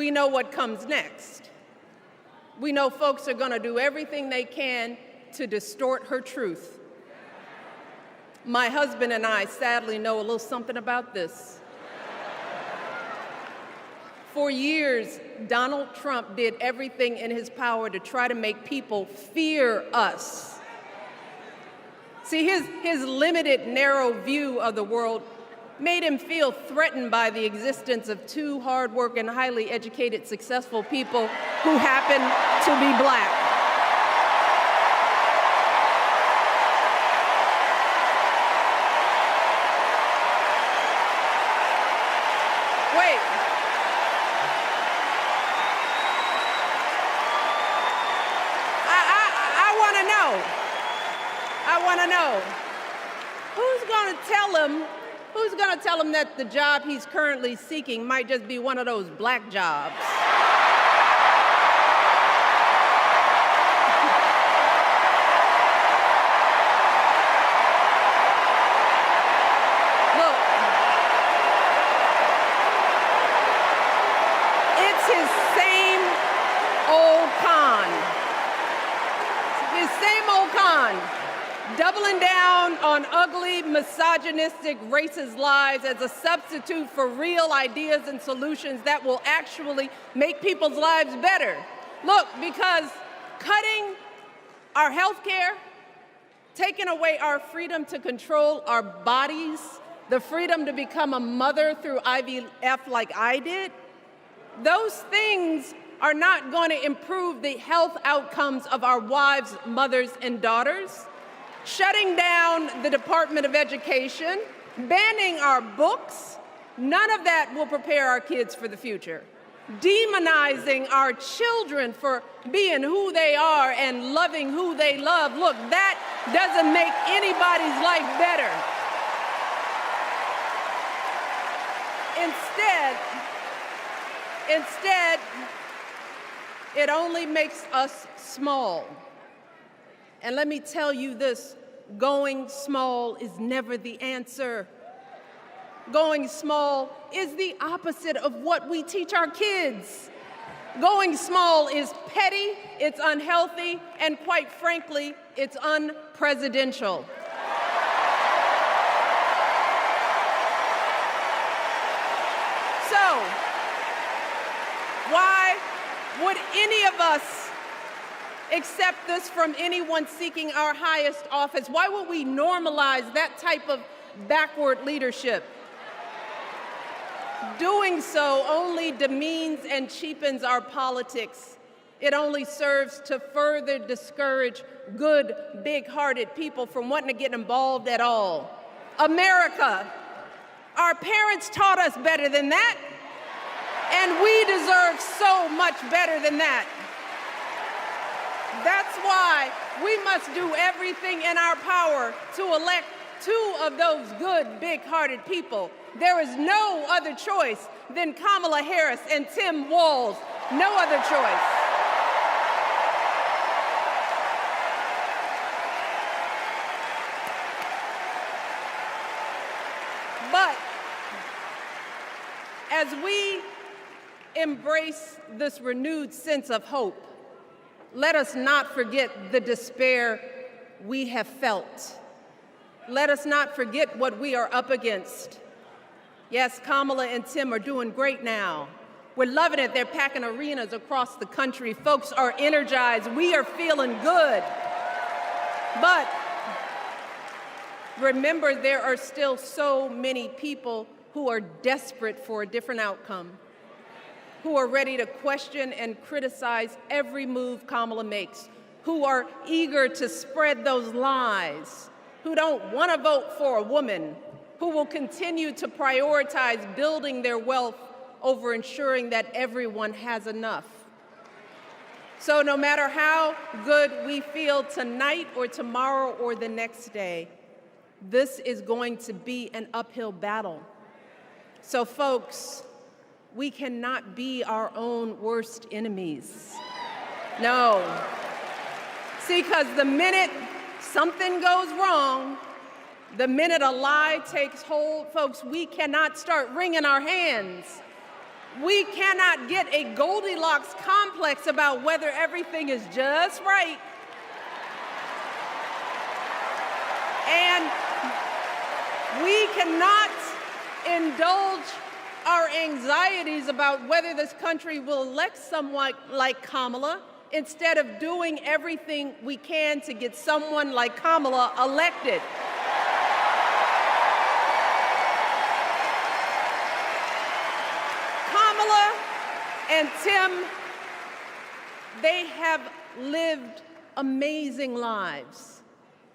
we know what comes next. We know folks are going to do everything they can to distort her truth. My husband and I sadly know a little something about this. For years, Donald Trump did everything in his power to try to make people fear us. See, his limited, narrow view of the world made him feel threatened by the existence of two hardworking, highly educated, successful people who happen to be black. Wait. I want to know, who's going to tell him that the job he's currently seeking might just be one of those black jobs? Look, it's his same old con. His same old con. Doubling down on ugly, misogynistic, racist lies as a substitute for real ideas and solutions that will actually make people's lives better. Look, because cutting our health care, taking away our freedom to control our bodies, the freedom to become a mother through IVF like I did, those things are not going to improve the health outcomes of our wives, mothers, and daughters. Shutting down the Department of Education, banning our books, none of that will prepare our kids for the future. Demonizing our children for being who they are and loving who they love, look, that doesn't make anybody's life better. Instead, it only makes us small. And let me tell you this, going small is never the answer. Going small is the opposite of what we teach our kids. Going small is petty, it's unhealthy, and quite frankly, it's unpresidential. So, why would any of us accept this from anyone seeking our highest office? Why would we normalize that type of backward leadership? Doing so only demeans and cheapens our politics. It only serves to further discourage good, big-hearted people from wanting to get involved at all. America, our parents taught us better than that, and we deserve so much better than that. That's why we must do everything in our power to elect two of those good, big-hearted people. There is no other choice than Kamala Harris and Tim Walz. No other choice. But as we embrace this renewed sense of hope, let us not forget the despair we have felt. Let us not forget what we are up against. Yes, Kamala and Tim are doing great now. We're loving it. They're packing arenas across the country. Folks are energized. We are feeling good. But remember, there are still so many people who are desperate for a different outcome, who are ready to question and criticize every move Kamala makes, who are eager to spread those lies, who don't want to vote for a woman, who will continue to prioritize building their wealth over ensuring that everyone has enough. So no matter how good we feel tonight or tomorrow or the next day, this is going to be an uphill battle. So folks, we cannot be our own worst enemies. No. See, because the minute something goes wrong, the minute a lie takes hold, folks, we cannot start wringing our hands. We cannot get a Goldilocks complex about whether everything is just right. And we cannot indulge our anxieties about whether this country will elect someone like Kamala instead of doing everything we can to get someone like Kamala elected. Kamala and Tim, they have lived amazing lives.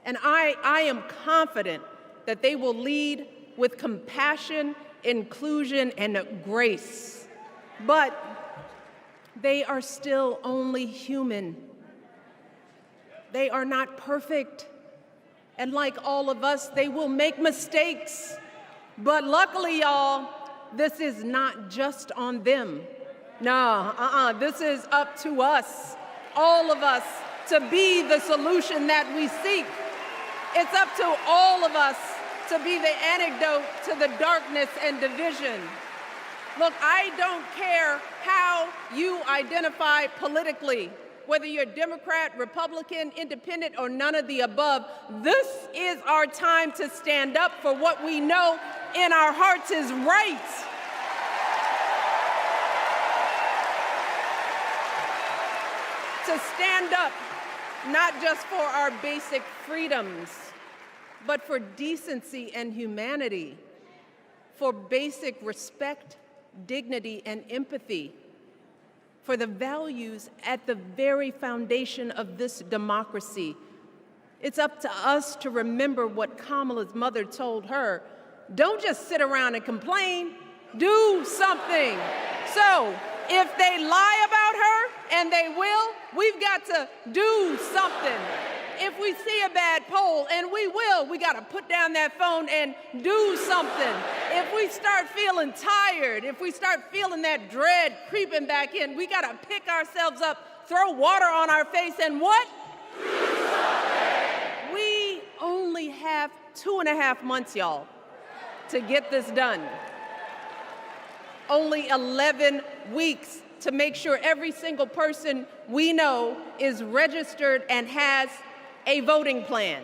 And I am confident that they will lead with compassion, inclusion, and grace. But they are still only human. They are not perfect. And like all of us, they will make mistakes. But luckily, y'all, this is not just on them. No, this is up to us, all of us, to be the solution that we seek. It's up to all of us to be the antidote to the darkness and division. Look, I don't care how you identify politically, whether you're Democrat, Republican, Independent, or none of the above. This is our time to stand up for what we know in our hearts is right. To stand up, not just for our basic freedoms, but for decency and humanity, for basic respect, dignity, and empathy, for the values at the very foundation of this democracy. It's up to us to remember what Kamala's mother told her. Don't just sit around and complain, do something. So, if they lie about her, and they will, we've got to do something. If we see a bad poll, and we will, we got to put down that phone and do something. If we start feeling tired, if we start feeling that dread creeping back in, we got to pick ourselves up, throw water on our face, and what? We only have 2.5 months, y'all, to get this done. Only 11 weeks to make sure every single person we know is registered and has a voting plan.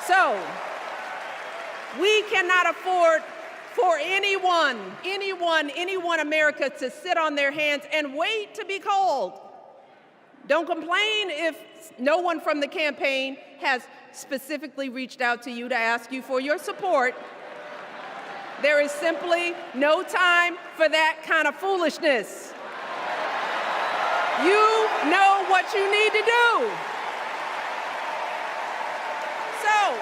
So, we cannot afford for anyone America to sit on their hands and wait to be called. Don't complain if no one from the campaign has specifically reached out to you to ask you for your support. There is simply no time for that kind of foolishness. You know what you need to do. So,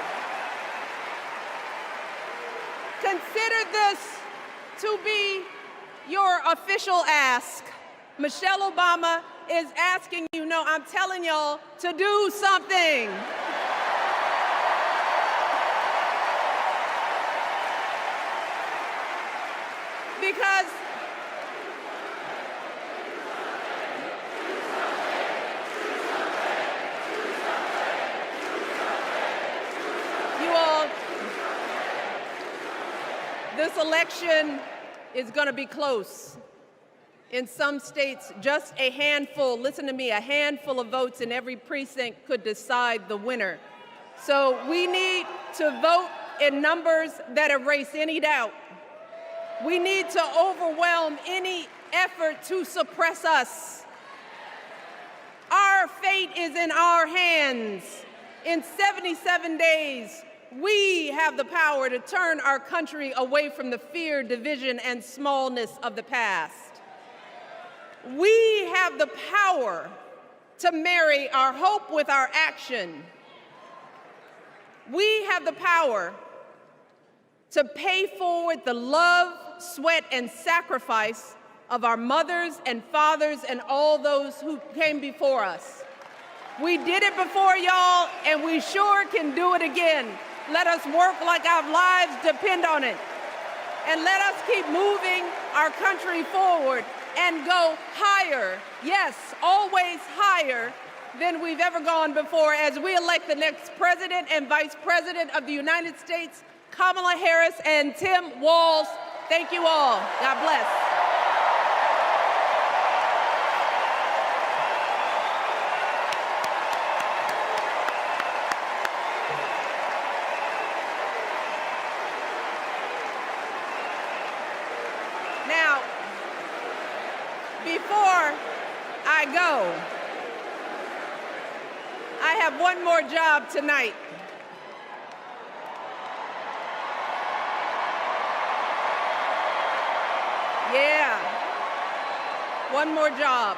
consider this to be your official ask. Michelle Obama is asking you, no, I'm telling y'all to do something. Because you all, this election is going to be close. In some states, just a handful, listen to me, a handful of votes in every precinct could decide the winner. So we need to vote in numbers that erase any doubt. We need to overwhelm any effort to suppress us. Our fate is in our hands. In 77 days, we have the power to turn our country away from the fear, division, and smallness of the past. We have the power to marry our hope with our action. We have the power to pay forward the love, sweat, and sacrifice of our mothers and fathers and all those who came before us. We did it before, y'all, and we sure can do it again. Let us work like our lives depend on it. And let us keep moving our country forward and go higher, yes, always higher than we've ever gone before as we elect the next President and Vice President of the United States, Kamala Harris and Tim Walz. Thank you all. God bless. Before I go, I have one more job tonight. Yeah, one more job.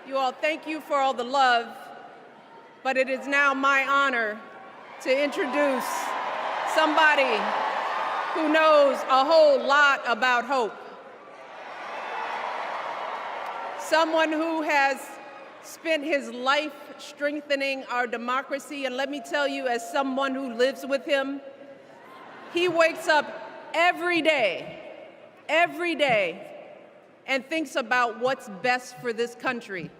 You all, thank you for all the love, but it is now my honor to introduce somebody who knows a whole lot about hope. Someone who has spent his life strengthening our democracy, and let me tell you, as someone who lives with him, he wakes up every day, and thinks about what's best for this country.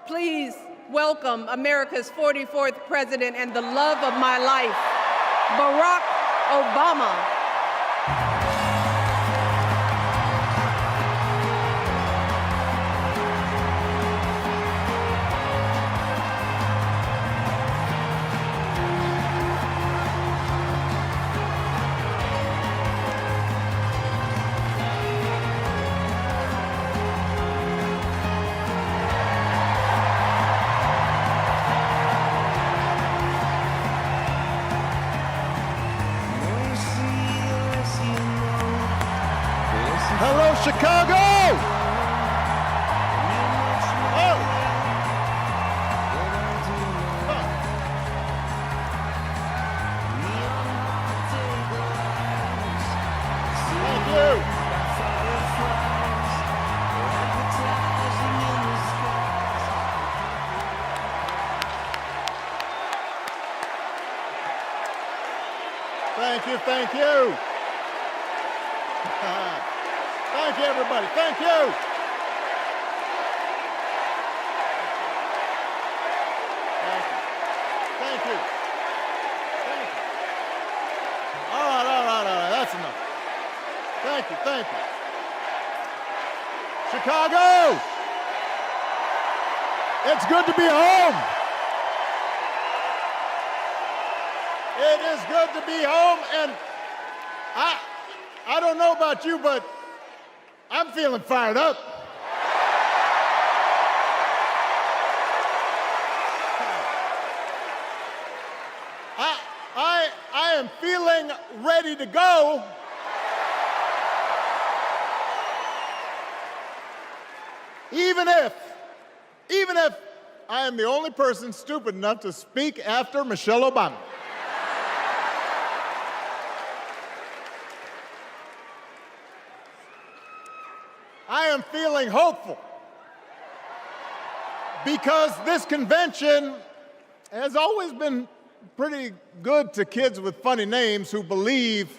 Please welcome America's 44th president and the love of my life, Barack Obama. Hello, Chicago! Oh. Thank you. Thank you, thank you. Thank you, everybody. Thank you. Thank you. Thank you. All right. That's enough. Thank you. Chicago! It's good to be home. It is good to be home, and I don't know about you, but I'm feeling fired up. I am feeling ready to go. Even if I am the only person stupid enough to speak after Michelle Obama. I am feeling hopeful because this convention has always been pretty good to kids with funny names who believe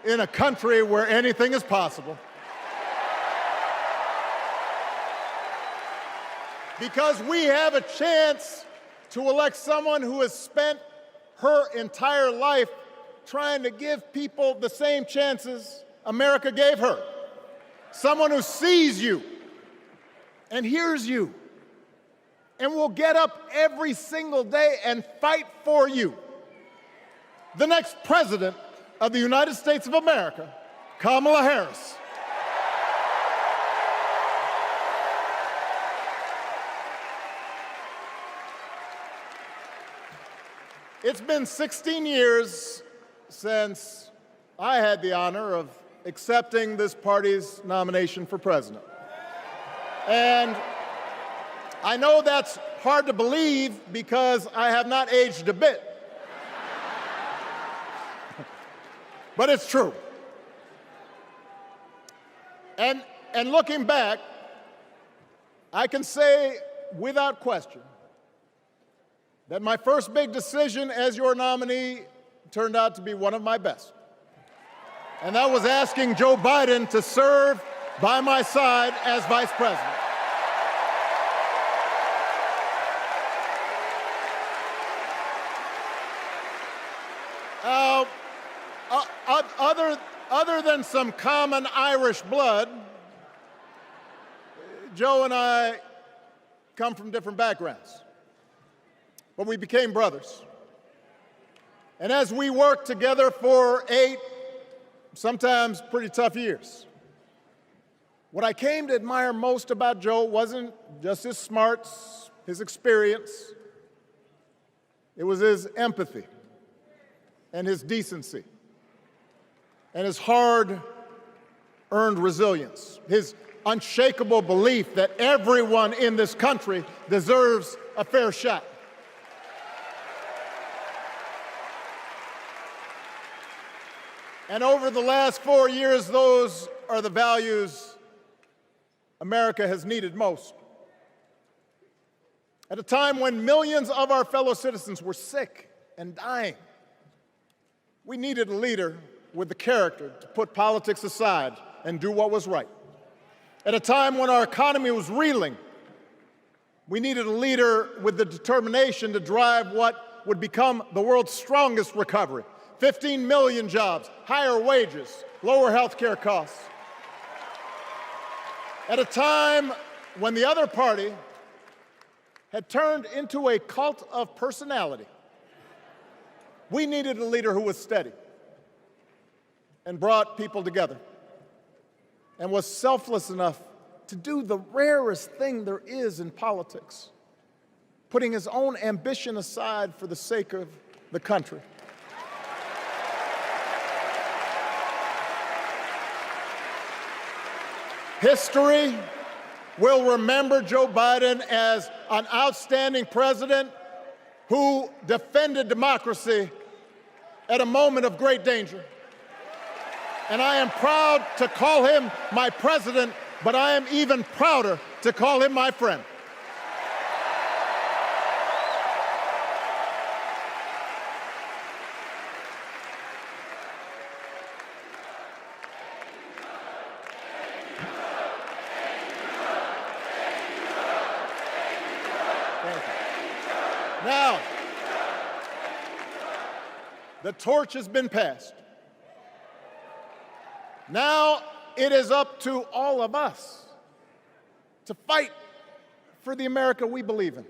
in a country where anything is possible. Because we have a chance to elect someone who has spent her entire life trying to give people the same chances America gave her. Someone who sees you and hears you and will get up every single day and fight for you. The next president of the United States of America, Kamala Harris. It's been 16 years since I had the honor of accepting this party's nomination for president. And I know that's hard to believe because I have not aged a bit. But it's true. And looking back, I can say without question that my first big decision as your nominee turned out to be one of my best. And that was asking Joe Biden to serve by my side as vice president. Other than some common Irish blood, Joe and I come from different backgrounds, but we became brothers. And as we worked together for 8, sometimes pretty tough years, What I came to admire most about Joe wasn't just his smarts, his experience. It was his empathy and his decency and his hard-earned resilience, his unshakable belief that everyone in this country deserves a fair shot. And over the last 4 years, those are the values America has needed most. At a time when millions of our fellow citizens were sick and dying, we needed a leader with the character to put politics aside and do what was right. At a time when our economy was reeling, we needed a leader with the determination to drive what would become the world's strongest recovery. 15 million jobs, higher wages, lower health care costs. At a time when the other party had turned into a cult of personality, we needed a leader who was steady and brought people together and was selfless enough to do the rarest thing there is in politics, putting his own ambition aside for the sake of the country. History will remember Joe Biden as an outstanding president who defended democracy at a moment of great danger. And I am proud to call him my president, but I am even prouder to call him my friend. Now, the torch has been passed. Now it is up to all of us to fight for the America we believe in.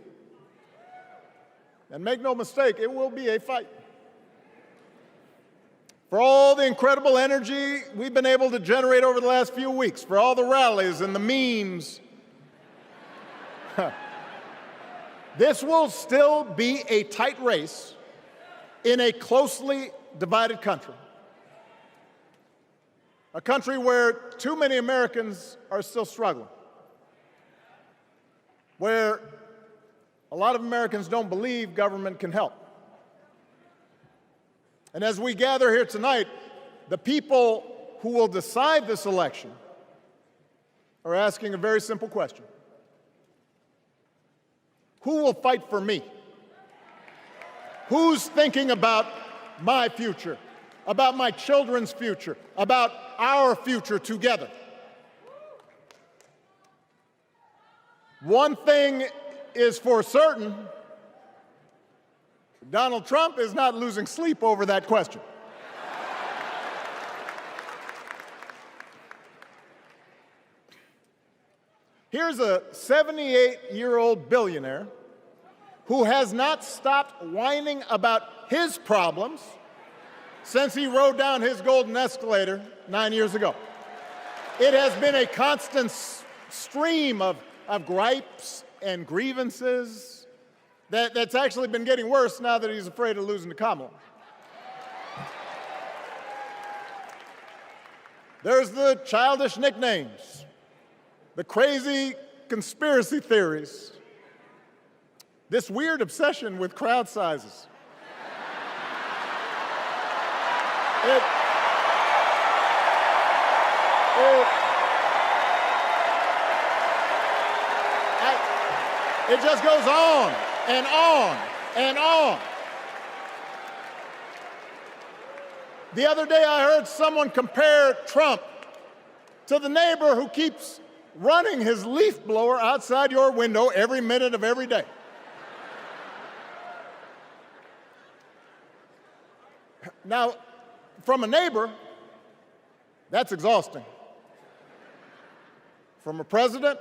And make no mistake, it will be a fight. For all the incredible energy we've been able to generate over the last few weeks, for all the rallies and the memes, this will still be a tight race in a closely divided country. A country where too many Americans are still struggling, where a lot of Americans don't believe government can help. And as we gather here tonight, the people who will decide this election are asking a very simple question. Who will fight for me? Who's thinking about my future, about my children's future, about our future together? One thing is for certain, Donald Trump is not losing sleep over that question. Here's a 78-year-old billionaire who has not stopped whining about his problems since he rode down his golden escalator 9 years ago. It has been a constant stream of gripes and grievances that's actually been getting worse now that he's afraid of losing to Kamala. There's the childish nicknames, the crazy conspiracy theories, this weird obsession with crowd sizes. It just goes on and on and on. The other day I heard someone compare Trump to the neighbor who keeps running his leaf blower outside your window every minute of every day. Now, from a neighbor, that's exhausting. From a president,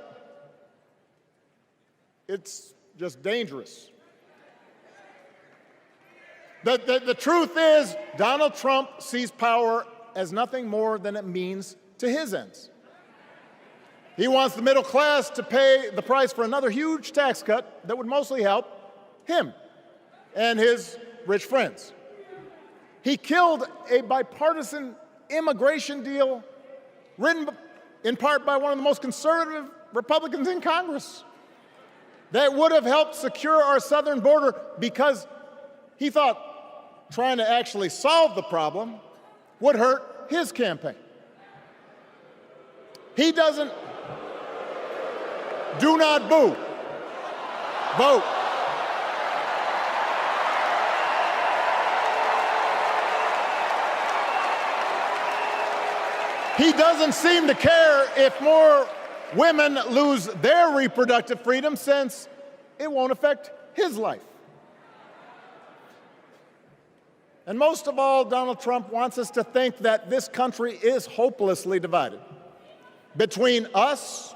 it's just dangerous. The truth is, Donald Trump sees power as nothing more than it means to his ends. He wants the middle class to pay the price for another huge tax cut that would mostly help him and his rich friends. He killed a bipartisan immigration deal written in part by one of the most conservative Republicans in Congress that would have helped secure our southern border, because he thought trying to actually solve the problem would hurt his campaign. He doesn't. Do not boo. Vote. He doesn't seem to care if more women lose their reproductive freedom, since it won't affect his life. And most of all, Donald Trump wants us to think that this country is hopelessly divided between us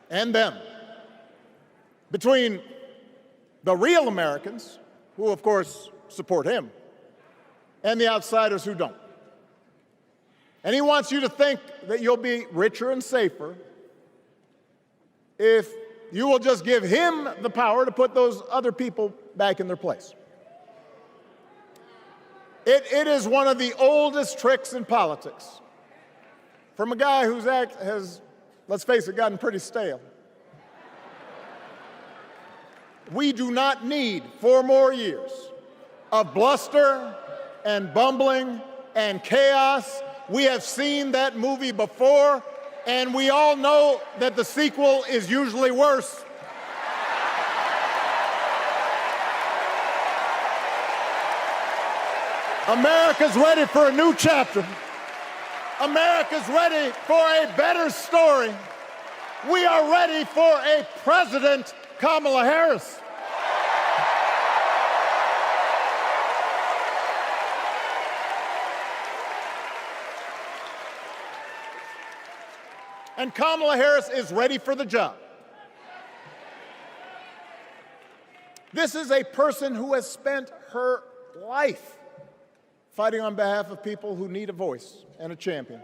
and them, between the real Americans, who of course support him, and the outsiders who don't. And he wants you to think that you'll be richer and safer if you will just give him the power to put those other people back in their place. It is one of the oldest tricks in politics, from a guy whose act has, let's face it, gotten pretty stale. We do not need 4 more years of bluster and bumbling and chaos. We have seen that movie before, and we all know that the sequel is usually worse. America's ready for a new chapter. America's ready for a better story. We are ready for a President Kamala Harris. And Kamala Harris is ready for the job. This is a person who has spent her life fighting on behalf of people who need a voice and a champion.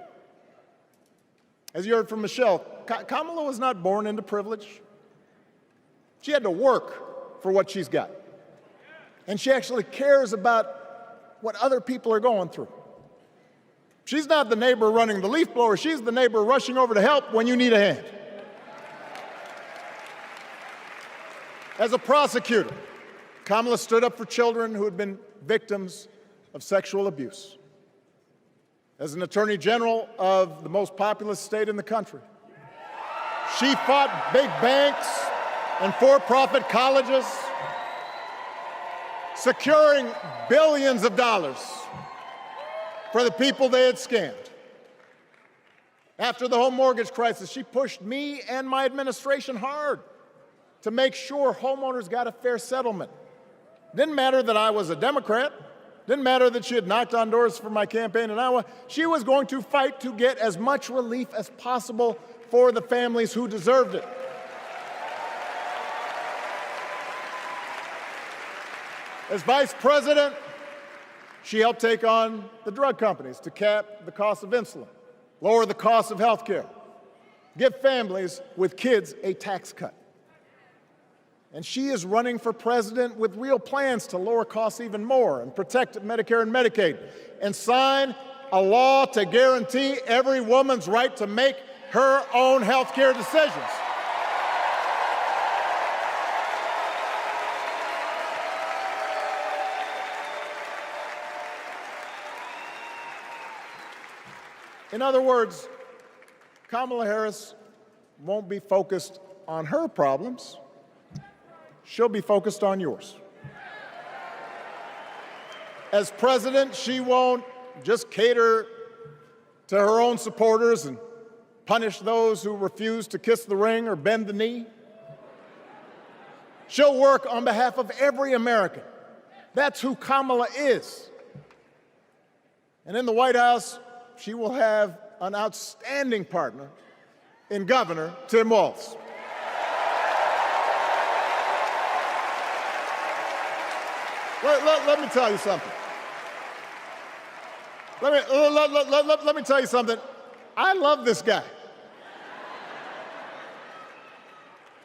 As you heard from Michelle, Kamala was not born into privilege. She had to work for what she's got. And she actually cares about what other people are going through. She's not the neighbor running the leaf blower. She's the neighbor rushing over to help when you need a hand. As a prosecutor, Kamala stood up for children who had been victims of sexual abuse. As an attorney general of the most populous state in the country, she fought big banks and for-profit colleges, securing billions of dollars for the people they had scammed. After the home mortgage crisis, she pushed me and my administration hard to make sure homeowners got a fair settlement. Didn't matter that I was a Democrat. Didn't matter that she had knocked on doors for my campaign in Iowa. She was going to fight to get as much relief as possible for the families who deserved it. As vice president, she helped take on the drug companies to cap the cost of insulin, lower the cost of health care, give families with kids a tax cut. And she is running for president with real plans to lower costs even more and protect Medicare and Medicaid, and sign a law to guarantee every woman's right to make her own health care decisions. In other words, Kamala Harris won't be focused on her problems. She'll be focused on yours. As president, she won't just cater to her own supporters and punish those who refuse to kiss the ring or bend the knee. She'll work on behalf of every American. That's who Kamala is. And in the White House, she will have an outstanding partner in Governor Tim Walz. Let me tell you something. Let me tell you something. I love this guy.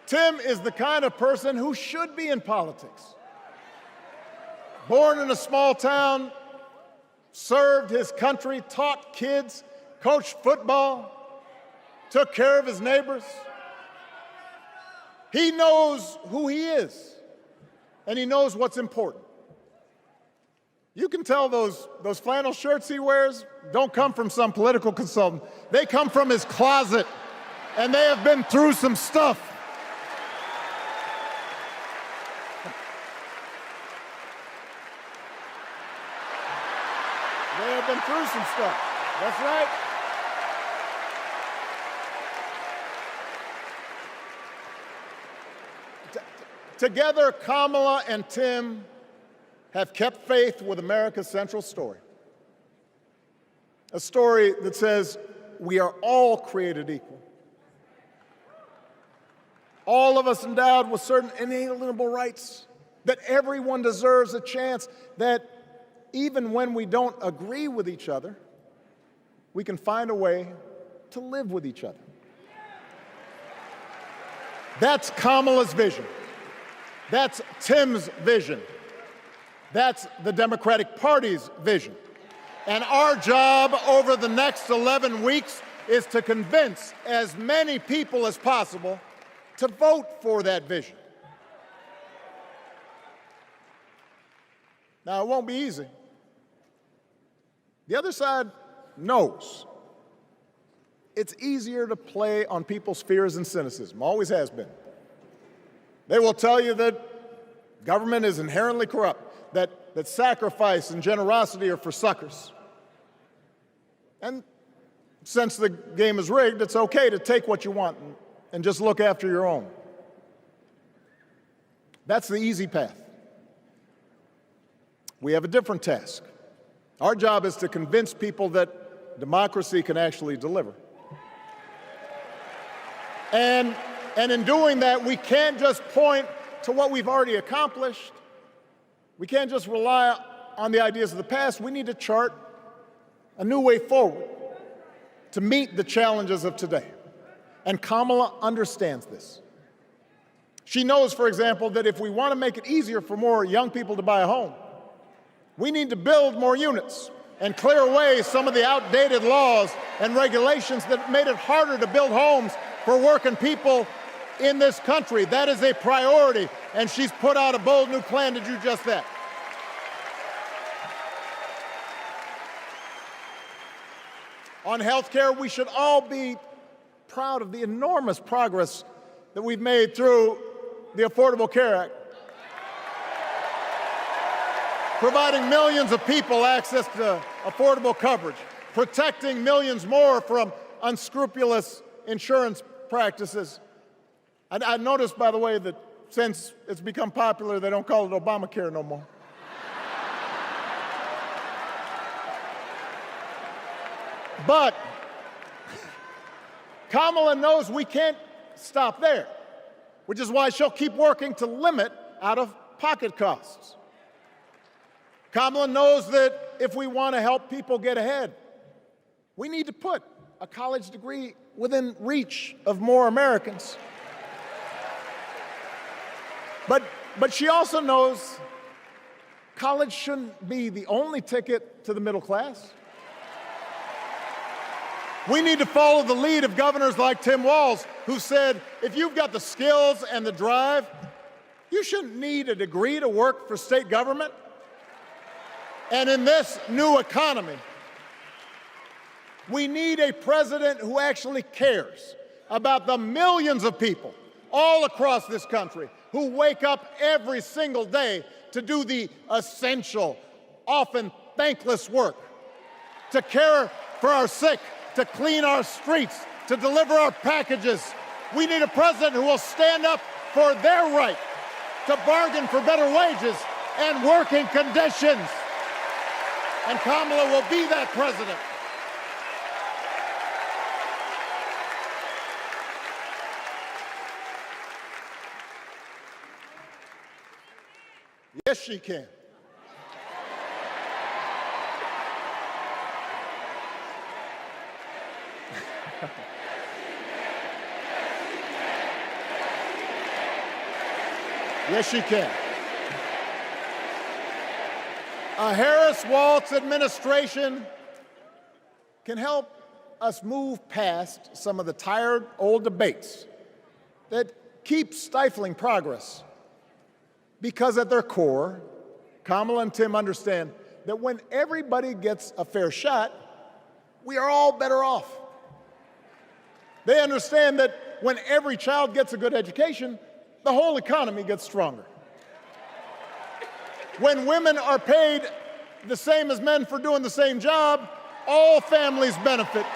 Tim is the kind of person who should be in politics. Born in a small town, served his country, taught kids, coached football, took care of his neighbors. He knows who he is, and he knows what's important. You can tell those flannel shirts he wears don't come from some political consultant. They come from his closet, and they have been through some stuff. They have been through some stuff. That's right. Together, Kamala and Tim have kept faith with America's central story. A story that says we are all created equal. All of us endowed with certain inalienable rights, that everyone deserves a chance, that even when we don't agree with each other, we can find a way to live with each other. That's Kamala's vision. That's Tim's vision. That's the Democratic Party's vision. And our job over the next 11 weeks is to convince as many people as possible to vote for that vision. Now, it won't be easy. The other side knows it's easier to play on people's fears and cynicism, always has been. They will tell you that government is inherently corrupt, that sacrifice and generosity are for suckers. And since the game is rigged, it's okay to take what you want and just look after your own. That's the easy path. We have a different task. Our job is to convince people that democracy can actually deliver. And in doing that, we can't just point to what we've already accomplished. We can't just rely on the ideas of the past. We need to chart a new way forward to meet the challenges of today. And Kamala understands this. She knows, for example, that if we want to make it easier for more young people to buy a home, we need to build more units and clear away some of the outdated laws and regulations that made it harder to build homes for working people in this country. That is a priority, and she's put out a bold new plan to do just that. On health care, we should all be proud of the enormous progress that we've made through the Affordable Care Act, providing millions of people access to affordable coverage, protecting millions more from unscrupulous insurance practices. I noticed, by the way, that since it's become popular, they don't call it Obamacare no more. But Kamala knows we can't stop there, which is why she'll keep working to limit out-of-pocket costs. Kamala knows that if we want to help people get ahead, we need to put a college degree within reach of more Americans. But she also knows college shouldn't be the only ticket to the middle class. We need to follow the lead of governors like Tim Walz, who said, if you've got the skills and the drive, you shouldn't need a degree to work for state government. And in this new economy, we need a president who actually cares about the millions of people all across this country who wake up every single day to do the essential, often thankless work, to care for our sick, to clean our streets, to deliver our packages. We need a president who will stand up for their right to bargain for better wages and working conditions. And Kamala will be that president. Yes, she can. Yes, she can. A Harris-Walz administration can help us move past some of the tired old debates that keep stifling progress, because at their core, Kamala and Tim understand that when everybody gets a fair shot, we are all better off. They understand that when every child gets a good education, the whole economy gets stronger. When women are paid the same as men for doing the same job, all families benefit.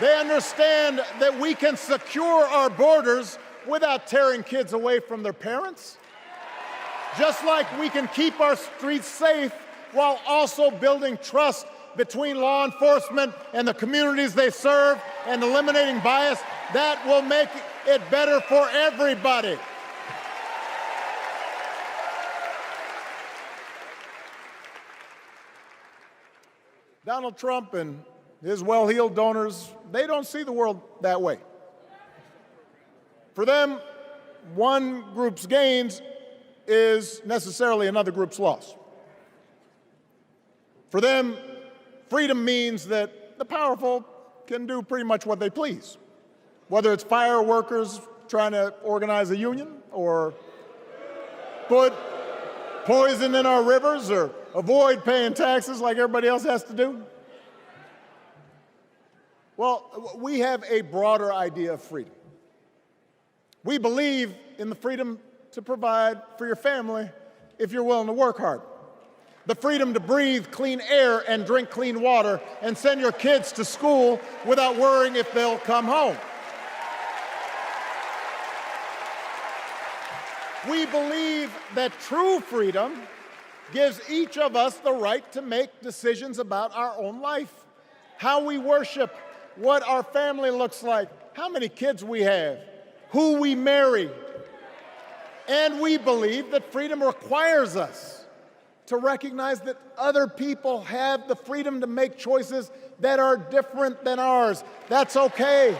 They understand that we can secure our borders without tearing kids away from their parents, just like we can keep our streets safe while also building trust between law enforcement and the communities they serve and eliminating bias. That will make it better for everybody. Donald Trump and his well-heeled donors, they don't see the world that way. For them, one group's gains is necessarily another group's loss. For them, freedom means that the powerful can do pretty much what they please, whether it's fire workers trying to organize a union, or put poison in our rivers, or avoid paying taxes like everybody else has to do. Well, we have a broader idea of freedom. We believe in the freedom to provide for your family if you're willing to work hard. The freedom to breathe clean air and drink clean water and send your kids to school without worrying if they'll come home. We believe that true freedom gives each of us the right to make decisions about our own life, how we worship, what our family looks like, how many kids we have, who we marry. And we believe that freedom requires us to recognize that other people have the freedom to make choices that are different than ours. That's okay.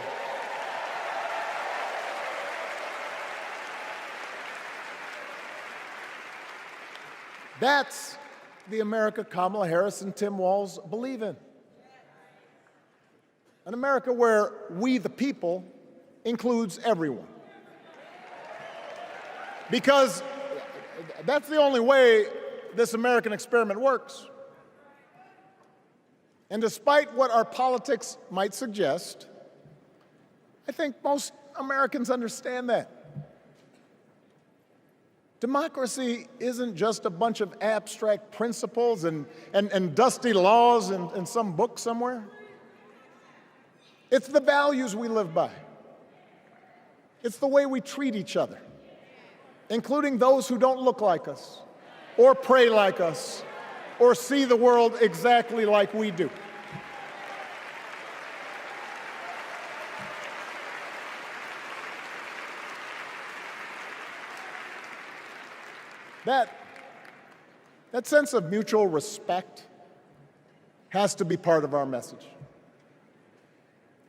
That's the America Kamala Harris and Tim Walz believe in. An America where we, the people, includes everyone. Because that's the only way this American experiment works. And despite what our politics might suggest, I think most Americans understand that. Democracy isn't just a bunch of abstract principles and dusty laws in some book somewhere. It's the values we live by. It's the way we treat each other, including those who don't look like us, or pray like us, or see the world exactly like we do. That sense of mutual respect has to be part of our message.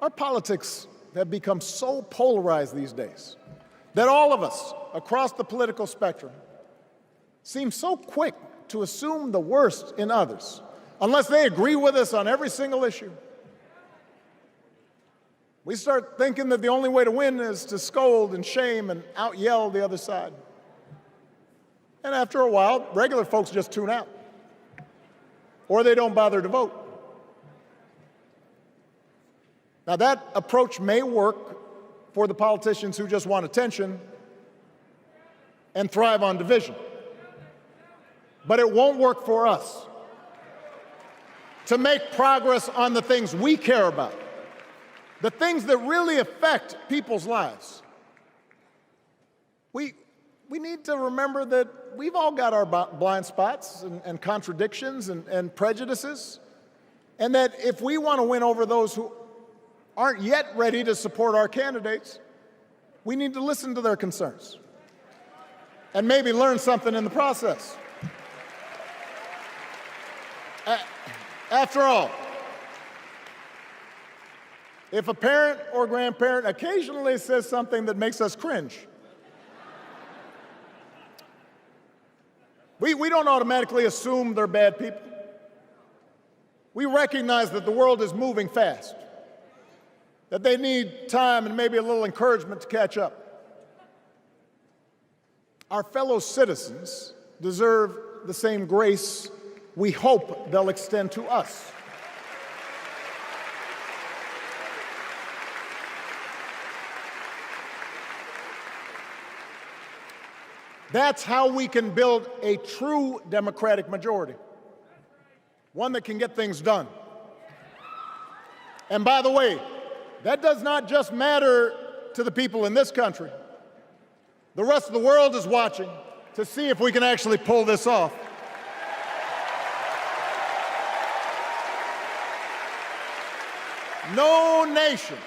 Our politics have become so polarized these days that all of us across the political spectrum seem so quick to assume the worst in others, unless they agree with us on every single issue. We start thinking that the only way to win is to scold and shame and out-yell the other side. And after a while, regular folks just tune out, or they don't bother to vote. Now, that approach may work for the politicians who just want attention and thrive on division, but it won't work for us to make progress on the things we care about, the things that really affect people's lives. We need to remember that we've all got our blind spots and contradictions and prejudices, and that if we want to win over those who aren't yet ready to support our candidates, we need to listen to their concerns and maybe learn something in the process. After all, if a parent or grandparent occasionally says something that makes us cringe. We don't automatically assume they're bad people. We recognize that the world is moving fast, that they need time and maybe a little encouragement to catch up. Our fellow citizens deserve the same grace we hope they'll extend to us. That's how we can build a true democratic majority, one that can get things done. And by the way, that does not just matter to the people in this country. The rest of the world is watching to see if we can actually pull this off. No nation,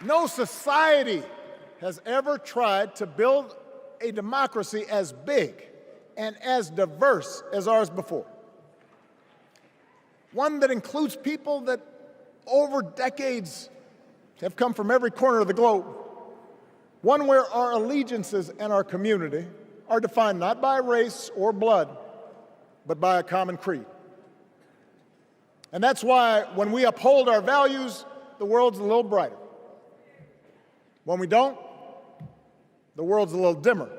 no society has ever tried to build a democracy as big and as diverse as ours before. One that includes people that over decades have come from every corner of the globe. One where our allegiances and our community are defined not by race or blood, but by a common creed. And that's why when we uphold our values, the world's a little brighter. When we don't, the world's a little dimmer.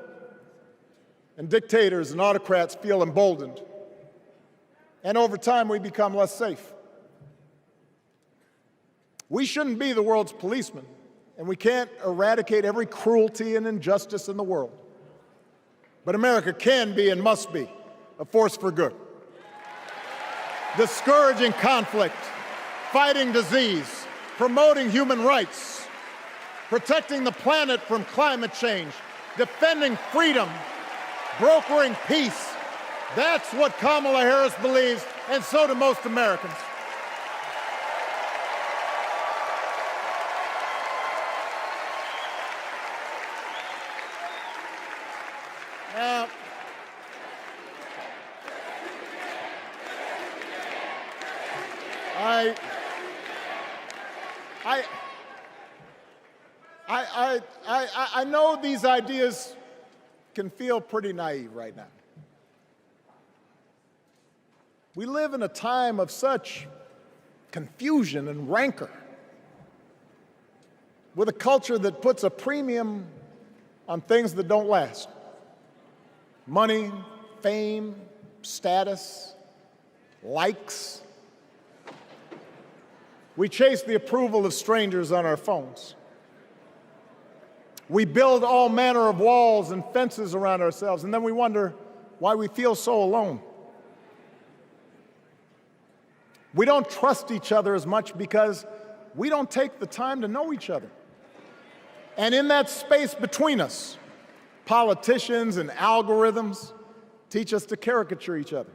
And dictators and autocrats feel emboldened. And over time, we become less safe. We shouldn't be the world's policemen, and we can't eradicate every cruelty and injustice in the world. But America can be and must be a force for good, discouraging conflict, fighting disease, promoting human rights, protecting the planet from climate change, defending freedom, brokering peace. That's what Kamala Harris believes, and so do most Americans. Now, I know these ideas can feel pretty naive right now. We live in a time of such confusion and rancor, with a culture that puts a premium on things that don't last. Money, fame, status, likes. We chase the approval of strangers on our phones. We build all manner of walls and fences around ourselves, and then we wonder why we feel so alone. We don't trust each other as much because we don't take the time to know each other. And in that space between us, politicians and algorithms teach us to caricature each other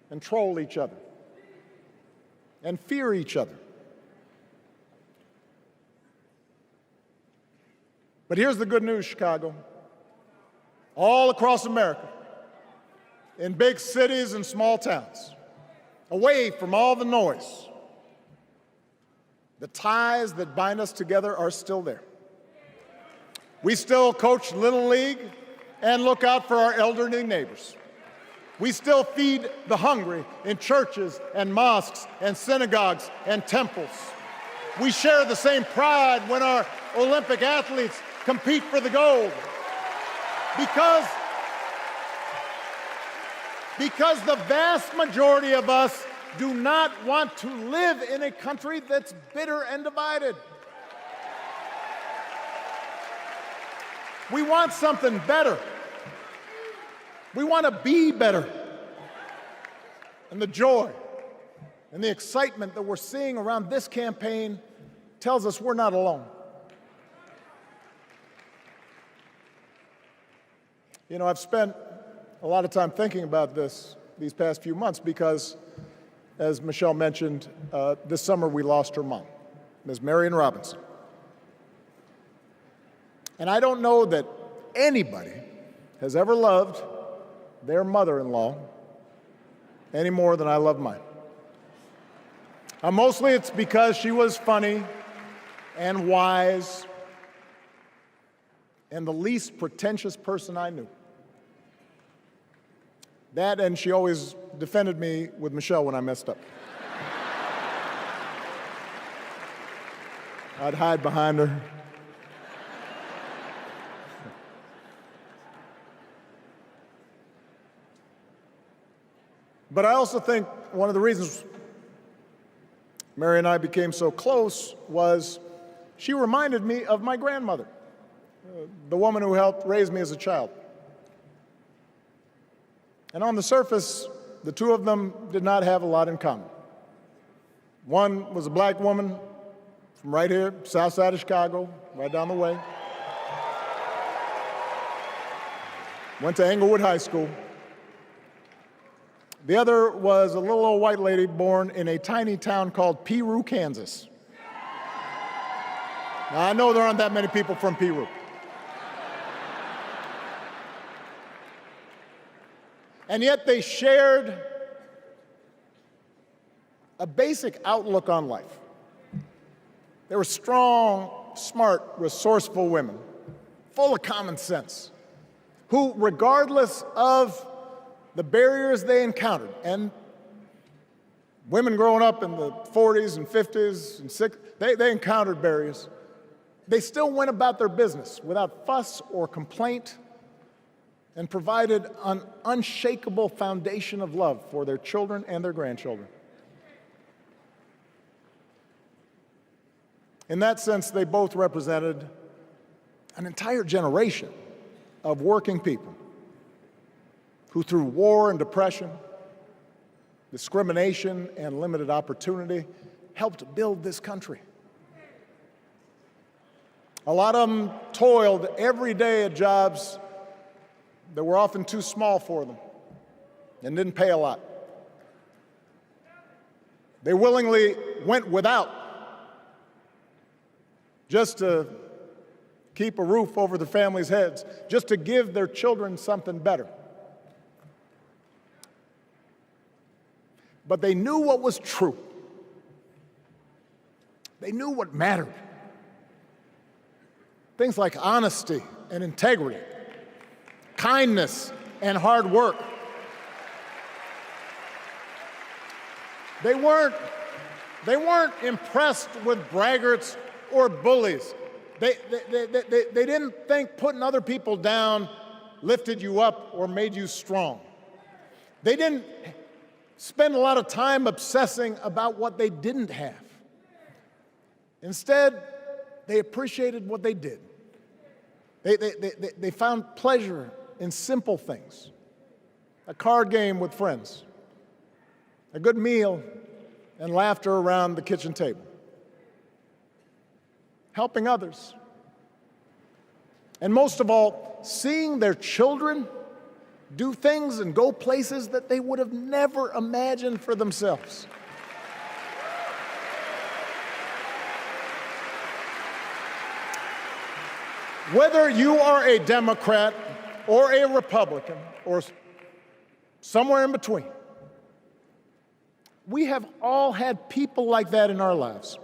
and troll each other and fear each other. But here's the good news, Chicago. All across America, in big cities and small towns, away from all the noise, the ties that bind us together are still there. We still coach Little League and look out for our elderly neighbors. We still feed the hungry in churches and mosques and synagogues and temples. We share the same pride when our Olympic athletes compete for the gold. Because the vast majority of us do not want to live in a country that's bitter and divided. We want something better. We want to be better. And the joy and the excitement that we're seeing around this campaign tells us we're not alone. You know, I've spent a lot of time thinking about these past few months because, as Michelle mentioned, this summer we lost her mom, Ms. Marion Robinson. And I don't know that anybody has ever loved their mother-in-law any more than I love mine. Mostly it's because she was funny and wise and the least pretentious person I knew. That, and she always defended me with Michelle when I messed up. I'd hide behind her. But I also think one of the reasons Mary and I became so close was she reminded me of my grandmother, the woman who helped raise me as a child. And on the surface, the two of them did not have a lot in common. One was a black woman from right here, south side of Chicago, right down the way. Went to Englewood High School. The other was a little old white lady born in a tiny town called Peru, Kansas. Now, I know there aren't that many people from Peru. And yet they shared a basic outlook on life. They were strong, smart, resourceful women, full of common sense, who, regardless of the barriers they encountered, and women growing up in the 40s and 50s and 60s, they encountered barriers. They still went about their business without fuss or complaint and provided an unshakable foundation of love for their children and their grandchildren. In that sense, they both represented an entire generation of working people who, through war and depression, discrimination and limited opportunity, helped build this country. A lot of them toiled every day at jobs that were often too small for them and didn't pay a lot. They willingly went without just to keep a roof over their families' heads, just to give their children something better. But they knew what was true. They knew what mattered. Things like honesty and integrity, kindness and hard work. They weren't impressed with braggarts or bullies. They didn't think putting other people down lifted you up or made you strong. They didn't spend a lot of time obsessing about what they didn't have. Instead, they appreciated what they did. They found pleasure in simple things: a card game with friends, a good meal, and laughter around the kitchen table, helping others, and most of all, seeing their children do things and go places that they would have never imagined for themselves. Whether you are a Democrat or a Republican or somewhere in between, we have all had people like that in our lives.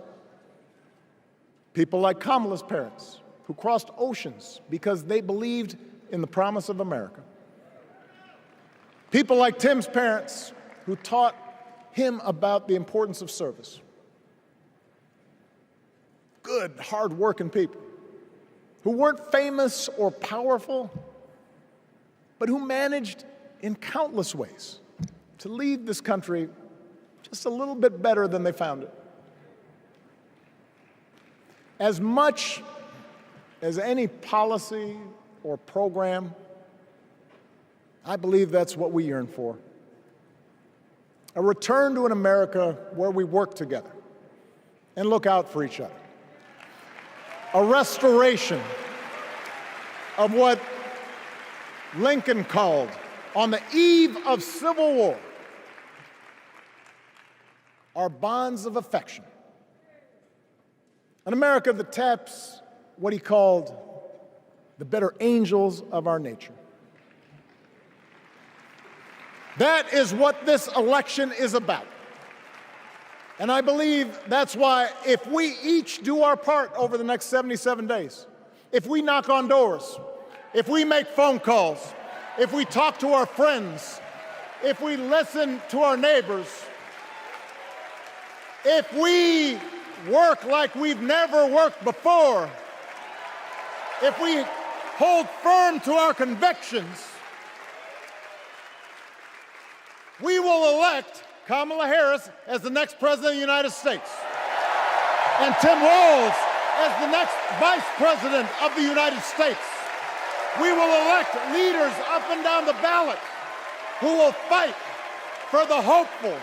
People like Kamala's parents, who crossed oceans because they believed in the promise of America. People like Tim's parents, who taught him about the importance of service. Good, hard-working people who weren't famous or powerful, but who managed in countless ways to leave this country just a little bit better than they found it. As much as any policy or program, I believe that's what we yearn for. A return to an America where we work together and look out for each other. A restoration of what Lincoln called, on the eve of Civil War, our bonds of affection. An America that taps what he called the better angels of our nature. That is what this election is about. And I believe that's why if we each do our part over the next 77 days, if we knock on doors, if we make phone calls, if we talk to our friends, if we listen to our neighbors, if we work like we've never worked before, if we hold firm to our convictions, we will elect Kamala Harris as the next President of the United States, and Tim Walz as the next Vice President of the United States. We will elect leaders up and down the ballot who will fight for the hopeful,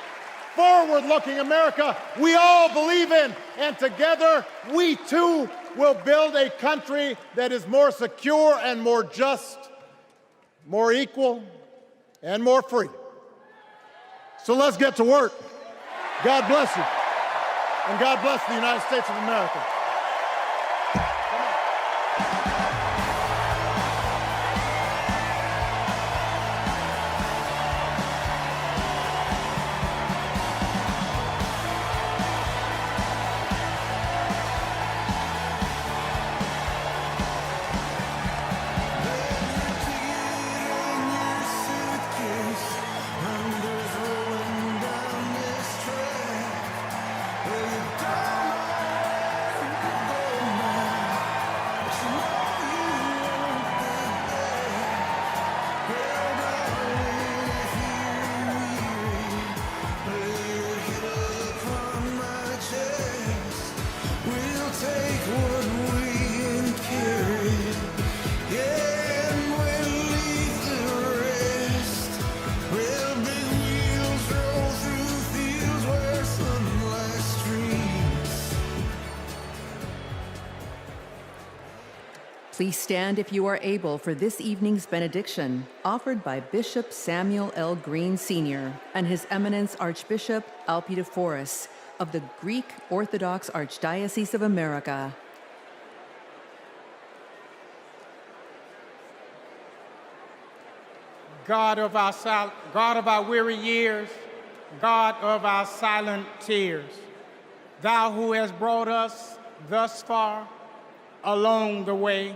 forward-looking America we all believe in, and together we too will build a country that is more secure and more just, more equal, and more free. So let's get to work. God bless you, and God bless the United States of America. Please stand if you are able for this evening's benediction, offered by Bishop Samuel L. Green Sr. and His Eminence Archbishop Alpidophoros of the Greek Orthodox Archdiocese of America. God of our weary years, God of our silent tears, Thou who hast brought us thus far along the way,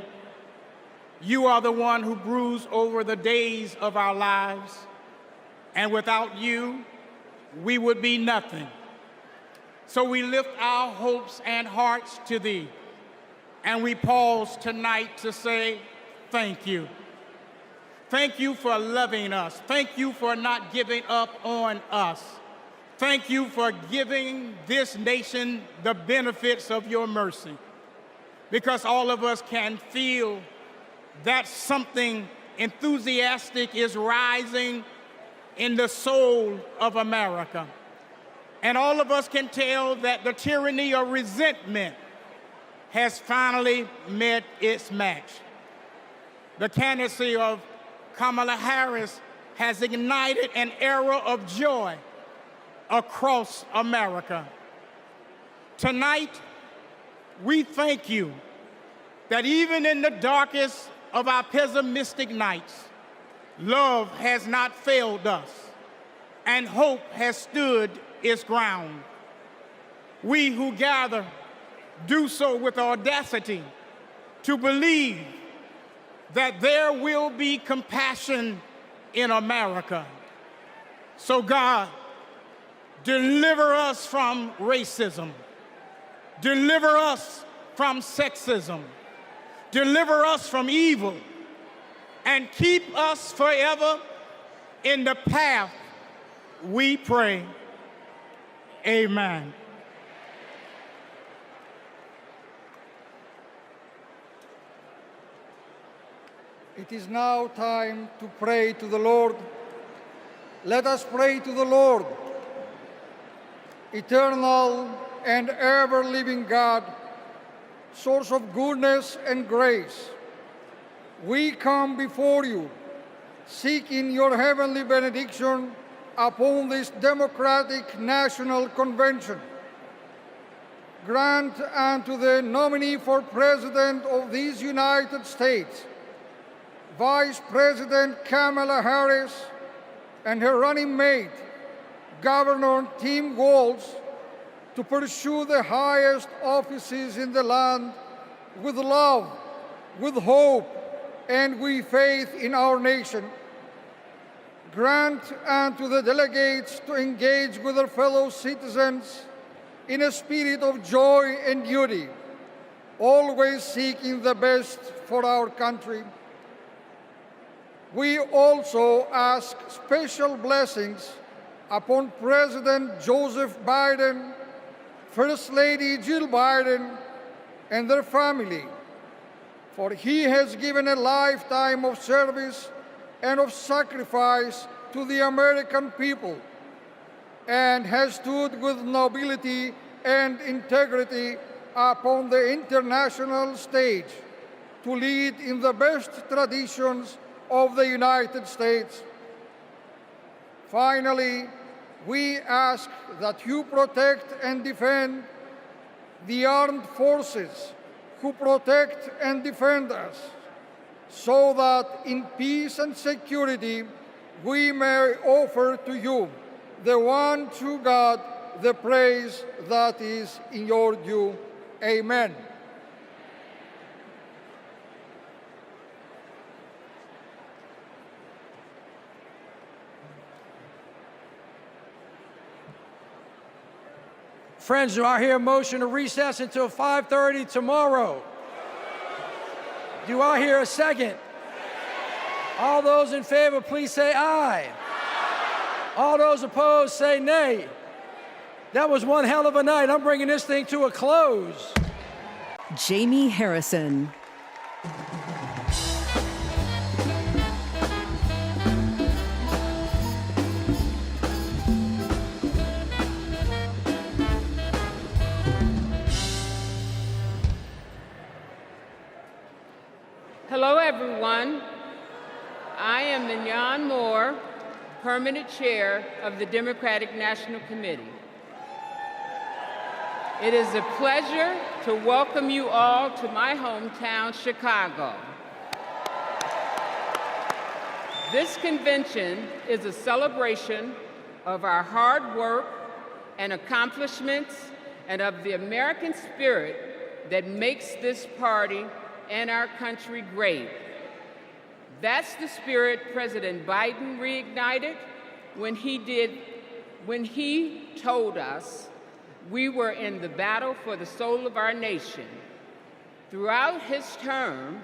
You are the one who broods over the days of our lives, and without You, we would be nothing. So we lift our hopes and hearts to Thee, and we pause tonight to say thank You. Thank You for loving us. Thank You for not giving up on us. Thank You for giving this nation the benefits of Your mercy, because all of us can feel that something enthusiastic is rising in the soul of America. And all of us can tell that the tyranny of resentment has finally met its match. The candidacy of Kamala Harris has ignited an era of joy across America. Tonight, we thank You that even in the darkest of our pessimistic nights, love has not failed us and hope has stood its ground. We who gather do so with audacity to believe that there will be compassion in America. So God, deliver us from racism, deliver us from sexism, deliver us from evil, and keep us forever in the path we pray. Amen. It is now time to pray to the Lord. Let us pray to the Lord. Eternal and ever-living God, source of goodness and grace, we come before You, seeking Your heavenly benediction upon this democratic national convention. Grant unto the nominee for President of these United States, Vice President Kamala Harris, and her running mate, Governor Tim Walz, to pursue the highest offices in the land with love, with hope, and with faith in our nation. Grant unto the delegates to engage with their fellow citizens in a spirit of joy and duty, always seeking the best for our country. We also ask special blessings upon President Joseph Biden, First Lady Jill Biden, and their family, for he has given a lifetime of service and of sacrifice to the American people, and has stood with nobility and integrity upon the international stage to lead in the best traditions of the United States. Finally, we ask that you protect and defend the armed forces who protect and defend us, so that in peace and security we may offer to you, the one true God, the praise that is in your due. Amen. Friends, do I hear a motion to recess until 5:30 tomorrow? Do I hear a second? All those in favor, please say aye. All those opposed, say nay. That was one hell of a night. I'm bringing this thing to a close. Jamie Harrison. Hello, everyone. I am Mignon Moore, Permanent Chair of the Democratic National Committee. It is a pleasure to welcome you all to my hometown, Chicago. This convention is a celebration of our hard work and accomplishments and of the American spirit that makes this party and our country great. That's the spirit President Biden reignited when he told us we were in the battle for the soul of our nation. Throughout his term,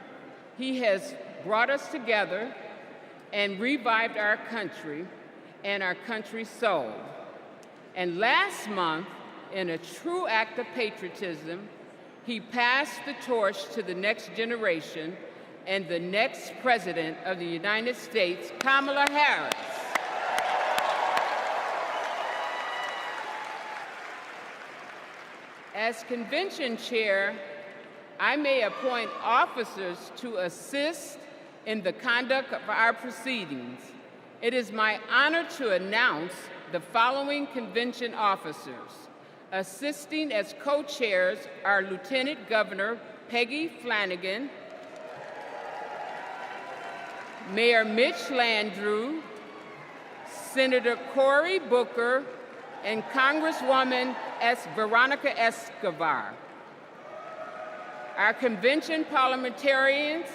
he has brought us together and revived our country and our country's soul. And last month, in a true act of patriotism, he passed the torch to the next generation and the next President of the United States, Kamala Harris. As convention chair, I may appoint officers to assist in the conduct of our proceedings. It is my honor to announce the following convention officers. Assisting as co-chairs are Lieutenant Governor Peggy Flanagan, Mayor Mitch Landrieu, Senator Cory Booker, and Congresswoman Veronica Escobar. Our convention parliamentarians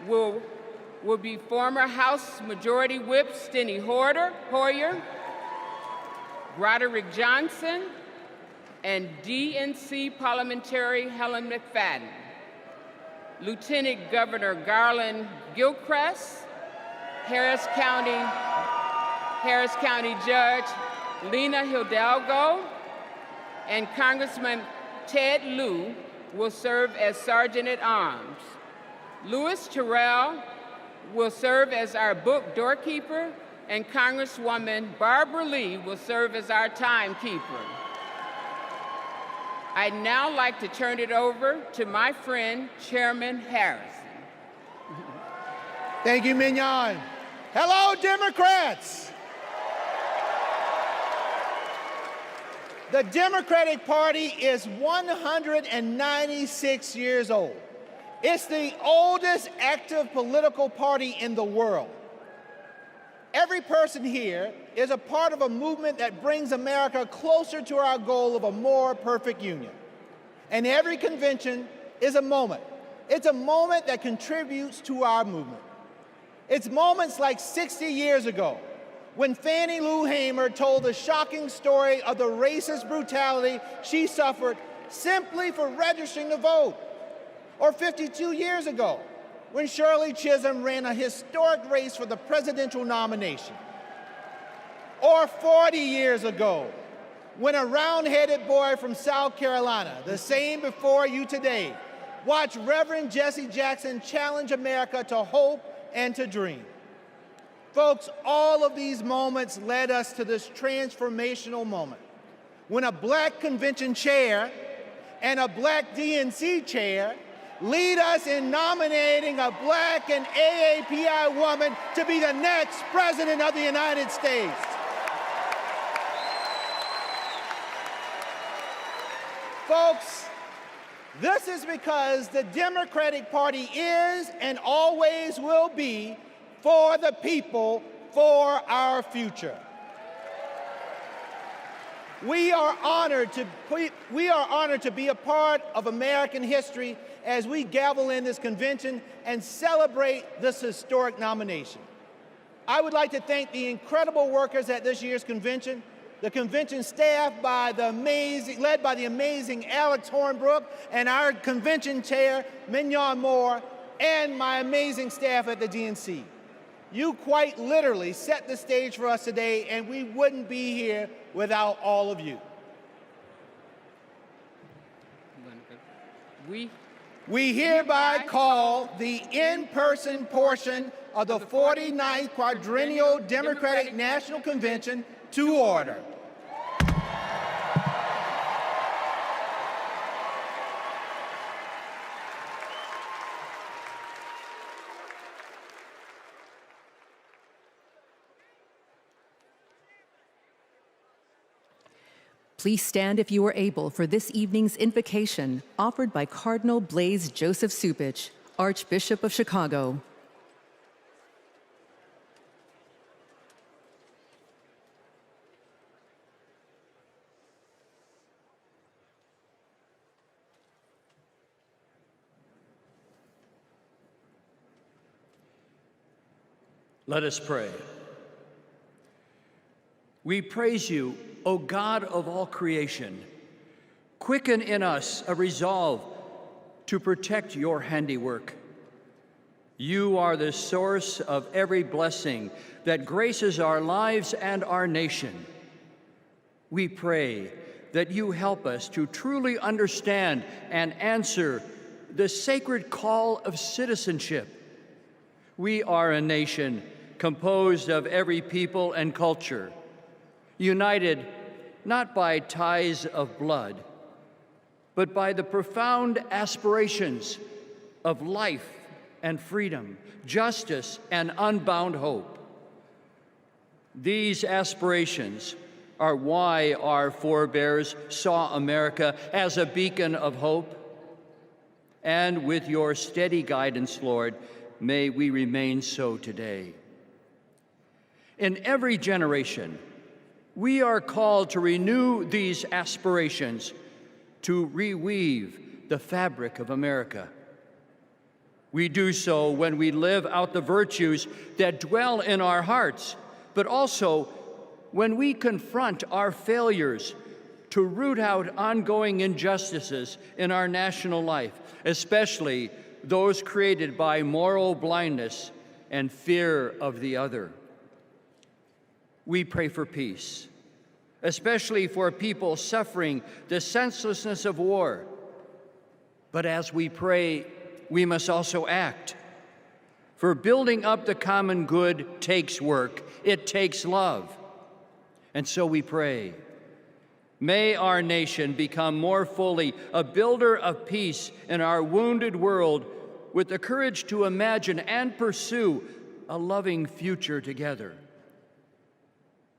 will be former House Majority Whip Steny Hoyer, Broderick Johnson, and DNC parliamentary Helen McFadden. Lieutenant Governor Garland Gilchrist, Harris County Judge Lena Hidalgo, and Congressman Ted Lieu will serve as Sergeant at Arms. Louis Terrell will serve as our book doorkeeper, and Congresswoman Barbara Lee will serve as our timekeeper. I'd now like to turn it over to my friend, Chairman Harrison. Thank you, Mignon. Hello, Democrats. The Democratic Party is 196 years old. It's the oldest active political party in the world. Every person here is a part of a movement that brings America closer to our goal of a more perfect union. And every convention is a moment. It's a moment that contributes to our movement. It's moments like 60 years ago, when Fannie Lou Hamer told the shocking story of the racist brutality she suffered simply for registering to vote. Or 52 years ago, when Shirley Chisholm ran a historic race for the presidential nomination. Or 40 years ago, when a round-headed boy from South Carolina, the same before you today, watched Reverend Jesse Jackson challenge America to hope and to dream. Folks, all of these moments led us to this transformational moment, when a black convention chair and a black DNC chair lead us in nominating a black and AAPI woman to be the next president of the United States. Folks, this is because the Democratic Party is and always will be for the people, for our future. We are honored to be a part of American history as we gavel in this convention and celebrate this historic nomination. I would like to thank the incredible workers at this year's convention, the convention staff led by the amazing Alex Hornbrook, and our convention chair, Mignon Moore, and my amazing staff at the DNC. You quite literally set the stage for us today, and we wouldn't be here without all of you. We hereby call the in-person portion of the 49th Quadrennial Democratic National Convention to order. Please stand if you are able for this evening's invocation offered by Cardinal Blaise Joseph Supich, Archbishop of Chicago. Let us pray. We praise you, O God of all creation. Quicken in us a resolve to protect your handiwork. You are the source of every blessing that graces our lives and our nation. We pray that you help us to truly understand and answer the sacred call of citizenship. We are a nation composed of every people and culture, united not by ties of blood, but by the profound aspirations of life and freedom, justice and unbound hope. These aspirations are why our forebears saw America as a beacon of hope. And with your steady guidance, Lord, may we remain so today. In every generation, we are called to renew these aspirations, to reweave the fabric of America. We do so when we live out the virtues that dwell in our hearts, but also when we confront our failures to root out ongoing injustices in our national life, especially those created by moral blindness and fear of the other. We pray for peace, especially for people suffering the senselessness of war. But as we pray, we must also act. For building up the common good takes work, it takes love. And so we pray, may our nation become more fully a builder of peace in our wounded world, with the courage to imagine and pursue a loving future together.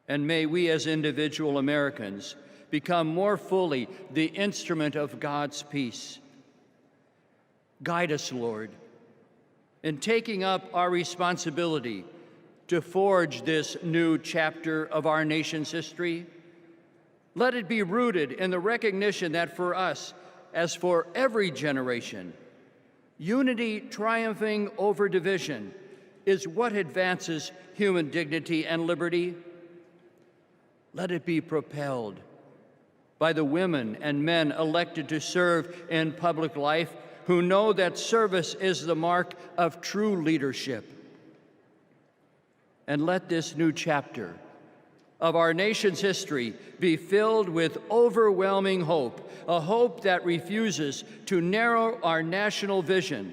And may we as individual Americans become more fully the instrument of God's peace. Guide us, Lord, in taking up our responsibility to forge this new chapter of our nation's history. Let it be rooted in the recognition that for us, as for every generation, unity triumphing over division is what advances human dignity and liberty. Let it be propelled by the women and men elected to serve in public life who know that service is the mark of true leadership. And let this new chapter of our nation's history be filled with overwhelming hope, a hope that refuses to narrow our national vision,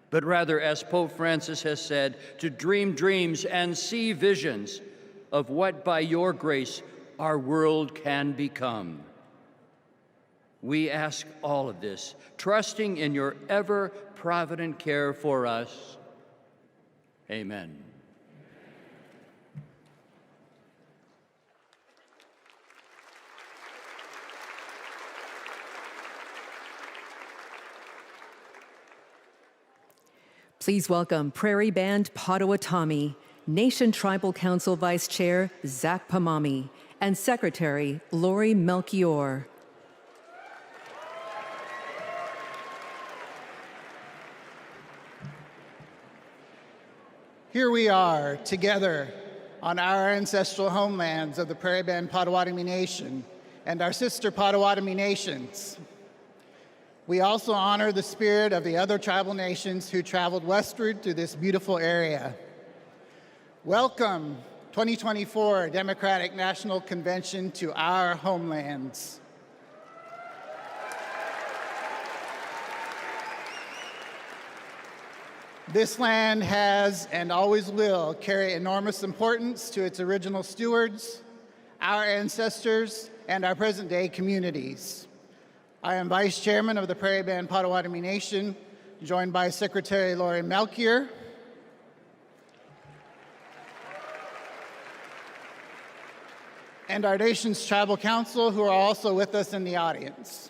but rather, as Pope Francis has said, to dream dreams and see visions of what, by your grace, our world can become. We ask all of this, trusting in your ever-provident care for us. Amen. Please welcome Prairie Band Potawatomi, Nation Tribal Council Vice Chair Zach Pamami, and Secretary Lori Melchior. Here we are together on our ancestral homelands of the Prairie Band Potawatomi Nation and our sister Potawatomi nations. We also honor the spirit of the other tribal nations who traveled westward to this beautiful area. Welcome, 2024 Democratic National Convention, to our homelands. This land has and always will carry enormous importance to its original stewards, our ancestors, and our present-day communities. I am Vice Chairman of the Prairie Band Potawatomi Nation, joined by Secretary Lori Melchior, and our nation's Tribal Council, who are also with us in the audience.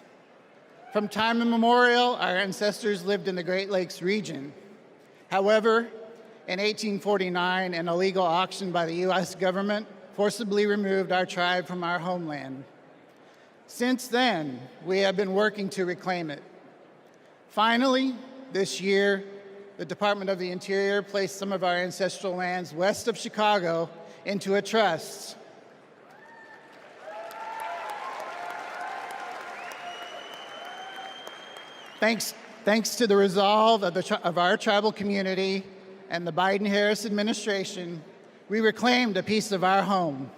From time immemorial, our ancestors lived in the Great Lakes region. However, in 1849, an illegal auction by the U.S. government forcibly removed our tribe from our homeland. Since then, we have been working to reclaim it. Finally, this year, the Department of the Interior placed some of our ancestral lands west of Chicago into a trust. Thanks to the resolve of our tribal community and the Biden-Harris administration, we reclaimed a piece of our home.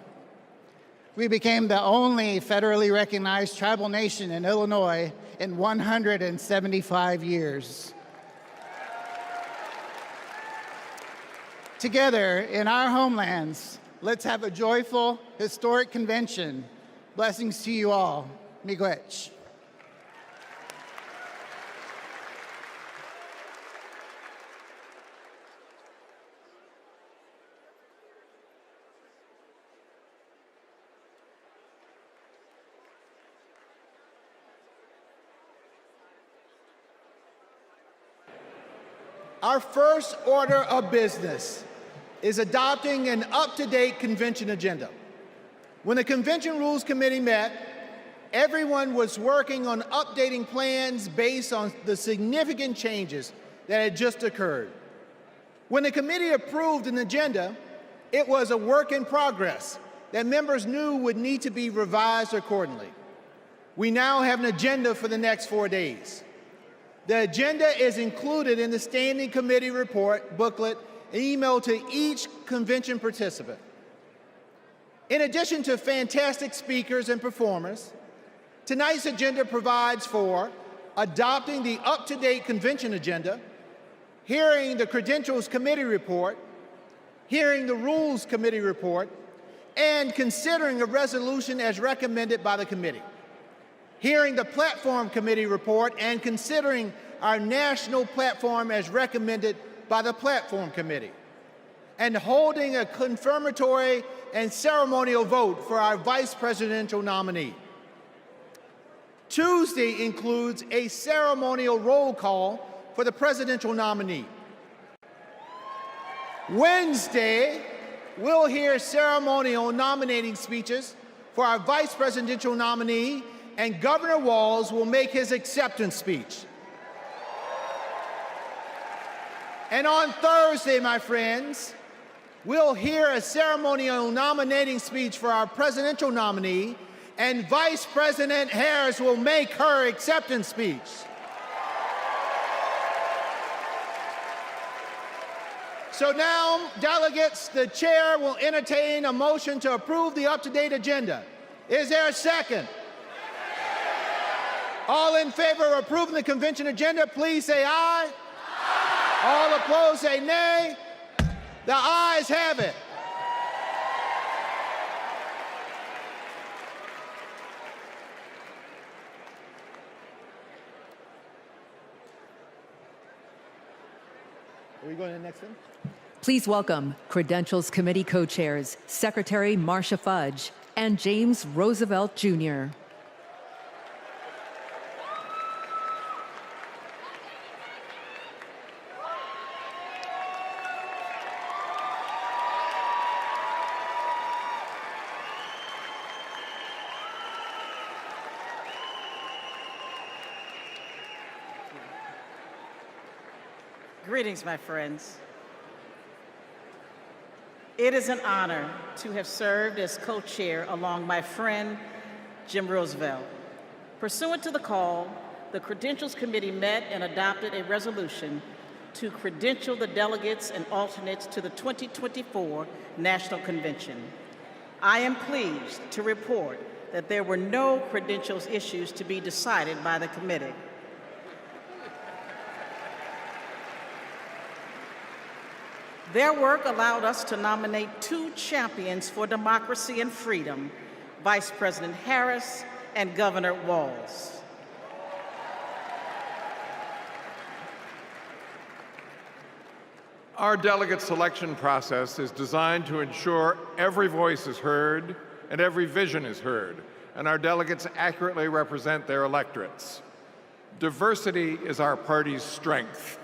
We became the only federally recognized tribal nation in Illinois in 175 years. Together, in our homelands, let's have a joyful, historic convention. Blessings to you all. Miigwech. Our first order of business is adopting an up-to-date convention agenda. When the Convention Rules Committee met, everyone was working on updating plans based on the significant changes that had just occurred. When the committee approved an agenda, it was a work in progress that members knew would need to be revised accordingly. We now have an agenda for the next 4 days. The agenda is included in the Standing Committee report booklet emailed to each convention participant. In addition to fantastic speakers and performers, tonight's agenda provides for adopting the up-to-date convention agenda, hearing the Credentials Committee report, hearing the Rules Committee report, and considering a resolution as recommended by the committee, hearing the Platform Committee report, and considering our national platform as recommended by the Platform Committee, and holding a confirmatory and ceremonial vote for our vice presidential nominee. Tuesday includes a ceremonial roll call for the presidential nominee. Wednesday, we'll hear ceremonial nominating speeches for our vice presidential nominee, and Governor Walz will make his acceptance speech. And on Thursday, my friends, we'll hear a ceremonial nominating speech for our presidential nominee, and Vice President Harris will make her acceptance speech. So now, delegates, the chair will entertain a motion to approve the up-to-date agenda. Is there a second? All in favor of approving the convention agenda, please say aye. All opposed, say nay. The ayes have it. Are we going to the next one? Please welcome Credentials Committee co-chairs, Secretary Marcia Fudge and James Roosevelt Jr. Greetings, my friends. It is an honor to have served as co-chair along my friend, Jim Roosevelt. Pursuant to the call, the Credentials Committee met and adopted a resolution to credential the delegates and alternates to the 2024 National Convention. I am pleased to report that there were no credentials issues to be decided by the committee. Their work allowed us to nominate two champions for democracy and freedom, Vice President Harris and Governor Walz. Our delegate selection process is designed to ensure every voice is heard and every vision is heard, and our delegates accurately represent their electorates. Diversity is our party's strength.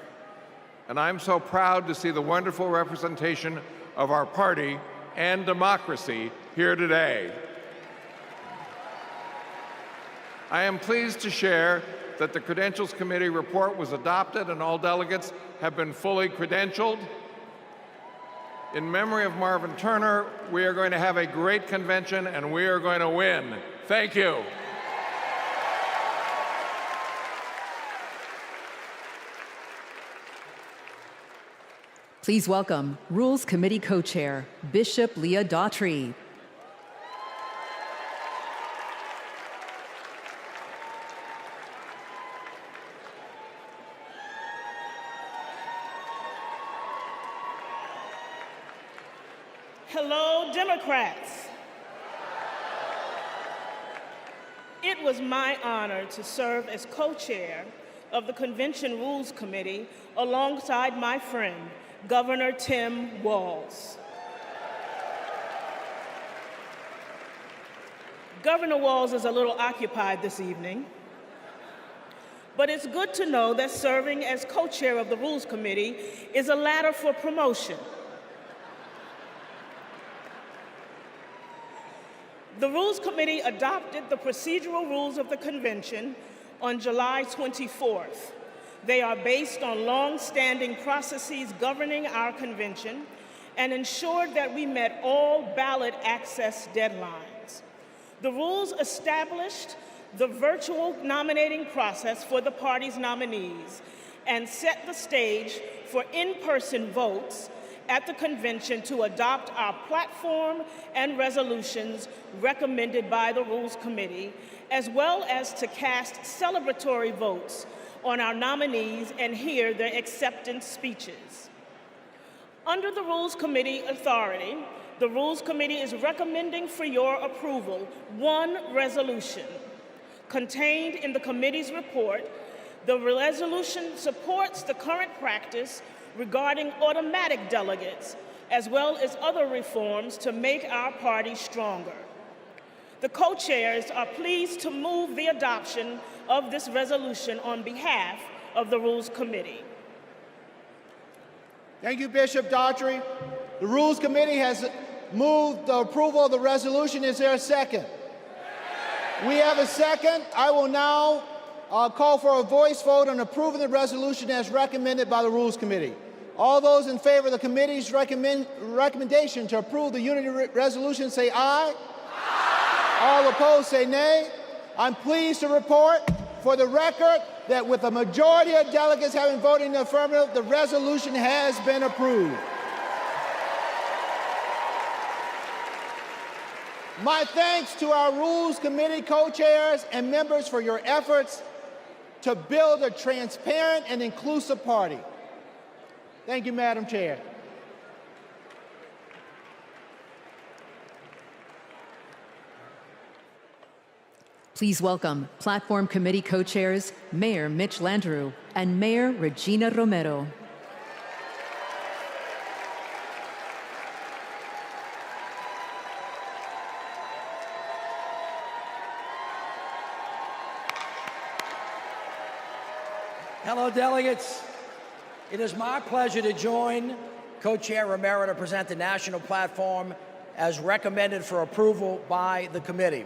And I'm so proud to see the wonderful representation of our party and democracy here today. I am pleased to share that the Credentials Committee report was adopted and all delegates have been fully credentialed. In memory of Marvin Turner, we are going to have a great convention and we are going to win. Thank you. Please welcome Rules Committee co-chair, Bishop Leah Daughtry. Hello, Democrats. It was my honor to serve as co-chair of the Convention Rules Committee alongside my friend, Governor Tim Walz. Governor Walz is a little occupied this evening, but it's good to know that serving as co-chair of the Rules Committee is a ladder for promotion. The Rules Committee adopted the procedural rules of the convention on July 24th. They are based on long-standing processes governing our convention and ensured that we met all ballot access deadlines. The rules established the virtual nominating process for the party's nominees and set the stage for in-person votes at the convention to adopt our platform and resolutions recommended by the Rules Committee, as well as to cast celebratory votes on our nominees and hear their acceptance speeches. Under the Rules Committee authority, the Rules Committee is recommending for your approval one resolution. Contained in the committee's report, the resolution supports the current practice regarding automatic delegates, as well as other reforms to make our party stronger. The co-chairs are pleased to move the adoption of this resolution on behalf of the Rules Committee. Thank you, Bishop Daughtry. The Rules Committee has moved the approval of the resolution. Is there a second? We have a second. I will now call for a voice vote on approving the resolution as recommended by the Rules Committee. All those in favor of the committee's recommendation to approve the unity resolution say aye. Aye. All opposed say nay. I'm pleased to report for the record that with a majority of delegates having voted in the affirmative, the resolution has been approved. My thanks to our Rules Committee co-chairs and members for your efforts to build a transparent and inclusive party. Thank you, Madam Chair. Please welcome Platform Committee co-chairs Mayor Mitch Landrieu and Mayor Regina Romero. Hello, delegates. It is my pleasure to join Co-Chair Romero to present the national platform as recommended for approval by the committee.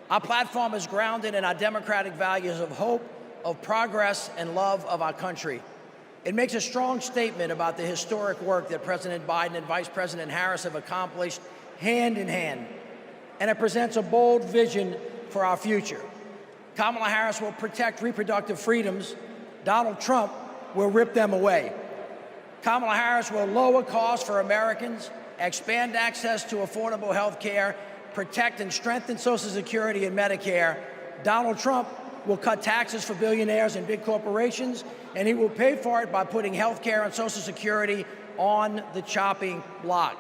Our platform is grounded in our democratic values of hope, of progress, and love of our country. It makes a strong statement about the historic work that President Biden and Vice President Harris have accomplished hand in hand, and it presents a bold vision for our future. Kamala Harris will protect reproductive freedoms. Donald Trump will rip them away. Kamala Harris will lower costs for Americans, expand access to affordable health care, protect and strengthen Social Security and Medicare. Donald Trump will cut taxes for billionaires and big corporations, and he will pay for it by putting health care and Social Security on the chopping block.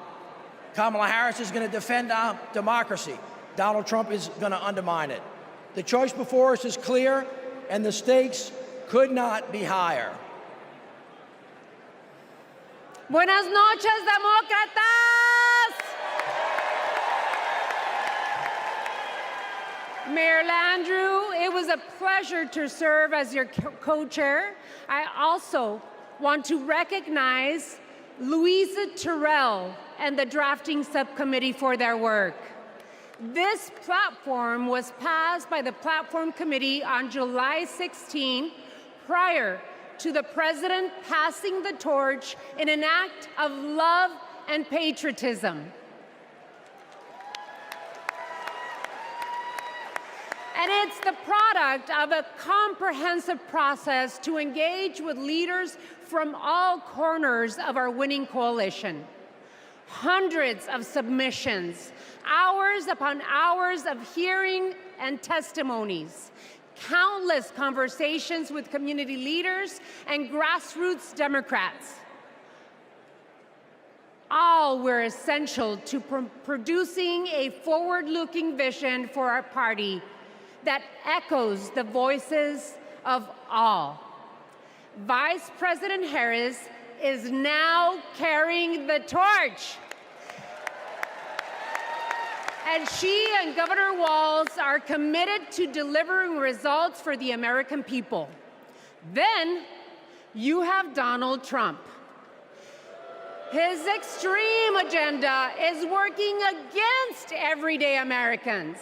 Kamala Harris is going to defend our democracy. Donald Trump is going to undermine it. The choice before us is clear, and the stakes could not be higher. Buenas noches, demócratas. Mayor Landrieu, it was a pleasure to serve as your co-chair. I also want to recognize Louisa Terrell and the drafting subcommittee for their work. This platform was passed by the Platform Committee on July 16, prior to the President passing the torch in an act of love and patriotism. And it's the product of a comprehensive process to engage with leaders from all corners of our winning coalition. Hundreds of submissions, hours upon hours of hearing and testimonies, countless conversations with community leaders and grassroots Democrats. All were essential to producing a forward-looking vision for our party that echoes the voices of all. Vice President Harris is now carrying the torch. And she and Governor Walz are committed to delivering results for the American people. Then you have Donald Trump. His extreme agenda is working against everyday Americans.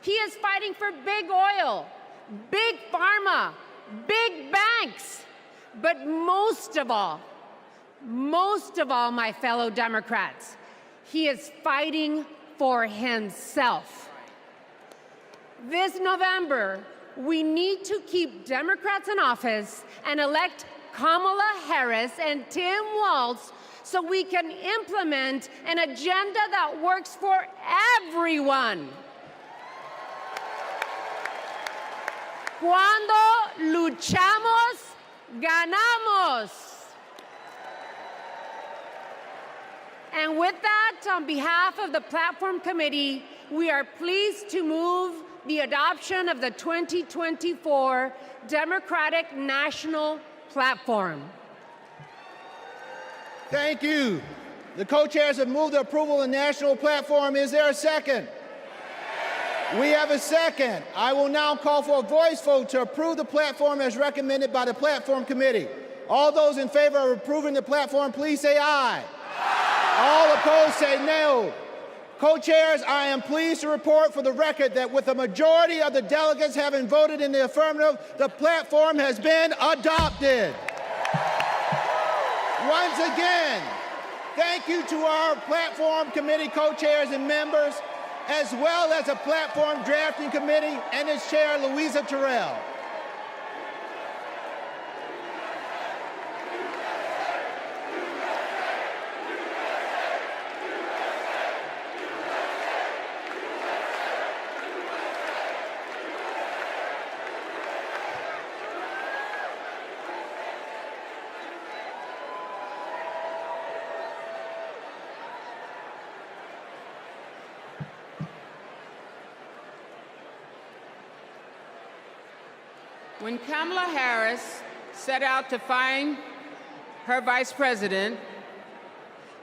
He is fighting for big oil, big pharma, big banks, but most of all, my fellow Democrats, he is fighting for himself. This November, we need to keep Democrats in office and elect Kamala Harris and Tim Walz so we can implement an agenda that works for everyone. Cuando luchamos, ganamos. And with that, on behalf of the Platform Committee, we are pleased to move the adoption of the 2024 Democratic National Platform. Thank you. The co-chairs have moved the approval of the national platform. Is there a second? We have a second. I will now call for a voice vote to approve the platform as recommended by the Platform Committee. All those in favor of approving the platform, please say aye. All opposed say no. Co-chairs, I am pleased to report for the record that with a majority of the delegates having voted in the affirmative, the platform has been adopted. Once again, thank you to our platform committee co-chairs and members, as well as the platform drafting committee and its chair, Louisa Terrell. When Kamala Harris set out to find her vice president,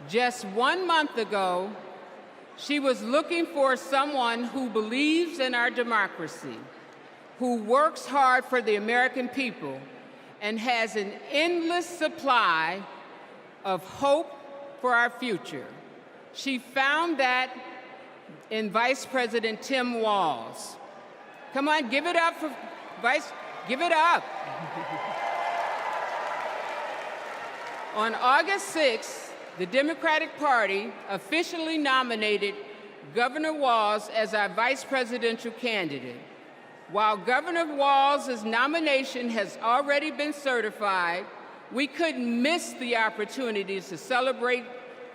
just 1 month ago, she was looking for someone who believes in our democracy, who works hard for the American people, and has an endless supply of hope for our future. She found that in Vice President Tim Walz. Come on, give it up for give it up. On August 6th, the Democratic Party officially nominated Governor Walz as our vice presidential candidate. While Governor Walz's nomination has already been certified, we couldn't miss the opportunity to celebrate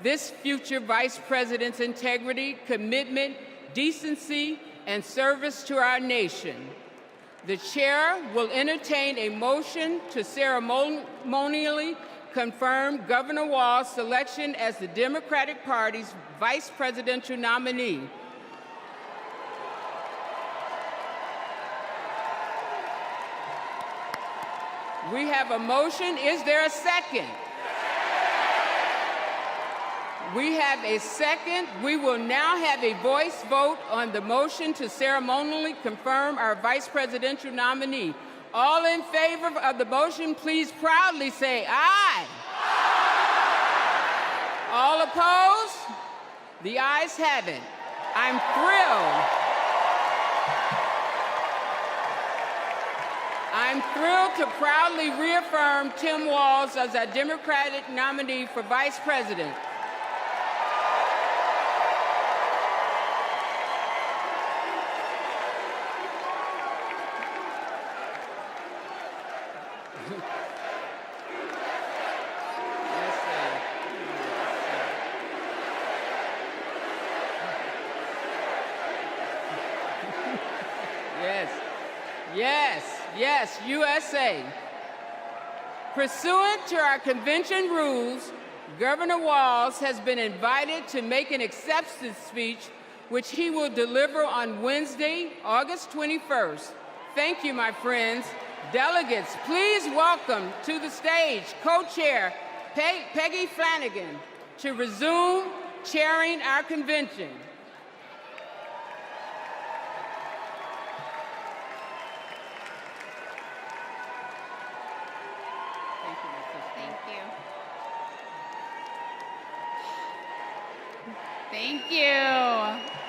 this future vice president's integrity, commitment, decency, and service to our nation. The chair will entertain a motion to ceremonially confirm Governor Walz's selection as the Democratic Party's vice presidential nominee. We have a motion. Is there a second? We have a second. We will now have a voice vote on the motion to ceremonially confirm our vice presidential nominee. All in favor of the motion, please proudly say aye. All opposed? The ayes have it. I'm thrilled. I'm thrilled to proudly reaffirm Tim Walz as our Democratic nominee for vice president. Yes, USA. Pursuant to our convention rules, Governor Walz has been invited to make an acceptance speech, which he will deliver on Wednesday, August 21st. Thank you, my friends. Delegates, please welcome to the stage co-chair Peggy Flanagan to resume chairing our convention.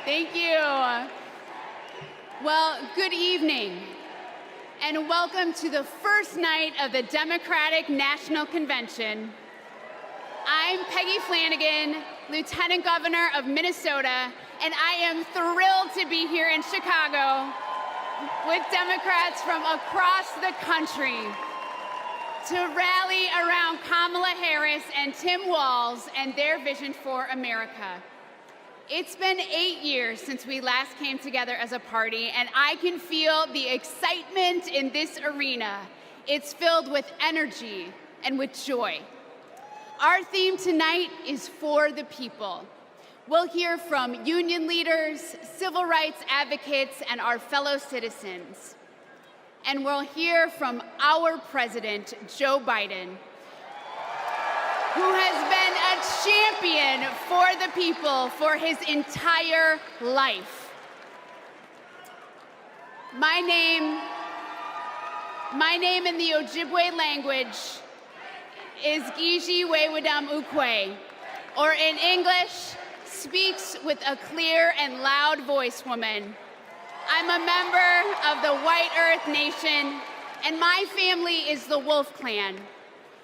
Thank you. Well, good evening, and welcome to the first night of the Democratic National Convention. I'm Peggy Flanagan, Lieutenant Governor of Minnesota, and I am thrilled to be here in Chicago with Democrats from across the country to rally around Kamala Harris and Tim Walz and their vision for America. It's been 8 years since we last came together as a party, and I can feel the excitement in this arena. It's filled with energy and with joy. Our theme tonight is for the people. We'll hear from union leaders, civil rights advocates, and our fellow citizens. And we'll hear from our president, Joe Biden, who has been a champion for the people for his entire life. My name in the Ojibwe language is Gigi Wewedum Ukwe, or in English, speaks with a clear and loud voice woman. I'm a member of the White Earth Nation, and my family is the Wolf Clan.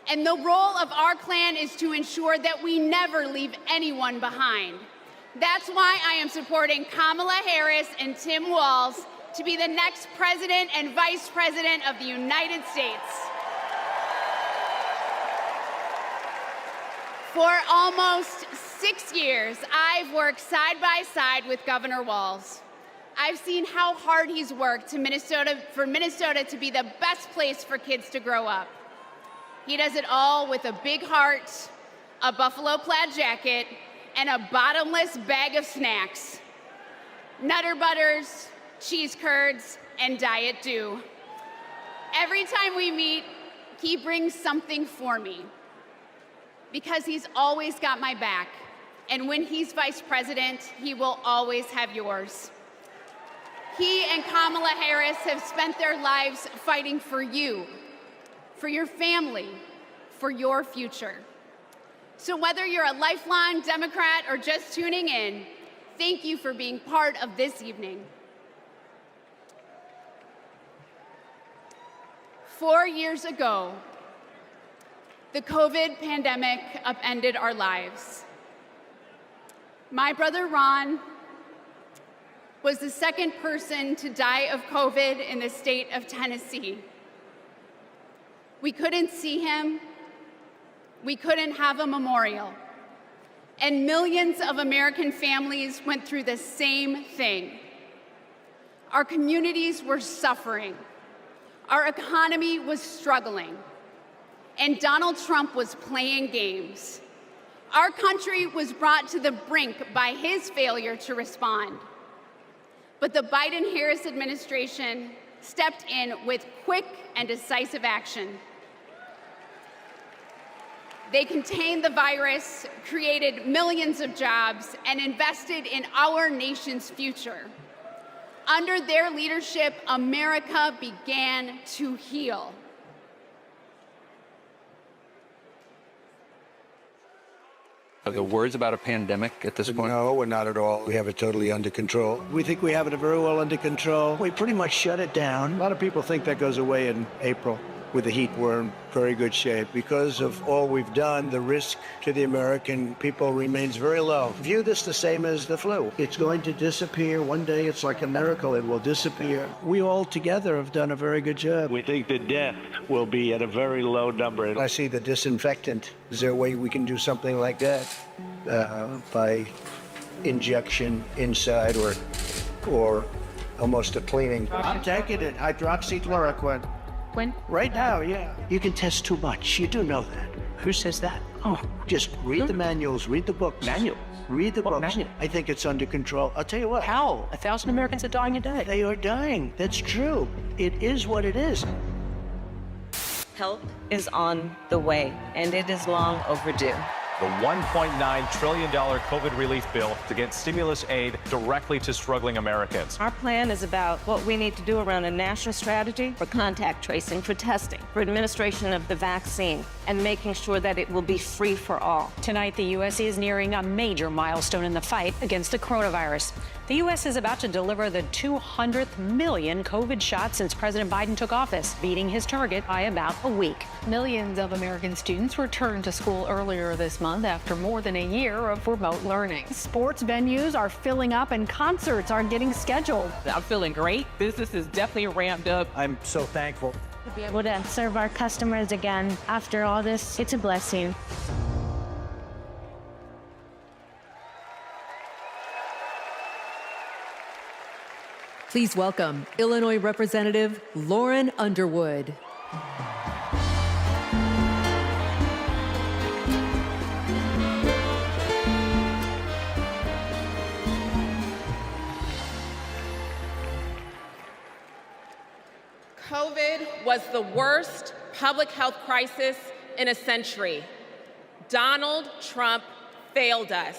And the role of our clan is to ensure that we never leave anyone behind. That's why I am supporting Kamala Harris and Tim Walz to be the next President and Vice President of the United States. For almost 6 years, I've worked side by side with Governor Walz. I've seen how hard he's worked for Minnesota to be the best place for kids to grow up. He does it all with a big heart, a buffalo plaid jacket, and a bottomless bag of snacks. Nutter Butters, cheese curds, and Diet Dew. Every time we meet, he brings something for me because he's always got my back. And when he's vice president, he will always have yours. He and Kamala Harris have spent their lives fighting for you, for your family, for your future. So whether you're a lifelong Democrat or just tuning in, thank you for being part of this evening. 4 years ago, the COVID pandemic upended our lives. My brother Ron was the second person to die of COVID in the state of Tennessee. We couldn't see him. We couldn't have a memorial. And millions of American families went through the same thing. Our communities were suffering. Our economy was struggling. And Donald Trump was playing games. Our country was brought to the brink by his failure to respond. But the Biden-Harris administration stepped in with quick and decisive action. They contained the virus, created millions of jobs, and invested in our nation's future. Under their leadership, America began to heal. Are there words about a pandemic at this point? No, we're not at all. We have it totally under control. We think we have it very well under control. We pretty much shut it down. A lot of people think that goes away in April. With the heat, we're in very good shape. Because of all we've done, the risk to the American people remains very low. View this the same as the flu. It's going to disappear. One day, it's like a miracle. It will disappear. We all together have done a very good job. We think the death will be at a very low number. I see the disinfectant. Is there a way we can do something like that by injection inside or almost a cleaning? I'm taking it. Hydroxychloroquine. When? Right now, yeah. You can test too much. You do know that. Who says that? Oh, just read the manuals, read the books. Manuals? Read the books. Manual? I think it's under control. I'll tell you what. How? 1,000 Americans are dying a day. They are dying. That's true. It is what it is. Help is on the way, and it is long overdue. The $1.9 trillion COVID relief bill to get stimulus aid directly to struggling Americans. Our plan is about what we need to do around a national strategy for contact tracing, for testing, for administration of the vaccine, and making sure that it will be free for all. Tonight, the U.S. is nearing a major milestone in the fight against the coronavirus. The U.S. is about to deliver the 200th million COVID shots since President Biden took office, beating his target by about a week. Millions of American students returned to school earlier this month after more than a year of remote learning. Sports venues are filling up and concerts are getting scheduled. I'm feeling great. Business is definitely ramped up. I'm so thankful. To be able to serve our customers again after all this, it's a blessing. Please welcome Illinois Representative Lauren Underwood. COVID was the worst public health crisis in a century. Donald Trump failed us.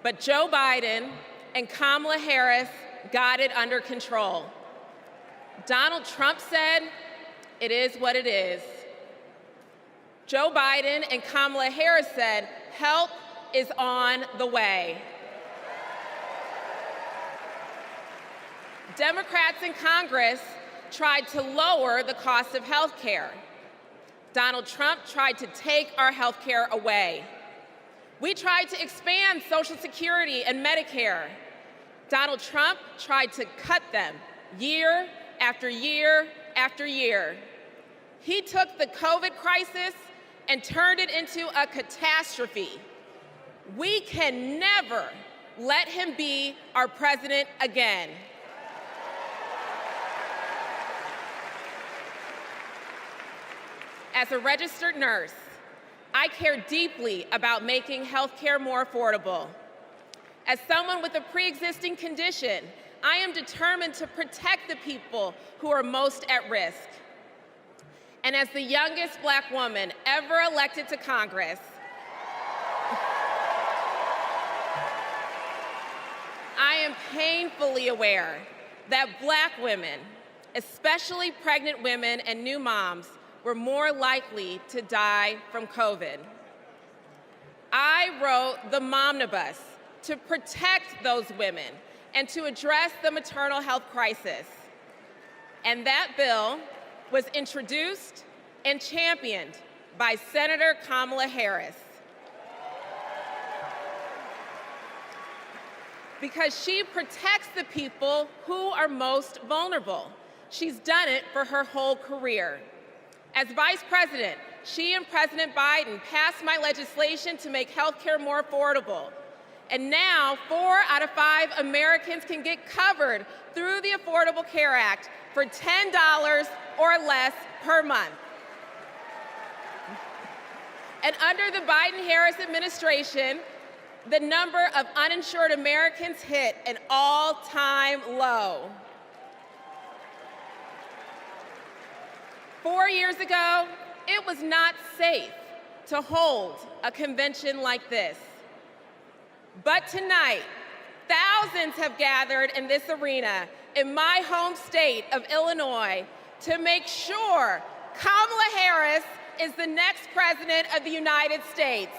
But Joe Biden and Kamala Harris got it under control. Donald Trump said, "It is what it is." Joe Biden and Kamala Harris said, help is on the way. Democrats in Congress tried to lower the cost of health care. Donald Trump tried to take our health care away. We tried to expand Social Security and Medicare. Donald Trump tried to cut them year after year after year. He took the COVID crisis and turned it into a catastrophe. We can never let him be our president again. As a registered nurse, I care deeply about making healthcare more affordable. As someone with a pre-existing condition, I am determined to protect the people who are most at risk. And as the youngest Black woman ever elected to Congress, I am painfully aware that Black women, especially pregnant women and new moms, were more likely to die from COVID. I wrote the Momnibus to protect those women and to address the maternal health crisis. And that bill was introduced and championed by Senator Kamala Harris. Because she protects the people who are most vulnerable. She's done it for her whole career. As Vice President, she and President Biden passed my legislation to make healthcare more affordable. And now, 4 out of 5 Americans can get covered through the Affordable Care Act for $10 or less per month. And under the Biden-Harris administration, the number of uninsured Americans hit an all-time low. 4 years ago, it was not safe to hold a convention like this. But tonight, thousands have gathered in this arena in my home state of Illinois to make sure Kamala Harris is the next president of the United States.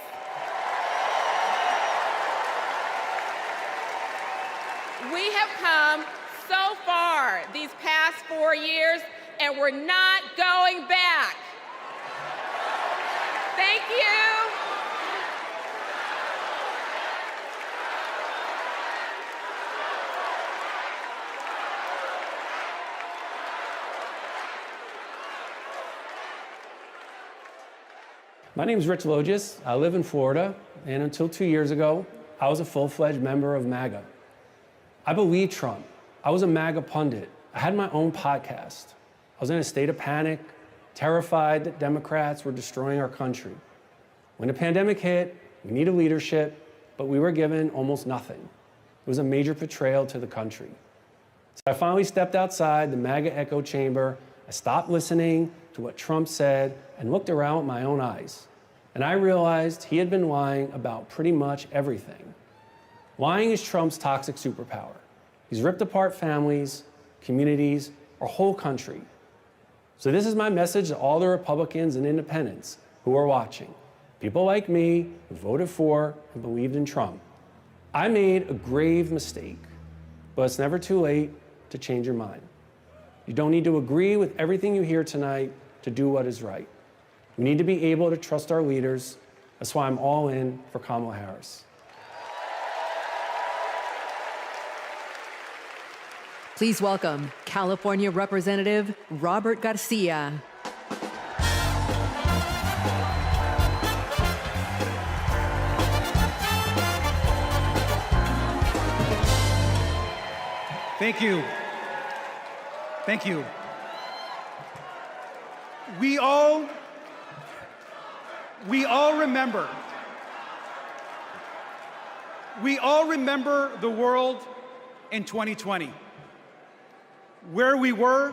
We have come so far these past 4 years, and we're not going back. Thank you. My name is Rich Logis. I live in Florida, and until 2 years ago, I was a full-fledged member of MAGA. I believed Trump. I was a MAGA pundit. I had my own podcast. I was in a state of panic, terrified that Democrats were destroying our country. When the pandemic hit, we needed leadership, but we were given almost nothing. It was a major betrayal to the country. So I finally stepped outside the MAGA echo chamber. I stopped listening to what Trump said and looked around with my own eyes. And I realized he had been lying about pretty much everything. Lying is Trump's toxic superpower. He's ripped apart families, communities, our whole country. So this is my message to all the Republicans and independents who are watching. People like me who voted for and believed in Trump. I made a grave mistake, but it's never too late to change your mind. You don't need to agree with everything you hear tonight to do what is right. We need to be able to trust our leaders. That's why I'm all in for Kamala Harris. Please welcome California Representative Robert Garcia. Thank you. Thank you. We all remember. We all remember the world in 2020. Where we were,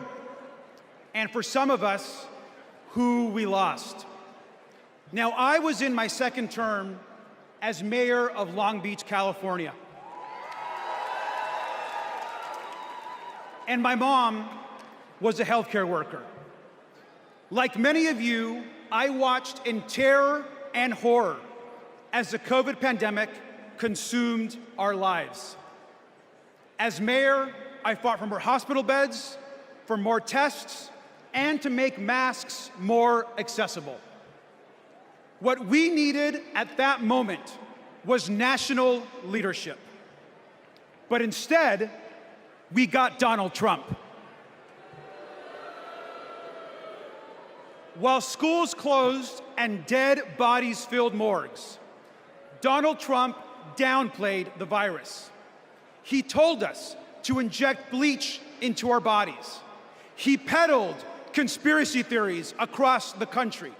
and for some of us, who we lost. Now, I was in my second term as mayor of Long Beach, California. And my mom was a healthcare worker. Like many of you, I watched in terror and horror as the COVID pandemic consumed our lives. As mayor, I fought for more hospital beds, for more tests, and to make masks more accessible. What we needed at that moment was national leadership. But instead, we got Donald Trump. While schools closed and dead bodies filled morgues, Donald Trump downplayed the virus. He told us to inject bleach into our bodies. He peddled conspiracy theories across the country.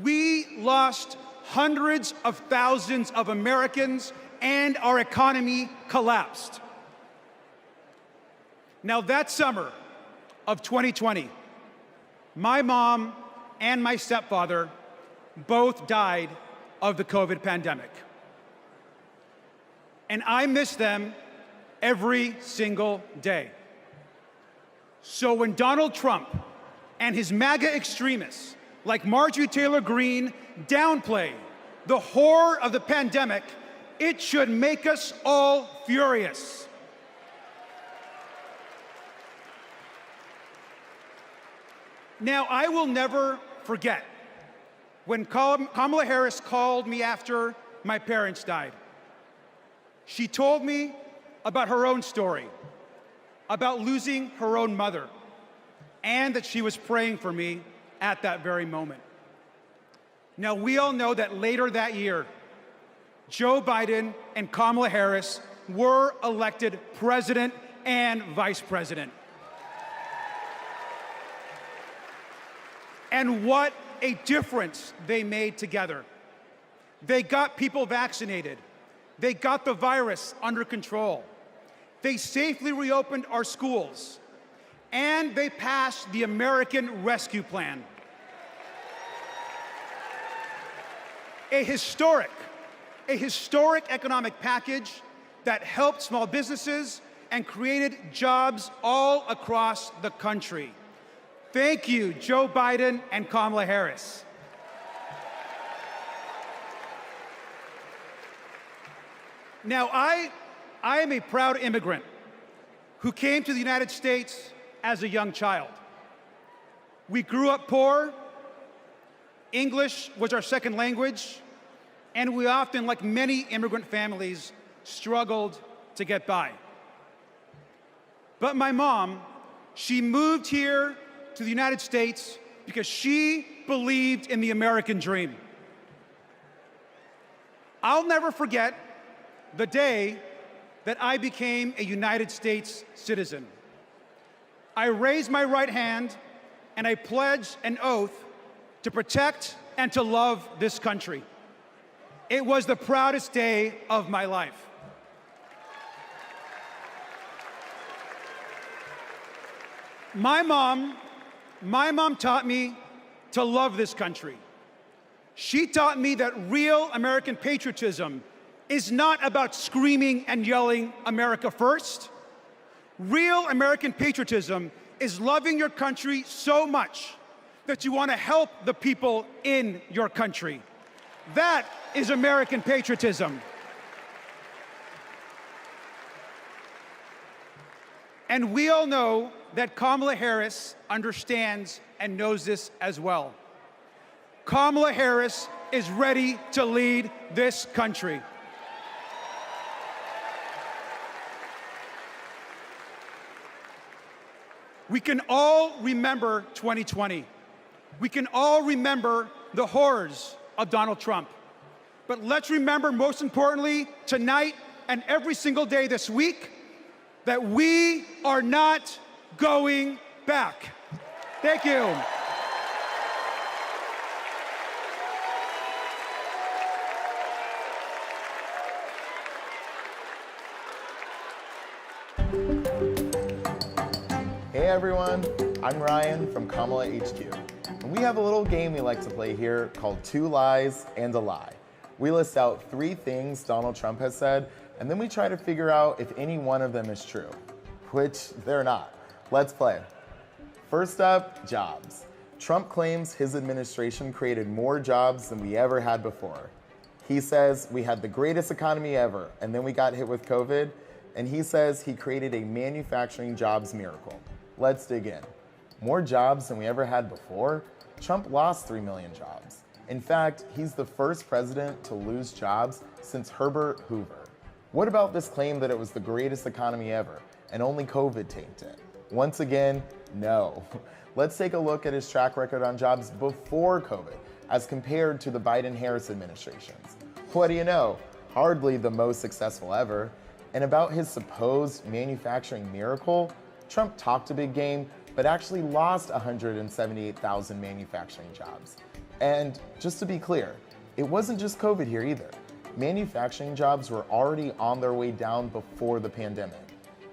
We lost hundreds of thousands of Americans and our economy collapsed. Now that summer of 2020, my mom and my stepfather both died of the COVID pandemic. And I miss them every single day. So when Donald Trump and his MAGA extremists like Marjorie Taylor Greene downplay the horror of the pandemic, it should make us all furious. Now, I will never forget when Kamala Harris called me after my parents died. She told me about her own story, about losing her own mother, and that she was praying for me at that very moment. Now, we all know that later that year, Joe Biden and Kamala Harris were elected president and vice president. And what a difference they made together. They got people vaccinated. They got the virus under control. They safely reopened our schools. And they passed the American Rescue Plan. A historic economic package that helped small businesses and created jobs all across the country. Thank you, Joe Biden and Kamala Harris. Now, I am a proud immigrant who came to the United States as a young child. We grew up poor. English was our second language, and we often, like many immigrant families, struggled to get by. But my mom, she moved here to the United States because she believed in the American dream. I'll never forget the day that I became a United States citizen. I raised my right hand and I pledged an oath to protect and to love this country. It was the proudest day of my life. My mom taught me to love this country. She taught me that real American patriotism is not about screaming and yelling America first. Real American patriotism is loving your country so much that you want to help the people in your country. That is American patriotism. And we all know that Kamala Harris understands and knows this as well. Kamala Harris is ready to lead this country. We can all remember 2020. We can all remember the horrors of Donald Trump. But let's remember, most importantly, tonight and every single day this week, that we are not going back. Thank you. Hey everyone, I'm Ryan from Kamala HQ. And we have a little game we like to play here called Two Lies and a Lie. We list out 3 things Donald Trump has said, and then we try to figure out if any one of them is true, which they're not. Let's play. First up, jobs. Trump claims his administration created more jobs than we ever had before. He says we had the greatest economy ever, and then we got hit with COVID, and he says he created a manufacturing jobs miracle. Let's dig in. More jobs than we ever had before? Trump lost 3 million jobs. In fact, he's the first president to lose jobs since Herbert Hoover. What about this claim that it was the greatest economy ever and only COVID tanked it? Once again, no. Let's take a look at his track record on jobs before COVID as compared to the Biden-Harris administrations. What do you know? Hardly the most successful ever. And about his supposed manufacturing miracle, Trump talked a big game, but actually lost 178,000 manufacturing jobs. And just to be clear, it wasn't just COVID here either. Manufacturing jobs were already on their way down before the pandemic.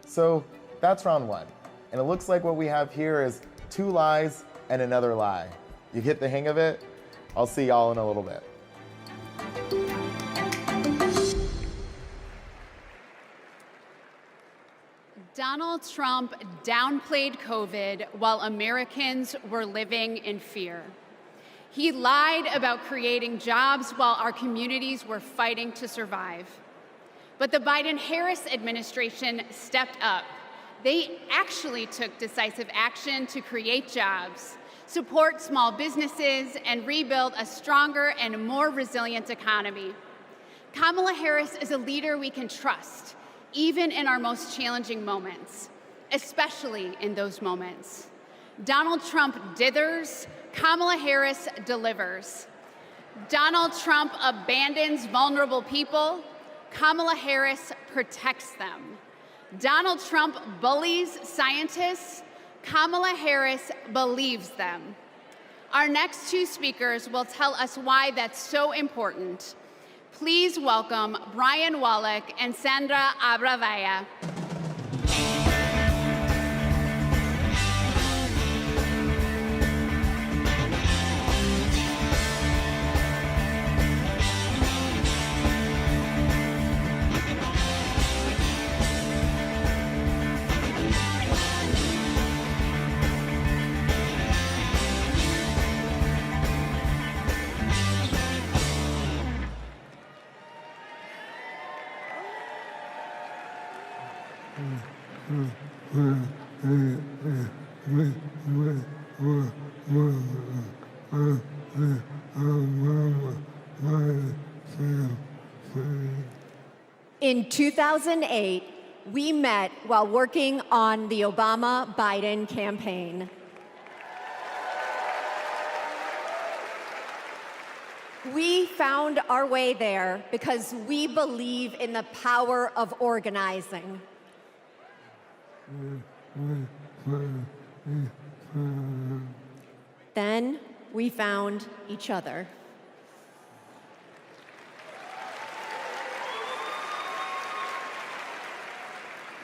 So that's round one. And it looks like what we have here is 2 lies and another lie. You get the hang of it? I'll see y'all in a little bit. Donald Trump downplayed COVID while Americans were living in fear. He lied about creating jobs while our communities were fighting to survive. But the Biden-Harris administration stepped up. They actually took decisive action to create jobs, support small businesses, and rebuild a stronger and more resilient economy. Kamala Harris is a leader we can trust, even in our most challenging moments, especially in those moments. Donald Trump dithers, Kamala Harris delivers. Donald Trump abandons vulnerable people, Kamala Harris protects them. Donald Trump bullies scientists, Kamala Harris believes them. Our next 2 speakers will tell us why that's so important. Please welcome Brian Wallach and Sandra Abravaya. In 2008, we met while working on the Obama-Biden campaign. We found our way there because we believe in the power of organizing. Then we found each other.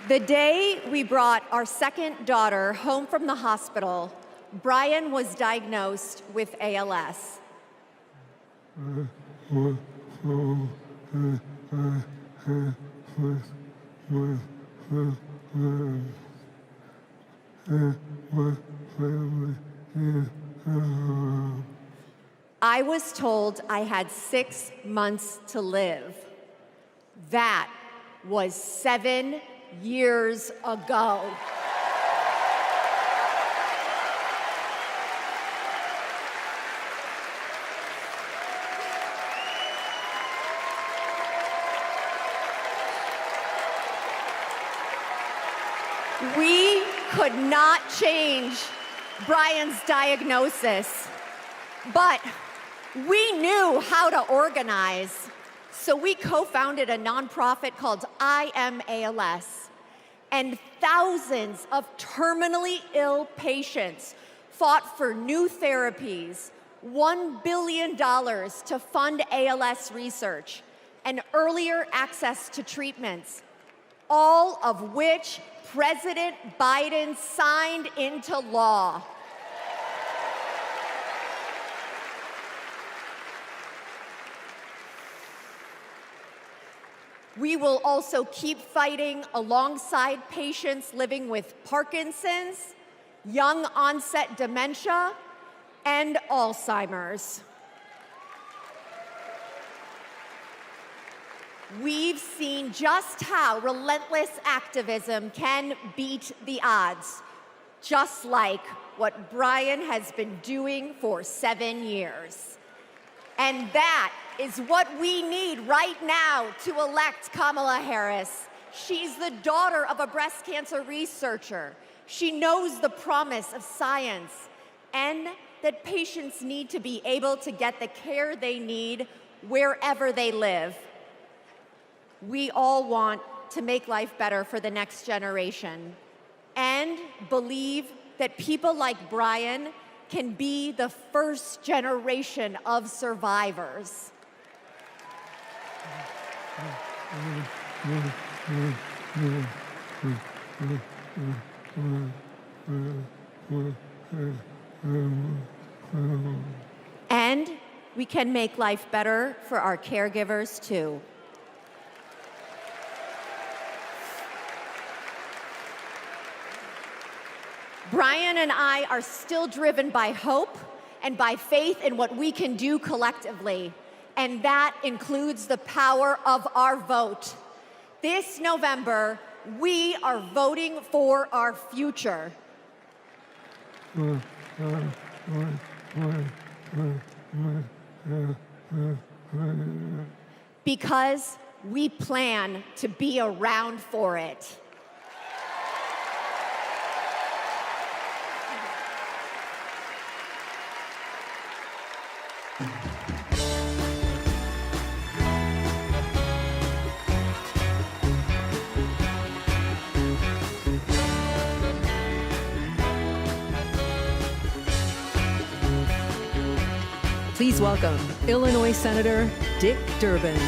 The day we brought our second daughter home from the hospital, Brian was diagnosed with ALS. I was told I had 6 months to live. That was 7 years ago. We could not change Brian's diagnosis, but we knew how to organize. So we co-founded a nonprofit called I Am ALS, and thousands of terminally ill patients fought for new therapies, $1 billion to fund ALS research, and earlier access to treatments, all of which President Biden signed into law. We will also keep fighting alongside patients living with Parkinson's, young onset dementia, end Alzheimer's. We've seen just how relentless activism can beat the odds, just like what Brian has been doing for 7 years. And that is what we need right now to elect Kamala Harris. She's the daughter of a breast cancer researcher. She knows the promise of science and that patients need to be able to get the care they need wherever they live. We all want to make life better for the next generation and believe that people like Brian can be the first generation of survivors. And we can make life better for our caregivers, too. Brian and I are still driven by hope and by faith in what we can do collectively, and that includes the power of our vote. This November, we are voting for our future. Because we plan to be around for it. Please welcome Illinois Senator Dick Durbin.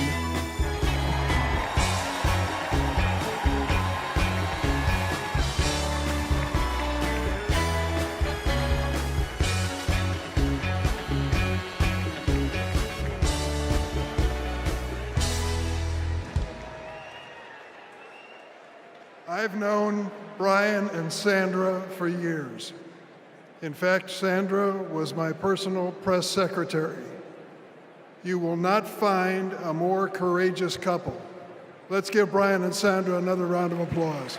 I've known Brian and Sandra for years. In fact, Sandra was my personal press secretary. You will not find a more courageous couple. Let's give Brian and Sandra another round of applause.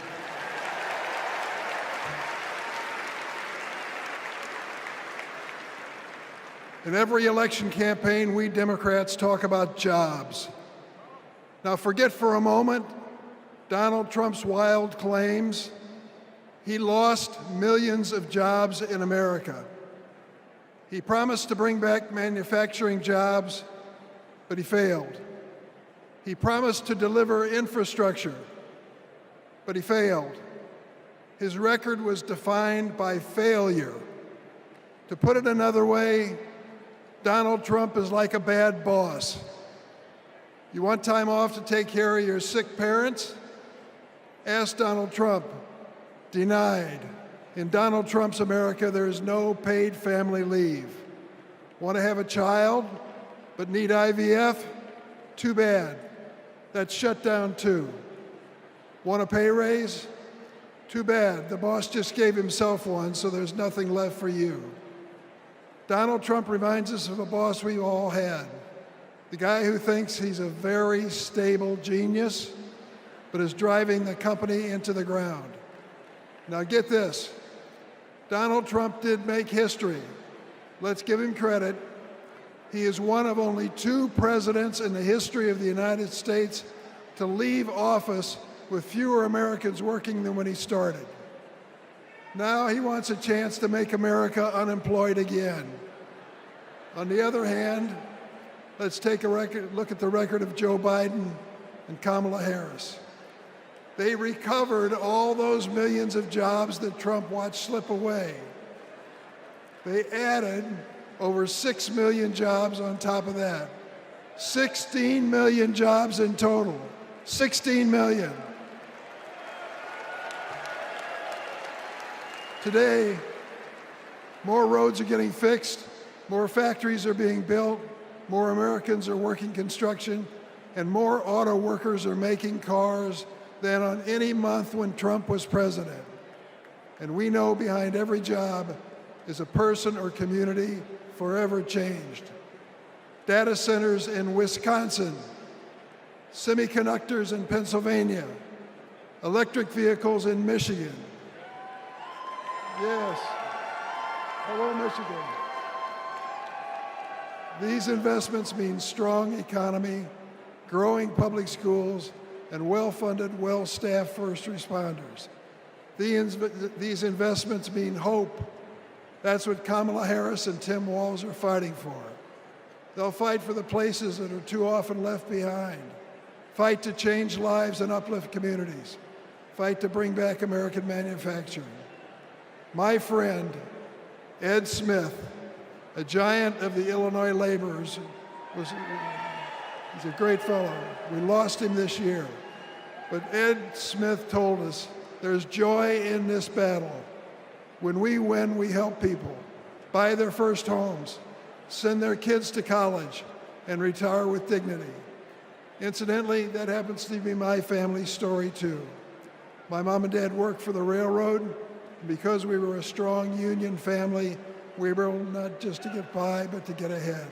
In every election campaign, we Democrats talk about jobs. Now forget for a moment Donald Trump's wild claims. He lost millions of jobs in America. He promised to bring back manufacturing jobs, but he failed. He promised to deliver infrastructure, but he failed. His record was defined by failure. To put it another way, Donald Trump is like a bad boss. You want time off to take care of your sick parents? Ask Donald Trump. Denied. In Donald Trump's America, there is no paid family leave. Want to have a child, but need IVF? Too bad. That's shut down too. Want a pay raise? Too bad. The boss just gave himself one, so there's nothing left for you. Donald Trump reminds us of a boss we all had. The guy who thinks he's a very stable genius, but is driving the company into the ground. Now get this, Donald Trump did make history. Let's give him credit. He is one of only 2 presidents in the history of the United States to leave office with fewer Americans working than when he started. Now he wants a chance to make America unemployed again. On the other hand, let's take a look at the record of Joe Biden and Kamala Harris. They recovered all those millions of jobs that Trump watched slip away. They added over 6 million jobs on top of that. 16 million jobs in total. 16 million. Today, more roads are getting fixed, more factories are being built, more Americans are working construction, and more auto workers are making cars than on any month when Trump was president. And we know behind every job, is a person or community forever changed. Data centers in Wisconsin, semiconductors in Pennsylvania, electric vehicles in Michigan. Yes. Hello, Michigan. These investments mean strong economy, growing public schools, and well-funded, well-staffed first responders. These investments mean hope. That's what Kamala Harris and Tim Walz are fighting for. They'll fight for the places that are too often left behind. Fight to change lives and uplift communities. Fight to bring back American manufacturing. My friend, Ed Smith, a giant of the Illinois laborers, he's a great fellow. We lost him this year. But Ed Smith told us there's joy in this battle. When we win, we help people buy their first homes, send their kids to college, and retire with dignity. Incidentally, that happens to be my family's story too. My mom and dad worked for the railroad, and because we were a strong union family, we were able not just to get by, but to get ahead.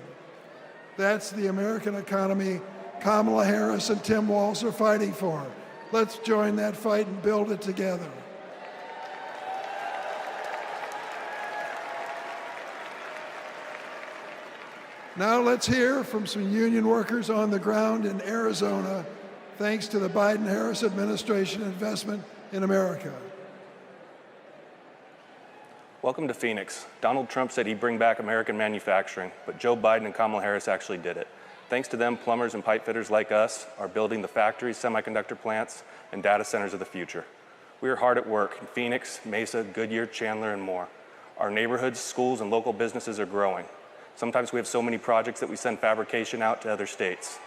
That's the American economy Kamala Harris and Tim Walz are fighting for. Let's join that fight and build it together. Now let's hear from some union workers on the ground in Arizona, thanks to the Biden-Harris administration investment in America. Welcome to Phoenix. Donald Trump said he'd bring back American manufacturing, but Joe Biden and Kamala Harris actually did it. Thanks to them, plumbers and pipe fitters like us are building the factories, semiconductor plants, and data centers of the future. We are hard at work in Phoenix, Mesa, Goodyear, Chandler, and more. Our neighborhoods, schools, and local businesses are growing. Sometimes we have so many projects that we send fabrication out to other states.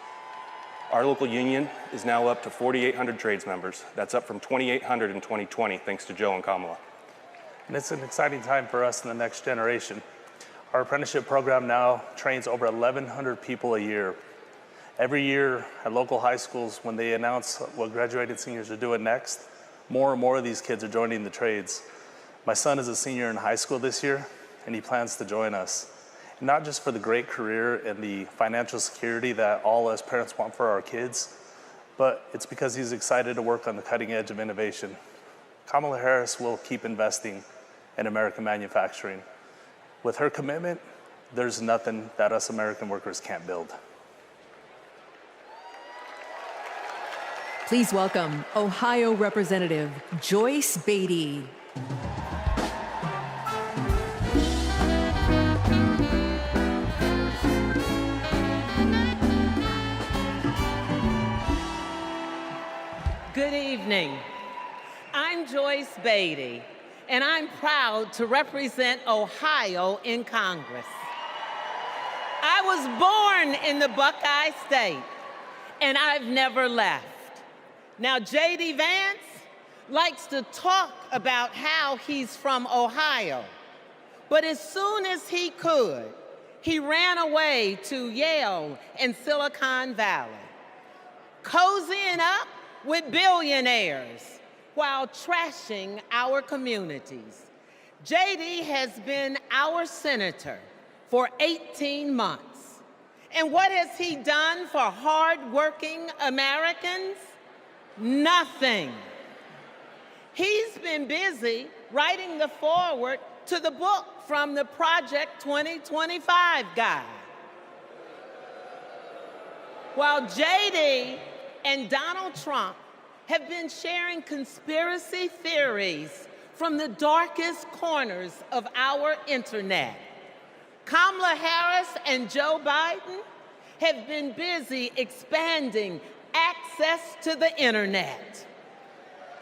Our local union is now up to 4,800 trades members. That's up from 2,800 in 2020, thanks to Joe and Kamala. And it's an exciting time for us in the next generation. Our apprenticeship program now trains over 1,100 people a year. Every year at local high schools, when they announce what graduated seniors are doing next, more and more of these kids are joining the trades. My son is a senior in high school this year, and he plans to join us. Not just for the great career and the financial security that all us parents want for our kids, but it's because he's excited to work on the cutting edge of innovation. Kamala Harris will keep investing in American manufacturing. With her commitment, there's nothing that us American workers can't build. Please welcome Ohio Representative Joyce Beatty. Good evening. I'm Joyce Beatty, and I'm proud to represent Ohio in Congress. I was born in the Buckeye State, and I've never left. Now, J.D. Vance likes to talk about how he's from Ohio, but as soon as he could, he ran away to Yale and Silicon Valley, cozying up with billionaires while trashing our communities. J.D. has been our senator for 18 months. And what has he done for hardworking Americans? Nothing. He's been busy writing the foreword to the book from the Project 2025 guy. While J.D. and Donald Trump have been sharing conspiracy theories from the darkest corners of our internet, Kamala Harris and Joe Biden have been busy expanding access to the internet,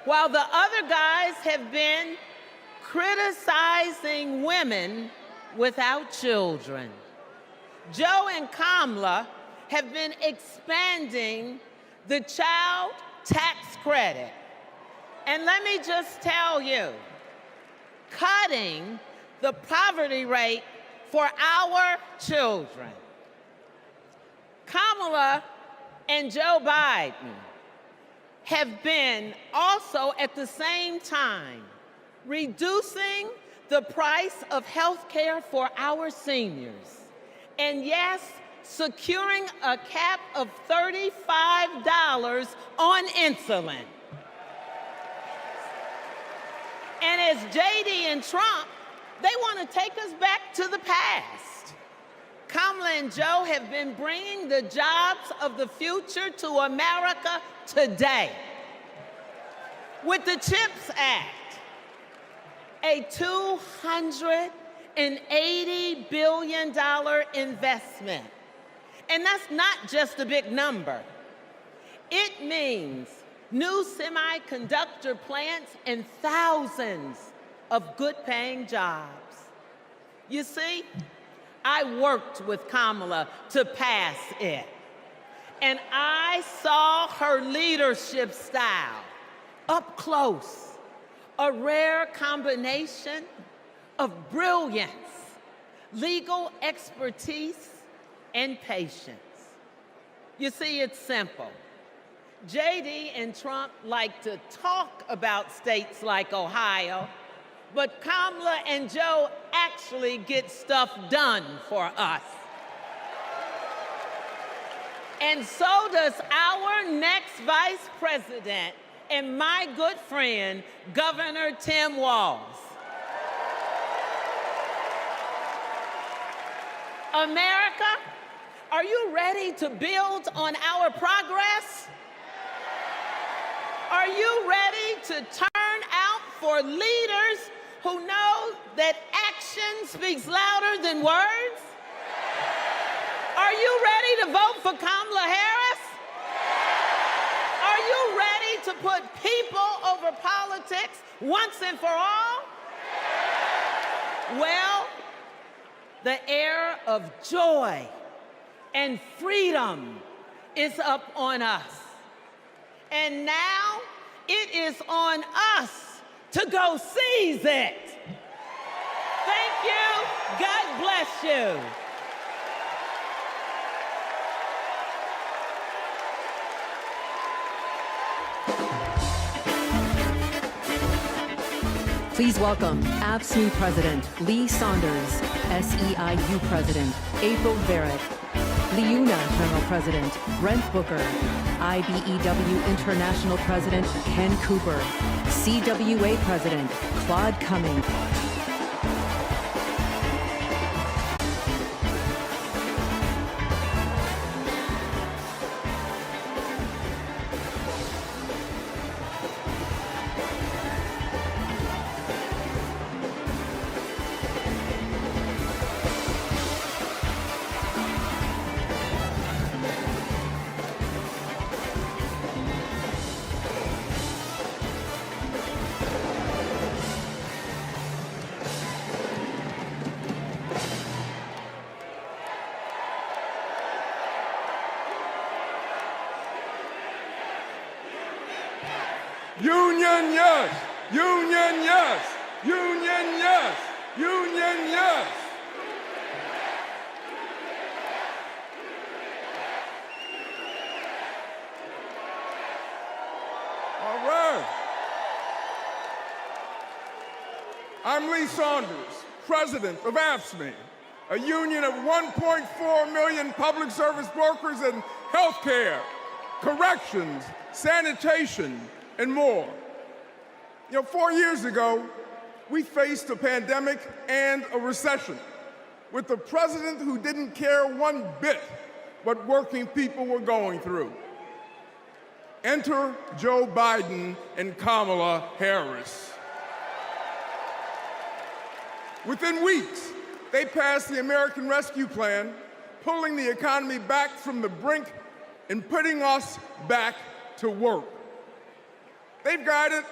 while the other guys have been criticizing women without children. Joe and Kamala have been expanding the child tax credit. And let me just tell you, cutting the poverty rate for our children. Kamala and Joe Biden have been also at the same time reducing the price of health care for our seniors. And yes, securing a cap of $35 on insulin. And as JD and Trump, they want to take us back to the past. Kamala and Joe have been bringing the jobs of the future to America today. With the CHIPS Act, a $280 billion investment. And that's not just a big number. It means new semiconductor plants and thousands of good-paying jobs. You see, I worked with Kamala to pass it, and I saw her leadership style up close, a rare combination of brilliance, legal expertise, and patience. You see, it's simple. JD and Trump like to talk about states like Ohio, but Kamala and Joe actually get stuff done for us. And so does our next vice president and my good friend, Governor Tim Walz. America, are you ready to build on our progress? Are you ready to turn out for leaders who know that action speaks louder than words? Are you ready to vote for Kamala Harris? Are you ready to put people over politics once and for all? Well, the era of joy and freedom is up on us. And now it is on us to go seize it. Thank you. God bless you. Please welcome AFSCME President Lee Saunders, SEIU President April Barrett, LIUNA General President Brent Booker, IBEW International President Ken Cooper, CWA President Claude Cumming. Union, yes! Union, yes! Union, yes! Union, yes! All right. I'm Lee Saunders, President of AFSCME, a union of 1.4 million public service workers in healthcare, corrections, sanitation, and more. 4 years ago, we faced a pandemic and a recession with a president who didn't care one bit what working people were going through. Enter Joe Biden and Kamala Harris. Within weeks, they passed the American Rescue Plan, pulling the economy back from the brink and putting us back to work. They're guided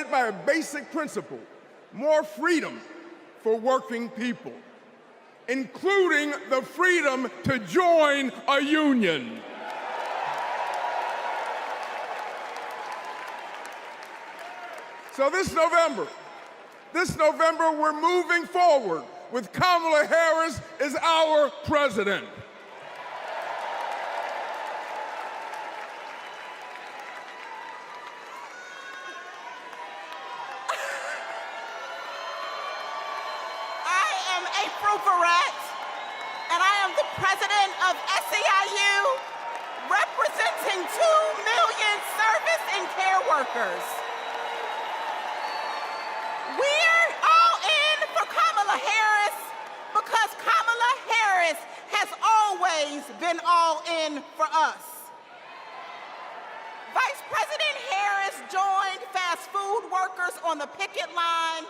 by a basic principle: more freedom for working people, including the freedom to join a union. So this November, we're moving forward with Kamala Harris as our president. the president of SEIU, representing 2 million service and care workers. We're all in for Kamala Harris because Kamala Harris has always been all in for us. Vice President Harris joined fast food workers on the picket line,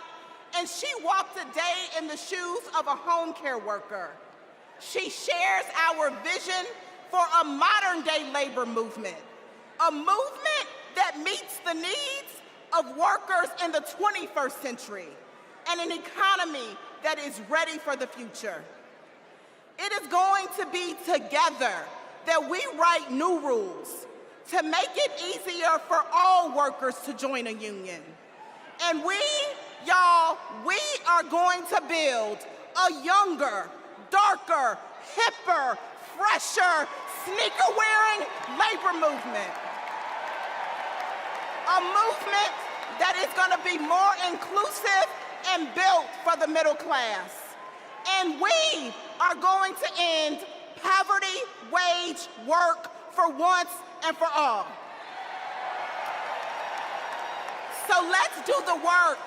and she walked a day in the shoes of a home care worker. She shares our vision for a modern-day labor movement, a movement that meets the needs of workers in the 21st century, and an economy that is ready for the future. It is going to be together that we write new rules to make it easier for all workers to join a union. And we are going to build a younger, darker, hipper, fresher, sneaker-wearing labor movement. A movement that is going to be more inclusive and built for the middle class. And we are going to end poverty wage work for once and for all. So let's do the work.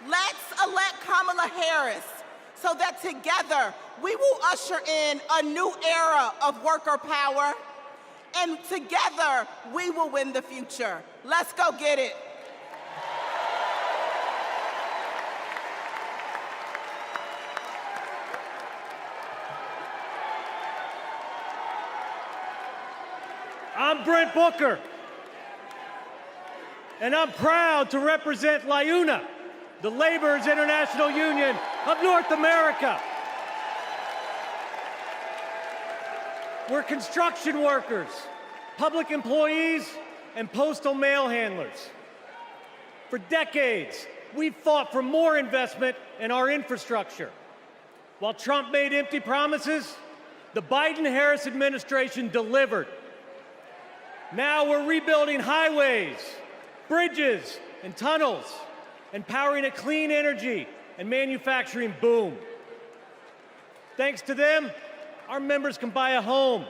Let's elect Kamala Harris so that together we will usher in a new era of worker power, and together we will win the future. Let's go get it. I'm Brent Booker, and I'm proud to represent LIUNA, the Laborers International Union of North America. We're construction workers, public employees, and postal mail handlers. For decades, we've fought for more investment in our infrastructure. While Trump made empty promises, the Biden-Harris administration delivered. Now we're rebuilding highways, bridges, and tunnels, and powering a clean energy and manufacturing boom. Thanks to them, our members can buy a home,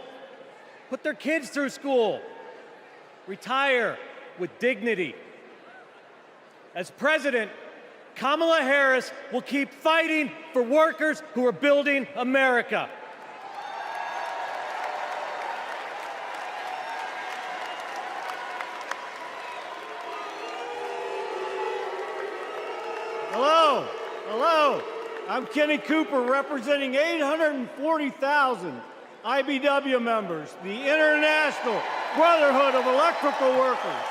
put their kids through school, retire with dignity. As president, Kamala Harris will keep fighting for workers who are building America. Hello, I'm Kenny Cooper, representing 840,000 IBW members, the International Brotherhood of Electrical Workers.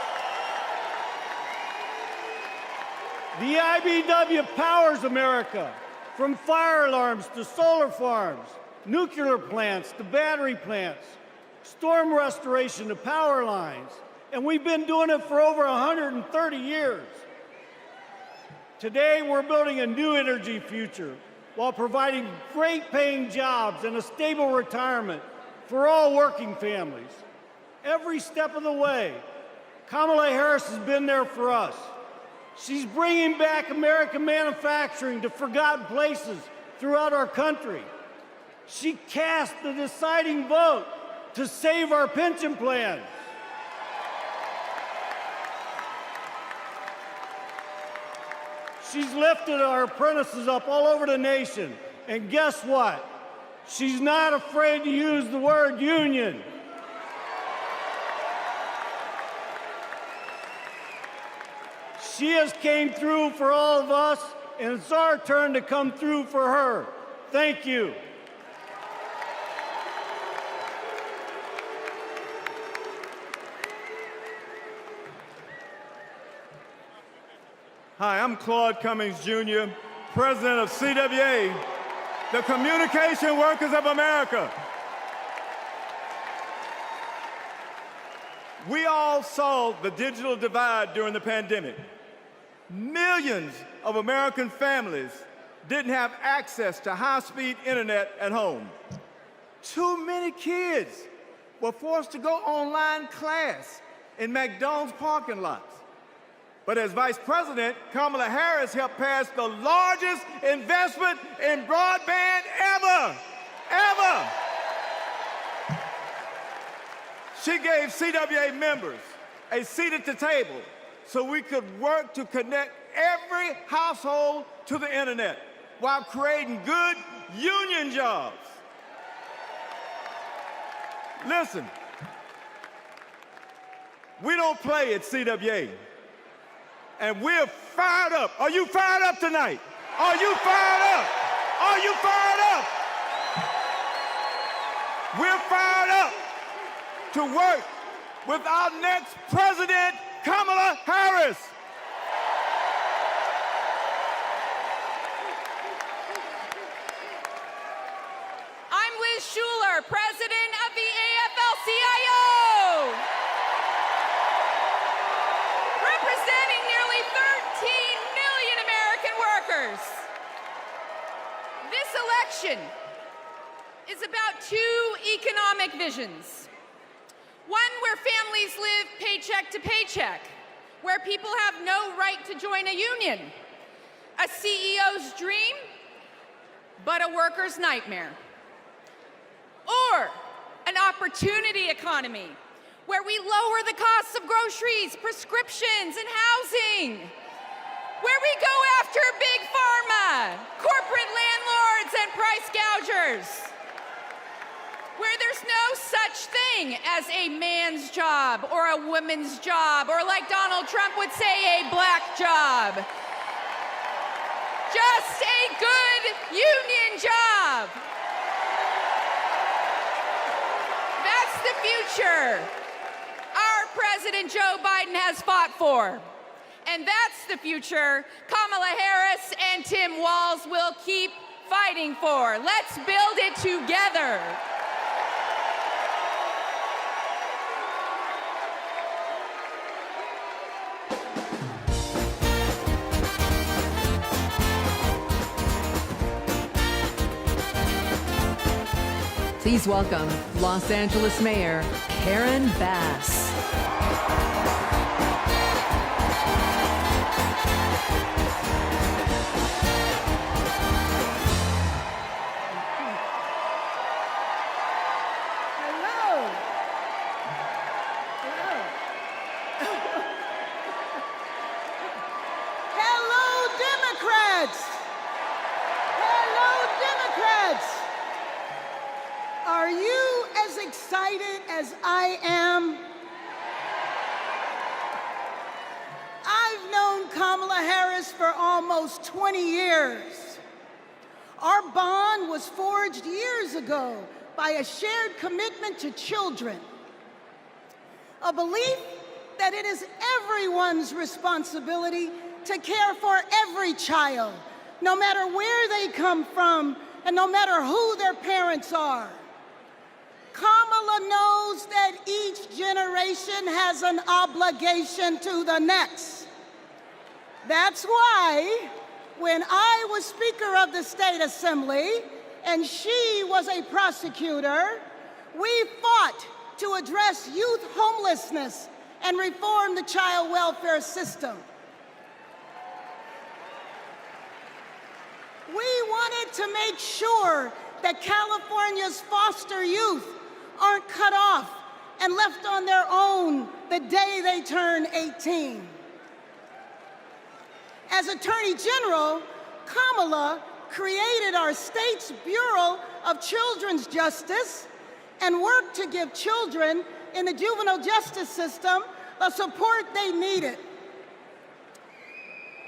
The IBW powers America, from fire alarms to solar farms, nuclear plants to battery plants, storm restoration to power lines, and we've been doing it for over 130 years. Today, we're building a new energy future while providing great-paying jobs and a stable retirement for all working families. Every step of the way, Kamala Harris has been there for us. She's bringing back American manufacturing to forgotten places throughout our country. She cast the deciding vote to save our pension plans. She's lifted our apprentices up all over the nation. And guess what? She's not afraid to use the word union. She has came through for all of us, and it's our turn to come through for her. Thank you. Hi, I'm Claude Cummings, Jr., President of CWA, the Communication Workers of America. We all saw the digital divide during the pandemic. Millions of American families didn't have access to high-speed internet at home. Too many kids were forced to go online class in McDonald's parking lots. But as Vice President, Kamala Harris helped pass the largest investment in broadband ever. She gave CWA members a seat at the table so we could work to connect every household to the internet while creating good union jobs. Listen, we don't play at CWA, and we're fired up. Are you fired up tonight? Are you fired up? Are you fired up? We're fired up to work with our next president, Kamala Harris. I'm Liz Schuler, president of the AFL-CIO. Representing nearly 13 million American workers. This election is about two economic visions. One where families live paycheck to paycheck, where people have no right to join a union. A CEO's dream, but a worker's nightmare. Or an opportunity economy, where we lower the costs of groceries, prescriptions, and housing. Where we go after big pharma, corporate landlords, and price gougers. Where there's no such thing as a man's job or a woman's job, or like Donald Trump would say, a black job. Just a good union job. That's the future our President Joe Biden has fought for. And that's the future Kamala Harris and Tim Walz will keep fighting for. Let's build it together. Please welcome Los Angeles Mayor Karen Bass. Are you as excited as I am? I've known Kamala Harris for almost 20 years. Our bond was forged years ago by a shared commitment to children, a belief that it is everyone's responsibility to care for every child, no matter where they come from and no matter who their parents are. Kamala knows that each generation has an obligation to the next. That's why, when I was Speaker of the State Assembly and she was a prosecutor, we fought to address youth homelessness and reform the child welfare system. We wanted to make sure that California's foster youth aren't cut off and left on their own the day they turn 18. As Attorney General, Kamala created our state's Bureau of Children's Justice and worked to give children in the juvenile justice system the support they needed.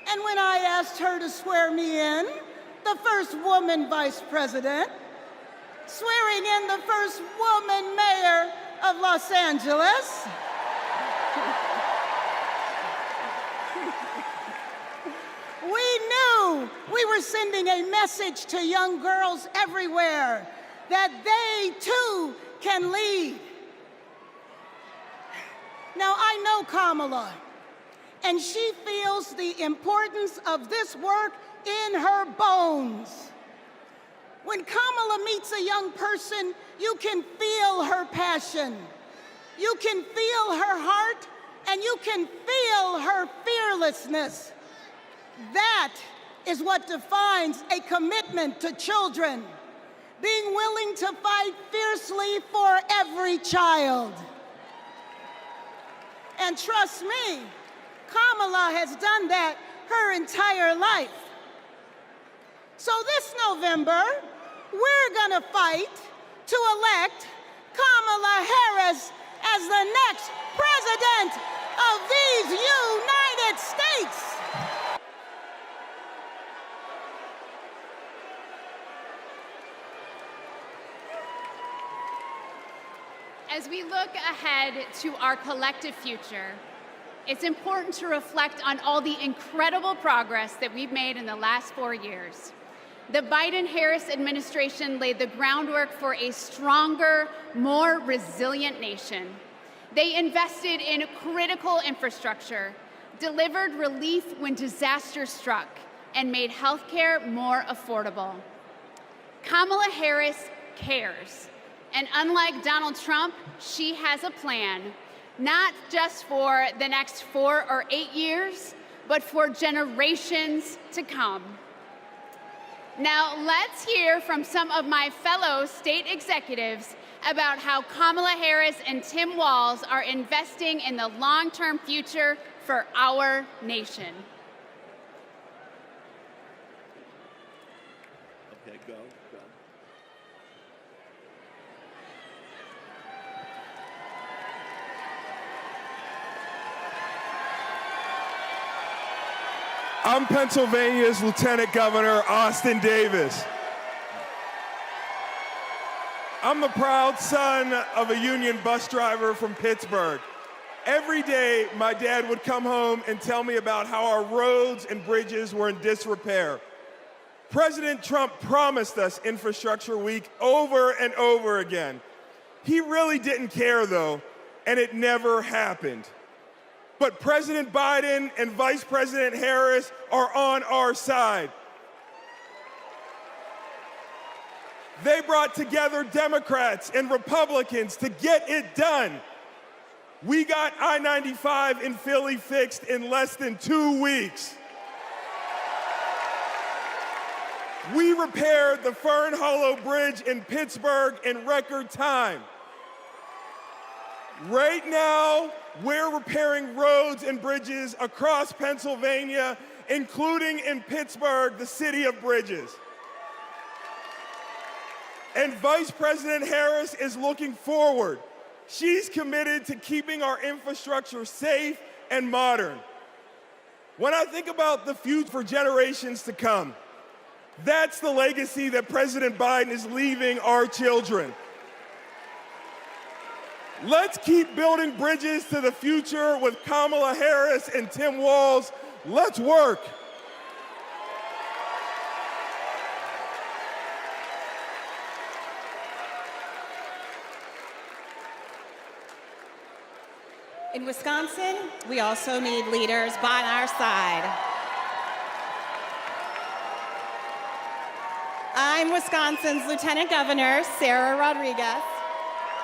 And when I asked her to swear me in, the first woman vice president, swearing in the first woman mayor of Los Angeles, we knew we were sending a message to young girls everywhere that they too can lead. Now, I know Kamala, and she feels the importance of this work in her bones. When Kamala meets a young person, you can feel her passion. You can feel her heart, and you can feel her fearlessness. That is what defines a commitment to children, being willing to fight fiercely for every child. And trust me, Kamala has done that her entire life. So this November, we're gonna fight to elect Kamala Harris as the next president of these United States. As we look ahead to our collective future, it's important to reflect on all the incredible progress that we've made in the last 4 years. The Biden-Harris administration laid the groundwork for a stronger, more resilient nation. They invested in critical infrastructure, delivered relief when disaster struck, and made healthcare more affordable. Kamala Harris cares. And unlike Donald Trump, she has a plan, not just for the next 4 or 8 years, but for generations to come. Now, let's hear from some of my fellow state executives about how Kamala Harris and Tim Walz are investing in the long-term future for our nation. Okay, go. I'm Pennsylvania's Lieutenant Governor Austin Davis. I'm the proud son of a union bus driver from Pittsburgh. Every day, my dad would come home and tell me about how our roads and bridges were in disrepair. President Trump promised us Infrastructure Week over and over again. He really didn't care, though, and it never happened. But President Biden and Vice President Harris are on our side. They brought together Democrats and Republicans to get it done. We got I-95 in Philly fixed in less than 2 weeks. We repaired the Fern Hollow Bridge in Pittsburgh in record time. Right now, we're repairing roads and bridges across Pennsylvania, including in Pittsburgh, the city of bridges. And Vice President Harris is looking forward. She's committed to keeping our infrastructure safe and modern. When I think about the future for generations to come, that's the legacy that President Biden is leaving our children. Let's keep building bridges to the future with Kamala Harris and Tim Walz. Let's work. In Wisconsin, we also need leaders by our side. I'm Wisconsin's Lieutenant Governor, Sarah Rodriguez.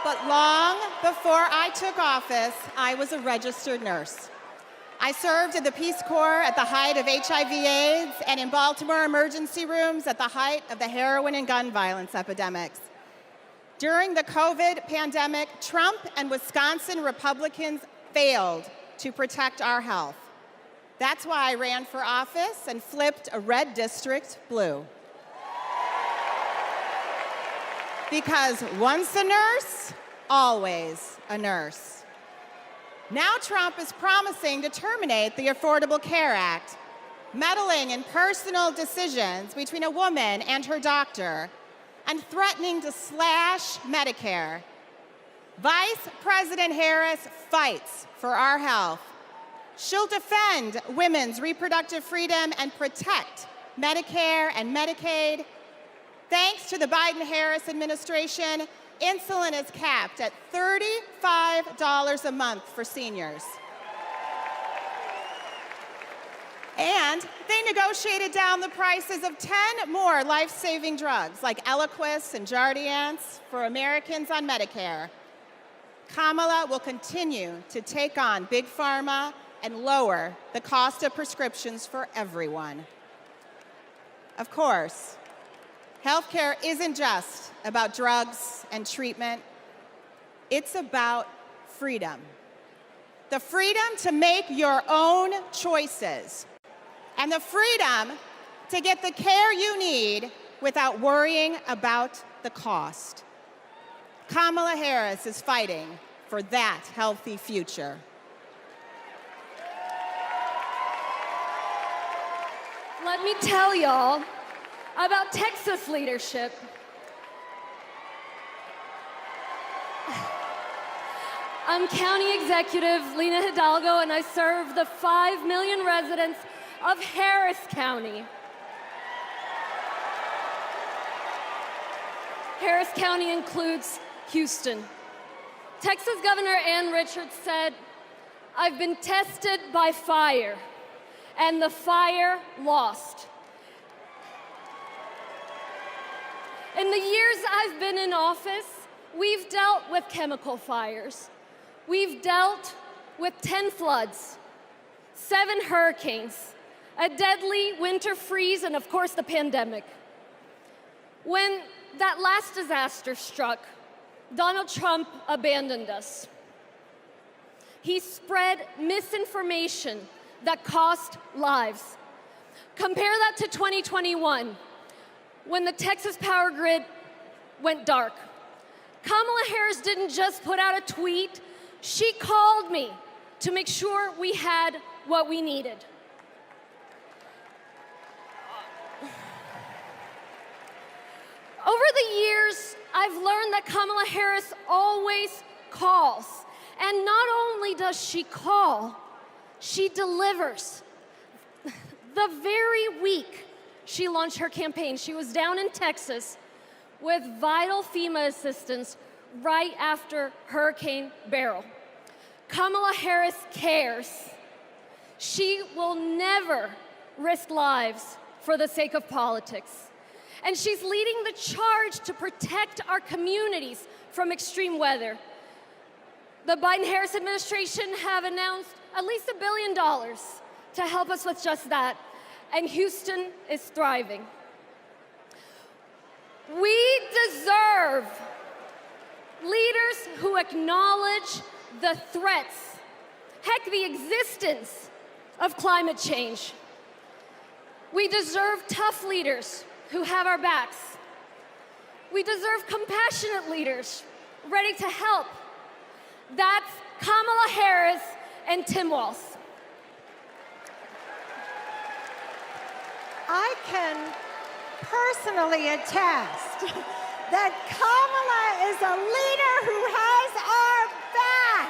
But long before I took office, I was a registered nurse. I served in the Peace Corps at the height of HIV/AIDS and in Baltimore emergency rooms at the height of the heroin and gun violence epidemics. During the COVID pandemic, Trump and Wisconsin Republicans failed to protect our health. That's why I ran for office and flipped a red district blue. Because once a nurse, always a nurse. Now Trump is promising to terminate the Affordable Care Act, meddling in personal decisions between a woman and her doctor, and threatening to slash Medicare. Vice President Harris fights for our health. She'll defend women's reproductive freedom and protect Medicare and Medicaid. Thanks to the Biden-Harris administration, insulin is capped at $35 a month for seniors. And they negotiated down the prices of 10 more life-saving drugs like Eliquis and Jardiance for Americans on Medicare. Kamala will continue to take on Big Pharma and lower the cost of prescriptions for everyone. Of course, healthcare isn't just about drugs and treatment. It's about freedom. the freedom to make your own choices, and the freedom to get the care you need without worrying about the cost. Kamala Harris is fighting for that healthy future. Let me tell y'all about Texas leadership. I'm County Executive Lena Hidalgo, and I serve the 5 million residents of Harris County. Harris County includes Houston. Texas Governor Ann Richards said, "I've been tested by fire, and the fire lost." In the years I've been in office, we've dealt with chemical fires. We've dealt with 10 floods, 7 hurricanes, a deadly winter freeze, and of course the pandemic. When that last disaster struck, Donald Trump abandoned us. He spread misinformation that cost lives. Compare that to 2021, when the Texas power grid went dark. Kamala Harris didn't just put out a tweet, she called me to make sure we had what we needed. Over the years, I've learned that Kamala Harris always calls. And not only does she call, she delivers. The very week she launched her campaign, she was down in Texas with vital FEMA assistance right after Hurricane Beryl. Kamala Harris cares. She will never risk lives for the sake of politics. And she's leading the charge to protect our communities from extreme weather. The Biden-Harris administration have announced at least $1 billion to help us with just that, and Houston is thriving. We deserve leaders who acknowledge the threats, heck, the existence of climate change. We deserve tough leaders who have our backs. We deserve compassionate leaders ready to help. That's Kamala Harris and Tim Walz. I can personally attest that Kamala is a leader who has our back.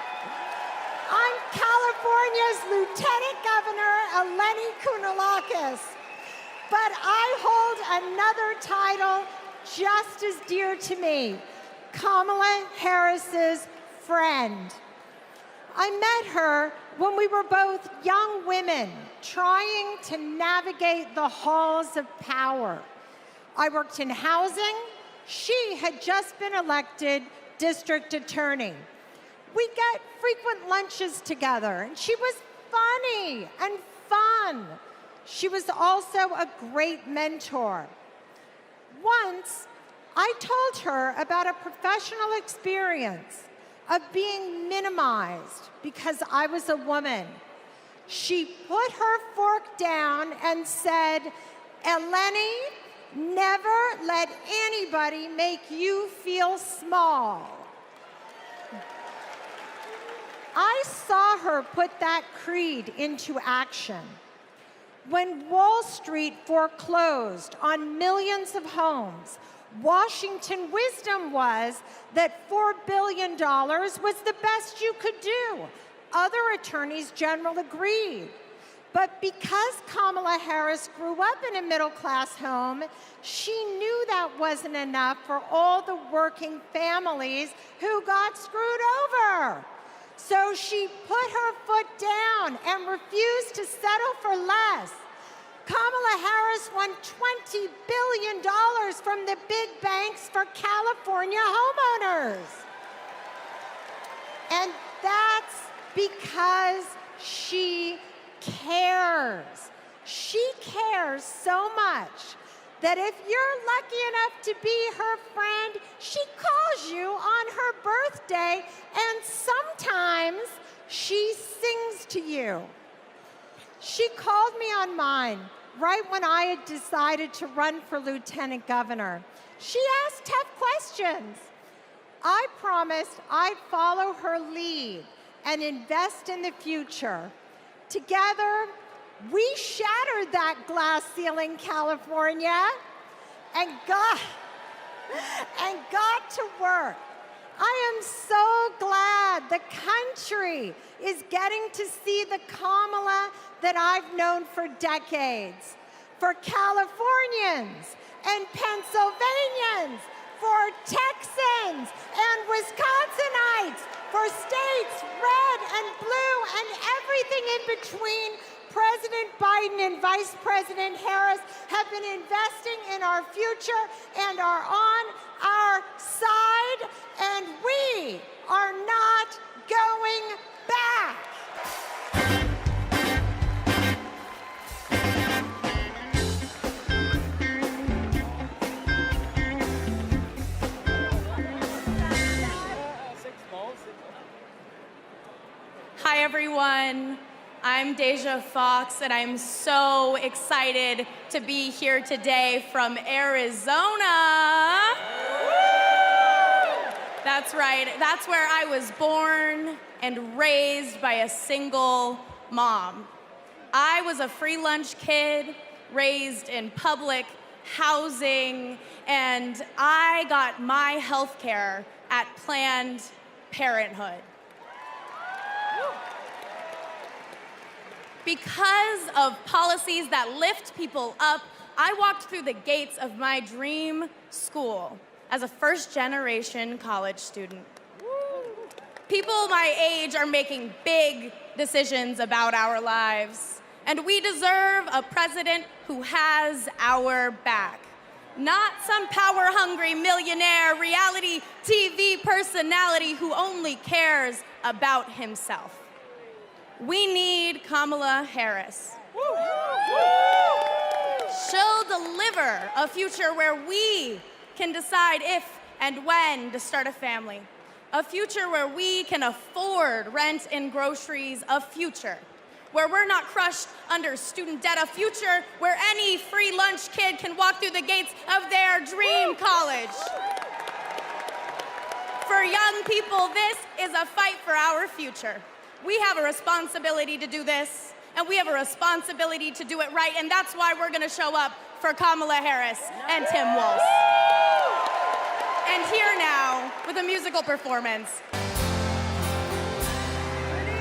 I'm California's Lieutenant Governor Eleni Kounalakis, but I hold another title just as dear to me, Kamala Harris's friend. I met her when we were both young women trying to navigate the halls of power. I worked in housing. She had just been elected district attorney. We got frequent lunches together, and she was funny and fun. She was also a great mentor. Once, I told her about a professional experience of being minimized because I was a woman. She put her fork down and said, "Eleni, never let anybody make you feel small." I saw her put that creed into action. When Wall Street foreclosed on millions of homes, Washington wisdom was that $4 billion was the best you could do. Other attorneys general agreed. But because Kamala Harris grew up in a middle-class home, she knew that wasn't enough for all the working families who got screwed over. So she put her foot down and refused to settle for less. Kamala Harris won $20 billion from the big banks for California homeowners. And that's because she cares. She cares so much that if you're lucky enough to be her friend, she calls you on her birthday, and sometimes she sings to you. She called me on mine right when I had decided to run for lieutenant governor. She asked tough questions. I promised I'd follow her lead and invest in the future. Together, we shattered that glass ceiling, California, and got to work. I am so glad the country is getting to see the Kamala that I've known for decades. For Californians and Pennsylvanians, for Texans and Wisconsinites, for states red and blue and everything in between, President Biden and Vice President Harris have been investing in our future and are on our side, and we are not going back. Hi, everyone. I'm Deja Fox, and I'm so excited to be here today from Arizona. That's right. That's where I was born and raised by a single mom. I was a free lunch kid, raised in public housing, and I got my health care at Planned Parenthood. Because of policies that lift people up, I walked through the gates of my dream school as a first-generation college student. People my age are making big decisions about our lives, and we deserve a president who has our back. Not some power-hungry millionaire reality TV personality who only cares about himself. We need Kamala Harris. She'll deliver a future where we can decide if and when to start a family. A future where we can afford rent and groceries. A future where we're not crushed under student debt. A future where any free lunch kid can walk through the gates of their dream college. For young people, this is a fight for our future. We have a responsibility to do this, and we have a responsibility to do it right, and that's why we're gonna show up for Kamala Harris and Tim Walz. And here now, with a musical performance. Good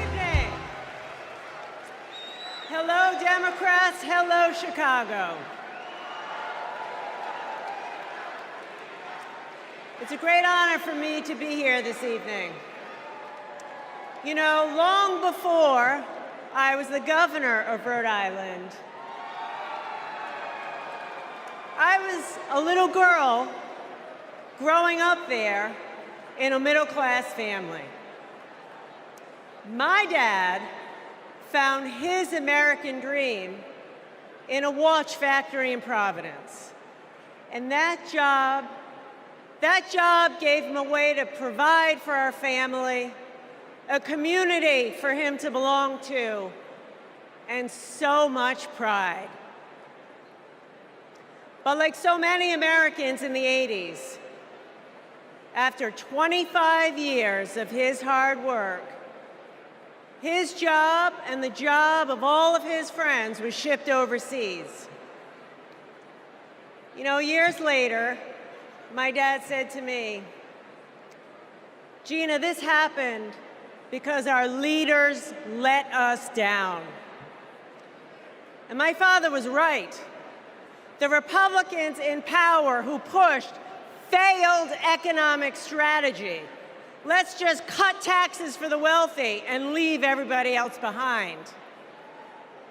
evening. Hello, Democrats. Hello, Chicago. It's a great honor for me to be here this evening. You know, long before I was the governor of Rhode Island, I was a little girl growing up there in a middle-class family. My dad found his American dream in a watch factory in Providence. And that job gave him a way to provide for our family, a community for him to belong to, and so much pride. But like so many Americans in the 80s, after 25 years of his hard work, his job and the job of all of his friends was shipped overseas. You know, years later, my dad said to me, "Gina, this happened because our leaders let us down." And my father was right. The Republicans in power who pushed failed economic strategy. Let's just cut taxes for the wealthy and leave everybody else behind.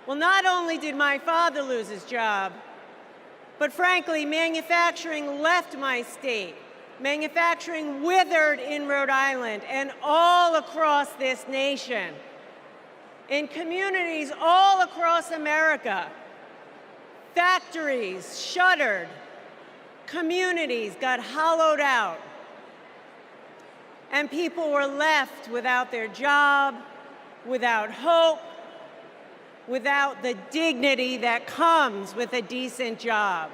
Well, not only did my father lose his job, but frankly, manufacturing left my state. Manufacturing withered in Rhode Island and all across this nation. In communities all across America, factories shuttered, communities got hollowed out, and people were left without their job, without hope, without the dignity that comes with a decent job.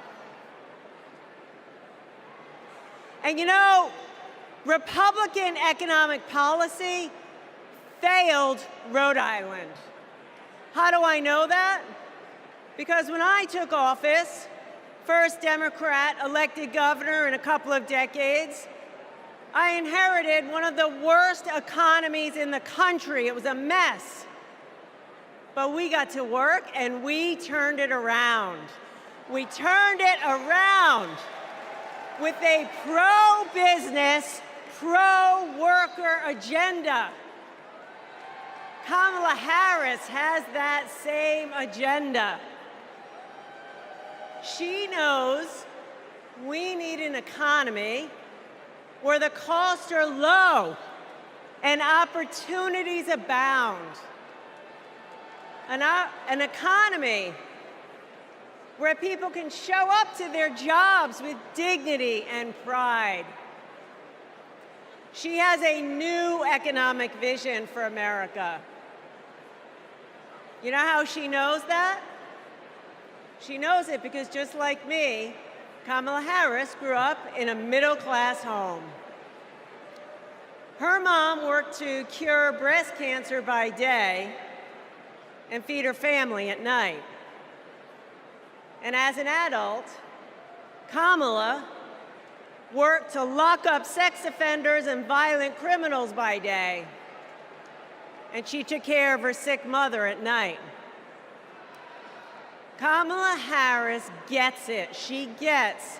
And you know, Republican economic policy failed Rhode Island. How do I know that? Because when I took office, first Democrat elected governor in a couple of decades, I inherited one of the worst economies in the country. It was a mess. But we got to work and we turned it around. We turned it around with a pro-business, pro-worker agenda. Kamala Harris has that same agenda. She knows we need an economy where the costs are low and opportunities abound. An economy where people can show up to their jobs with dignity and pride. She has a new economic vision for America. You know how she knows that? She knows it because just like me, Kamala Harris grew up in a middle-class home. Her mom worked to cure breast cancer by day and feed her family at night. And as an adult, Kamala worked to lock up sex offenders and violent criminals by day. And she took care of her sick mother at night. Kamala Harris gets it. She gets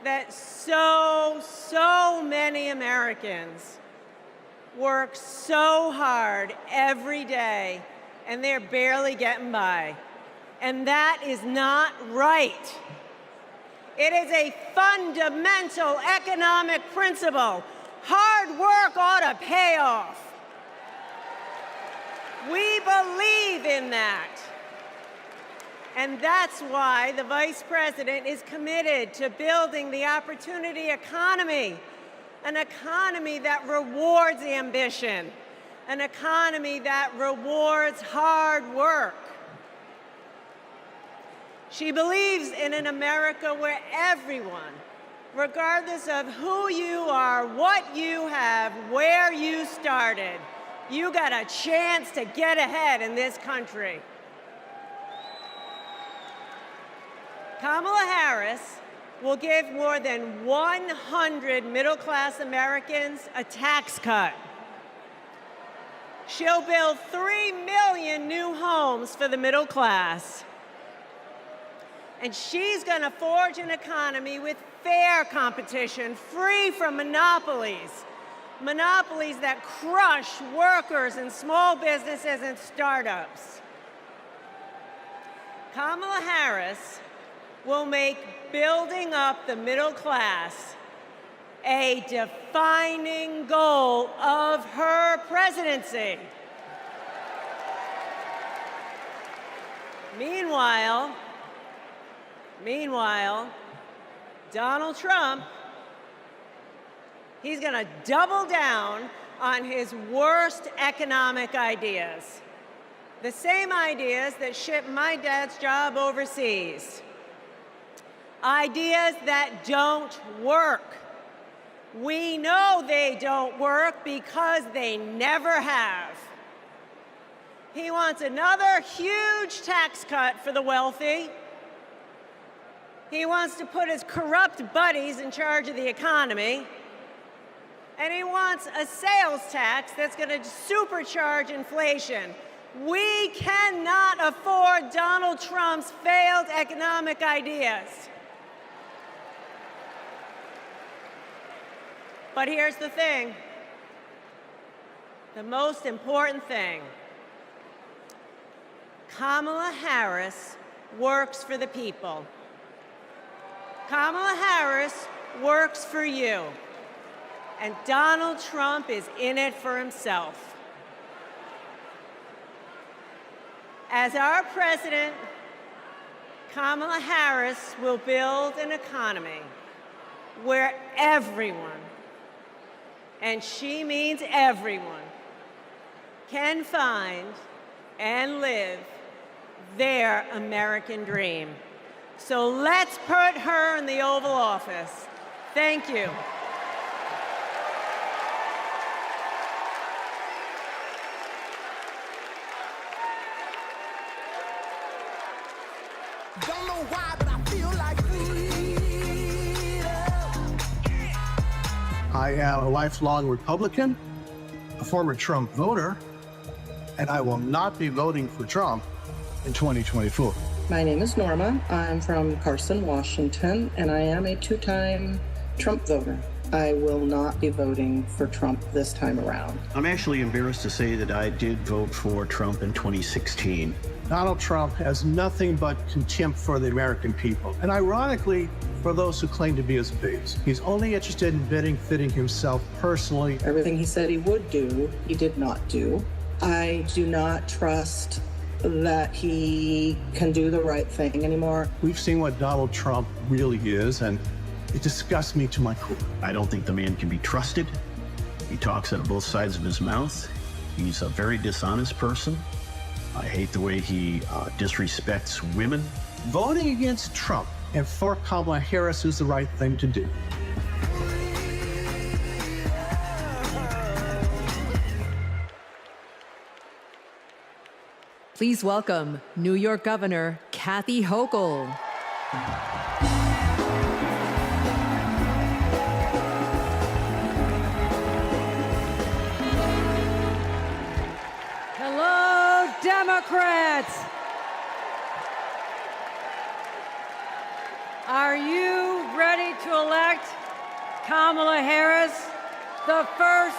that so many Americans work so hard every day and they're barely getting by. And that is not right. It is a fundamental economic principle. Hard work ought to pay off. We believe in that. And that's why the Vice President is committed to building the opportunity economy, an economy that rewards ambition, an economy that rewards hard work. She believes in an America where everyone, regardless of who you are, what you have, where you started, you got a chance to get ahead in this country. Kamala Harris will give more than 100 middle-class Americans a tax cut. She'll build 3 million new homes for the middle class. And she's going to forge an economy with fair competition, free from monopolies. Monopolies that crush workers and small businesses and startups. Kamala Harris will make building up the middle class a defining goal of her presidency. Meanwhile, Donald Trump, he's going to double down on his worst economic ideas. The same ideas that shipped my dad's job overseas. Ideas that don't work. We know they don't work because they never have. He wants another huge tax cut for the wealthy. He wants to put his corrupt buddies in charge of the economy. And he wants a sales tax that's going to supercharge inflation. We cannot afford Donald Trump's failed economic ideas. But here's the thing, the most important thing. Kamala Harris works for the people. Kamala Harris works for you. And Donald Trump is in it for himself. As our president, Kamala Harris will build an economy where everyone, and she means everyone, can find and live their American dream. So let's put her in the Oval Office. Thank you. Don't know why, but I feel like I am a lifelong Republican, a former Trump voter, and I will not be voting for Trump in 2024. My name is Norma. I'm from Carson, Washington, and I am a two-time Trump voter. I will not be voting for Trump this time around. I'm actually embarrassed to say that I did vote for Trump in 2016. Donald Trump has nothing but contempt for the American people, and ironically, for those who claim to be his base. He's only interested in benefiting himself personally. Everything he said he would do, he did not do. I do not trust that he can do the right thing anymore. We've seen what Donald Trump really is, and it disgusts me to my core. I don't think the man can be trusted. He talks out of both sides of his mouth. He's a very dishonest person. I hate the way he disrespects women. Voting against Trump and for Kamala Harris is the right thing to do. Please welcome New York Governor Kathy Hochul. Hello, Democrats. Are you ready to elect Kamala Harris, the first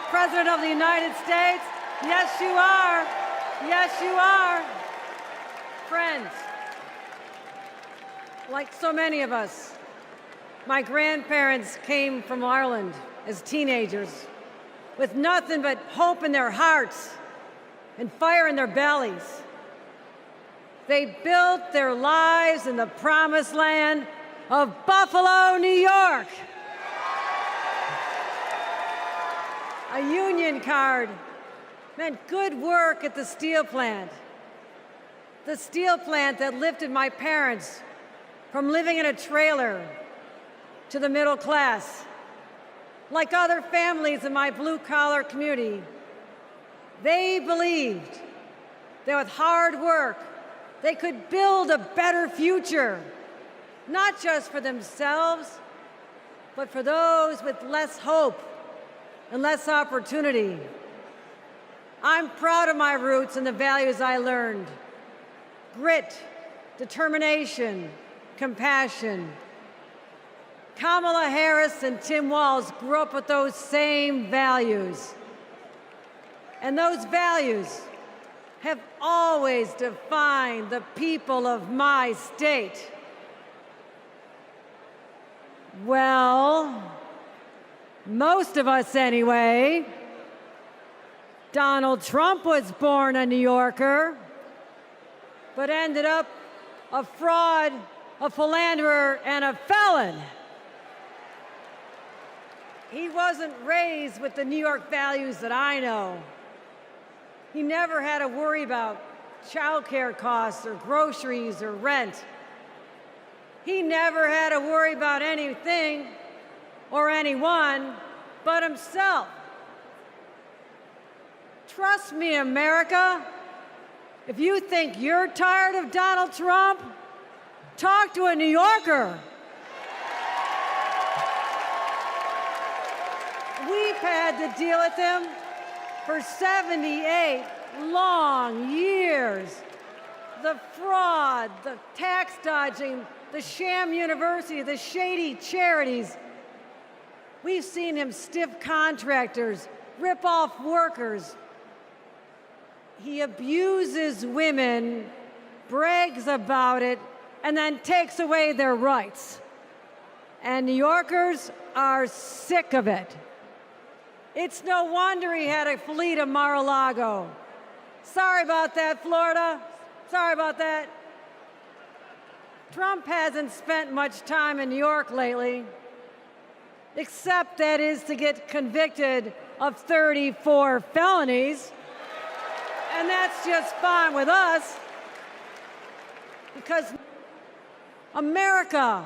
president of the United States? Yes, you are. Yes, you are. Friends, like so many of us, my grandparents came from Ireland as teenagers with nothing but hope in their hearts and fire in their bellies. They built their lives in the promised land of Buffalo, New York. A union card meant good work at the steel plant. The steel plant that lifted my parents from living in a trailer to the middle class. Like other families in my blue-collar community, they believed that with hard work, they could build a better future, not just for themselves, but for those with less hope and less opportunity. I'm proud of my roots and the values I learned: grit, determination, compassion. Kamala Harris and Tim Walz grew up with those same values. And those values have always defined the people of my state. Well, most of us anyway. Donald Trump was born a New Yorker, but ended up a fraud, a philanderer, and a felon. He wasn't raised with the New York values that I know. He never had to worry about childcare costs or groceries or rent. He never had to worry about anything or anyone but himself. Trust me, America. If you think you're tired of Donald Trump, talk to a New Yorker. We've had to deal with him for 78 long years. The fraud, the tax dodging, the sham university, the shady charities. We've seen him stiff contractors, rip off workers. He abuses women, brags about it, and then takes away their rights. And New Yorkers are sick of it. It's no wonder he had to flee to Mar-a-Lago. Sorry about that, Florida. Sorry about that. Trump hasn't spent much time in New York lately, except that is to get convicted of 34 felonies. And that's just fine with us, because America,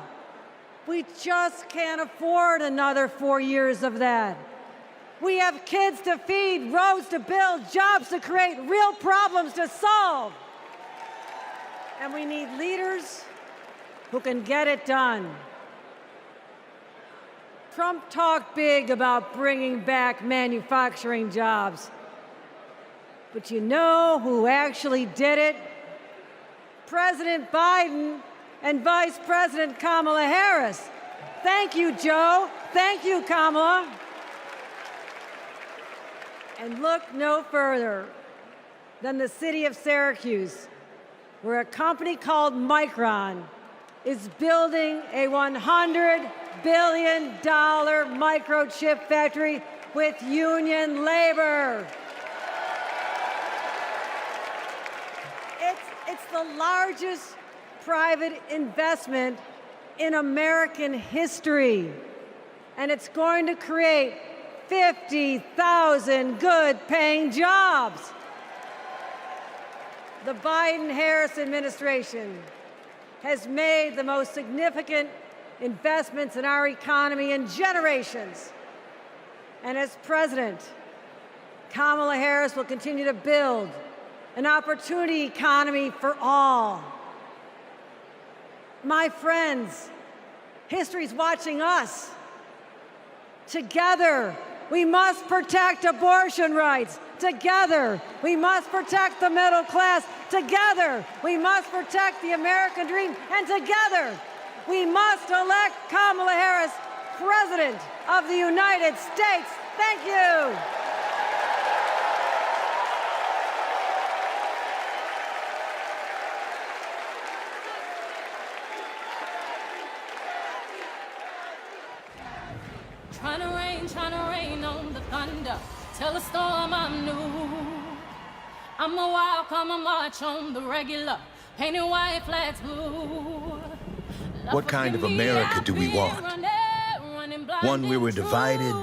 we just can't afford another 4 years of that. We have kids to feed, roads to build, jobs to create, real problems to solve. And we need leaders who can get it done. Trump talked big about bringing back manufacturing jobs. But you know who actually did it? President Biden and Vice President Kamala Harris. Thank you, Joe. Thank you, Kamala. And look no further than the city of Syracuse, where a company called Micron is building a $100 billion microchip factory with union labor. It's the largest private investment in American history, and it's going to create 50,000 good-paying jobs. The Biden-Harris administration has made the most significant investments in our economy in generations. And as president, Kamala Harris will continue to build an opportunity economy for all. My friends, history's watching us. Together, we must protect abortion rights. Together, we must protect the middle class. Together, we must protect the American dream. And together, we must elect Kamala Harris President of the United States. Thank you. Trying to rain on the thunder. Tell a storm I'm new. I'm a wild, come and march on the regular. Painted white flags blue. What kind of America do we want? One where we're divided,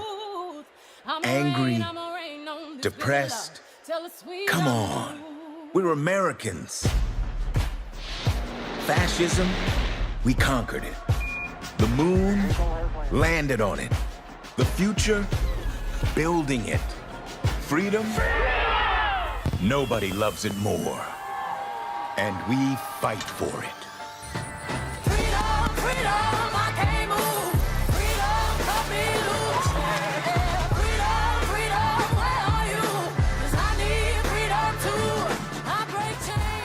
angry, depressed? Come on, we're Americans. Fascism, we conquered it. The moon, landed on it. The future, building it. Freedom, nobody loves it more. And we fight for it.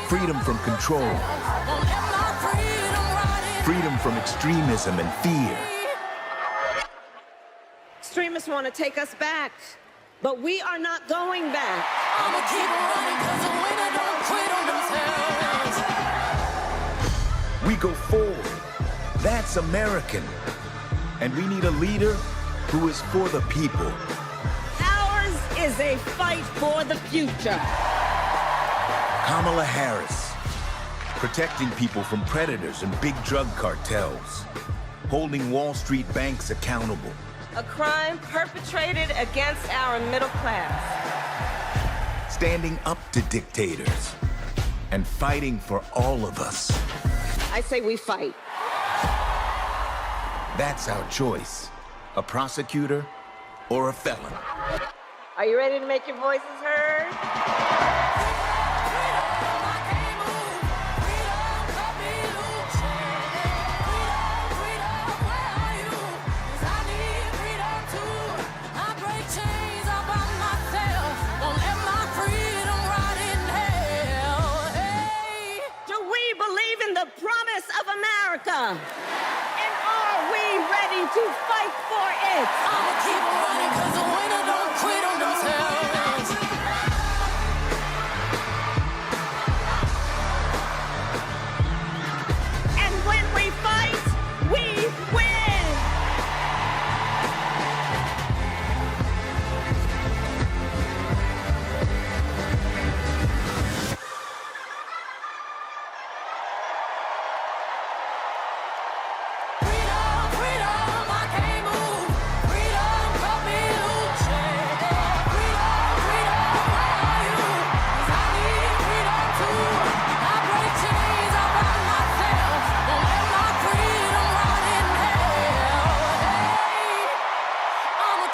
Freedom from control. Freedom from extremism and fear. Extremists want to take us back, but we are not going back. I'ma keep running 'cause the winner don't quit on themselves. We go forward. That's American. And we need a leader who is for the people. Ours is a fight for the future. Kamala Harris, protecting people from predators and big drug cartels, holding Wall Street banks accountable. A crime perpetrated against our middle class. Standing up to dictators and fighting for all of us. I say we fight. That's our choice, a prosecutor or a felon. Are you ready to make your voices heard? Of America. And are we ready to fight for it? I'ma keep running 'cause the winner don't quit on themselves.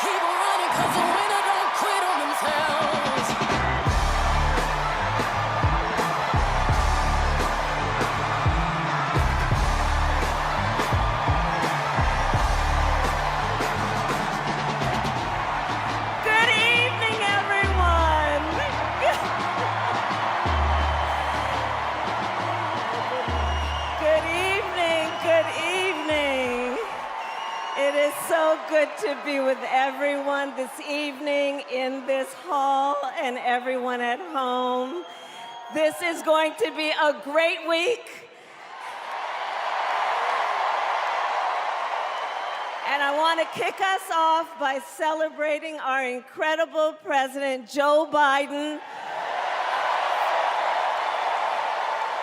keep running, 'cause the winner don't quit on themselves. Good evening, everyone. Good evening, good evening. It is so good to be with everyone this evening in this hall and everyone at home. This is going to be a great week. And I want to kick us off by celebrating our incredible President, Joe Biden,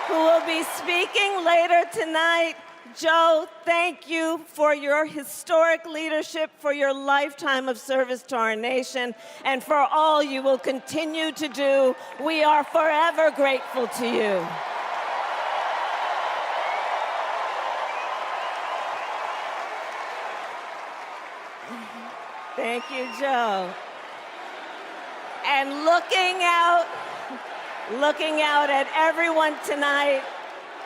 who will be speaking later tonight. Joe, thank you for your historic leadership, for your lifetime of service to our nation, and for all you will continue to do. We are forever grateful to you. Thank you, Joe. And looking out at everyone tonight,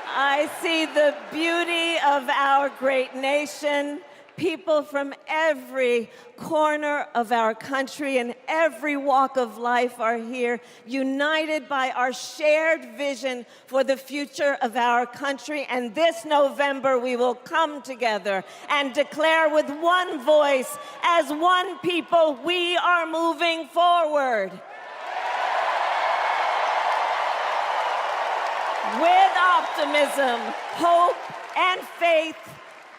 I see the beauty of our great nation. People from every corner of our country and every walk of life are here, united by our shared vision for the future of our country. And this November, we will come together and declare with one voice, as one people, we are moving forward. With optimism, hope, and faith,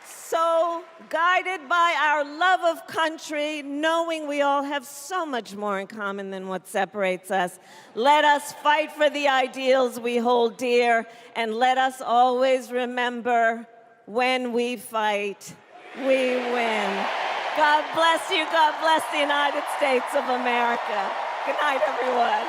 so guided by our love of country, knowing we all have so much more in common than what separates us, let us fight for the ideals we hold dear, and let us always remember, when we fight, we win. God bless you. God bless the United States of America. Good night, everyone.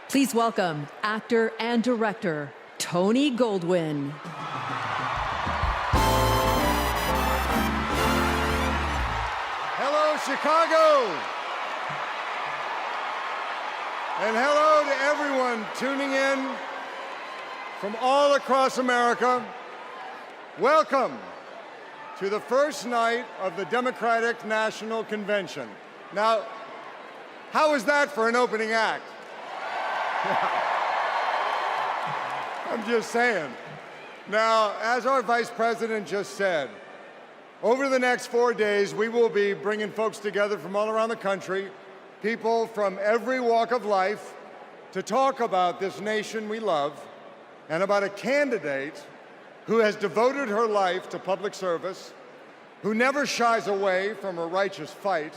Please welcome actor and director Tony Goldwyn. Hello, Chicago. And hello to everyone tuning in from all across America. Welcome to the first night of the Democratic National Convention. Now, how is that for an opening act? I'm just saying. Now, as our Vice President just said, over the next 4 days, we will be bringing folks together from all around the country, people from every walk of life, to talk about this nation we love and about a candidate who has devoted her life to public service, who never shies away from a righteous fight,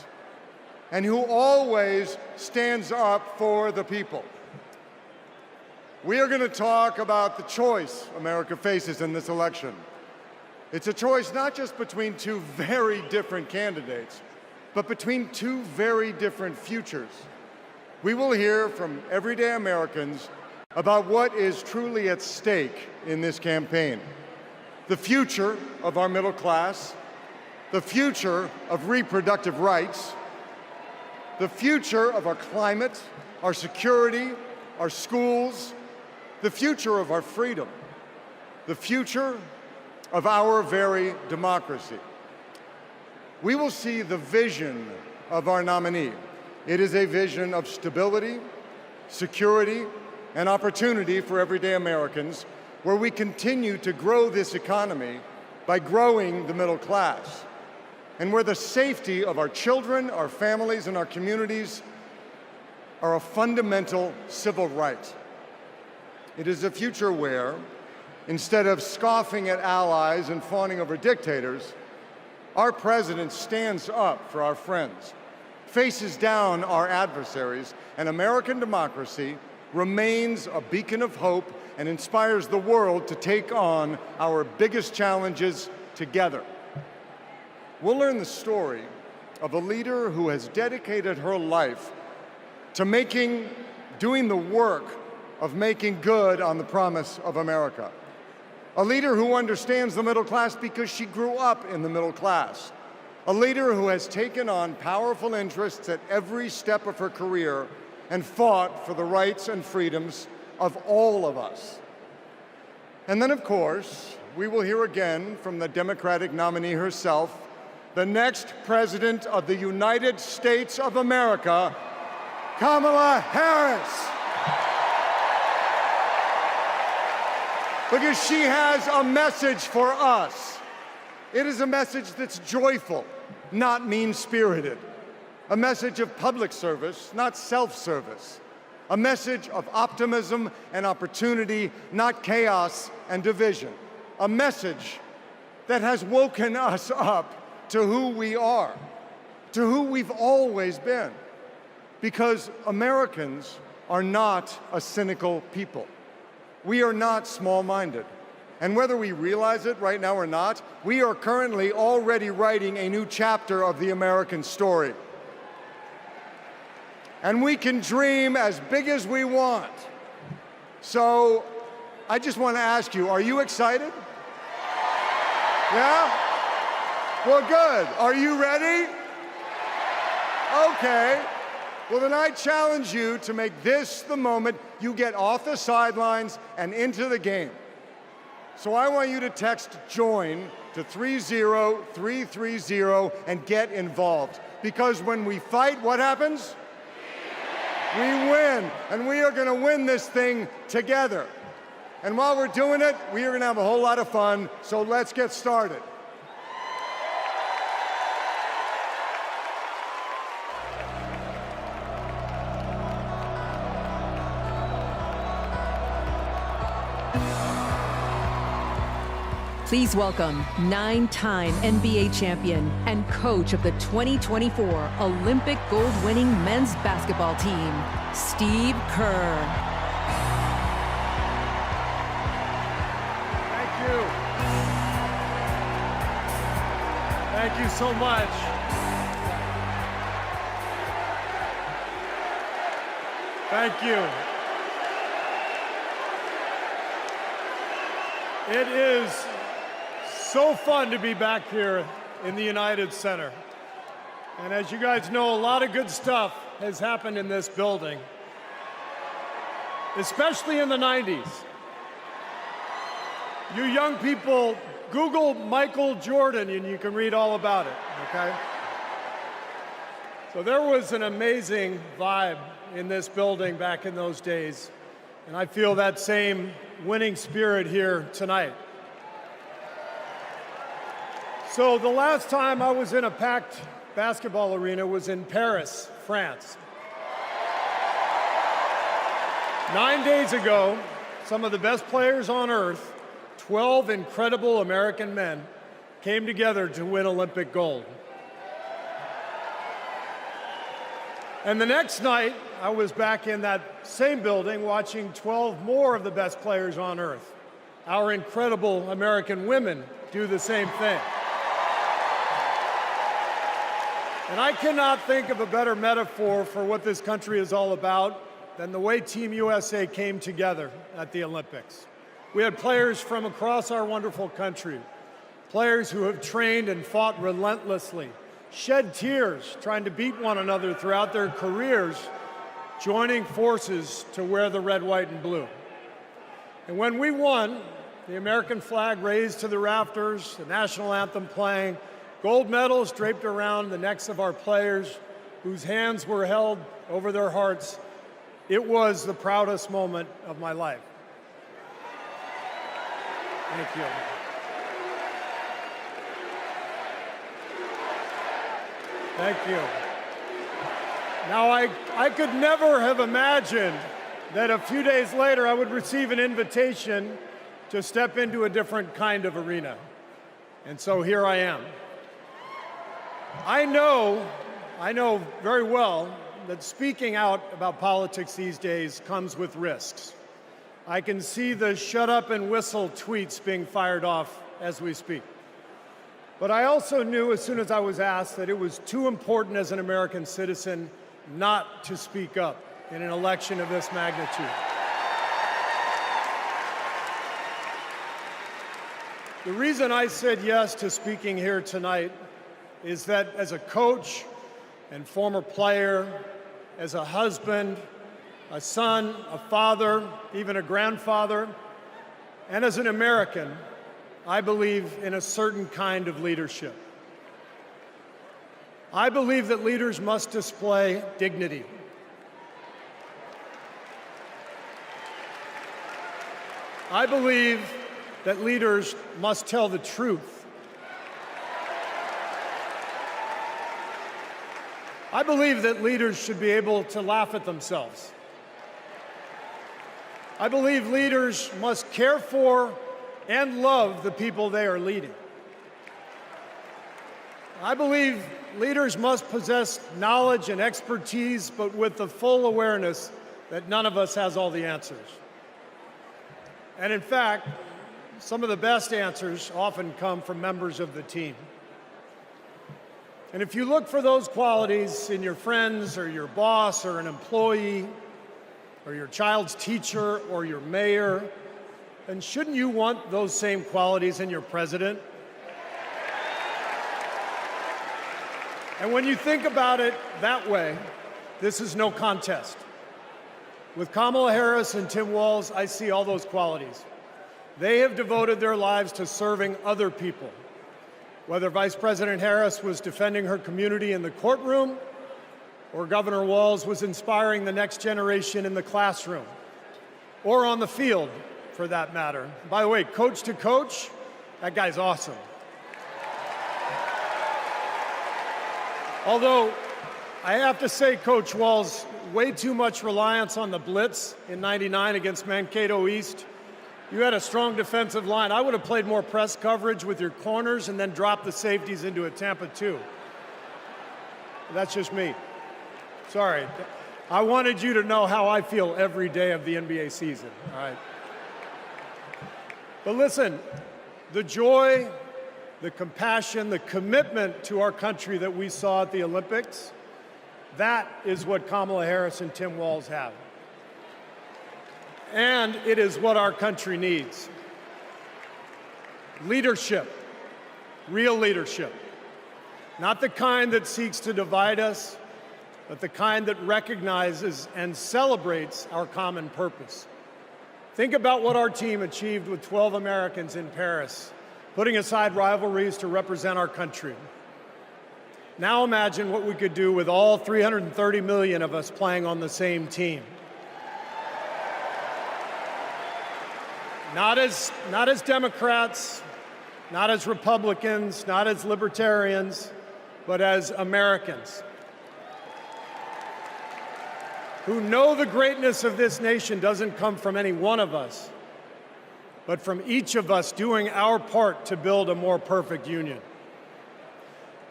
and who always stands up for the people. We are going to talk about the choice America faces in this election. It's a choice not just between two very different candidates, but between two very different futures. We will hear from everyday Americans about what is truly at stake in this campaign. The future of our middle class, the future of reproductive rights, the future of our climate, our security, our schools, the future of our freedom, the future of our very democracy. We will see the vision of our nominee. It is a vision of stability, security, and opportunity for everyday Americans, where we continue to grow this economy by growing the middle class, and where the safety of our children, our families, and our communities are a fundamental civil right. It is a future where, instead of scoffing at allies and fawning over dictators, our president stands up for our friends, faces down our adversaries, and American democracy remains a beacon of hope and inspires the world to take on our biggest challenges together. We'll learn the story of a leader who has dedicated her life to doing the work of making good on the promise of America. A leader who understands the middle class because she grew up in the middle class. A leader who has taken on powerful interests at every step of her career and fought for the rights and freedoms of all of us. And then, of course, we will hear again from the Democratic nominee herself, the next President of the United States of America, Kamala Harris. Because she has a message for us. It is a message that's joyful, not mean-spirited. A message of public service, not self-service. A message of optimism and opportunity, not chaos and division. A message that has woken us up to who we are, to who we've always been. Because Americans are not a cynical people. We are not small-minded. And whether we realize it right now or not, we are currently already writing a new chapter of the American story. And we can dream as big as we want. So I just want to ask you, are you excited? Yeah? Well, good. Are you ready? Okay. Well, then I challenge you to make this the moment you get off the sidelines and into the game. So I want you to text JOIN to 30330 and get involved. Because when we fight, what happens? We win. And we are going to win this thing together. And while we're doing it, we are going to have a whole lot of fun. So let's get started. Please welcome 9-time NBA champion and coach of the 2024 Olympic gold-winning men's basketball team, Steve Kerr. Thank you. Thank you so much. Thank you. It is so fun to be back here in the United Center. And as you guys know, a lot of good stuff has happened in this building, especially in the 90s. You young people, Google Michael Jordan and you can read all about it, okay? So there was an amazing vibe in this building back in those days, and I feel that same winning spirit here tonight. So the last time I was in a packed basketball arena was in Paris, France. 9 days ago, some of the best players on earth, 12 incredible American men, came together to win Olympic gold. And the next night, I was back in that same building watching 12 more of the best players on earth. Our incredible American women do the same thing. And I cannot think of a better metaphor for what this country is all about than the way Team USA came together at the Olympics. We had players from across our wonderful country, players who have trained and fought relentlessly, shed tears trying to beat one another throughout their careers, joining forces to wear the red, white, and blue. And when we won, the American flag raised to the rafters, the national anthem playing, gold medals draped around the necks of our players, whose hands were held over their hearts. It was the proudest moment of my life. Thank you. Thank you. Now, I could never have imagined that a few days later I would receive an invitation to step into a different kind of arena. And so here I am. I know very well that speaking out about politics these days comes with risks. I can see the shut up and whistle tweets being fired off as we speak. But I also knew as soon as I was asked that it was too important as an American citizen not to speak up in an election of this magnitude. The reason I said yes to speaking here tonight is that as a coach and former player, as a husband, a son, a father, even a grandfather, and as an American, I believe in a certain kind of leadership. I believe that leaders must display dignity. I believe that leaders must tell the truth. I believe that leaders should be able to laugh at themselves. I believe leaders must care for and love the people they are leading. I believe leaders must possess knowledge and expertise, but with the full awareness that none of us has all the answers. And in fact, some of the best answers often come from members of the team. And if you look for those qualities in your friends or your boss or an employee or your child's teacher or your mayor, then shouldn't you want those same qualities in your president? And when you think about it that way, this is no contest. With Kamala Harris and Tim Walz, I see all those qualities. They have devoted their lives to serving other people. Whether Vice President Harris was defending her community in the courtroom, or Governor Walz was inspiring the next generation in the classroom, or on the field, for that matter. By the way, coach to coach, that guy's awesome. Although, I have to say, Coach Walz, way too much reliance on the blitz in '99 against Mankato East. You had a strong defensive line. I would have played more press coverage with your corners and then dropped the safeties into a Tampa 2. That's just me. Sorry. I wanted you to know how I feel every day of the NBA season, all right? But listen, the joy, the compassion, the commitment to our country that we saw at the Olympics, that is what Kamala Harris and Tim Walz have. And it is what our country needs. Leadership, real leadership. Not the kind that seeks to divide us, but the kind that recognizes and celebrates our common purpose. Think about what our team achieved with 12 Americans in Paris, putting aside rivalries to represent our country. Now imagine what we could do with all 330 million of us playing on the same team. Not as Democrats, not as Republicans, not as libertarians, but as Americans who know the greatness of this nation doesn't come from any one of us, but from each of us doing our part to build a more perfect union.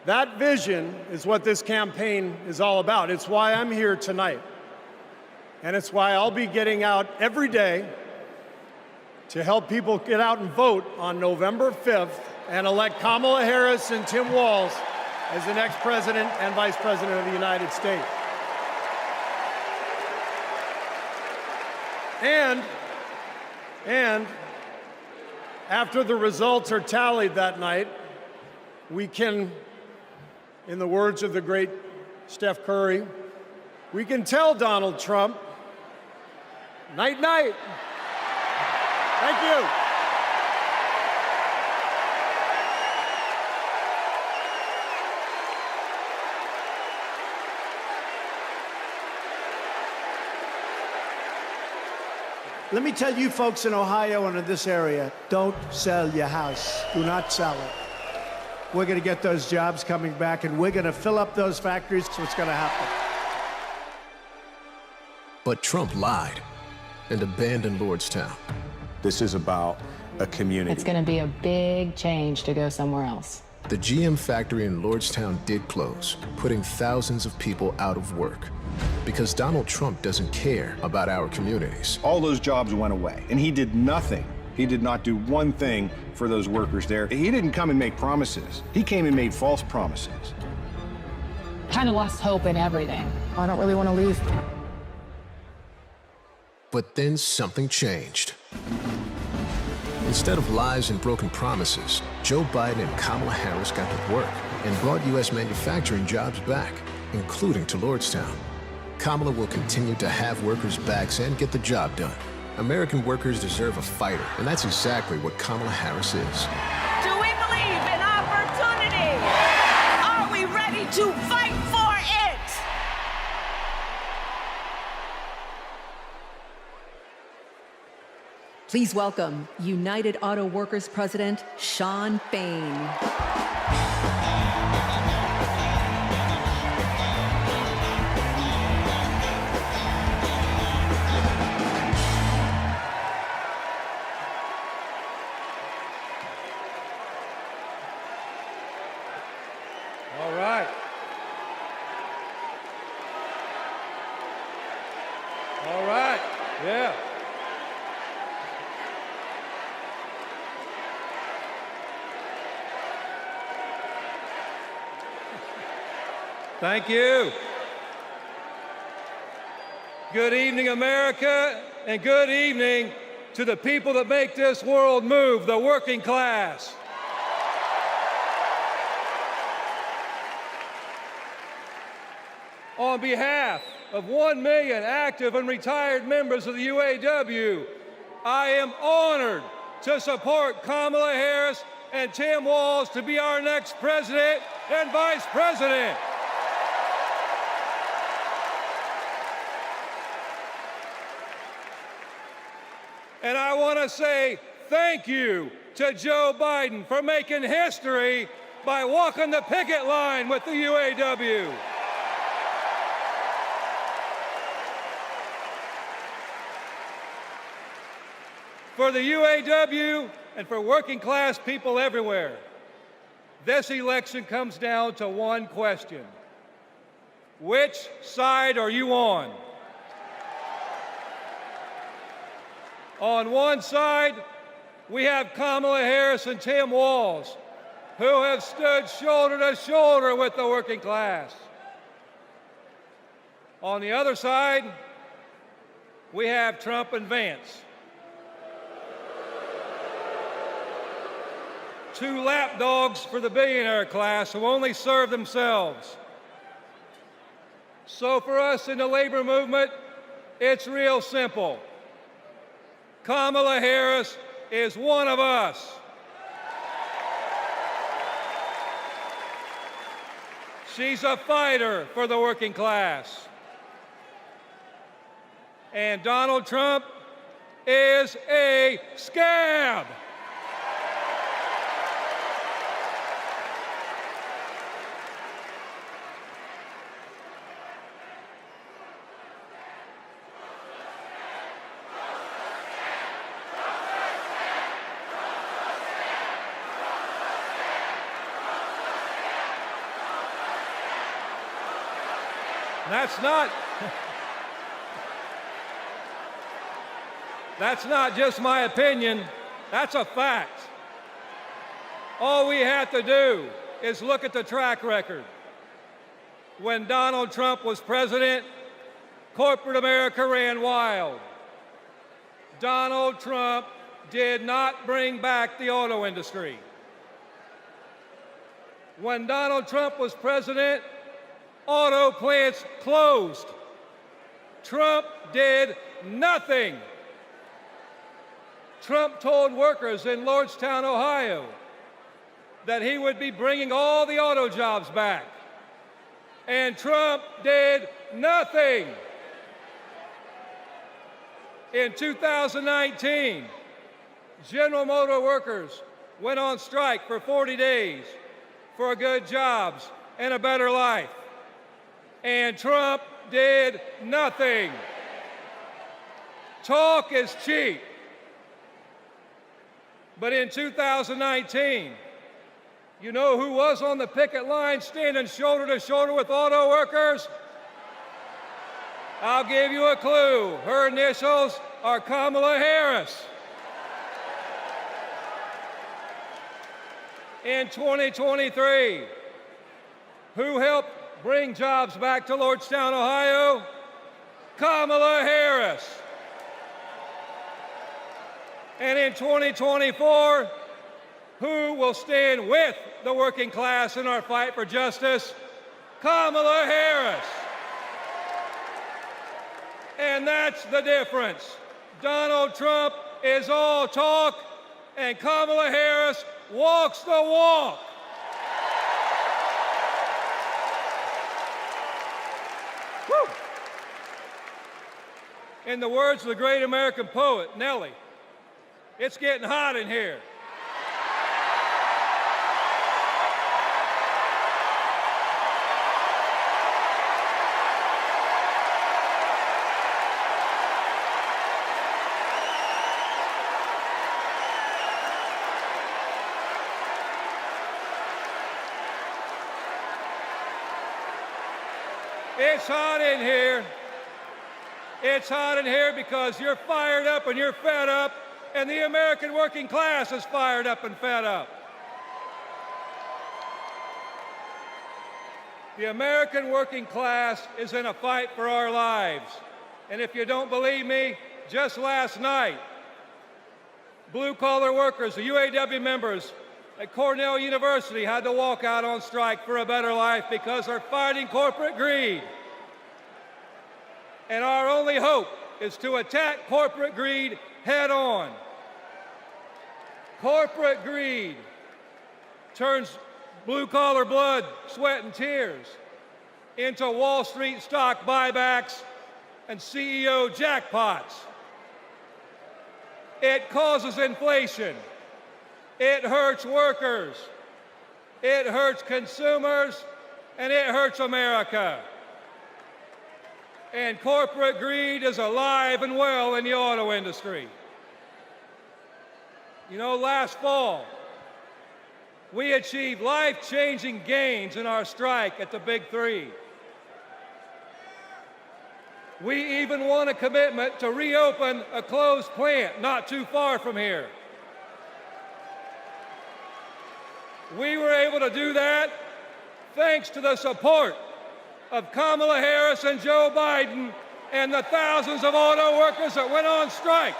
That vision is what this campaign is all about. It's why I'm here tonight. And it's why I'll be getting out every day to help people get out and vote on November 5th and elect Kamala Harris and Tim Walz as the next president and vice president of the United States. And after the results are tallied that night, we can, in the words of the great Steph Curry, we can tell Donald Trump, night, night. Thank you. Let me tell you folks in Ohio and in this area, don't sell your house. Do not sell it. We're going to get those jobs coming back, and we're going to fill up those factories, so it's going to happen. But Trump lied and abandoned Lordstown. This is about a community. It's going to be a big change to go somewhere else. The GM factory in Lordstown did close, putting thousands of people out of work. Because Donald Trump doesn't care about our communities. All those jobs went away, and he did nothing. He did not do one thing for those workers there. He didn't come and make promises. He came and made false promises. Kind of lost hope in everything. I don't really want to leave. But then something changed. Instead of lies and broken promises, Joe Biden and Kamala Harris got to work and brought U.S. manufacturing jobs back, including to Lordstown. Kamala will continue to have workers' backs and get the job done. American workers deserve a fighter, and that's exactly what Kamala Harris is. Do we believe in opportunity? Are we ready to fight for it? Please welcome United Auto Workers President Shawn Fain. All right. All right. Yeah. Thank you. Good evening, America, and good evening to the people that make this world move, the working class. On behalf of 1 million active and retired members of the UAW, I am honored to support Kamala Harris and Tim Walz to be our next president and vice president. And I want to say thank you to Joe Biden for making history by walking the picket line with the UAW. For the UAW and for working class people everywhere, this election comes down to one question. Which side are you on? On one side, we have Kamala Harris and Tim Walz, who have stood shoulder to shoulder with the working class. On the other side, we have Trump and Vance, two lapdogs for the billionaire class who only serve themselves. So for us in the labor movement, it's real simple. Kamala Harris is one of us. She's a fighter for the working class. And Donald Trump is a scab. That's not just my opinion, that's a fact. All we have to do is look at the track record. When Donald Trump was president, corporate America ran wild. Donald Trump did not bring back the auto industry. When Donald Trump was president, auto plants closed. Trump did nothing. Trump told workers in Lordstown, Ohio, that he would be bringing all the auto jobs back. And Trump did nothing. In 2019, General Motor workers went on strike for 40 days for good jobs and a better life. And Trump did nothing. Talk is cheap. But in 2019, you know who was on the picket line standing shoulder to shoulder with auto workers? I'll give you a clue. Her initials are Kamala Harris. In 2023, who helped bring jobs back to Lordstown, Ohio? Kamala Harris. And in 2024, who will stand with the working class in our fight for justice? Kamala Harris. And that's the difference. Donald Trump is all talk, and Kamala Harris walks the walk. Woo. In the words of the great American poet, Nellie, it's getting hot in here. It's hot in here. It's hot in here because you're fired up and you're fed up, and the American working class is fired up and fed up. The American working class is in a fight for our lives. And if you don't believe me, just last night, blue-collar workers, the UAW members at Cornell University had to walk out on strike for a better life because they're fighting corporate greed. And our only hope is to attack corporate greed head on. Corporate greed turns blue-collar blood, sweat, and tears into Wall Street stock buybacks and CEO jackpots. It causes inflation. It hurts workers. It hurts consumers, and it hurts America. And corporate greed is alive and well in the auto industry. You know, last fall, we achieved life-changing gains in our strike at the Big Three. We even won a commitment to reopen a closed plant not too far from here. We were able to do that thanks to the support of Kamala Harris and Joe Biden and the thousands of auto workers that went on strike.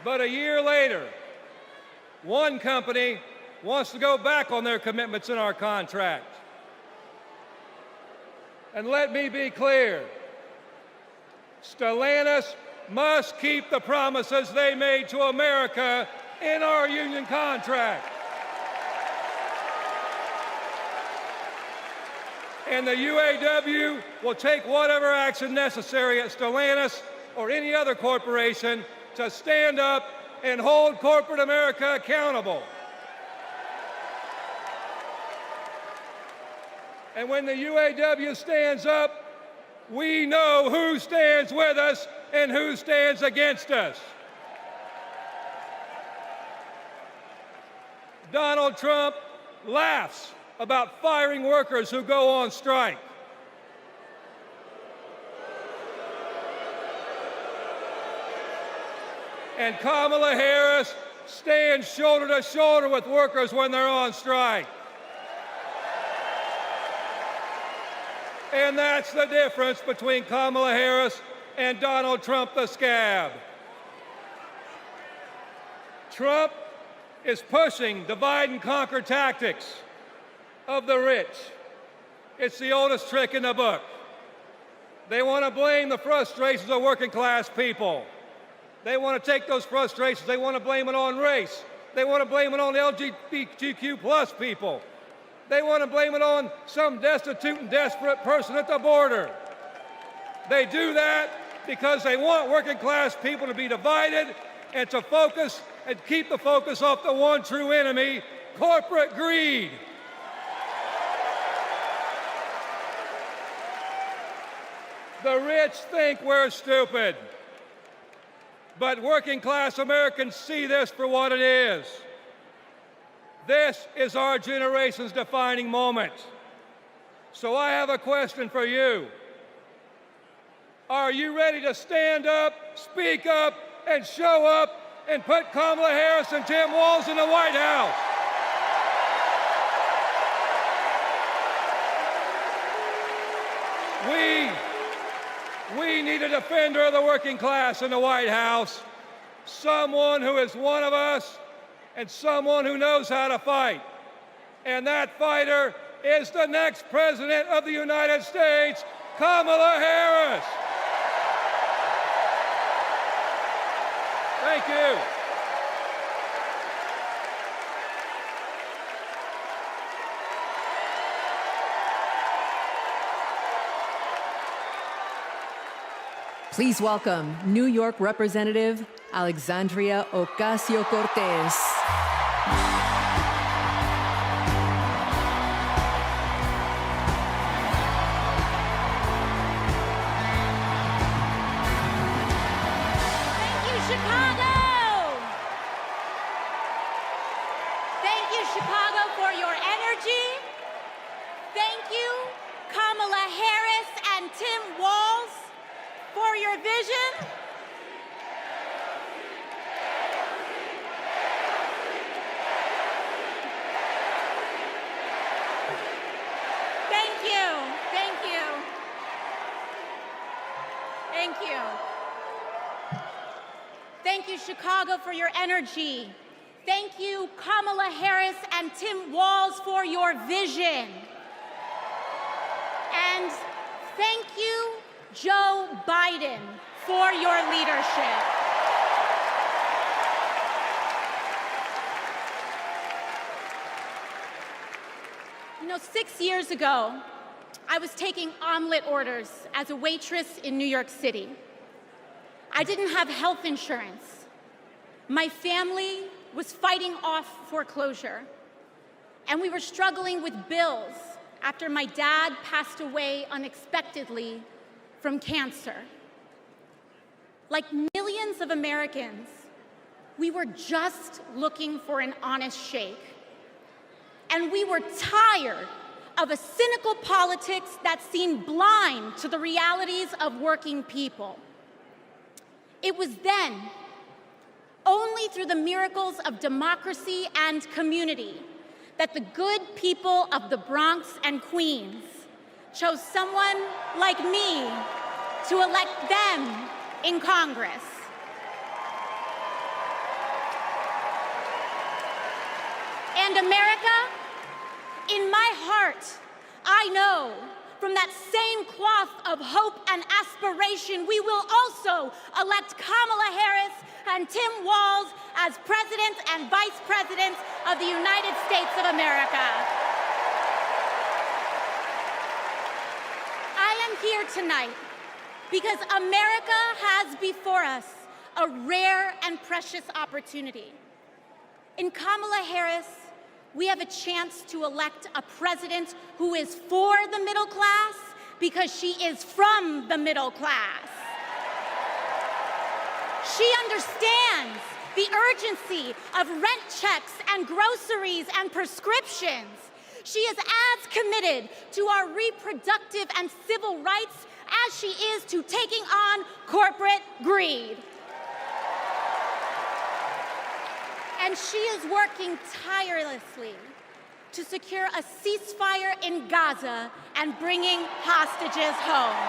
But a year later, one company wants to go back on their commitments in our contract. And let me be clear, Stellantis must keep the promises they made to America in our union contract. And the UAW will take whatever action necessary at Stellantis or any other corporation to stand up and hold corporate America accountable. And when the UAW stands up, we know who stands with us and who stands against us. Donald Trump laughs about firing workers who go on strike. And Kamala Harris stands shoulder to shoulder with workers when they're on strike. And that's the difference between Kamala Harris and Donald Trump the scab. Trump is pushing divide and conquer tactics of the rich. It's the oldest trick in the book. They want to blame the frustrations of working class people. They want to take those frustrations, they want to blame it on race. They want to blame it on LGBTQ plus people. They want to blame it on some destitute and desperate person at the border. They do that because they want working class people to be divided and to focus and keep the focus off the one true enemy, corporate greed. The rich think we're stupid, but working class Americans see this for what it is. This is our generation's defining moment. So I have a question for you. Are you ready to stand up, speak up, and show up and put Kamala Harris and Tim Walz in the White House? We We need a defender of the working class in the White House, someone who is one of us and someone who knows how to fight. And that fighter is the next President of the United States, Kamala Harris. Thank you. Please welcome New York Representative Alexandria Ocasio-Cortez. Thank you, Chicago! Thank you, Chicago, for your energy. Thank you, Kamala Harris and Tim Walz, for your vision. Thank you, thank you. Thank you. Thank you, Chicago, for your energy. Thank you, Kamala Harris and Tim Walz, for your vision. And thank you, Joe Biden, for your leadership. You know, 6 years ago, I was taking omelet orders as a waitress in New York City. I didn't have health insurance. My family was fighting off foreclosure, and we were struggling with bills after my dad passed away unexpectedly from cancer. Like millions of Americans, we were just looking for an honest shake. And we were tired of a cynical politics that seemed blind to the realities of working people. It was then, only through the miracles of democracy and community, that the good people of the Bronx and Queens chose someone like me to elect them in Congress. And America, in my heart, I know from that same cloth of hope and aspiration, we will also elect Kamala Harris and Tim Walz as President and Vice President of the United States of America. I am here tonight because America has before us a rare and precious opportunity. In Kamala Harris, we have a chance to elect a president who is for the middle class because she is from the middle class. She understands the urgency of rent checks and groceries and prescriptions. She is as committed to our reproductive and civil rights as she is to taking on corporate greed. And she is working tirelessly to secure a ceasefire in Gaza and bringing hostages home.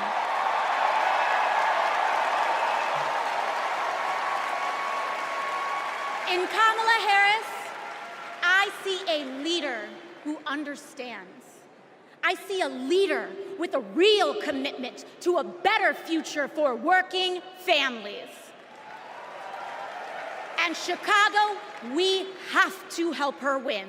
In Kamala Harris, I see a leader who understands. I see a leader with a real commitment to a better future for working families. And Chicago, we have to help her win.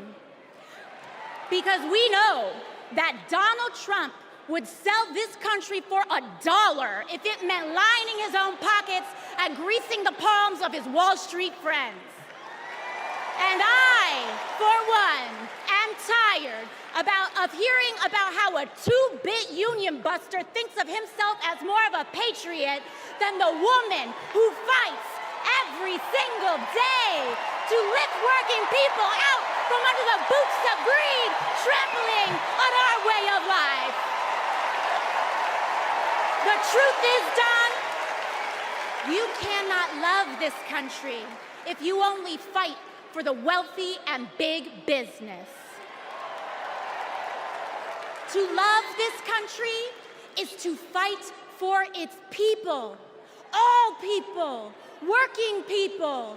Because we know that Donald Trump would sell this country for $1 if it meant lining his own pockets and greasing the palms of his Wall Street friends. And I, for one, am tired of hearing about how a two-bit union buster thinks of himself as more of a patriot than the woman who fights every single day to lift working people out from under the boots of greed, trampling on our way of life. The truth is, Don, you cannot love this country if you only fight for the wealthy and big business. To love this country is to fight for its people, all people, working people,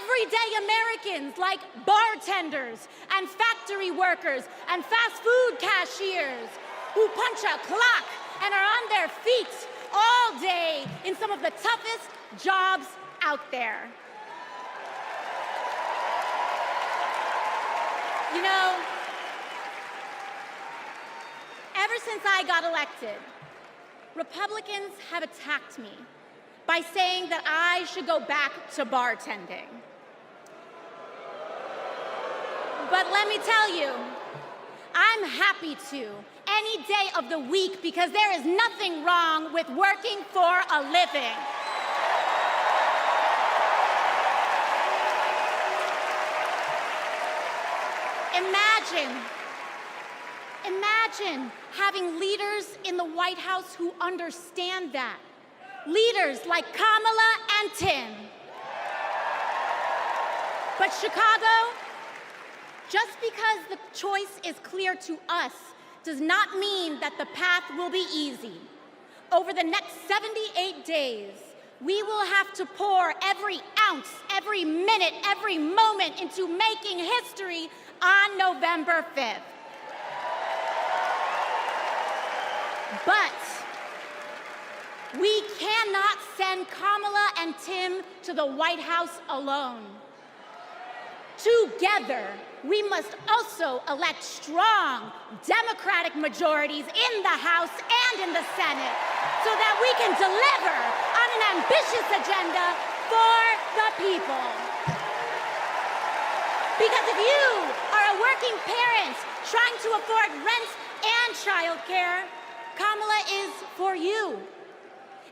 everyday Americans like bartenders and factory workers and fast food cashiers who punch a clock and are on their feet all day in some of the toughest jobs out there. You know, ever since I got elected, Republicans have attacked me by saying that I should go back to bartending. But let me tell you, I'm happy to any day of the week because there is nothing wrong with working for a living. Imagine having leaders in the White House who understand that. Leaders like Kamala and Tim. But Chicago, just because the choice is clear to us does not mean that the path will be easy. Over the next 78 days, we will have to pour every ounce, every minute, every moment into making history on November 5th. But we cannot send Kamala and Tim to the White House alone. Together, we must also elect strong Democratic majorities in the House and in the Senate so that we can deliver on an ambitious agenda for the people. Because if you are a working parent trying to afford rent and childcare, Kamala is for you.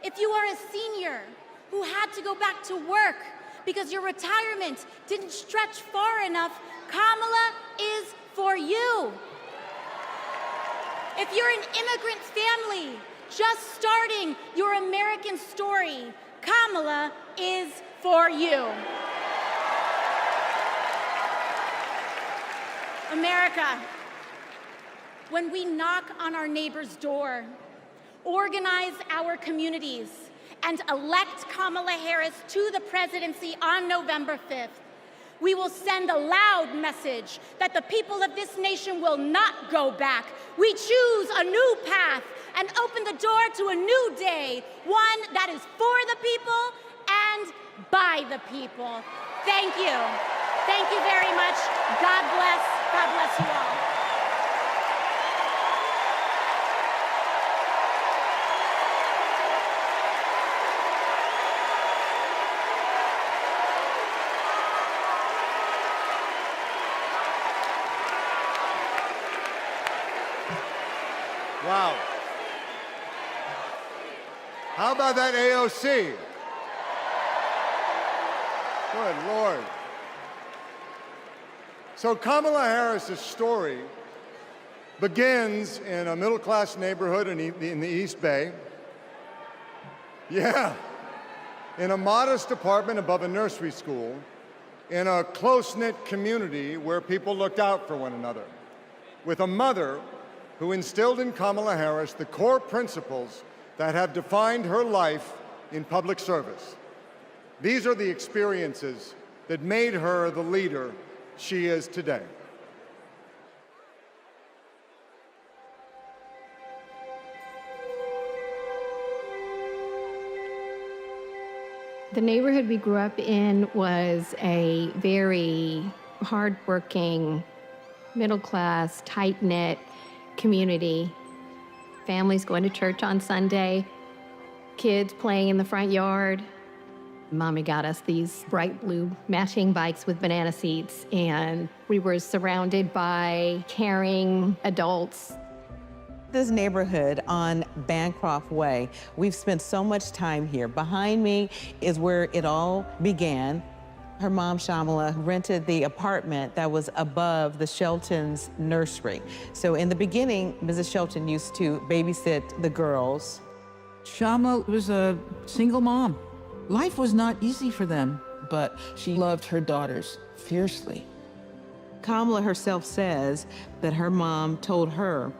If you are a senior who had to go back to work because your retirement didn't stretch far enough, Kamala is for you. If you're an immigrant family just starting your American story, Kamala is for you. America, when we knock on our neighbor's door, organize our communities, and elect Kamala Harris to the presidency on November 5th, we will send a loud message that the people of this nation will not go back. We choose a new path and open the door to a new day, one that is for the people and by the people. Thank you. Thank you very much. God bless. God bless you all. Wow. How about that AOC? Good Lord. So Kamala Harris's story begins in a middle-class neighborhood in the East Bay. Yeah, in a modest apartment above a nursery school, in a close-knit community where people looked out for one another, with a mother who instilled in Kamala Harris the core principles that have defined her life in public service. These are the experiences that made her the leader she is today. The neighborhood we grew up in was a very hardworking, middle-class, tight-knit community. Families going to church on Sunday, kids playing in the front yard. Mommy got us these bright blue matching bikes with banana seats, and we were surrounded by caring adults. This neighborhood on Bancroft Way, we've spent so much time here. Behind me is where it all began. Her mom, Shamala, rented the apartment that was above the Shelton's nursery. So in the beginning, Mrs. Shelton used to babysit the girls. Shama was a single mom. Life was not easy for them, but she loved her daughters fiercely. Kamala herself says that her mom told her,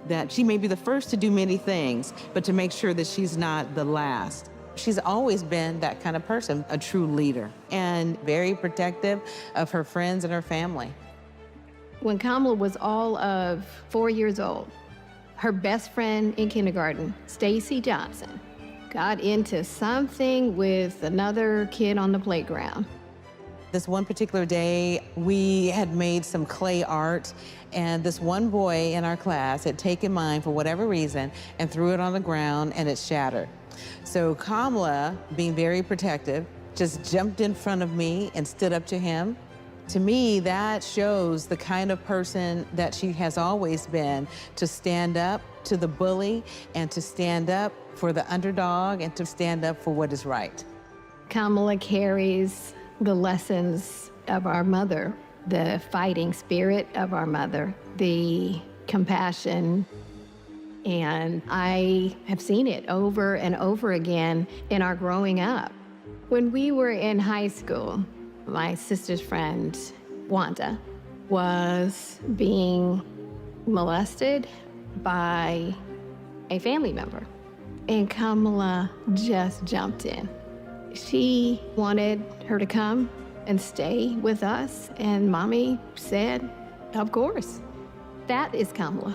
that she may be the first to do many things, but to make sure that she's not the last. She's always been that kind of person, a true leader, and very protective of her friends and her family. When Kamala was all of 4 years old, her best friend in kindergarten, Stacy Johnson, got into something with another kid on the playground. This one particular day, we had made some clay art, and this one boy in our class had taken mine for whatever reason and threw it on the ground, and it shattered. So Kamala, being very protective, just jumped in front of me and stood up to him. To me, that shows the kind of person that she has always been, to stand up to the bully and to stand up for the underdog and to stand up for what is right. Kamala carries the lessons of our mother, the fighting spirit of our mother, the compassion, and I have seen it over and over again in our growing up. When we were in high school, my sister's friend, Wanda, was being molested by a family member, and Kamala just jumped in. She wanted her to come and stay with us, and Mommy said, of course. That is Kamala.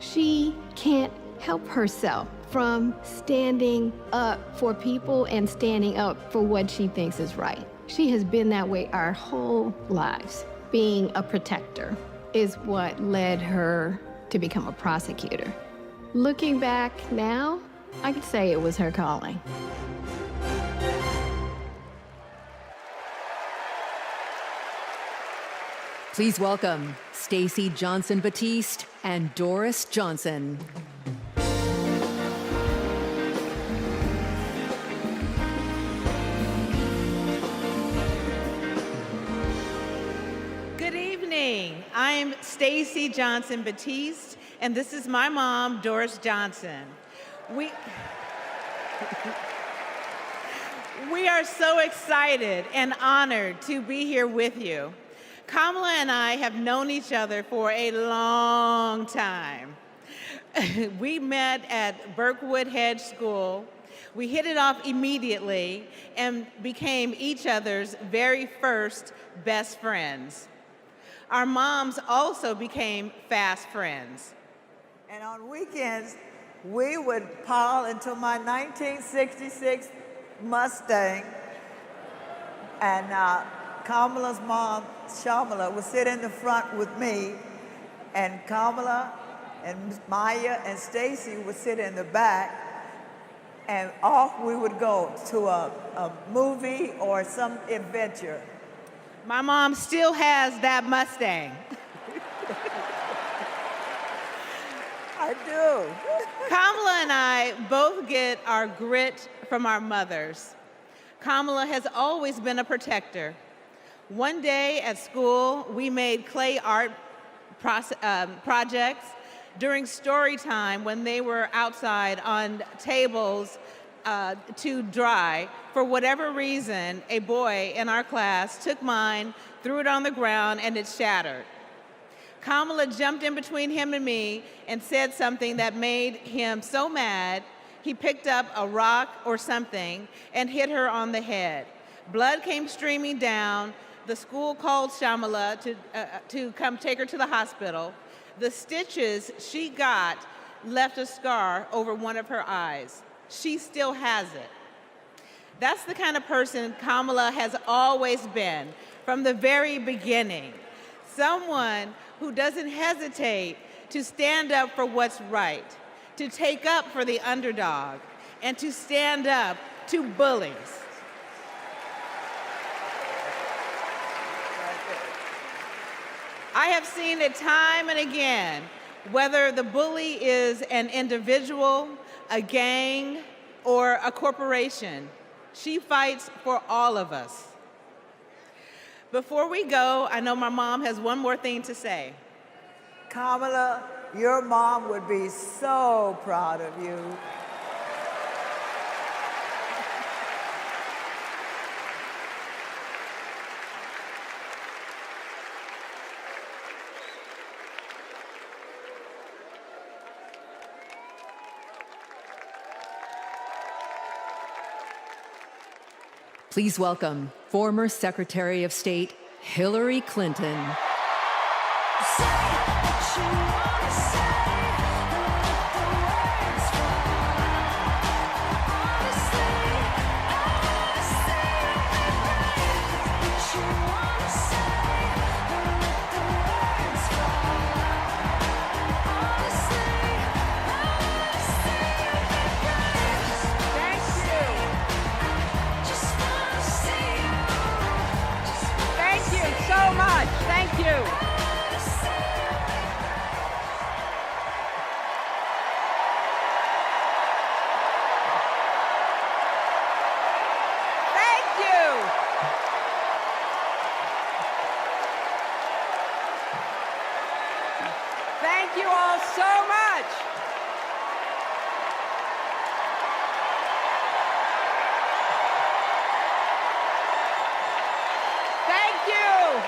She can't help herself from standing up for people and standing up for what she thinks is right. She has been that way our whole lives. Being a protector is what led her to become a prosecutor. Looking back now, I could say it was her calling. Please welcome Stacey Johnson Batiste and Doris Johnson. Good evening. I'm Stacey Johnson Batiste, and this is my mom, Doris Johnson. We are so excited and honored to be here with you. Kamala and I have known each other for a long time. We met at Berkwood Hedge School. We hit it off immediately and became each other's very first best friends. Our moms also became fast friends. And on weekends, we would pile into my 1966 Mustang, and Kamala's mom, Shamala, would sit in the front with me, and Kamala and Maya and Stacy would sit in the back, and off we would go to a movie or some adventure. My mom still has that Mustang. I do. Kamala and I both get our grit from our mothers. Kamala has always been a protector. One day at school, we made clay art projects during story time when they were outside on tables to dry. For whatever reason, a boy in our class took mine, threw it on the ground, and it shattered. Kamala jumped in between him and me and said something that made him so mad, he picked up a rock or something and hit her on the head. Blood came streaming down. The school called Shamala to come take her to the hospital. The stitches she got left a scar over one of her eyes. She still has it. That's the kind of person Kamala has always been from the very beginning. Someone who doesn't hesitate to stand up for what's right, to take up for the underdog, and to stand up to bullies. I have seen it time and again, whether the bully is an individual, a gang, or a corporation. She fights for all of us. Before we go, I know my mom has one more thing to say. Kamala, your mom would be so proud of you. Please welcome former Secretary of State Hillary Clinton. Thank you. Thank you all so much. Thank you.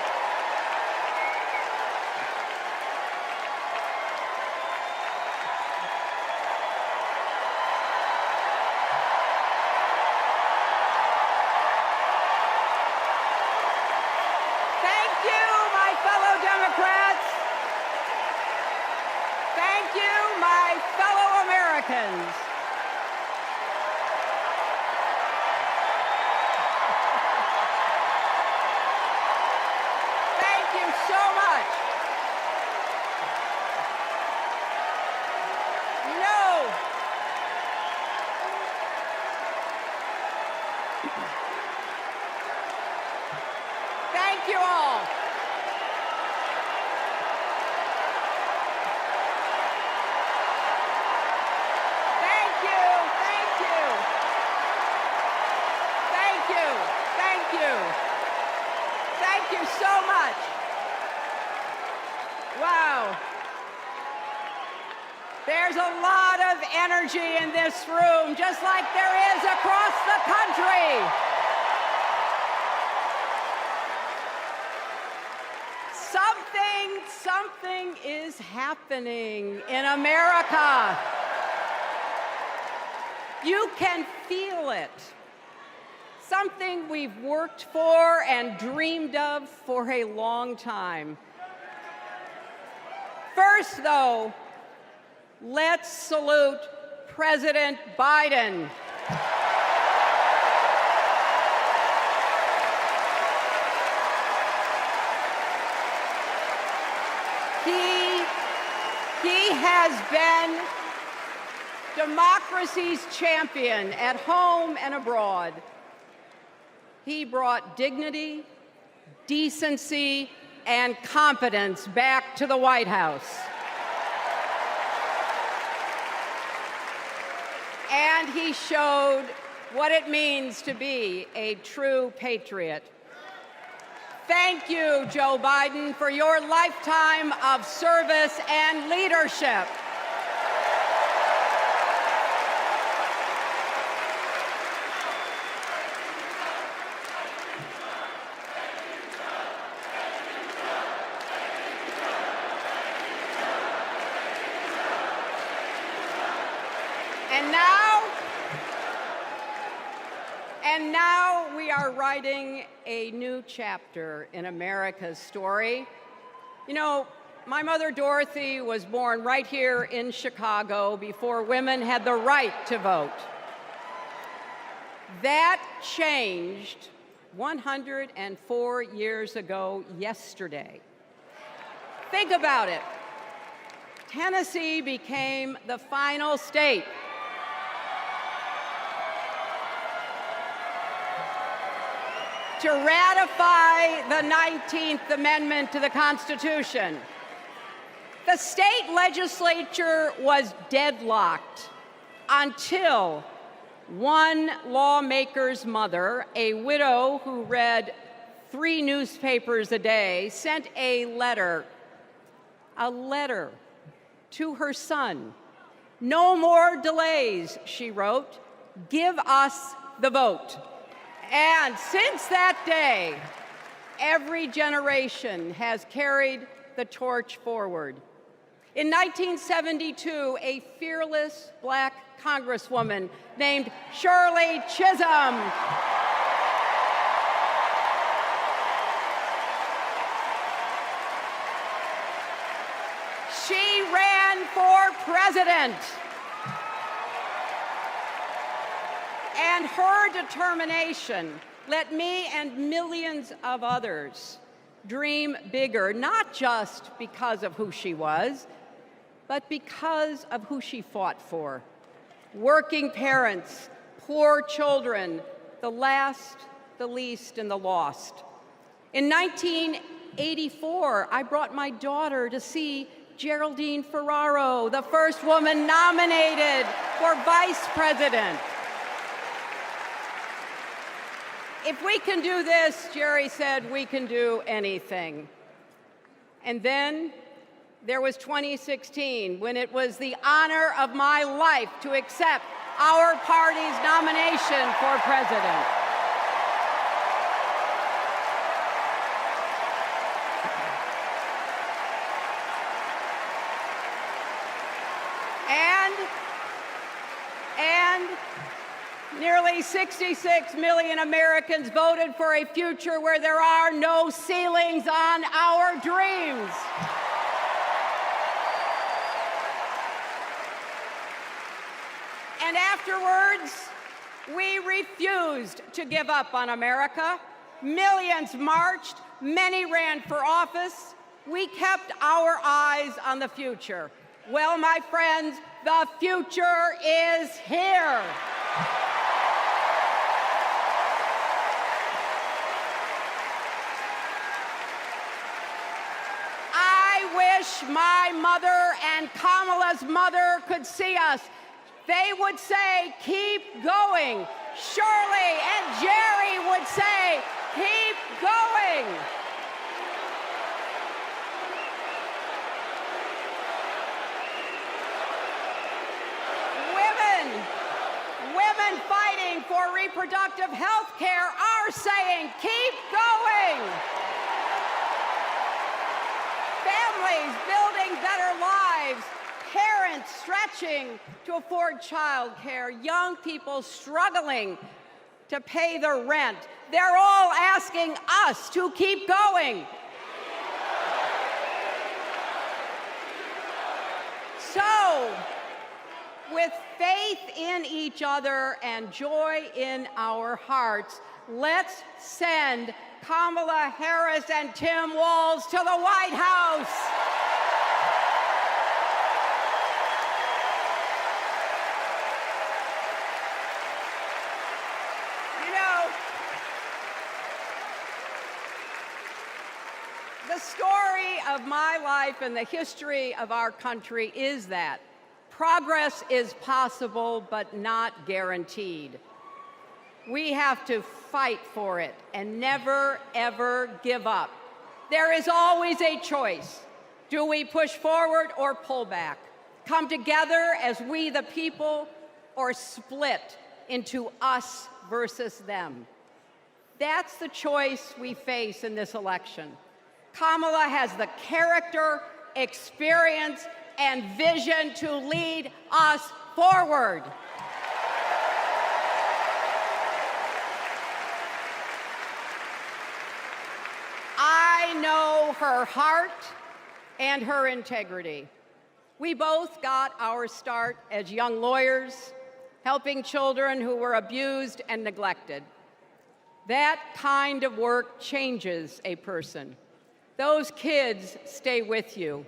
Thank you, my fellow Democrats. Thank you, my fellow Americans. Thank you so much. No. Thank you all. Thank you so much. Wow. There's a lot of energy in this room, just like there is across the country. Something is happening in America. You can feel it. Something we've worked for and dreamed of for a long time. First, though, let's salute President Biden. He has been democracy's champion at home and abroad. He brought dignity, decency, and competence back to the White House. And he showed what it means to be a true patriot. Thank you, Joe Biden, for your lifetime of service and leadership. And now we are writing a new chapter in America's story. You know, my mother Dorothy was born right here in Chicago before women had the right to vote. That changed 104 years ago yesterday. Think about it. Tennessee became the final state to ratify the 19th Amendment to the Constitution. The state legislature was deadlocked until one lawmaker's mother, a widow who read 3 newspapers a day, sent a letter to her son. "No more delays," she wrote. "Give us the vote." And since that day, every generation has carried the torch forward. In 1972, a fearless Black Congresswoman named Shirley Chisholm president. And her determination let me and millions of others dream bigger, not just because of who she was, but because of who she fought for. Working parents, poor children, the last, the least, and the lost. In 1984, I brought my daughter to see Geraldine Ferraro, the first woman nominated for vice president. If we can do this, Jerry said, we can do anything. And then there was 2016, when it was the honor of my life to accept our party's nomination for president. And nearly 66 million Americans voted for a future where there are no ceilings on our dreams. And afterwards, we refused to give up on America. Millions marched, many ran for office. We kept our eyes on the future. Well, my friends, the future is here. I wish my mother and Kamala's mother could see us. They would say, keep going. Shirley and Jerry would say, keep going. Women fighting for reproductive health care are saying, keep going. Families building better lives, parents stretching to afford child care, young people struggling to pay their rent. They're all asking us to keep going. So, with faith in each other and joy in our hearts, let's send Kamala Harris and Tim Walz to the White House. You know, the story of my life and the history of our country is that progress is possible, but not guaranteed. We have to fight for it and never, ever give up. There is always a choice. Do we push forward or pull back? Come together as we the people, or split into us versus them? That's the choice we face in this election. Kamala has the character, experience, and vision to lead us forward. I know her heart and her integrity. We both got our start as young lawyers, helping children who were abused and neglected. That kind of work changes a person. Those kids stay with you.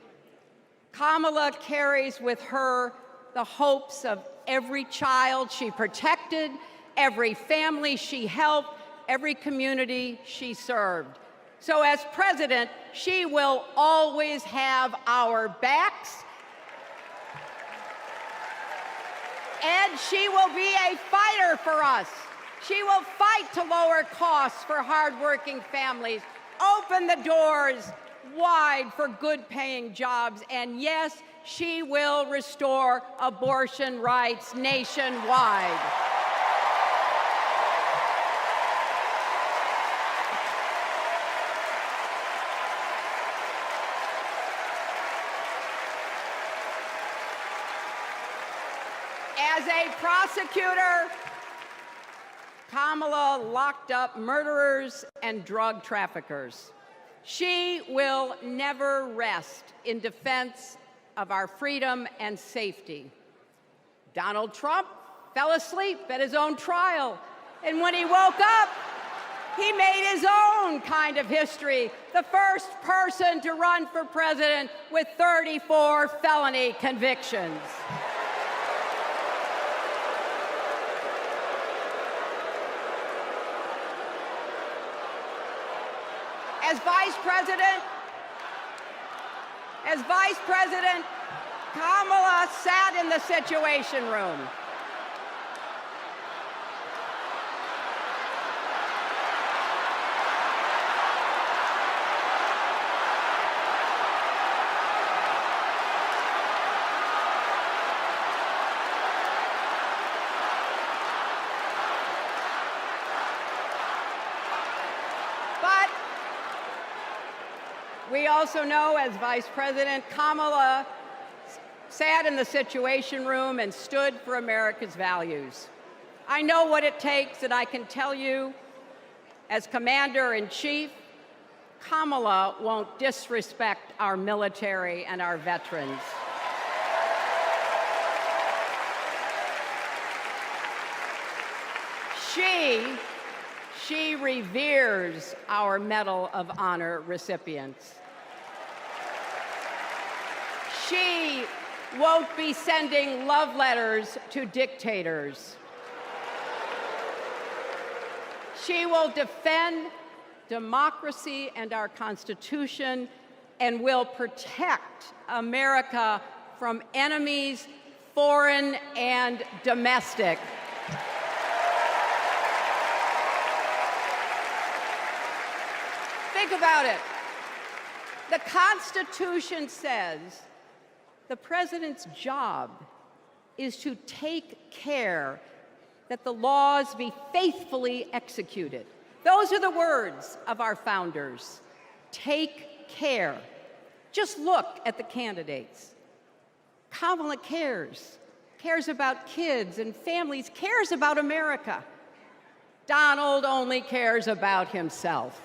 Kamala carries with her the hopes of every child she protected, every family she helped, every community she served. So as president, she will always have our backs, and she will be a fighter for us. She will fight to lower costs for hardworking families, open the doors wide for good-paying jobs, and yes, she will restore abortion rights nationwide. As a prosecutor, Kamala locked up murderers and drug traffickers. She will never rest in defense of our freedom and safety. Donald Trump fell asleep at his own trial, and when he woke up, he made his own kind of history, the first person to run for president with 34 felony convictions. As Vice President, Kamala sat in the Situation Room. We also know, as Vice President, Kamala sat in the Situation Room and stood for America's values. I know what it takes, and I can tell you, as Commander-in-Chief, Kamala won't disrespect our military and our veterans. She reveres our Medal of Honor recipients. She won't be sending love letters to dictators. She will defend democracy and our Constitution and will protect America from enemies, foreign and domestic. Think about it. The Constitution says the president's job is to take care that the laws be faithfully executed. Those are the words of our founders. Take care. Just look at the candidates. Kamala cares about kids and families, cares about America. Donald only cares about himself.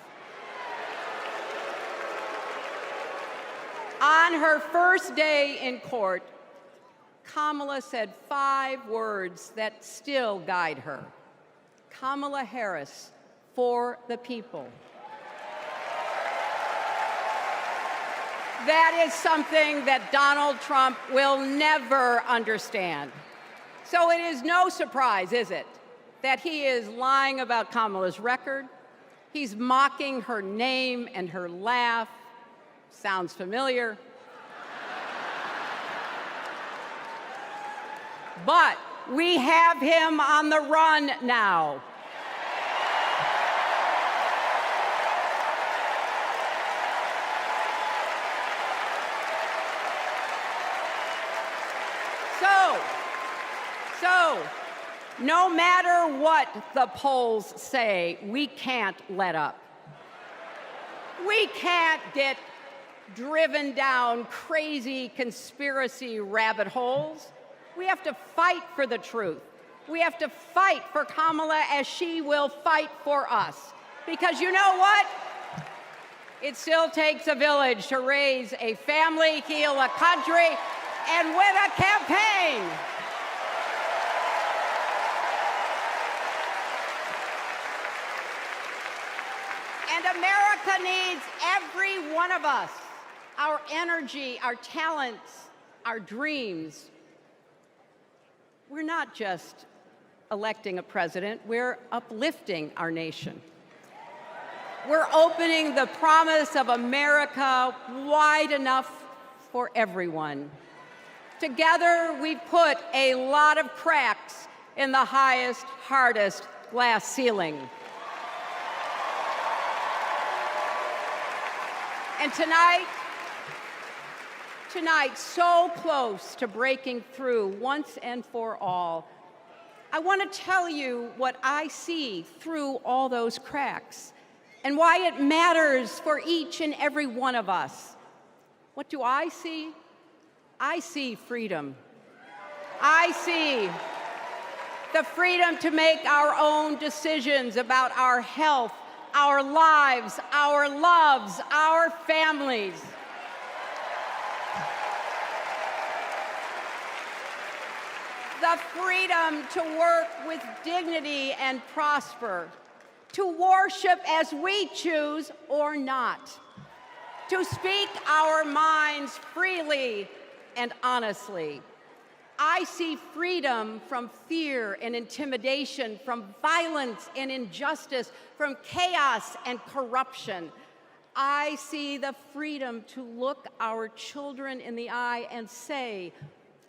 On her first day in court, Kamala said 5 words that still guide her. Kamala Harris, for the people. That is something that Donald Trump will never understand. So it is no surprise, is it, that he is lying about Kamala's record. He's mocking her name and her laugh. Sounds familiar. But we have him on the run now. So, no matter what the polls say, we can't let up. We can't get driven down crazy conspiracy rabbit holes. We have to fight for the truth. We have to fight for Kamala as she will fight for us. Because you know what? It still takes a village to raise a family, heal a country, and win a campaign. And America needs every one of us, our energy, our talents, our dreams. We're not just electing a president, we're uplifting our nation. We're opening the promise of America wide enough for everyone. Together, we put a lot of cracks in the highest, hardest glass ceiling. And tonight, so close to breaking through once and for all, I want to tell you what I see through all those cracks and why it matters for each and every one of us. What do I see? I see freedom. I see the freedom to make our own decisions about our health, our lives, our loves, our families. the freedom to work with dignity and prosper, to worship as we choose or not, to speak our minds freely and honestly. I see freedom from fear and intimidation, from violence and injustice, from chaos and corruption. I see the freedom to look our children in the eye and say,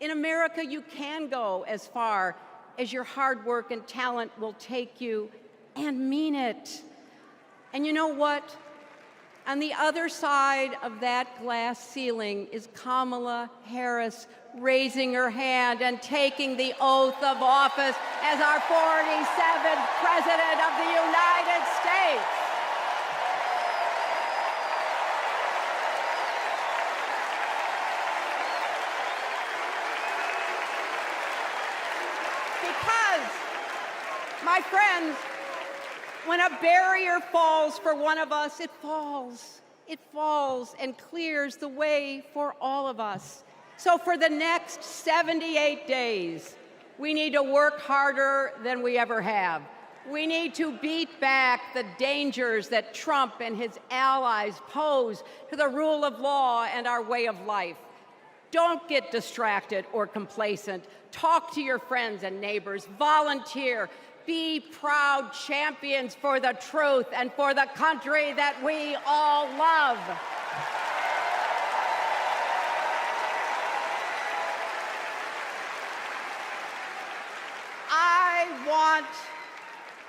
in America, you can go as far as your hard work and talent will take you, and mean it. And you know what? On the other side of that glass ceiling is Kamala Harris raising her hand and taking the oath of office as our 47th President of the United States. Because, my friends, when a barrier falls for one of us, it falls. It falls and clears the way for all of us. So for the next 78 days, we need to work harder than we ever have. We need to beat back the dangers that Trump and his allies pose to the rule of law and our way of life. Don't get distracted or complacent. Talk to your friends and neighbors. Volunteer. Be proud champions for the truth and for the country that we all love.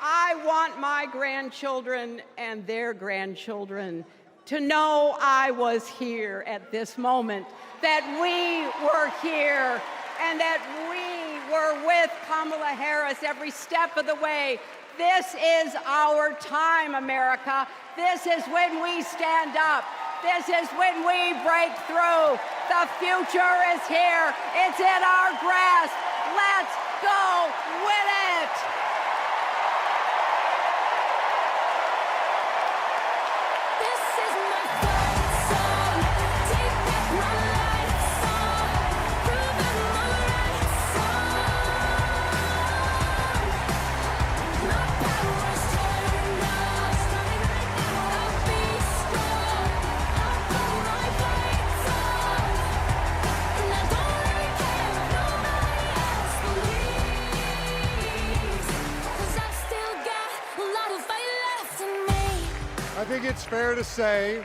I want my grandchildren and their grandchildren to know I was here at this moment, that we were here, and that we were with Kamala Harris every step of the way. This is our time, America. This is when we stand up. This is when we break through. The future is here. It's in our grasp. Let's go win it. I think it's fair to say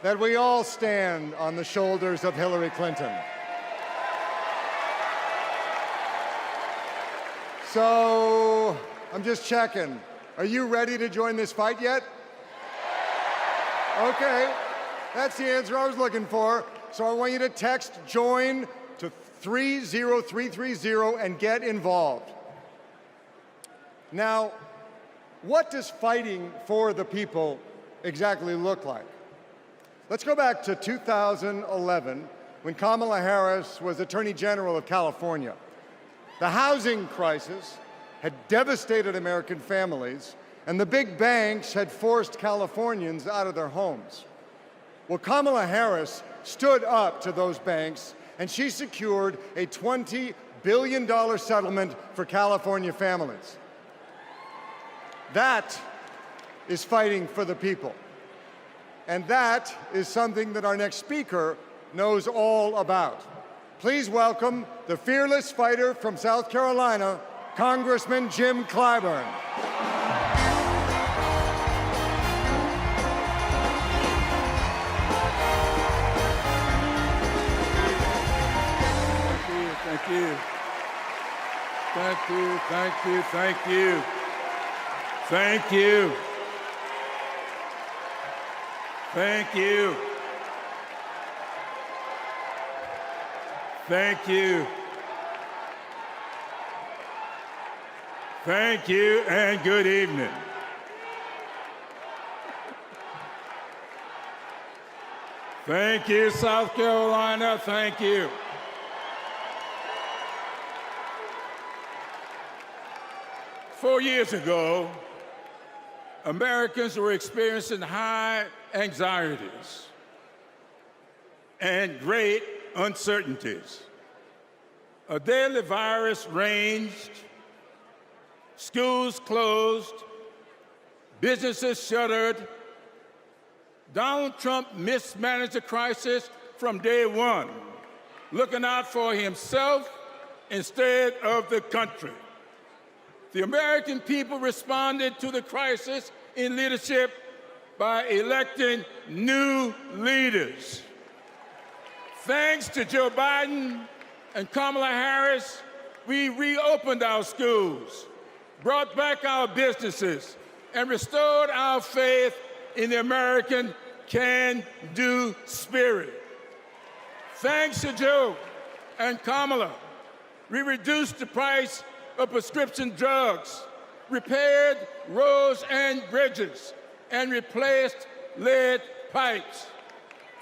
that we all stand on the shoulders of Hillary Clinton. So, I'm just checking. Are you ready to join this fight yet? Okay, that's the answer I was looking for. So I want you to text JOIN to 30330 and get involved. Now, what does fighting for the people exactly look like? Let's go back to 2011 when Kamala Harris was Attorney General of California. The housing crisis had devastated American families, and the big banks had forced Californians out of their homes. Well, Kamala Harris stood up to those banks, and she secured a $20 billion settlement for California families. That is fighting for the people. And that is something that our next speaker knows all about. Please welcome the fearless fighter from South Carolina, Congressman Jim Clyburn. Thank you. Thank you, thank you, thank you. Thank you. Thank you. Thank you. Thank you, and good evening. Thank you, South Carolina. Thank you. Four years ago, Americans were experiencing high anxieties and great uncertainties. A deadly virus raged, schools closed, businesses shuttered. Donald Trump mismanaged the crisis from day one, looking out for himself instead of the country. The American people responded to the crisis in leadership by electing new leaders. Thanks to Joe Biden and Kamala Harris, we reopened our schools, brought back our businesses, and restored our faith in the American can-do spirit. Thanks to Joe and Kamala, we reduced the price of prescription drugs, repaired roads and bridges, and replaced lead pipes.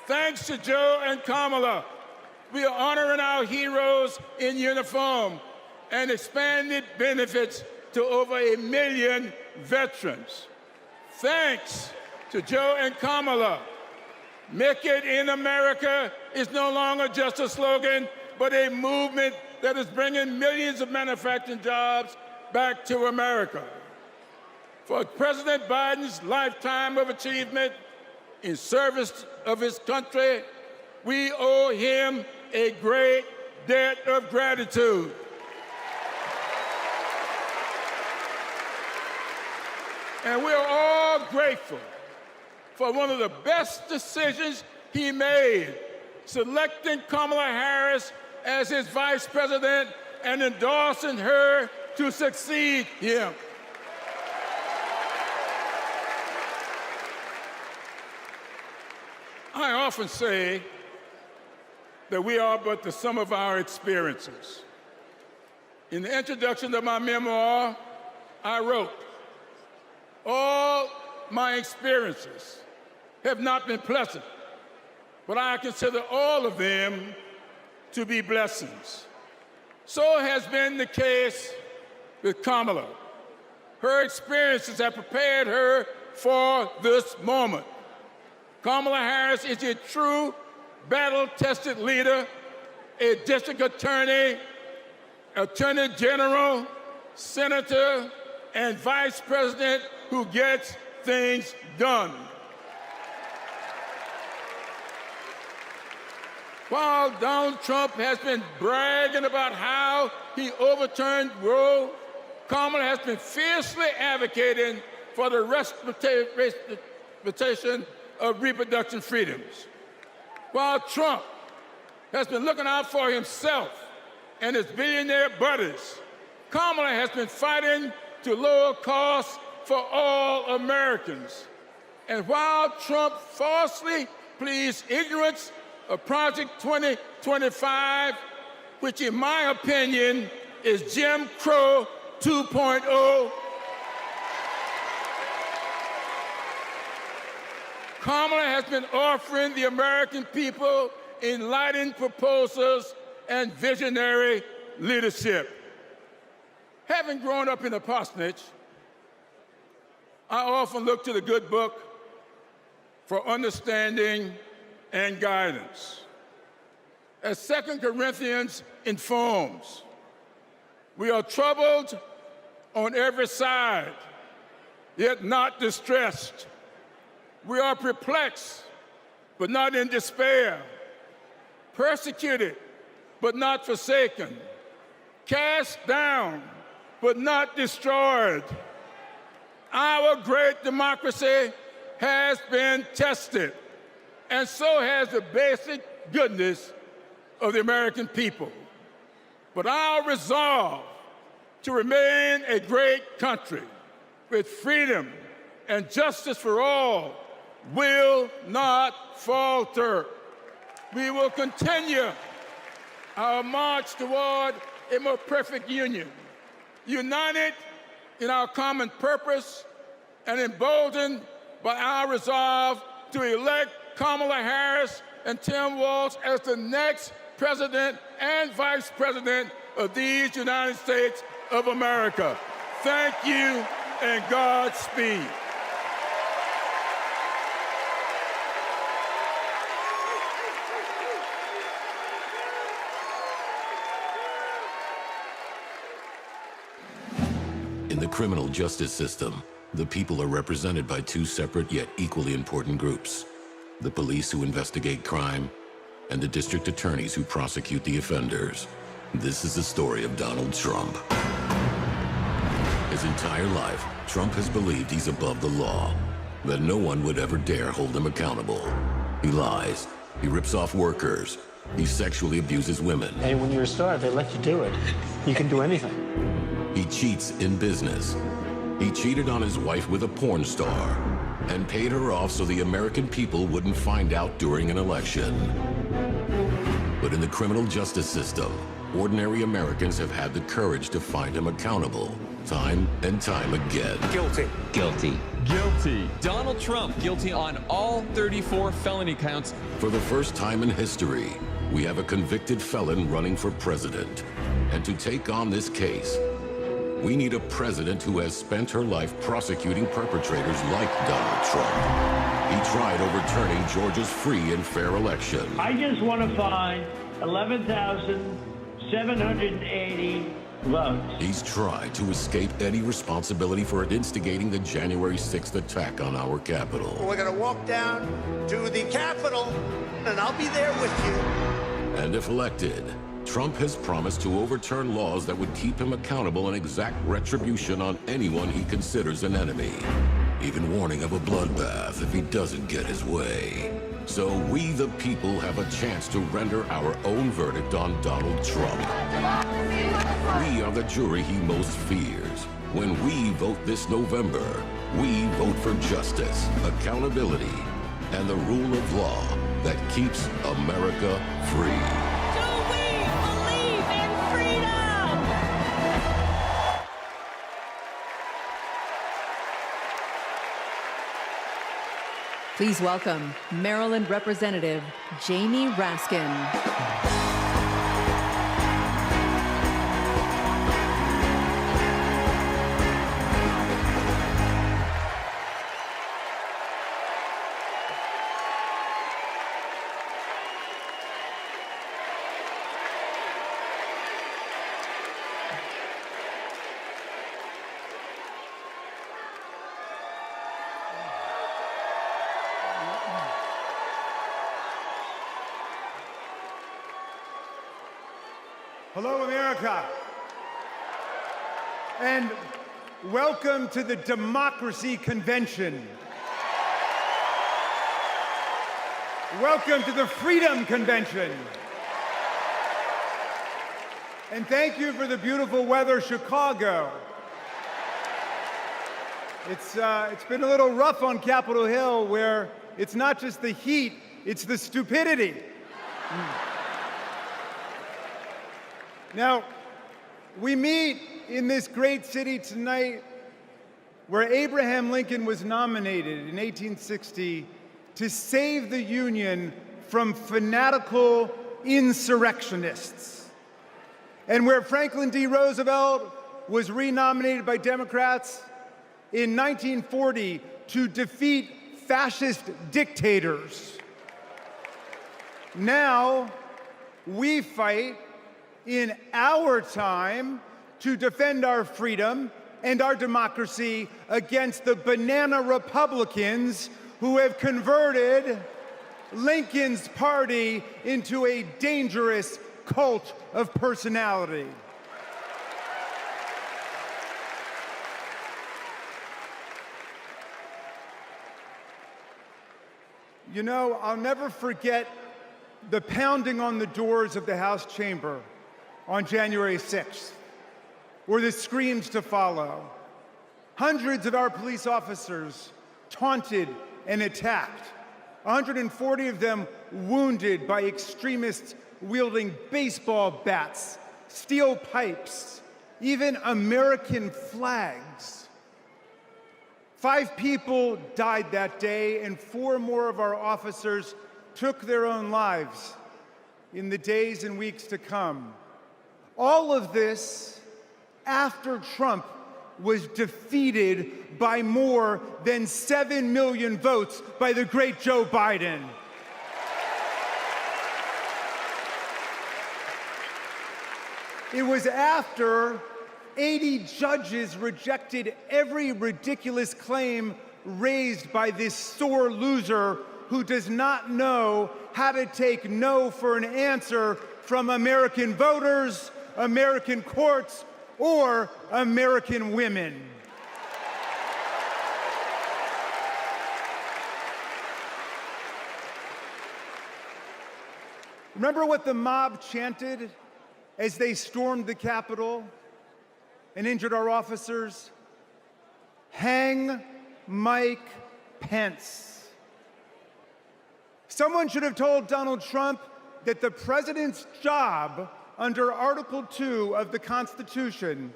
Thanks to Joe and Kamala, we are honoring our heroes in uniform and expanded benefits to over 1 million veterans. Thanks to Joe and Kamala, Make It in America is no longer just a slogan, but a movement that is bringing millions of manufacturing jobs back to America. For President Biden's lifetime of achievement in service of his country, we owe him a great debt of gratitude. And we're all grateful for one of the best decisions he made, selecting Kamala Harris as his vice president and endorsing her to succeed him. I often say that we are but the sum of our experiences. In the introduction of my memoir, I wrote, "All my experiences have not been pleasant, but I consider all of them to be blessings." So has been the case with Kamala. Her experiences have prepared her for this moment. Kamala Harris is a true battle-tested leader, a district attorney, attorney general, senator, and vice president who gets things done. While Donald Trump has been bragging about how he overturned Roe, Kamala has been fiercely advocating for the respectation of reproduction freedoms. While Trump has been looking out for himself and his billionaire buddies, Kamala has been fighting to lower costs for all Americans. And while Trump falsely pleads ignorance of Project 2025, which in my opinion is Jim Crow 2.0, Kamala has been offering the American people enlightened proposals and visionary leadership. Having grown up in a parsonage, I often look to the good book for understanding and guidance. As 2 Corinthians informs, we are troubled on every side, yet not distressed. We are perplexed, but not in despair, persecuted, but not forsaken, cast down, but not destroyed. Our great democracy has been tested, and so has the basic goodness of the American people. But our resolve to remain a great country with freedom and justice for all will not falter. We will continue our march toward a more perfect union, united in our common purpose and emboldened by our resolve to elect Kamala Harris and Tim Walz as the next president and vice president of these United States of America. Thank you and Godspeed. In the criminal justice system, the people are represented by two separate yet equally important groups: the police who investigate crime and the district attorneys who prosecute the offenders. This is the story of Donald Trump. His entire life, Trump has believed he's above the law, that no one would ever dare hold him accountable. He lies, he rips off workers, he sexually abuses women. And when you're a star, they let you do it. You can do anything. He cheats in business. He cheated on his wife with a porn star and paid her off so the American people wouldn't find out during an election. But in the criminal justice system, ordinary Americans have had the courage to find him accountable, time and time again. Guilty. Guilty. Guilty. Donald Trump, guilty on all 34 felony counts. For the first time in history, we have a convicted felon running for president. And to take on this case, we need a president who has spent her life prosecuting perpetrators like Donald Trump. He tried overturning Georgia's free and fair election. I just want to find 11,780 votes. He's tried to escape any responsibility for instigating the January 6th attack on our Capitol. We're going to walk down to the Capitol, and I'll be there with you. And if elected, Trump has promised to overturn laws that would keep him accountable and exact retribution on anyone he considers an enemy, even warning of a bloodbath if he doesn't get his way. So we, the people, have a chance to render our own verdict on Donald Trump. We are the jury he most fears. When we vote this November, we vote for justice, accountability, and the rule of law that keeps America free. Please welcome Maryland Representative Jamie Raskin. Hello, America. And welcome to the Democracy Convention. Welcome to the Freedom Convention. And thank you for the beautiful weather, Chicago. It's been a little rough on Capitol Hill, where it's not just the heat, it's the stupidity. Now, we meet in this great city tonight where Abraham Lincoln was nominated in 1860 to save the Union from fanatical insurrectionists, and where Franklin D. Roosevelt was renominated by Democrats in 1940 to defeat fascist dictators. Now, we fight in our time to defend our freedom and our democracy against the banana Republicans who have converted Lincoln's party into a dangerous cult of personality. You know, I'll never forget the pounding on the doors of the House chamber on January 6th, or the screams to follow. Hundreds of our police officers taunted and attacked, 140 of them wounded by extremists wielding baseball bats, steel pipes, even American flags. 5 people died that day, and 4 more of our officers took their own lives in the days and weeks to come. All of this after Trump was defeated by more than 7 million votes by the great Joe Biden. It was after 80 judges rejected every ridiculous claim raised by this sore loser who does not know how to take no for an answer from American voters, American courts, or American women. Remember what the mob chanted as they stormed the Capitol and injured our officers? Hang Mike Pence. Someone should have told Donald Trump that the president's job under Article 2 of the Constitution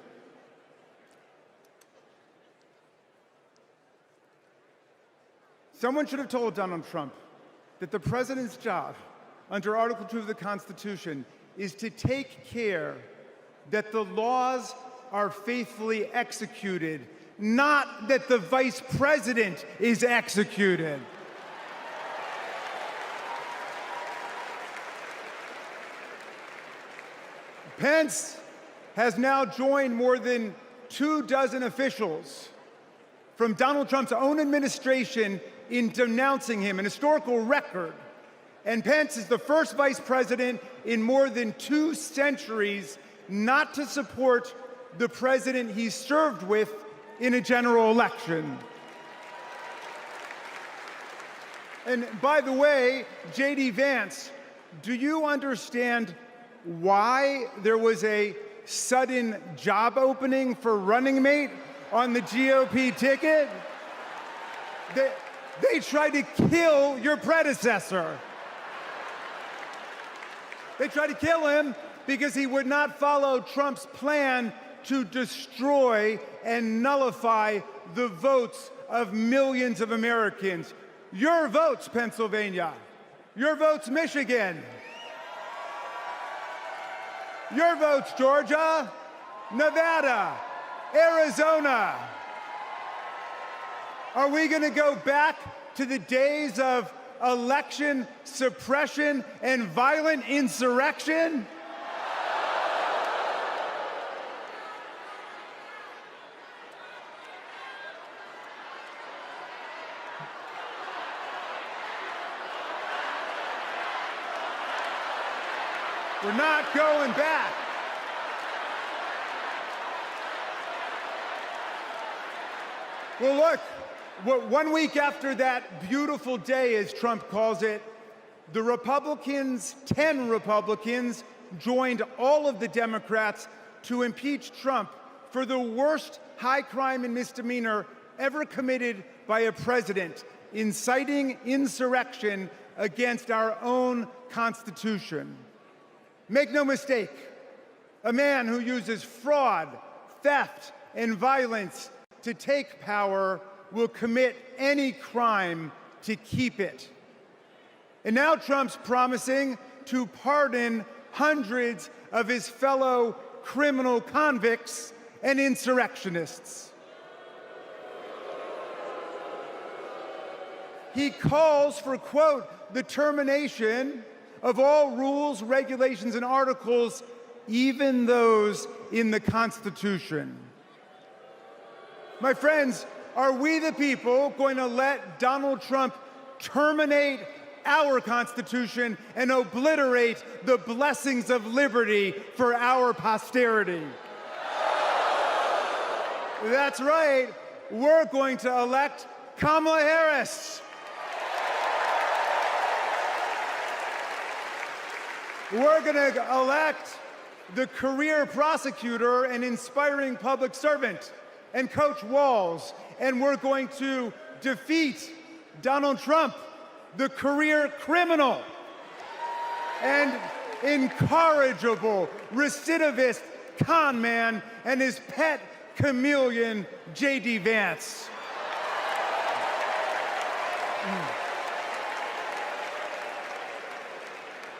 Someone should have told Donald Trump that the president's job under Article 2 of the Constitution is to take care that the laws are faithfully executed, not that the vice president is executed. Pence has now joined more than 24 officials from Donald Trump's own administration in denouncing him, an historical record. And Pence is the first vice president in more than 2 centuries not to support the president he served with in a general election. And by the way, J.D. Vance, do you understand why there was a sudden job opening for running mate on the GOP ticket? They tried to kill your predecessor. They tried to kill him because he would not follow Trump's plan to destroy and nullify the votes of millions of Americans. Your votes, Pennsylvania. Your votes, Michigan. Your votes, Georgia, Nevada, Arizona. Are we going to go back to the days of election suppression and violent insurrection? We're not going back. Well, look, 1 week after that beautiful day, as Trump calls it, the Republicans, 10 Republicans, joined all of the Democrats to impeach Trump for the worst high crime and misdemeanor ever committed by a president, inciting insurrection against our own Constitution. Make no mistake, a man who uses fraud, theft, and violence to take power will commit any crime to keep it. And now Trump's promising to pardon hundreds of his fellow criminal convicts and insurrectionists. He calls for, quote, the termination of all rules, regulations, and articles, even those in the Constitution. My friends, are we the people going to let Donald Trump terminate our Constitution and obliterate the blessings of liberty for our posterity? That's right, we're going to elect Kamala Harris. We're going to elect the career prosecutor and inspiring public servant and Coach Walz. And we're going to defeat Donald Trump, the career criminal and incorrigible recidivist con man, and his pet chameleon, J.D. Vance.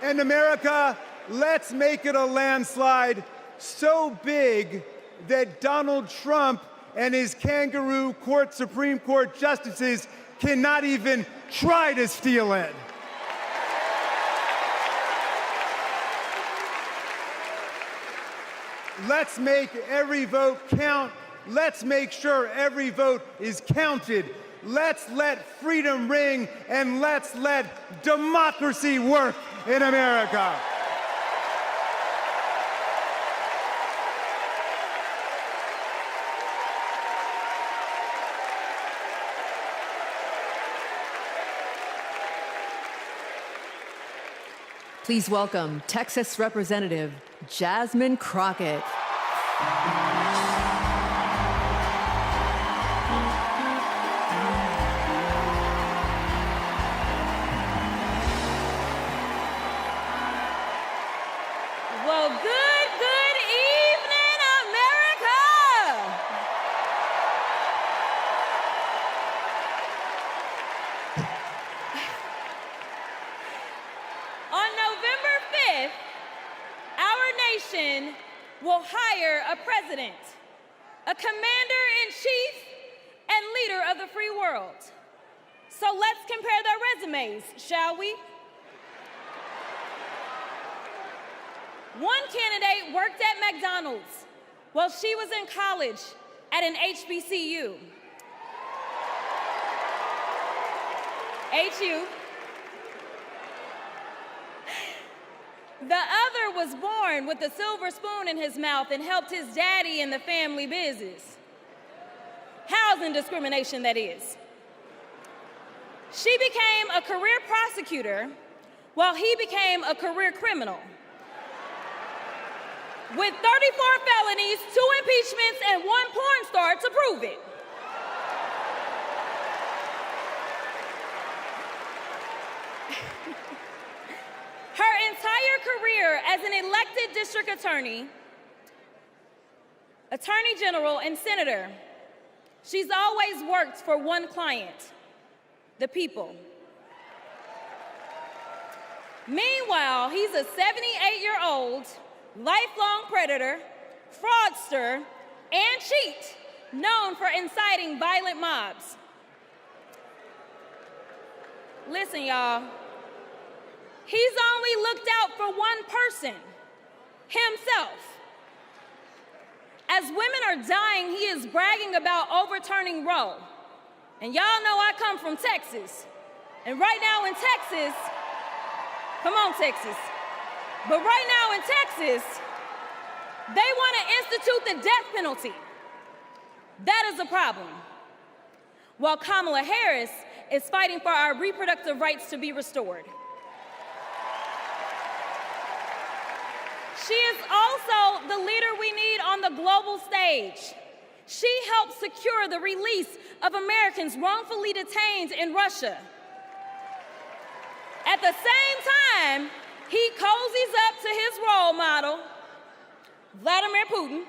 And America, let's make it a landslide so big that Donald Trump and his kangaroo court Supreme Court justices cannot even try to steal it. Let's make every vote count. Let's make sure every vote is counted. Let's let freedom ring, and let's let democracy work in America. Please welcome Texas Representative Jasmine Crockett. Well, good evening, America! On November 5th, our nation will hire a president, a commander-in-chief, and leader of the free world. So let's compare their resumes, shall we? One candidate worked at McDonald's while she was in college at an HBCU. HU. The other was born with a silver spoon in his mouth and helped his daddy in the family business. Housing discrimination, that is. She became a career prosecutor while he became a career criminal. With 34 felonies, 2 impeachments, and 1 porn star to prove it. Her entire career as an elected district attorney, attorney general, and senator, she's always worked for one client, the people. Meanwhile, he's a 78-year-old, lifelong predator, fraudster, and cheat, known for inciting violent mobs. Listen, y'all, he's only looked out for one person, himself. As women are dying, he is bragging about overturning Roe. And y'all know I come from Texas. And right now in Texas, come on, Texas. But right now in Texas, they want to institute the death penalty. That is a problem. While Kamala Harris is fighting for our reproductive rights to be restored. She is also the leader we need on the global stage. She helped secure the release of Americans wrongfully detained in Russia. At the same time, he cozies up to his role model, Vladimir Putin,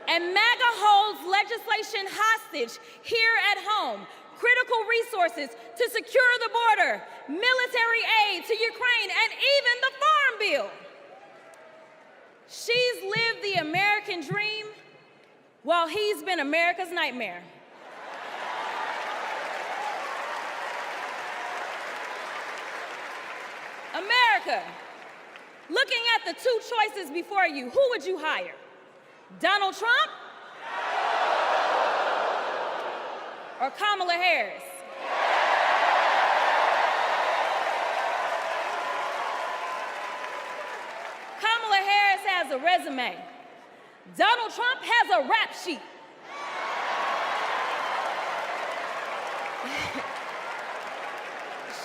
and MAGA holds legislation hostage here at home, critical resources to secure the border, military aid to Ukraine, and even the Farm Bill. She's lived the American dream while he's been America's nightmare. America, looking at the 2 choices before you, who would you hire? Donald Trump or Kamala Harris? Kamala Harris has a resume. Donald Trump has a rap sheet.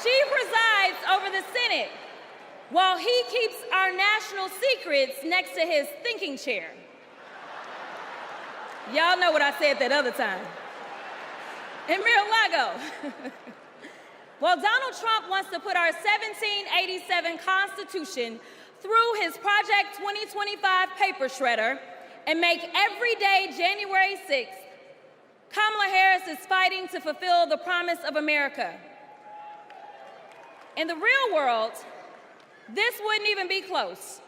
She presides over the Senate while he keeps our national secrets next to his thinking chair. Y'all know what I said that other time. In Mar-a-Lago. Well, Donald Trump wants to put our 1787 Constitution through his Project 2025 paper shredder and make every day January 6th. Kamala Harris is fighting to fulfill the promise of America. In the real world, this wouldn't even be close.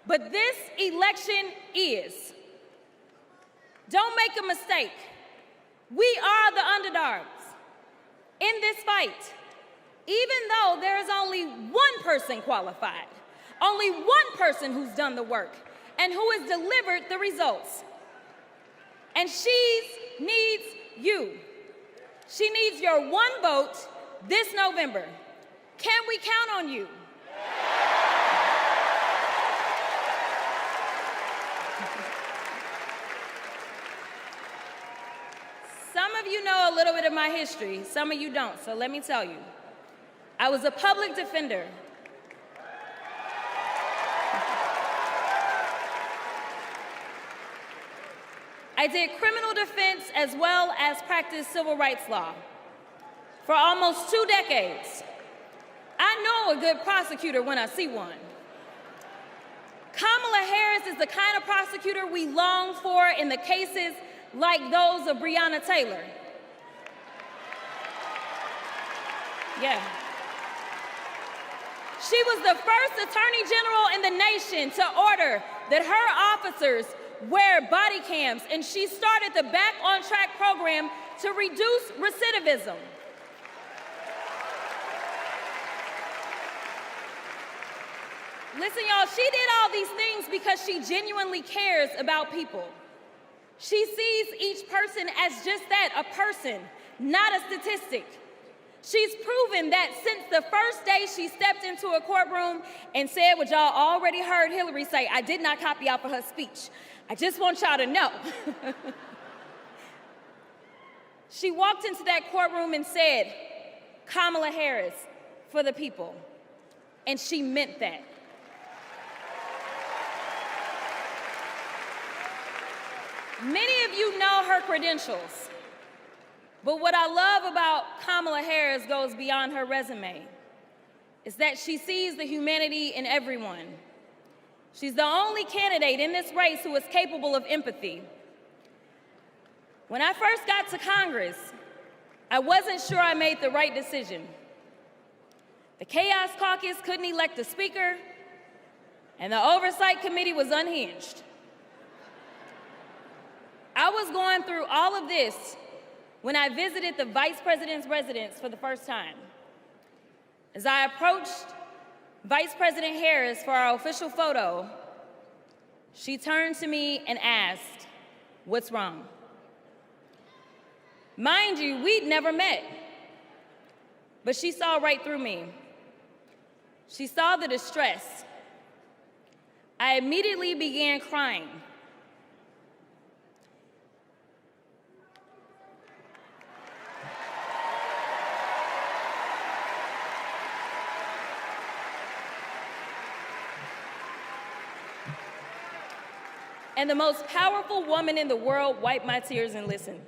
But this election is. Don't make a mistake. We are the underdogs in this fight, even though there is only one person qualified, only one person who's done the work, and who has delivered the results. And she needs you. She needs your one vote this November. Can we count on you? Some of you know a little bit of my history, some of you don't, so let me tell you. I was a public defender. I did criminal defense as well as practiced civil rights law for almost 2 decades. I know a good prosecutor when I see one. Kamala Harris is the kind of prosecutor we long for in the cases like those of Breonna Taylor. Yeah. She was the first Attorney General in the nation to order that her officers wear body cams, and she started the Back on Track program to reduce recidivism. Listen, y'all, she did all these things because she genuinely cares about people. She sees each person as just that, a person, not a statistic. She's proven that since the first day she stepped into a courtroom and said what y'all already heard Hillary say, I did not copy out for her speech. I just want y'all to know. She walked into that courtroom and said, Kamala Harris for the people. And she meant that. Many of you know her credentials, but what I love about Kamala Harris goes beyond her resume, is that she sees the humanity in everyone. She's the only candidate in this race who is capable of empathy. When I first got to Congress, I wasn't sure I made the right decision. The Chaos Caucus couldn't elect a speaker, and the Oversight Committee was unhinged. I was going through all of this when I visited the Vice President's residence for the first time. As I approached Vice President Harris for our official photo, she turned to me and asked, "What's wrong?" Mind you, we'd never met, but she saw right through me. She saw the distress. I immediately began crying. And the most powerful woman in the world wiped my tears and listened.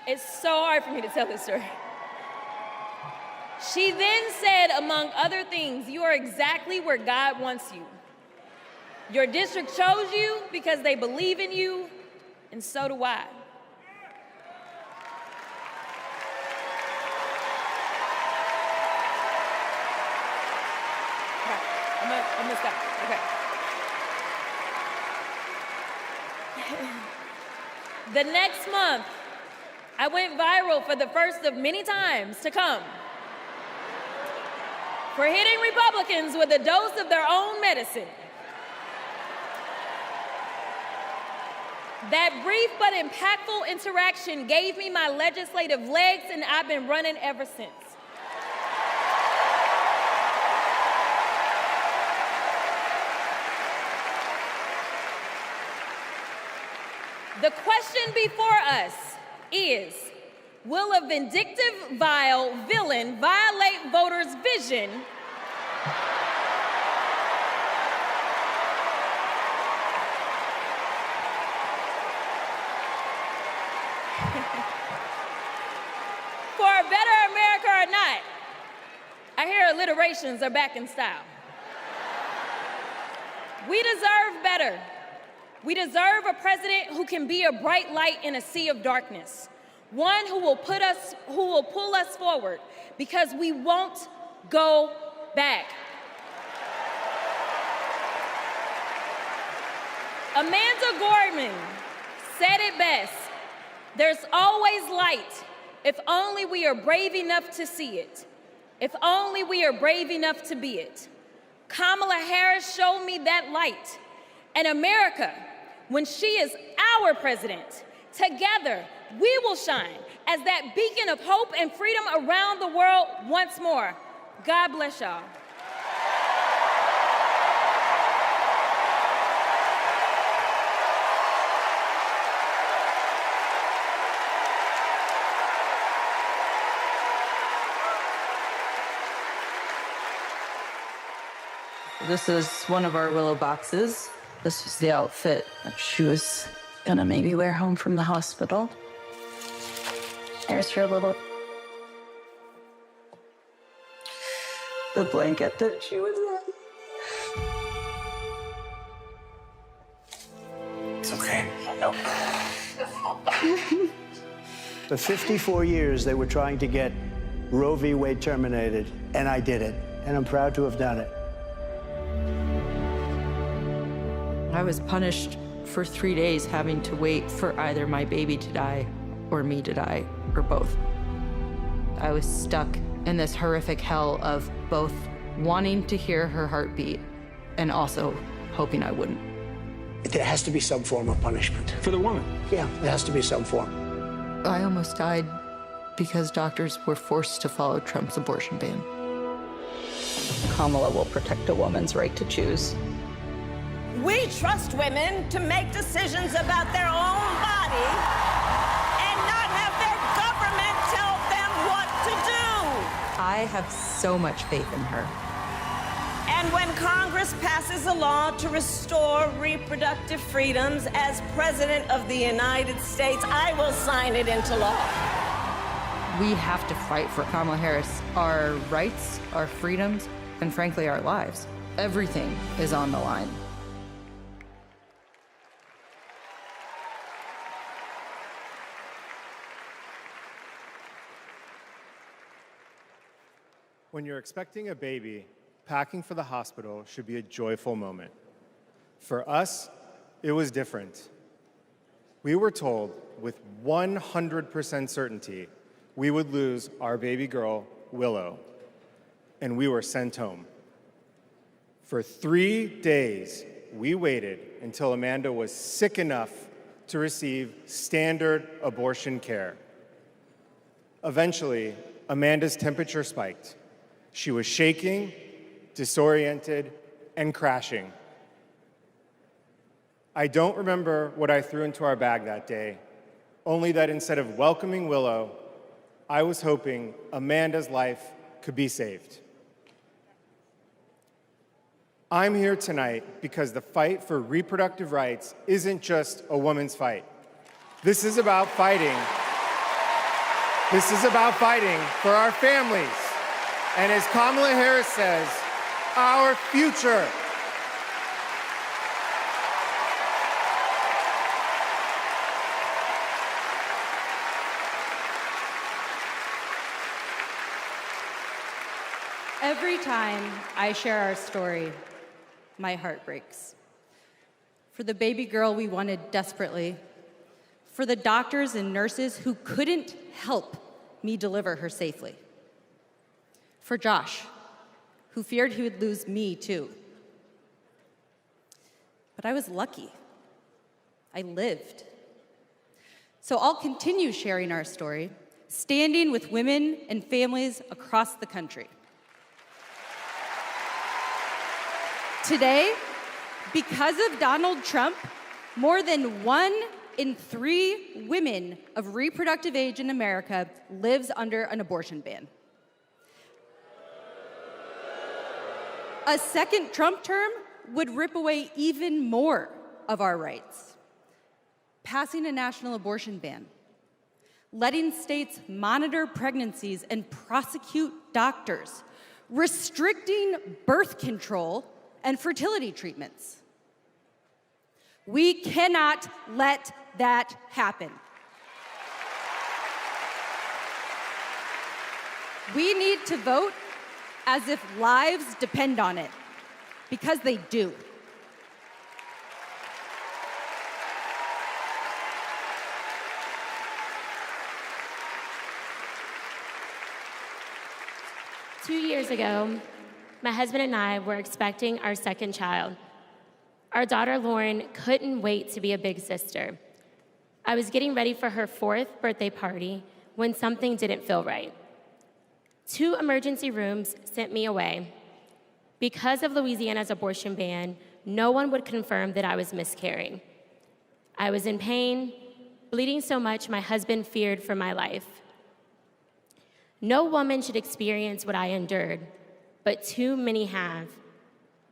It's so hard for me to tell this story. She then said, among other things, "You are exactly where God wants you. Your district chose you because they believe in you, and so do I." Okay, I'm gonna stop. Okay. The next month, I went viral for the first of many times to come for hitting Republicans with a dose of their own medicine. That brief but impactful interaction gave me my legislative legs, and I've been running ever since. The question before us is, will a vindictive, vile villain violate voters' vision for a better America or not? I hear alliterations are back in style. We deserve better. We deserve a president who can be a bright light in a sea of darkness. One who will pull us forward, because we won't go back. Amanda Gorman said it best. There's always light if only we are brave enough to see it. If only we are brave enough to be it. Kamala Harris showed me that light. And America, when she is our president, together we will shine as that beacon of hope and freedom around the world once more. God bless y'all. This is one of our Willow boxes. This was the outfit that she was gonna maybe wear home from the hospital. There's her little... the blanket that she was in. It's okay. No. For 54 years, they were trying to get Roe v. Wade terminated, and I did it. And I'm proud to have done it. I was punished for 3 days having to wait for either my baby to die or me to die, or both. I was stuck in this horrific hell of both wanting to hear her heartbeat and also hoping I wouldn't. There has to be some form of punishment. For the woman? Yeah, there has to be some form. I almost died because doctors were forced to follow Trump's abortion ban. Kamala will protect a woman's right to choose. We trust women to make decisions about their own body and not have their government tell them what to do. I have so much faith in her. And when Congress passes a law to restore reproductive freedoms as President of the United States, I will sign it into law. We have to fight for Kamala Harris, our rights, our freedoms, and frankly, our lives. Everything is on the line. When you're expecting a baby, packing for the hospital should be a joyful moment. For us, it was different. We were told with 100% certainty we would lose our baby girl, Willow, and we were sent home. For 3 days, we waited until Amanda was sick enough to receive standard abortion care. Eventually, Amanda's temperature spiked. She was shaking, disoriented, and crashing. I don't remember what I threw into our bag that day, only that instead of welcoming Willow, I was hoping Amanda's life could be saved. I'm here tonight because the fight for reproductive rights isn't just a woman's fight. This is about fighting. This is about fighting for our families. And as Kamala Harris says, our future. Every time I share our story, my heart breaks. For the baby girl we wanted desperately, for the doctors and nurses who couldn't help me deliver her safely, for Josh, who feared he would lose me too. But I was lucky. I lived. So I'll continue sharing our story, standing with women and families across the country. Today, because of Donald Trump, more than 1 in 3 women of reproductive age in America lives under an abortion ban. A second Trump term would rip away even more of our rights. Passing a national abortion ban, letting states monitor pregnancies and prosecute doctors, restricting birth control and fertility treatments. We cannot let that happen. We need to vote as if lives depend on it, because they do. 2 years ago, my husband and I were expecting our second child. Our daughter, Lauren, couldn't wait to be a big sister. I was getting ready for her 4th birthday party when something didn't feel right. 2 emergency rooms sent me away. Because of Louisiana's abortion ban, no one would confirm that I was miscarrying. I was in pain, bleeding so much my husband feared for my life. No woman should experience what I endured, but too many have.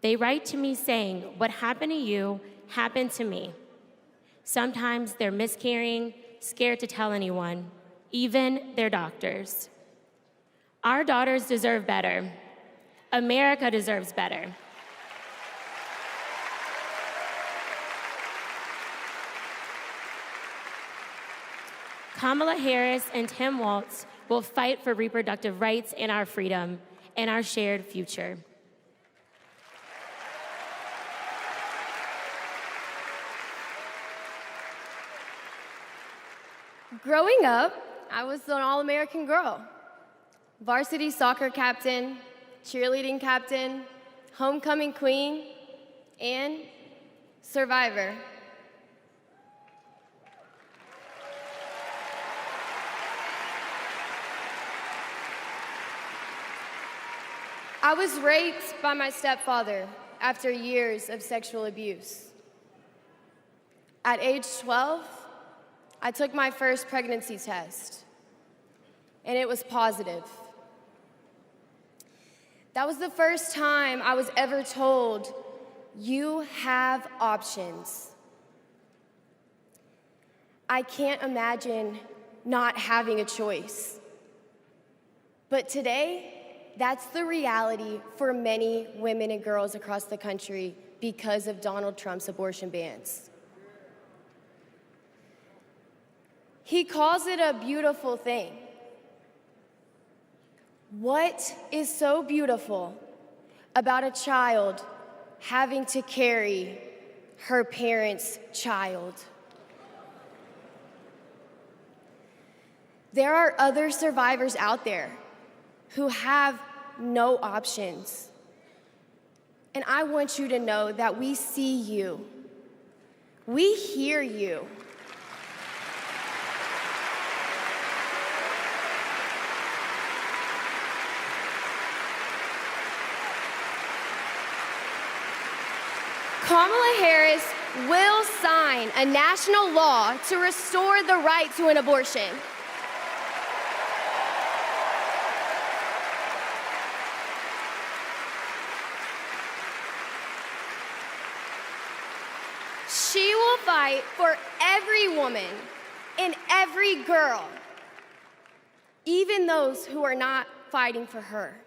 They write to me saying, "What happened to you happened to me." Sometimes they're miscarrying, scared to tell anyone, even their doctors. Our daughters deserve better. America deserves better. Kamala Harris and Tim Walz will fight for reproductive rights and our freedom and our shared future. Growing up, I was an all-American girl. Varsity soccer captain, cheerleading captain, homecoming queen, and survivor. I was raped by my stepfather after years of sexual abuse. At age 12, I took my first pregnancy test, and it was positive. That was the first time I was ever told, "You have options." I can't imagine not having a choice. But today, that's the reality for many women and girls across the country because of Donald Trump's abortion bans. He calls it a beautiful thing. What is so beautiful about a child having to carry her parent's child? There are other survivors out there who have no options. And I want you to know that we see you. We hear you. Kamala Harris will sign a national law to restore the right to an abortion. She will fight for every woman and every girl, even those who are not fighting for her.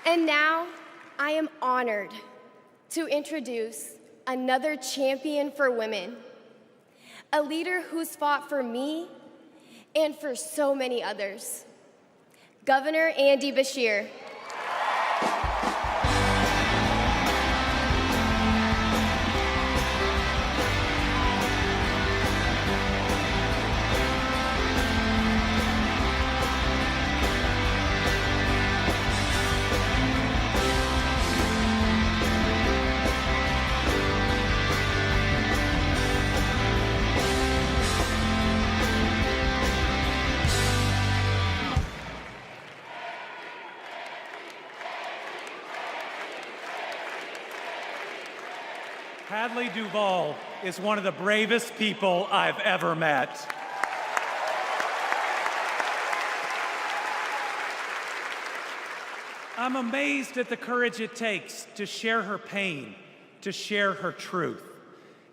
And now, I am honored to introduce another champion for women, a leader who's fought for me and for so many others, Governor Andy Beshear. Hadley Duvall is one of the bravest people I've ever met. I'm amazed at the courage it takes to share her pain, to share her truth.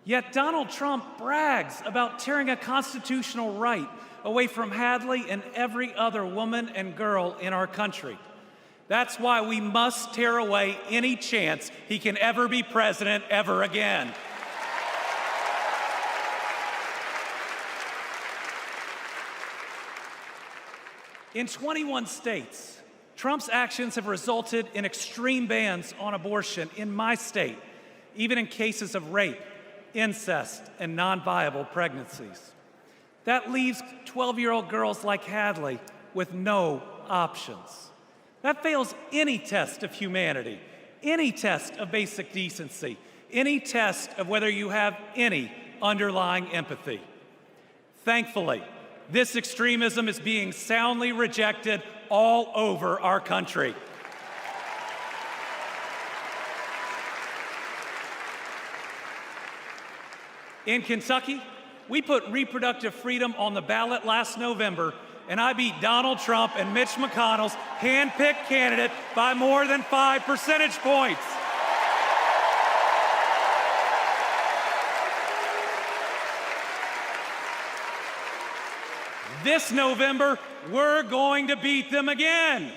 Yet Donald Trump brags about tearing a constitutional right away from Hadley and every other woman and girl in our country. That's why we must tear away any chance he can ever be president ever again. In 21 states, Trump's actions have resulted in extreme bans on abortion in my state, even in cases of rape. incest, and non-viable pregnancies. That leaves 12-year-old girls like Hadley with no options. That fails any test of humanity, any test of basic decency, any test of whether you have any underlying empathy. Thankfully, this extremism is being soundly rejected all over our country. In Kentucky, we put reproductive freedom on the ballot last November, and I beat Donald Trump and Mitch McConnell's hand-picked candidate by more than 5 percentage points. This November, we're going to beat them again.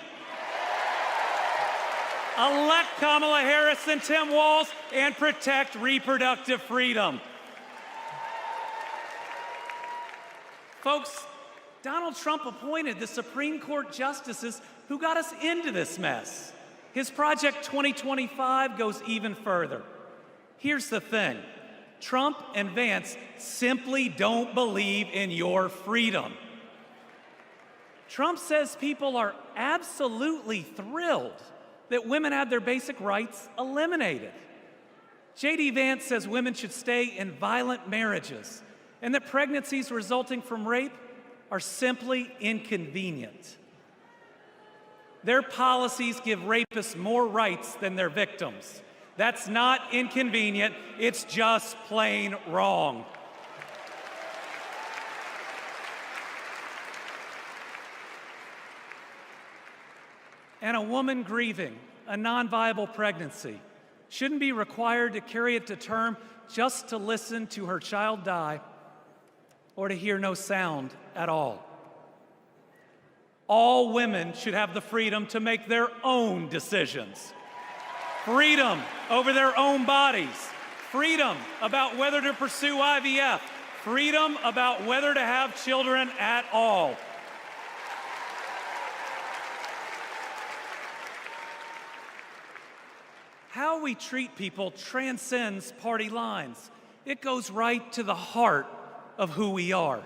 Elect Kamala Harris and Tim Walz and protect reproductive freedom. Folks, Donald Trump appointed the Supreme Court justices who got us into this mess. His Project 2025 goes even further. Here's the thing. Trump and Vance simply don't believe in your freedom. Trump says people are absolutely thrilled that women had their basic rights eliminated. J.D. Vance says women should stay in violent marriages and that pregnancies resulting from rape are simply inconvenient. Their policies give rapists more rights than their victims. That's not inconvenient, it's just plain wrong. And a woman grieving a non-viable pregnancy shouldn't be required to carry it to term just to listen to her child die or to hear no sound at all. All women should have the freedom to make their own decisions. Freedom over their own bodies. Freedom about whether to pursue IVF. Freedom about whether to have children at all. How we treat people transcends party lines. It goes right to the heart of who we are.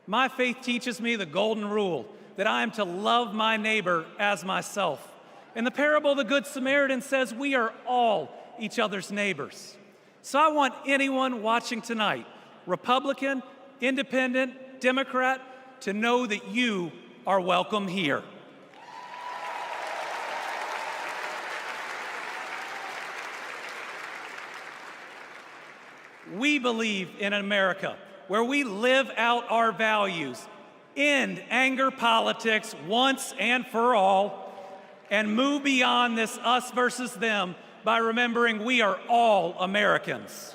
My faith teaches me the golden rule that I am to love my neighbor as myself. And the parable of the Good Samaritan says we are all each other's neighbors. So I want anyone watching tonight, Republican, Independent, Democrat, to know that you are welcome here. We believe in America where we live out our values, end anger politics once and for all, and move beyond this us versus them by remembering we are all Americans.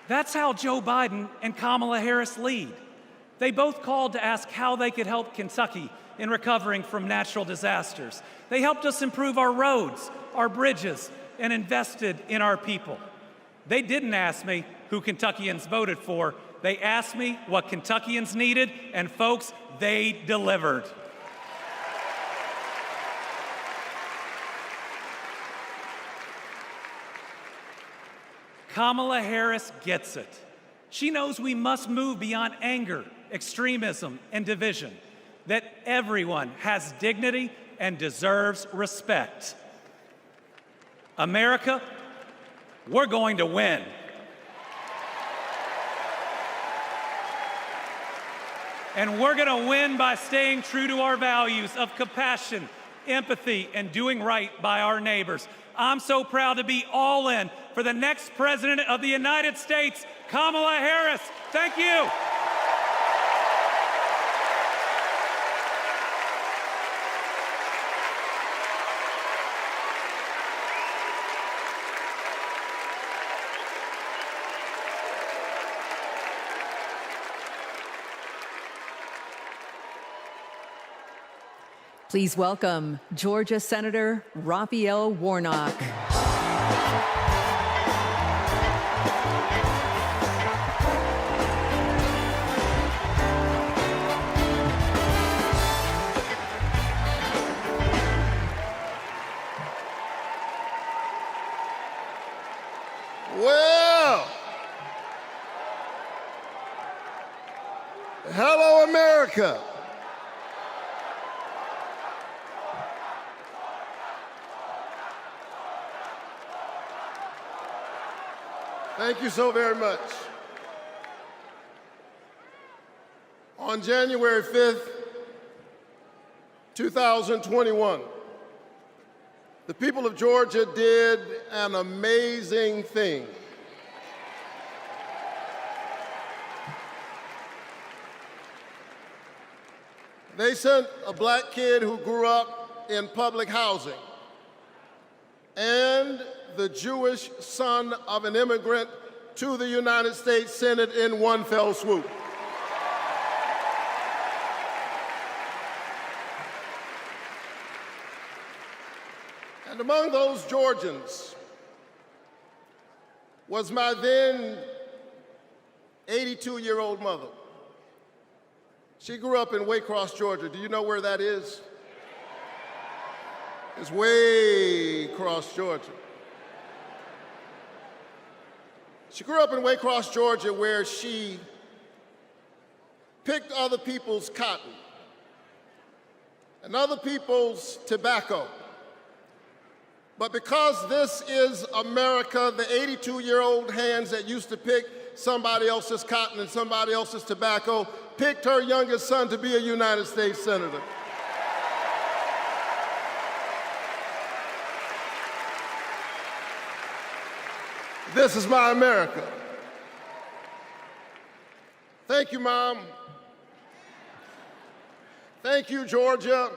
That's how Joe Biden and Kamala Harris lead. They both called to ask how they could help Kentucky in recovering from natural disasters. They helped us improve our roads, our bridges, and invested in our people. They didn't ask me who Kentuckians voted for. They asked me what Kentuckians needed, and folks, they delivered. Kamala Harris gets it. She knows we must move beyond anger, extremism, and division, that everyone has dignity and deserves respect. America, we're going to win. And we're going to win by staying true to our values of compassion, empathy, and doing right by our neighbors. I'm so proud to be all in for the next President of the United States, Kamala Harris. Thank you. Please welcome Georgia Senator Raphael Warnock. America. Thank you so very much. On January 5th, 2021, the people of Georgia did an amazing thing. They sent a black kid who grew up in public housing and the Jewish son of an immigrant to the United States Senate in one fell swoop. And among those Georgians was my then 82-year-old mother. She grew up in Waycross, Georgia. Do you know where that is? It's Waycross, Georgia. She grew up in Waycross, Georgia, where she picked other people's cotton and other people's tobacco. But because this is America, the 82-year-old hands that used to pick somebody else's cotton and somebody else's tobacco picked her youngest son to be a United States Senator. This is my America. Thank you, Mom. Thank you, Georgia.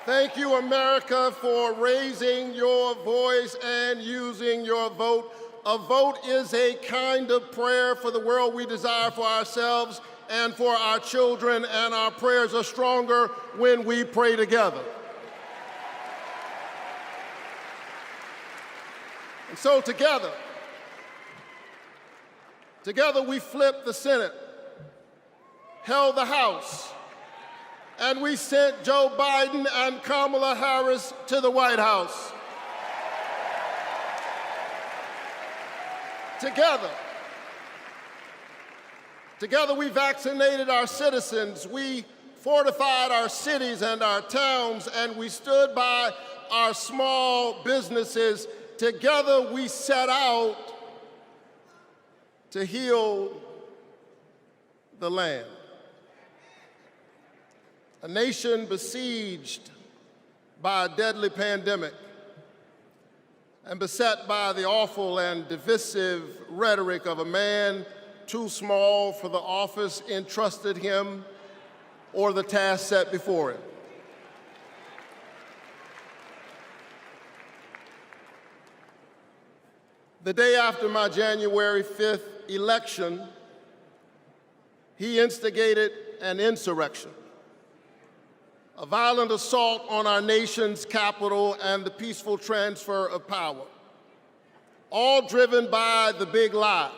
Thank you, America, for raising your voice and using your vote. A vote is a kind of prayer for the world we desire for ourselves and for our children, and our prayers are stronger when we pray together. And so together we flipped the Senate, held the House, and we sent Joe Biden and Kamala Harris to the White House. Together we vaccinated our citizens, we fortified our cities and our towns, and we stood by our small businesses. Together we set out to heal the land. A nation besieged by a deadly pandemic and beset by the awful and divisive rhetoric of a man too small for the office entrusted him or the task set before him. The day after my January 5th election, he instigated an insurrection, a violent assault on our nation's capital and the peaceful transfer of power, all driven by the big lie.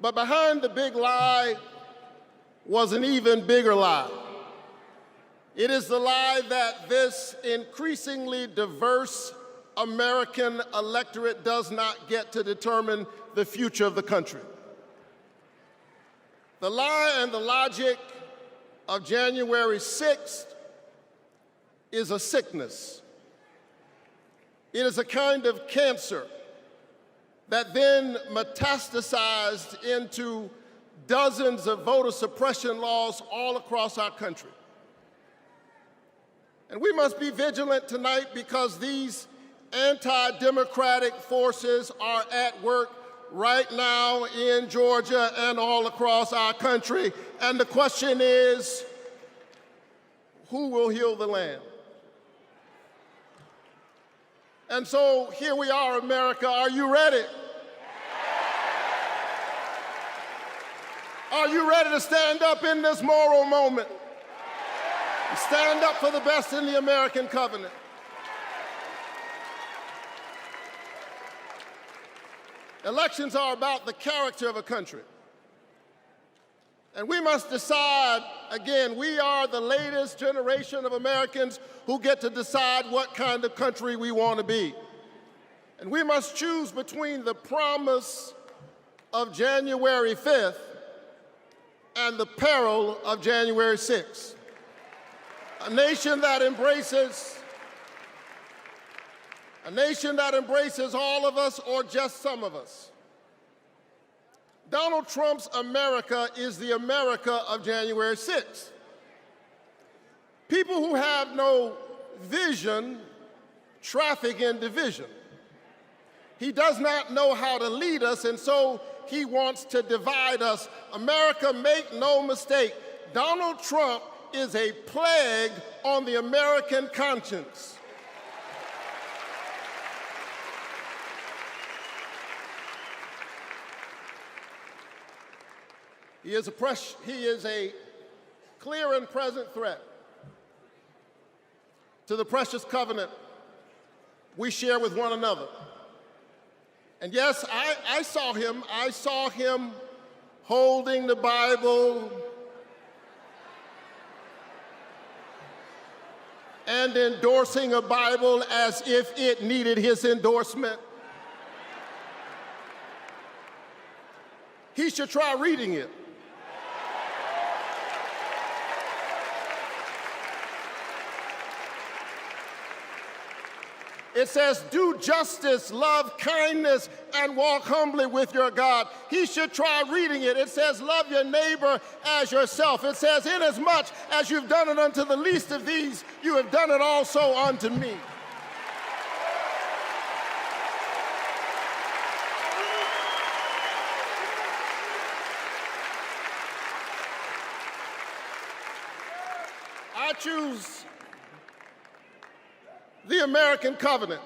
But behind the big lie was an even bigger lie. It is the lie that this increasingly diverse American electorate does not get to determine the future of the country. The lie and the logic of January 6th is a sickness. It is a kind of cancer that then metastasized into dozens of voter suppression laws all across our country. And we must be vigilant tonight because these anti-democratic forces are at work right now in Georgia and all across our country. And the question is, who will heal the land? And so here we are, America. Are you ready? Are you ready to stand up in this moral moment? Stand up for the best in the American covenant. Elections are about the character of a country. And we must decide, again, we are the latest generation of Americans who get to decide what kind of country we want to be. And we must choose between the promise of January 5th and the peril of January 6th. A nation that embraces all of us or just some of us. Donald Trump's America is the America of January 6th. People who have no vision traffic in division. He does not know how to lead us, and so he wants to divide us. America, make no mistake, Donald Trump is a plague on the American conscience. He is a clear and present threat to the precious covenant we share with one another. And yes, I saw him holding the Bible and endorsing a Bible as if it needed his endorsement. He should try reading it. It says, do justice, love kindness, and walk humbly with your God. He should try reading it. It says, love your neighbor as yourself. It says, inasmuch as you've done it unto the least of these, you have done it also unto me. I choose the American covenant.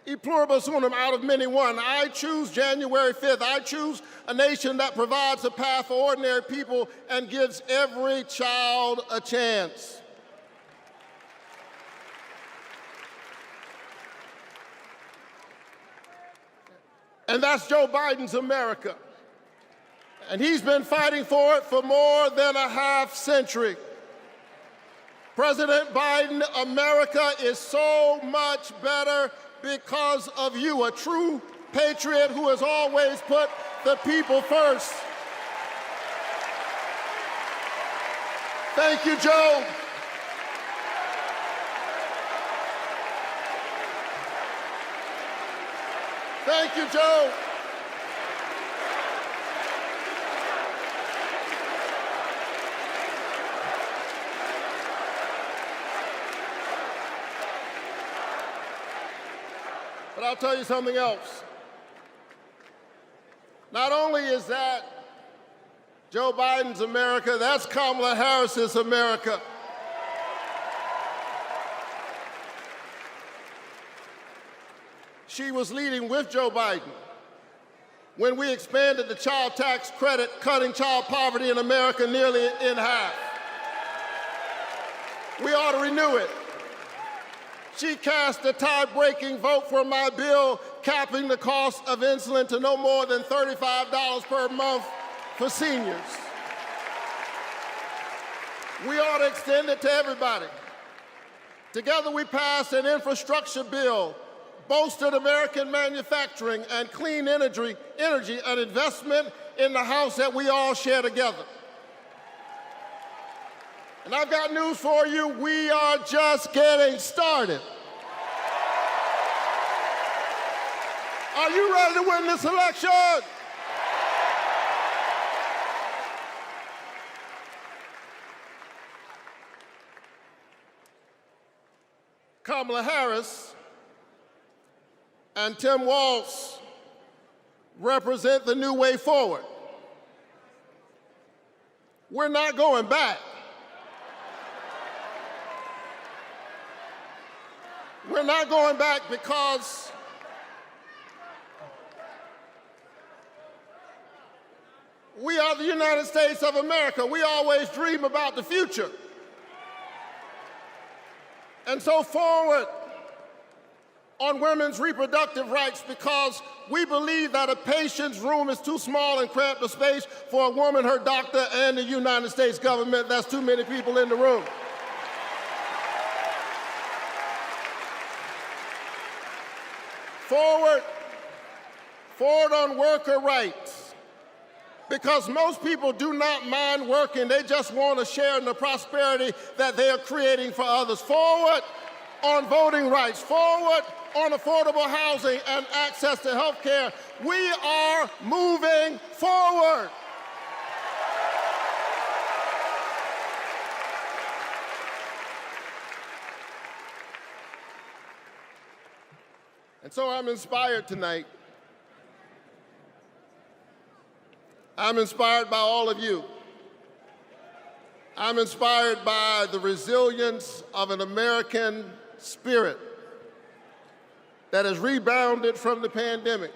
E pluribus unum, out of many one. I choose January 5th. I choose a nation that provides a path for ordinary people and gives every child a chance. And that's Joe Biden's America. And he's been fighting for it for more than a half century. President Biden, America is so much better because of you, a true patriot who has always put the people first. Thank you, Joe. Thank you, Joe. But I'll tell you something else. Not only is that Joe Biden's America, that's Kamala Harris's America. She was leading with Joe Biden when we expanded the child tax credit, cutting child poverty in America nearly in half. We ought to renew it. She cast a tie-breaking vote for my bill capping the cost of insulin to no more than $35 per month for seniors. We ought to extend it to everybody. Together we passed an infrastructure bill, bolstered American manufacturing and clean energy, an investment in the house that we all share together. And I've got news for you, we are just getting started. Are you ready to win this election? Kamala Harris and Tim Walz represent the new way forward. We're not going back. We're not going back because we are the United States of America. We always dream about the future. And so forward on women's reproductive rights, because we believe that a patient's room is too small and cramped a space for a woman, her doctor, and the United States government. That's too many people in the room. forward on worker rights, because most people do not mind working. They just want to share in the prosperity that they are creating for others. Forward on voting rights, forward on affordable housing and access to health care. We are moving forward. And so I'm inspired tonight. I'm inspired by all of you. I'm inspired by the resilience of an American spirit that has rebounded from the pandemic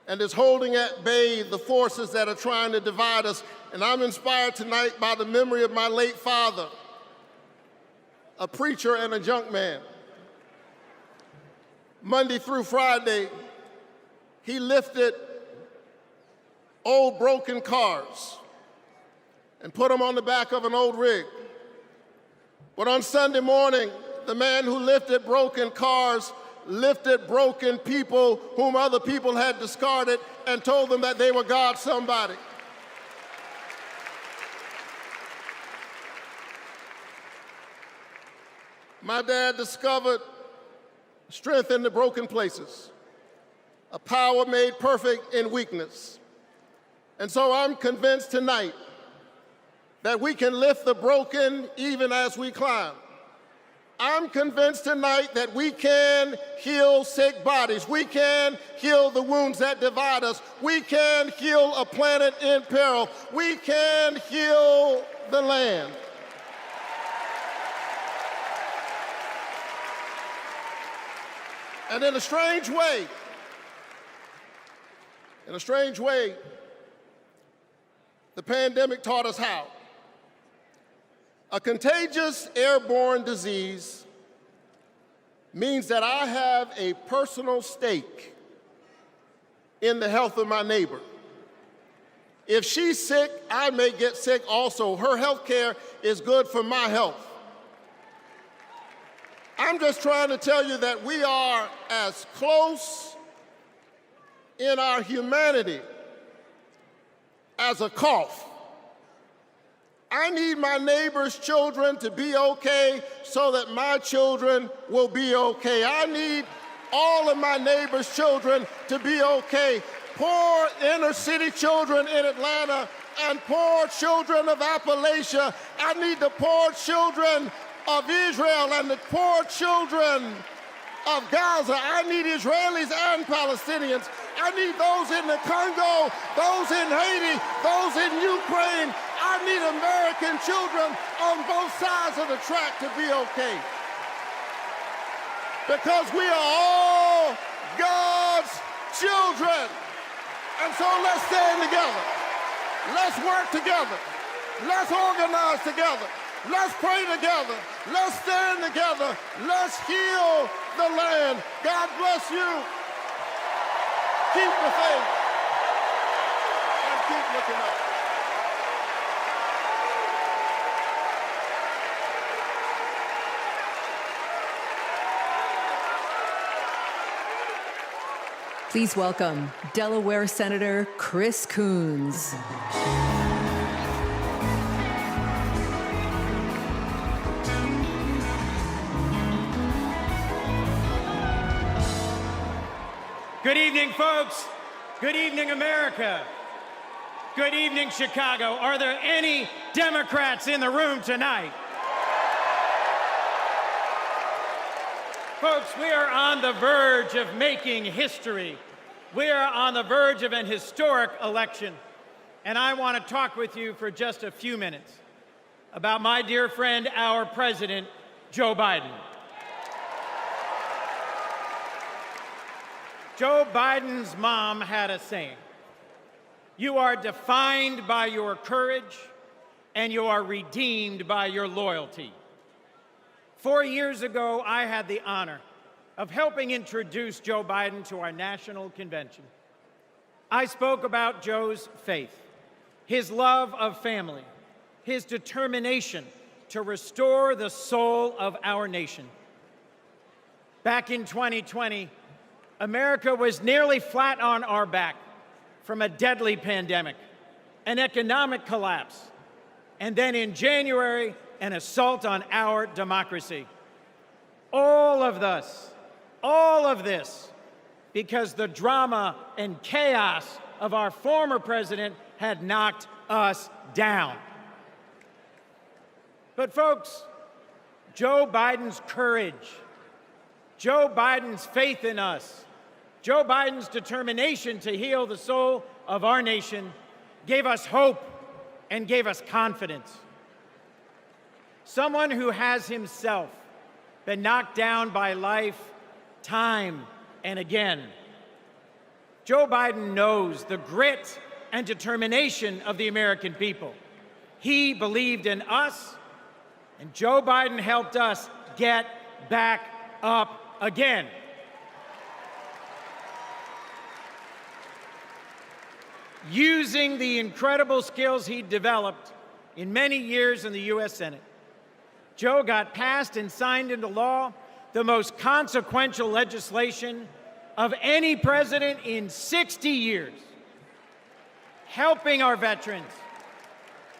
and is holding at bay the forces that are trying to divide us. And I'm inspired tonight by the memory of my late father, a preacher and a junk man. Monday through Friday, he lifted old broken cars and put them on the back of an old rig. But on Sunday morning, the man who lifted broken cars lifted broken people whom other people had discarded and told them that they were God's somebody. My dad discovered strength in the broken places, a power made perfect in weakness. And so I'm convinced tonight that we can lift the broken even as we climb. I'm convinced tonight that we can heal sick bodies. We can heal the wounds that divide us. We can heal a planet in peril. We can heal the land. And in a strange way, the pandemic taught us how. A contagious airborne disease means that I have a personal stake in the health of my neighbor. If she's sick, I may get sick also. Her health care is good for my health. I'm just trying to tell you that we are as close in our humanity as a cough. I need my neighbor's children to be okay so that my children will be okay. I need all of my neighbor's children to be okay. Poor inner city children in Atlanta and poor children of Appalachia. I need the poor children of Israel and the poor children of Gaza. I need Israelis and Palestinians. I need those in the Congo, those in Haiti, those in Ukraine. I need American children on both sides of the track to be okay. Because we are all God's children. And so let's stand together. Let's work together. Let's organize together. Let's pray together. Let's stand together. Let's heal the land. God bless you. Keep the faith and keep looking up. Please welcome Delaware Senator Chris Coons. Good evening, folks. Good evening, America. Good evening, Chicago. Are there any Democrats in the room tonight? Folks, we are on the verge of making history. We are on the verge of an historic election. And I want to talk with you for just a few minutes about my dear friend, our president, Joe Biden. Joe Biden's mom had a saying: "You are defined by your courage, and you are redeemed by your loyalty." 4 years ago, I had the honor of helping introduce Joe Biden to our national convention. I spoke about Joe's faith, his love of family, his determination to restore the soul of our nation. Back in 2020, America was nearly flat on our back from a deadly pandemic, an economic collapse, and then in January, an assault on our democracy. All of this, because the drama and chaos of our former president had knocked us down. But folks, Joe Biden's courage, Joe Biden's faith in us, Joe Biden's determination to heal the soul of our nation gave us hope and gave us confidence. Someone who has himself been knocked down by life time and again. Joe Biden knows the grit and determination of the American people. He believed in us, and Joe Biden helped us get back up again. Using the incredible skills he developed in many years in the U.S. Senate, Joe got passed and signed into law the most consequential legislation of any president in 60 years, helping our veterans,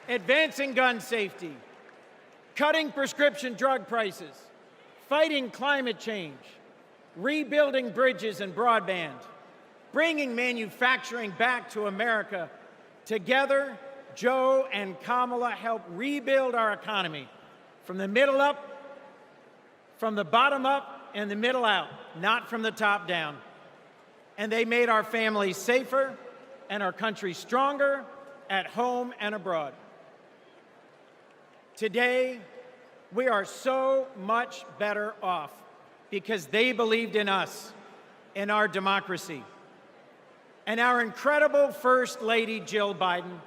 advancing gun safety, cutting prescription drug prices, fighting climate change, rebuilding bridges and broadband, bringing manufacturing back to America. Together, Joe and Kamala helped rebuild our economy from the middle up, from the bottom up, and the middle out, not from the top down. And they made our families safer and our country stronger at home and abroad. Today, we are so much better off because they believed in us, in our democracy. And our incredible First Lady, Jill Biden,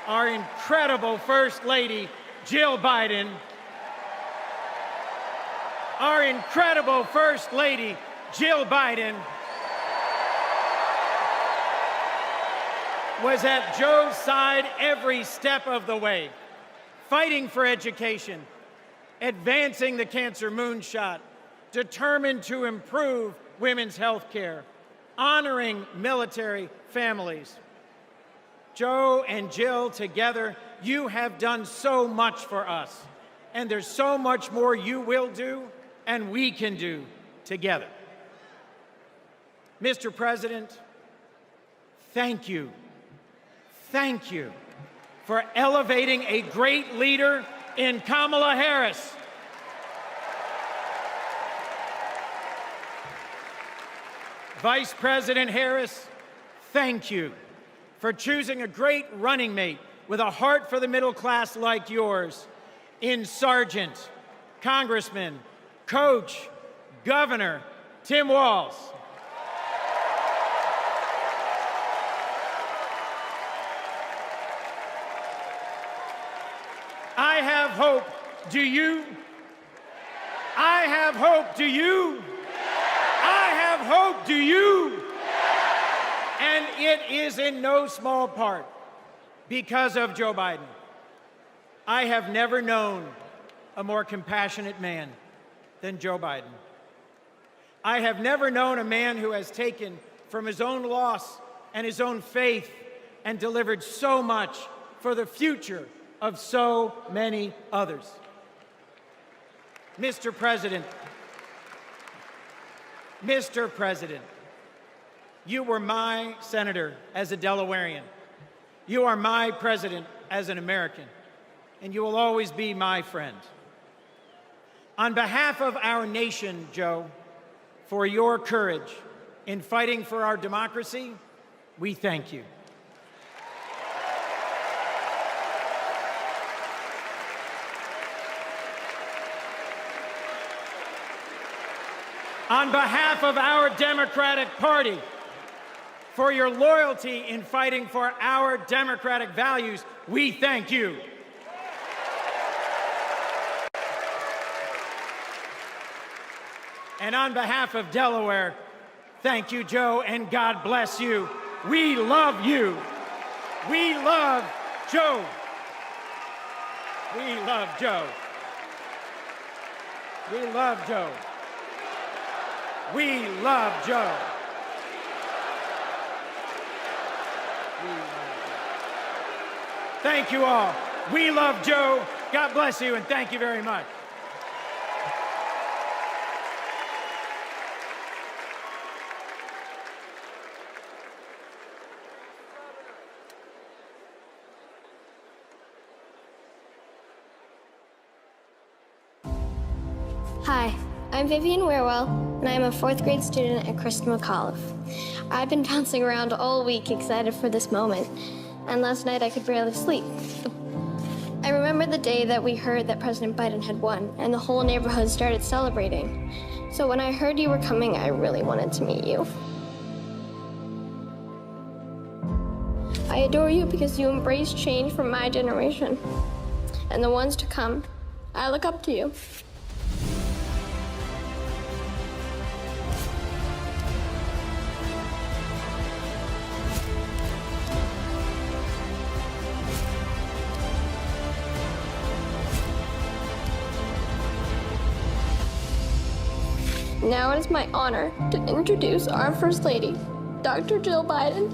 our incredible First Lady, Jill Biden, our incredible First Lady, Jill Biden, was at Joe's side every step of the way, fighting for education, advancing the cancer moonshot, determined to improve women's health care, honoring military families. Joe and Jill together, you have done so much for us, and there's so much more you will do and we can do together. Mr. President, thank you. Thank you for elevating a great leader in Kamala Harris. Vice President Harris, thank you for choosing a great running mate with a heart for the middle class like yours in Sergeant, Congressman, Coach, Governor Tim Walz. I have hope. Do you? I have hope. Do you? I have hope. Do you? And it is in no small part because of Joe Biden. I have never known a more compassionate man than Joe Biden. I have never known a man who has taken from his own loss and his own faith and delivered so much for the future of so many others. Mr. President, you were my senator as a Delawarean. You are my president as an American, and you will always be my friend. On behalf of our nation, Joe, for your courage in fighting for our democracy, we thank you. On behalf of our Democratic Party, for your loyalty in fighting for our democratic values, we thank you. And on behalf of Delaware, thank you, Joe, and God bless you. We love you. We love Joe. We love Joe. We love Joe. We love Joe. Thank you all. We love Joe. God bless you, and thank you very much. Hi, I'm Vivian Weirwell, and I'm a 4th grade student at Kristen McAuliffe. I've been bouncing around all week excited for this moment, and last night I could barely sleep. I remember the day that we heard that President Biden had won, and the whole neighborhood started celebrating. So when I heard you were coming, I really wanted to meet you. I adore you because you embrace change from my generation, and the ones to come. I look up to you. Now it is my honor to introduce our First Lady, Dr. Jill Biden.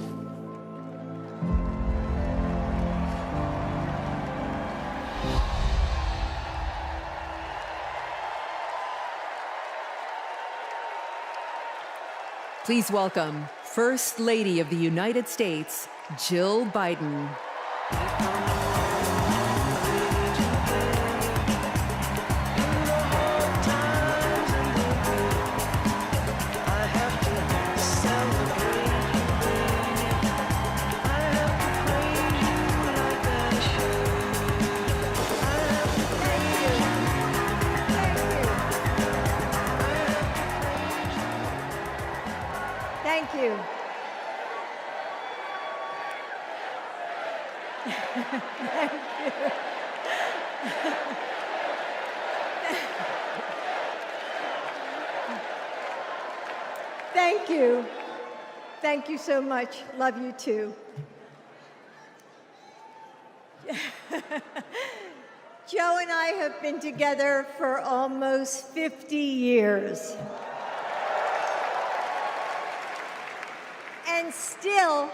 Please welcome First Lady of the United States, Jill Biden. Thank you. Thank you. Thank you. Thank you so much. Love you too. Joe and I have been together for almost 50 years. And still,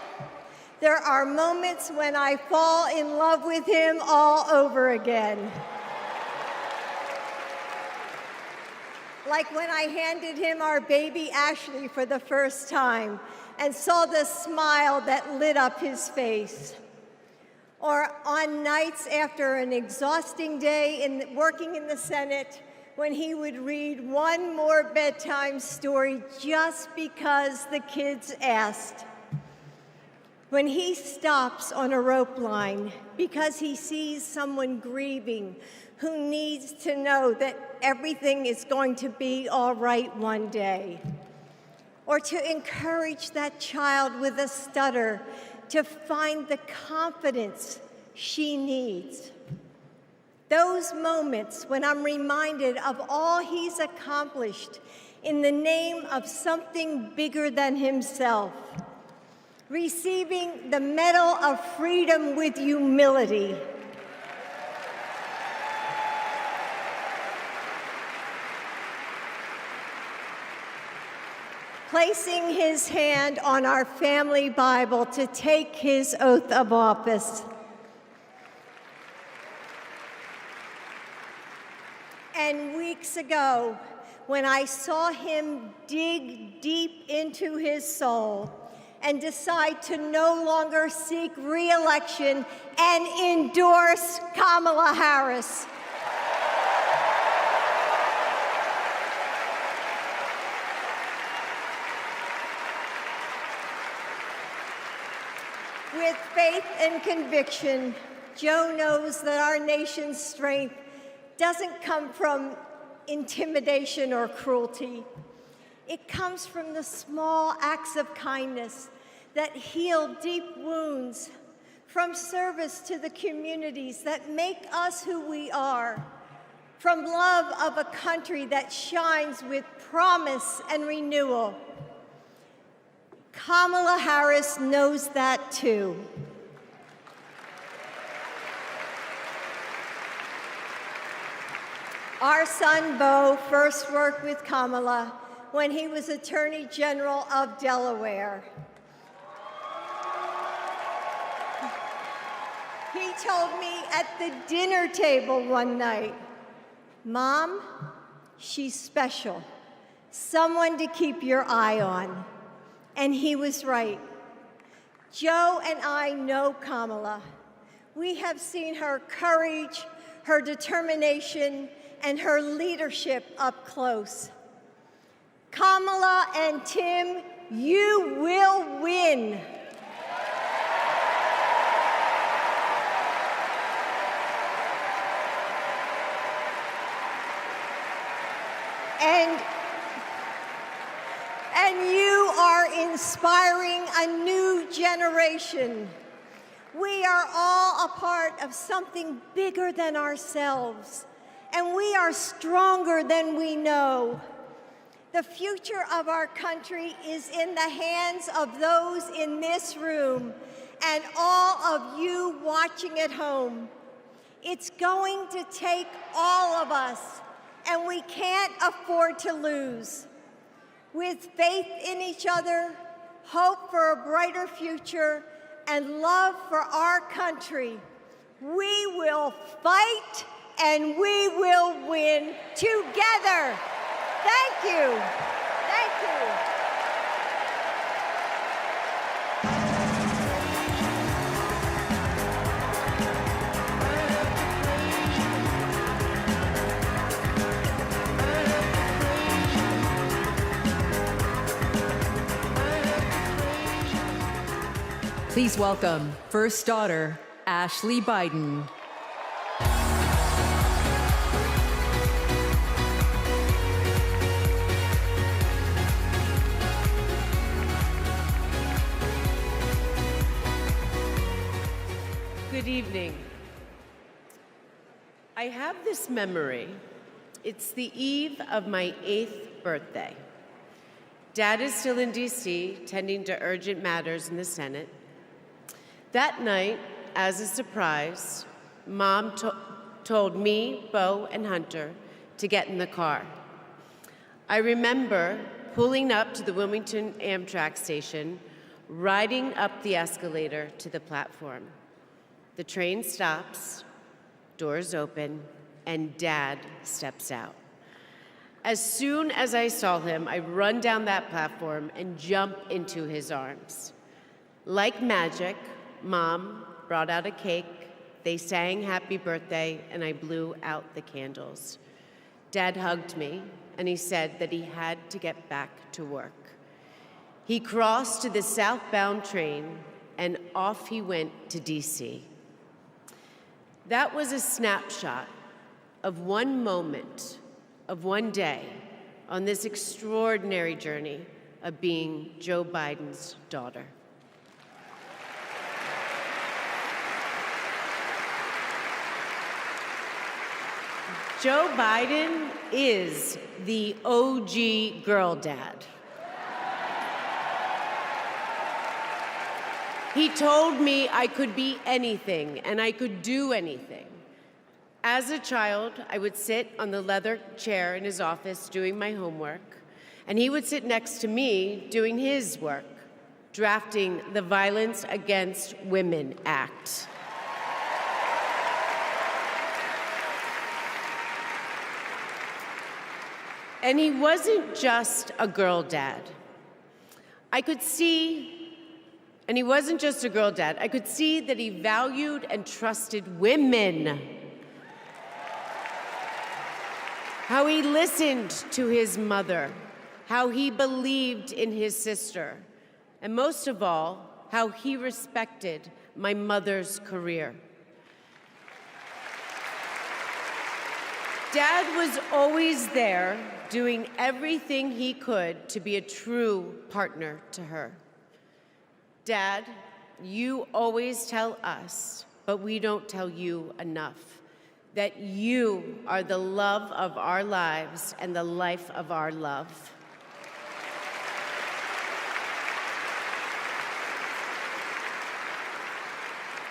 there are moments when I fall in love with him all over again. Like when I handed him our baby Ashley for the first time and saw the smile that lit up his face. Or on nights after an exhausting day working in the Senate, when he would read one more bedtime story just because the kids asked. When he stops on a rope line because he sees someone grieving who needs to know that everything is going to be all right one day. Or to encourage that child with a stutter to find the confidence she needs. Those moments when I'm reminded of all he's accomplished in the name of something bigger than himself. Receiving the Medal of Freedom with humility. Placing his hand on our family Bible to take his oath of office. And weeks ago, when I saw him dig deep into his soul and decide to no longer seek re-election and endorse Kamala Harris. With faith and conviction, Joe knows that our nation's strength doesn't come from intimidation or cruelty. It comes from the small acts of kindness that heal deep wounds, from service to the communities that make us who we are, from love of a country that shines with promise and renewal. Kamala Harris knows that too. Our son, Beau, first worked with Kamala when he was Attorney General of Delaware. He told me at the dinner table one night, "Mom, she's special, someone to keep your eye on." And he was right. Joe and I know Kamala. We have seen her courage, her determination, and her leadership up close. Kamala and Tim, you will win. And you are inspiring a new generation. We are all a part of something bigger than ourselves, and we are stronger than we know. The future of our country is in the hands of those in this room and all of you watching at home. It's going to take all of us, and we can't afford to lose. With faith in each other, hope for a brighter future, and love for our country, we will fight and we will win together. Thank you. Thank you. Please welcome first daughter, Ashley Biden. Good evening. I have this memory. It's the eve of my 8th birthday. Dad is still in DC, tending to urgent matters in the Senate. That night, as a surprise, Mom told me, Bo, and Hunter to get in the car. I remember pulling up to the Wilmington Amtrak station, riding up the escalator to the platform. The train stops, doors open, and Dad steps out. As soon as I saw him, I run down that platform and jump into his arms. Like magic, Mom brought out a cake, they sang happy birthday, and I blew out the candles. Dad hugged me, and he said that he had to get back to work. He crossed to the southbound train, and off he went to DC. That was a snapshot of one moment, of one day, on this extraordinary journey of being Joe Biden's daughter. Joe Biden is the OG girl dad. He told me I could be anything and I could do anything. As a child, I would sit on the leather chair in his office doing my homework, and he would sit next to me doing his work, drafting the Violence Against Women Act. And he wasn't just a girl dad. I could see that he valued and trusted women. How he listened to his mother, how he believed in his sister, and most of all, how he respected my mother's career. Dad was always there, doing everything he could to be a true partner to her. Dad, you always tell us, but we don't tell you enough, that you are the love of our lives and the life of our love.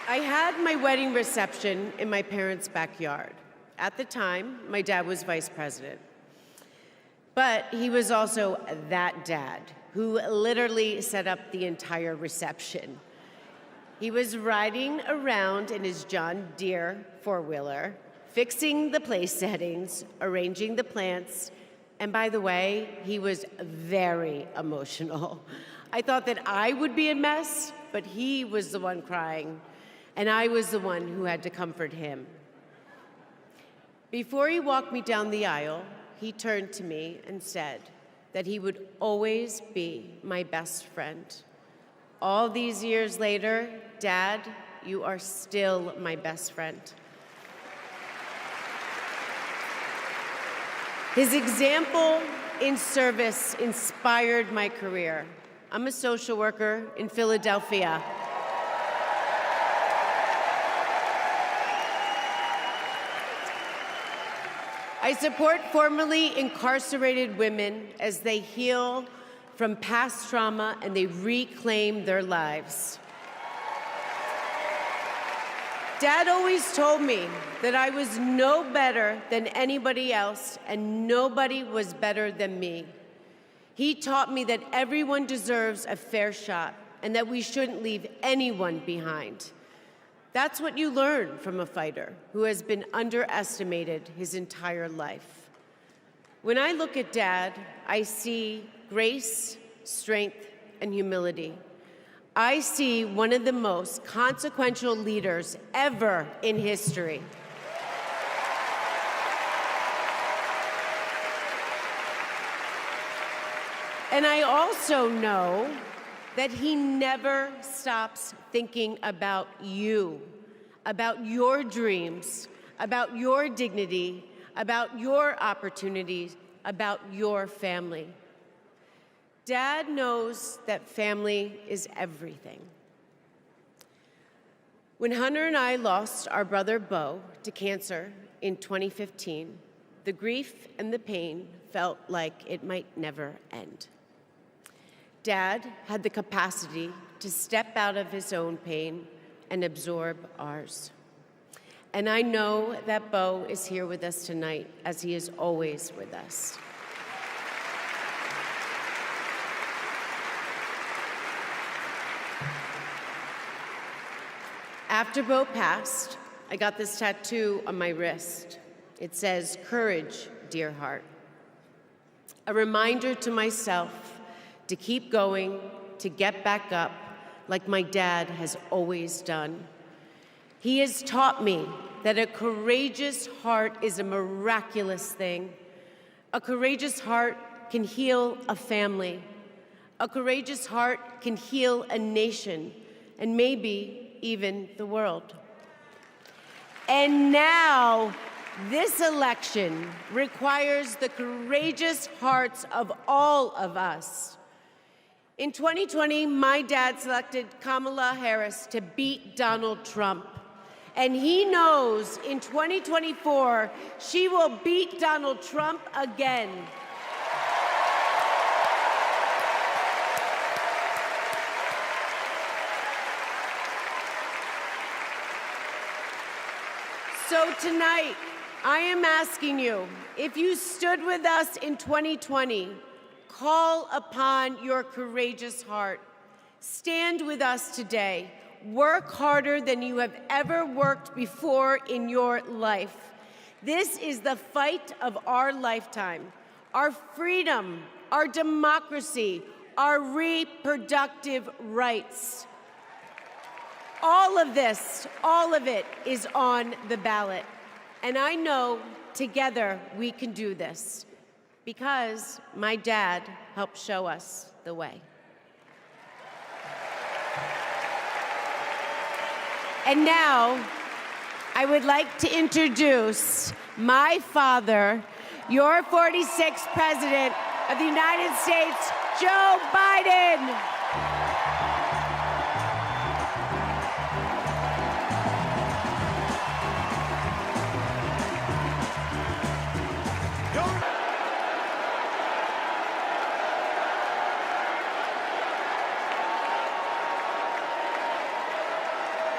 I had my wedding reception in my parents' backyard. At the time, my dad was vice president. But he was also that dad who literally set up the entire reception. He was riding around in his John Deere four-wheeler, fixing the place settings, arranging the plants, and by the way, he was very emotional. I thought that I would be a mess, but he was the one crying, and I was the one who had to comfort him. Before he walked me down the aisle, he turned to me and said that he would always be my best friend. All these years later, Dad, you are still my best friend. His example in service inspired my career. I'm a social worker in Philadelphia. I support formerly incarcerated women as they heal from past trauma and they reclaim their lives. Dad always told me that I was no better than anybody else and nobody was better than me. He taught me that everyone deserves a fair shot and that we shouldn't leave anyone behind. That's what you learn from a fighter who has been underestimated his entire life. When I look at Dad, I see grace, strength, and humility. I see one of the most consequential leaders ever in history. And I also know that he never stops thinking about you, about your dreams, about your dignity, about your opportunities, about your family. Dad knows that family is everything. When Hunter and I lost our brother Bo to cancer in 2015, the grief and the pain felt like it might never end. Dad had the capacity to step out of his own pain and absorb ours. And I know that Bo is here with us tonight, as he is always with us. After Bo passed, I got this tattoo on my wrist. It says, "Courage, dear heart." A reminder to myself to keep going, to get back up, like my dad has always done. He has taught me that a courageous heart is a miraculous thing. A courageous heart can heal a family. A courageous heart can heal a nation, and maybe even the world. And now, this election requires the courageous hearts of all of us. In 2020, my dad selected Kamala Harris to beat Donald Trump. And he knows in 2024, she will beat Donald Trump again. So tonight, I am asking you, if you stood with us in 2020, call upon your courageous heart. Stand with us today. Work harder than you have ever worked before in your life. This is the fight of our lifetime. Our freedom, our democracy, our reproductive rights. All of this, all of it is on the ballot. And I know together we can do this because my dad helped show us the way. And now, I would like to introduce my father, your 46th President of the United States, Joe Biden.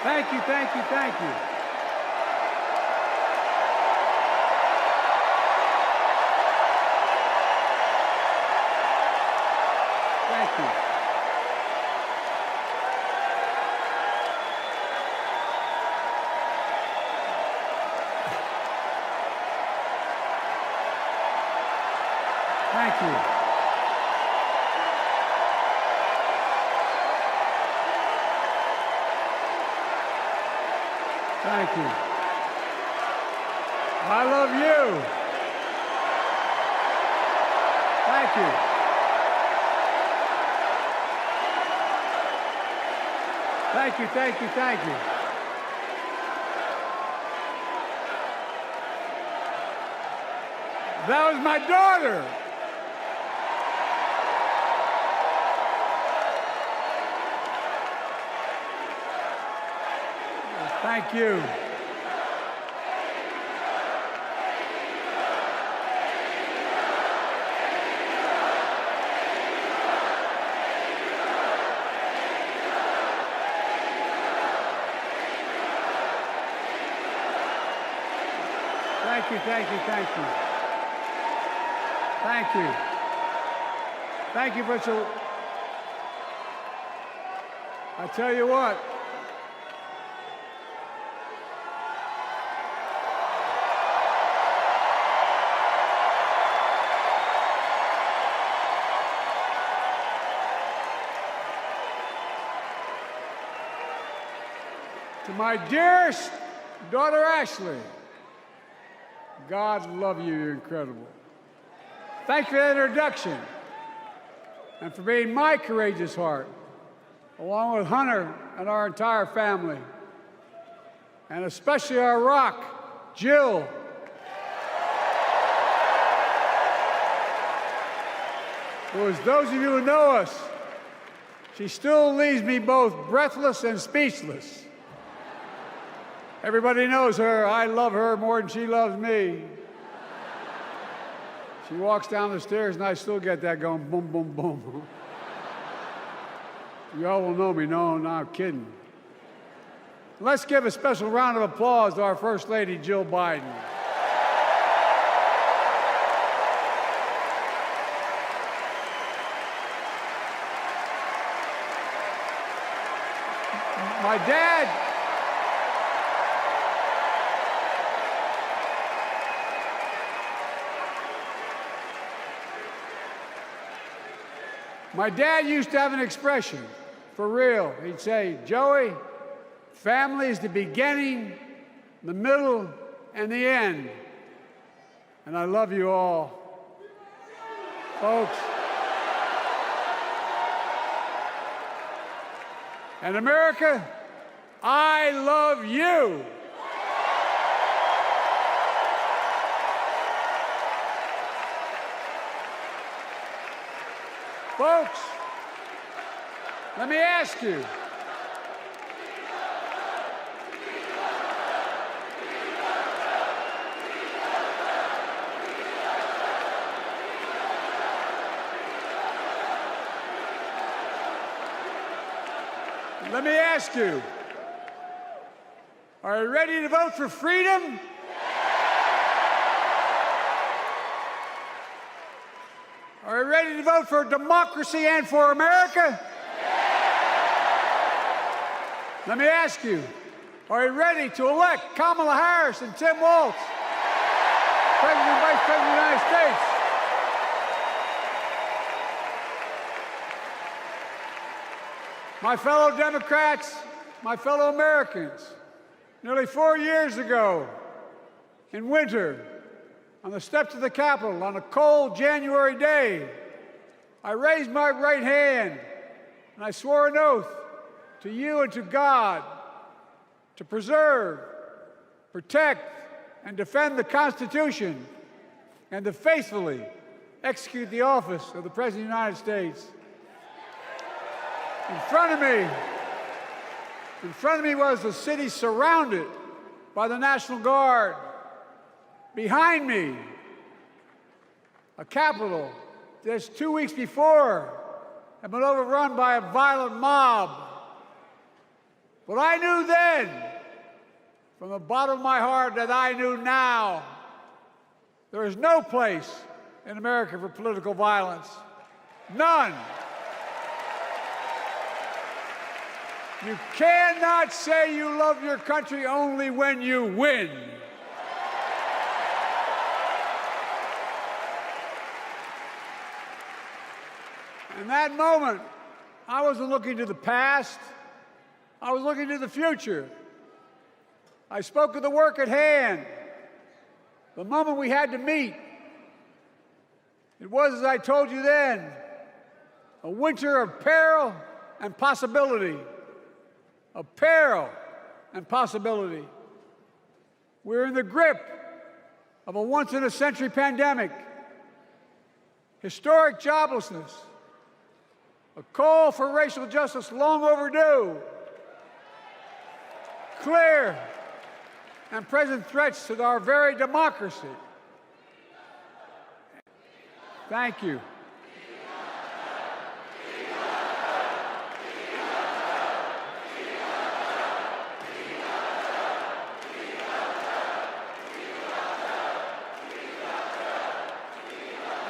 Thank you, thank you, thank you. Thank you. Thank you. I love you. Thank you. Thank you, thank you, thank you. That was my daughter. Thank you. Thank you, thank you, thank you. Thank you. Thank you for so. I tell you what. To my dearest daughter Ashley, God love you, you're incredible. Thank you for that introduction and for being my courageous heart, along with Hunter and our entire family, and especially our rock, Jill. Who, as those of you who know us, she still leaves me both breathless and speechless. Everybody knows her. I love her more than she loves me. She walks down the stairs and I still get that going boom, boom, boom. You all will know me. No, I'm kidding. Let's give a special round of applause to our First Lady, Jill Biden. My dad used to have an expression, for real. He'd say, Joey, family is the beginning, the middle, and the end. And I love you all. Folks. And America, I love you. Folks, let me ask you. Let me ask you, are you ready to vote for freedom? Are you ready to vote for democracy and for America? Let me ask you, are you ready to elect Kamala Harris and Tim Walz, President and Vice President of the United States? My fellow Democrats, my fellow Americans, nearly 4 years ago, in winter, on the steps of the Capitol, on a cold January day, I raised my right hand and I swore an oath to you and to God to preserve, protect, and defend the Constitution and to faithfully execute the office of the President of the United States. In front of me was a city surrounded by the National Guard. Behind me, a Capitol that just 2 weeks before had been overrun by a violent mob. But I knew then, from the bottom of my heart, that I knew now, there is no place in America for political violence. None. You cannot say you love your country only when you win. In that moment, I wasn't looking to the past. I was looking to the future. I spoke of the work at hand, the moment we had to meet. It was, as I told you then, a winter of peril and possibility. Of peril and possibility. We're in the grip of a once-in-a-century pandemic, historic joblessness, a call for racial justice long overdue, clear and present threats to our very democracy. Thank you.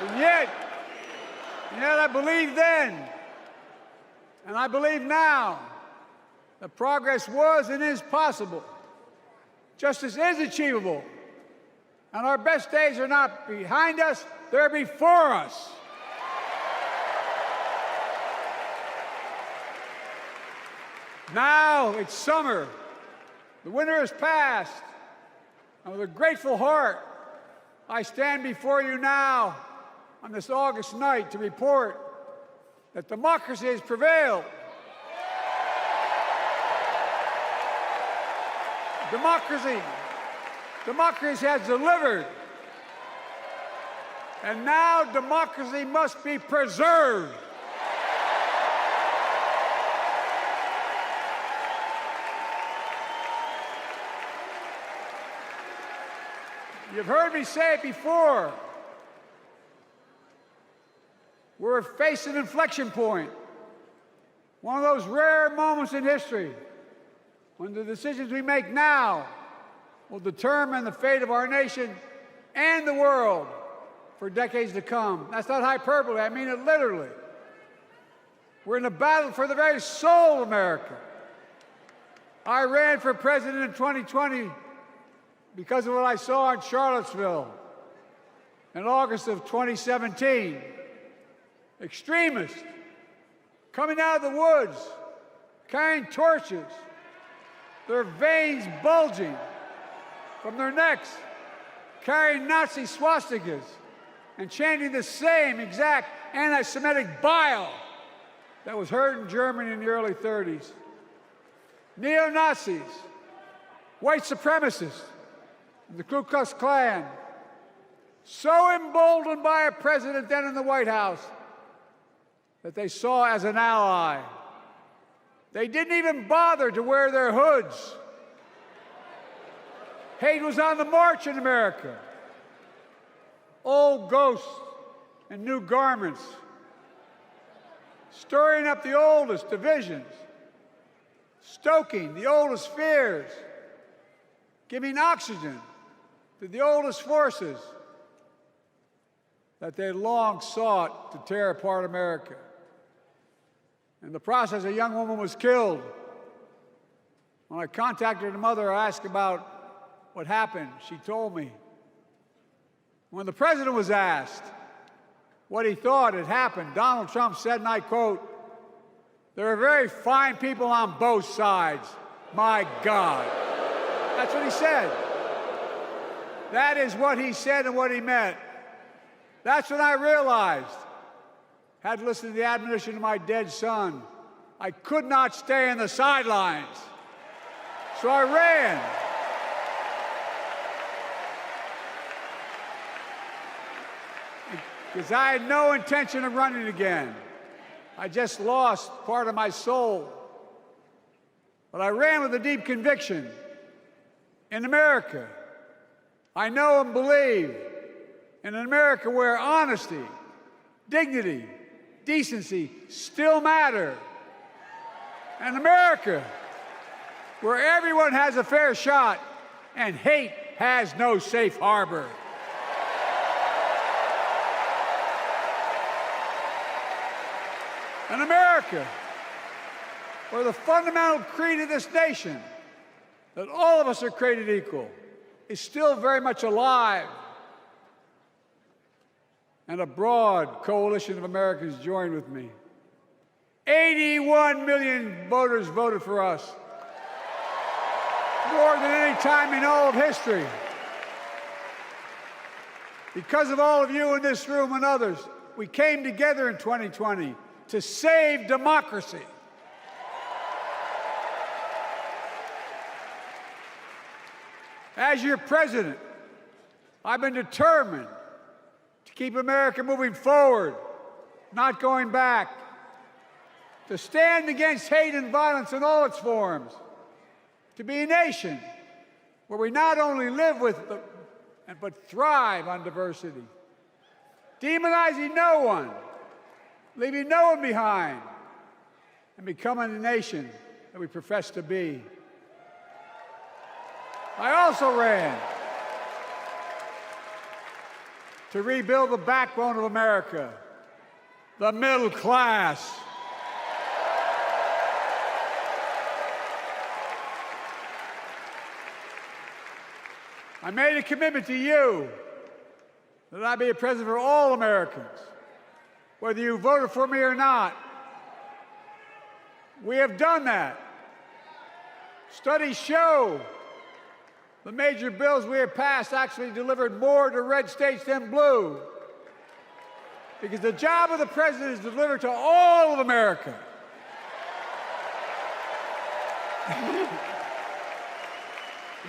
And yet I believed then, and I believe now, that progress was and is possible. Justice is achievable, and our best days are not behind us, they're before us. Now it's summer. The winter has passed, and with a grateful heart, I stand before you now on this August night to report that democracy has prevailed. Democracy has delivered. And now democracy must be preserved. You've heard me say it before. We're facing an inflection point. One of those rare moments in history when the decisions we make now will determine the fate of our nation and the world for decades to come. That's not hyperbole, I mean it literally. We're in a battle for the very soul of America. I ran for president in 2020 because of what I saw in Charlottesville in August of 2017. Extremists coming out of the woods, carrying torches, their veins bulging from their necks, carrying Nazi swastikas, and chanting the same exact anti-Semitic bile that was heard in Germany in the early 30s. Neo-Nazis, white supremacists, the Ku Klux Klan, so emboldened by a president then in the White House that they saw as an ally. They didn't even bother to wear their hoods. Hate was on the march in America. Old ghosts in new garments, stirring up the oldest divisions, stoking the oldest fears, giving oxygen to the oldest forces that they long sought to tear apart America. In the process, a young woman was killed. When I contacted her mother, I asked about what happened. She told me. When the president was asked what he thought had happened, Donald Trump said, and I quote, "There are very fine people on both sides. My God." That's what he said. That is what he said and what he meant. That's when I realized, had to listen to the admonition of my dead son, I could not stay in the sidelines. So I ran. Because I had no intention of running again. I just lost part of my soul. But I ran with a deep conviction. In America, I know and believe in an America where honesty, dignity, decency still matter. An America where everyone has a fair shot and hate has no safe harbor. An America where the fundamental creed of this nation, that all of us are created equal, is still very much alive. And a broad coalition of Americans joined with me. 81 million voters voted for us. More than any time in all of history. Because of all of you in this room and others, we came together in 2020 to save democracy. As your president, I've been determined to keep America moving forward, not going back, to stand against hate and violence in all its forms, to be a nation where we not only live with but thrive on diversity, demonizing no one, leaving no one behind, and becoming the nation that we profess to be. I also ran to rebuild the backbone of America, the middle class. I made a commitment to you that I'd be a president for all Americans, whether you voted for me or not. We have done that. Studies show the major bills we have passed actually delivered more to red states than blue, because the job of the president is to deliver to all of America.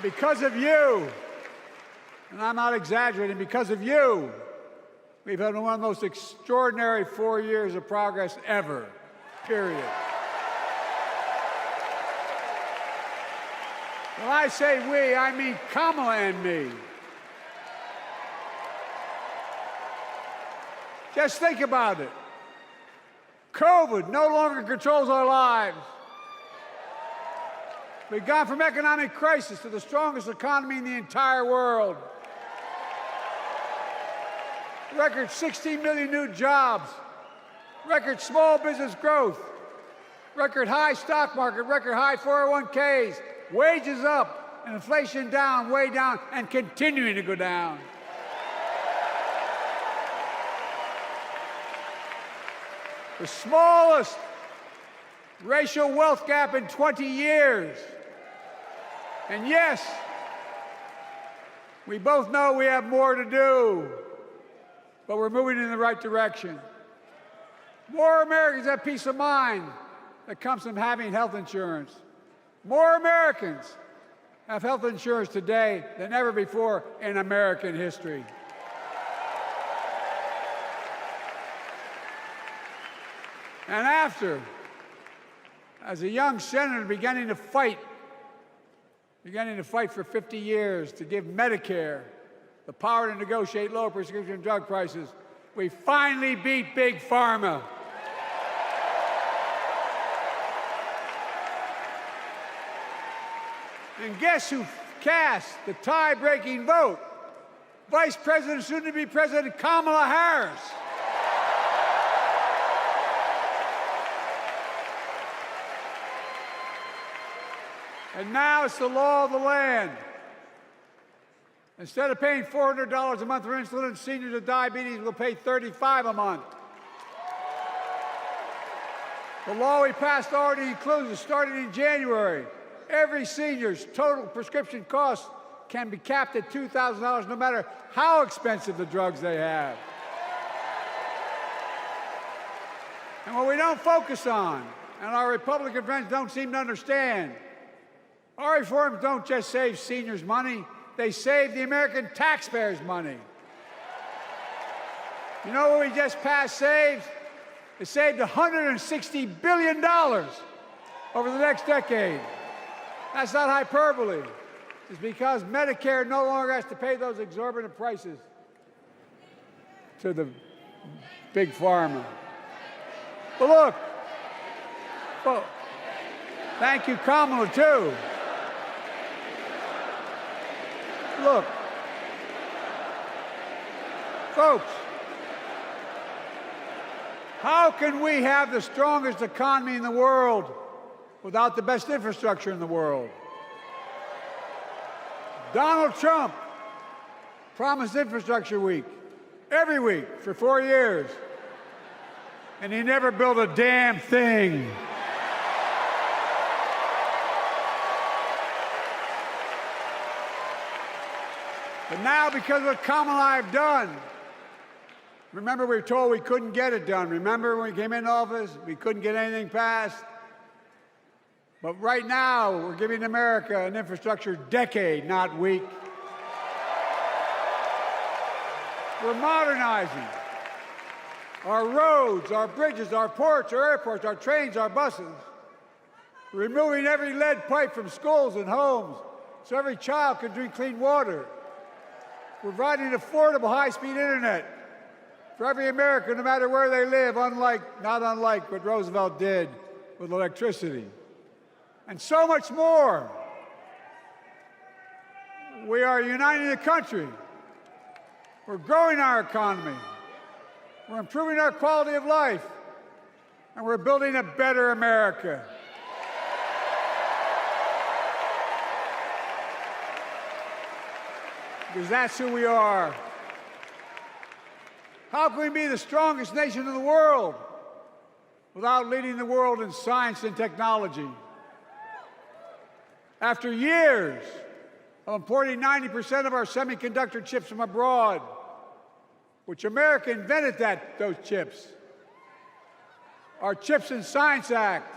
Because of you, and I'm not exaggerating, because of you, we've had one of the most extraordinary 4 years of progress ever, period. When I say we, I mean Kamala and me. Just think about it. COVID no longer controls our lives. We've gone from economic crisis to the strongest economy in the entire world. Record 16 million new jobs. Record small business growth. Record high stock market. Record high 401ks. Wages up and inflation down, way down, and continuing to go down. The smallest racial wealth gap in 20 years. And yes, we both know we have more to do, but we're moving in the right direction. More Americans have peace of mind that comes from having health insurance. More Americans have health insurance today than ever before in American history. And after, as a young senator beginning to fight for 50 years to give Medicare the power to negotiate lower prescription drug prices, we finally beat Big Pharma. And guess who cast the tie-breaking vote? Vice President, soon-to-be President Kamala Harris. And now it's the law of the land. Instead of paying $400 a month for insulin, seniors with diabetes will pay $35 a month. The law we passed already includes, starting in January, every senior's total prescription cost can be capped at $2,000 no matter how expensive the drugs they have. And what we don't focus on, and our Republican friends don't seem to understand, our reforms don't just save seniors money, they save the American taxpayers money. You know what we just passed saves? It saved $160 billion over the next decade. That's not hyperbole. It's because Medicare no longer has to pay those exorbitant prices to the big pharma. But look, well, thank you, Kamala, too. Look, folks, how can we have the strongest economy in the world without the best infrastructure in the world? Donald Trump promised Infrastructure Week every week for 4 years. And he never built a damn thing. But now, because of what Kamala and I have done, remember we were told we couldn't get it done. Remember when we came into office, we couldn't get anything passed? But right now, we're giving America an infrastructure decade, not week. We're modernizing our roads, our bridges, our ports, our airports, our trains, our buses. We're removing every lead pipe from schools and homes so every child can drink clean water. We're providing affordable high-speed internet for every American, no matter where they live, not unlike what Roosevelt did with electricity. And so much more. We are uniting the country. We're growing our economy. We're improving our quality of life. And we're building a better America. Because that's who we are. How can we be the strongest nation in the world without leading the world in science and technology? After years of importing 90% of our semiconductor chips from abroad, which America invented those chips, our Chips and Science Act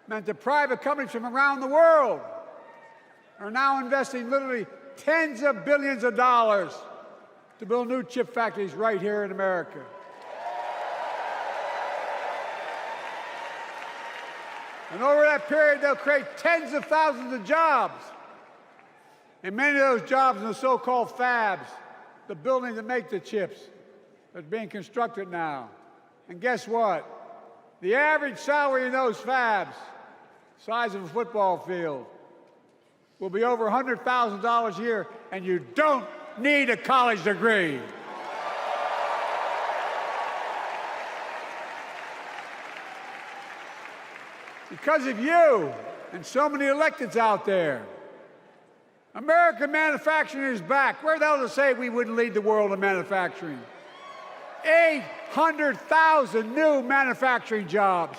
meant that private companies from around the world are now investing literally tens of billions of dollars to build new chip factories right here in America. And over that period, they'll create tens of thousands of jobs. And many of those jobs in the so-called fabs, the buildings that make the chips, that's being constructed now. And guess what? The average salary in those fabs, size of a football field, will be over $100,000 a year, and you don't need a college degree. Because of you and so many electeds out there, American manufacturing is back. Where the hell to say we wouldn't lead the world in manufacturing? 800,000 new manufacturing jobs.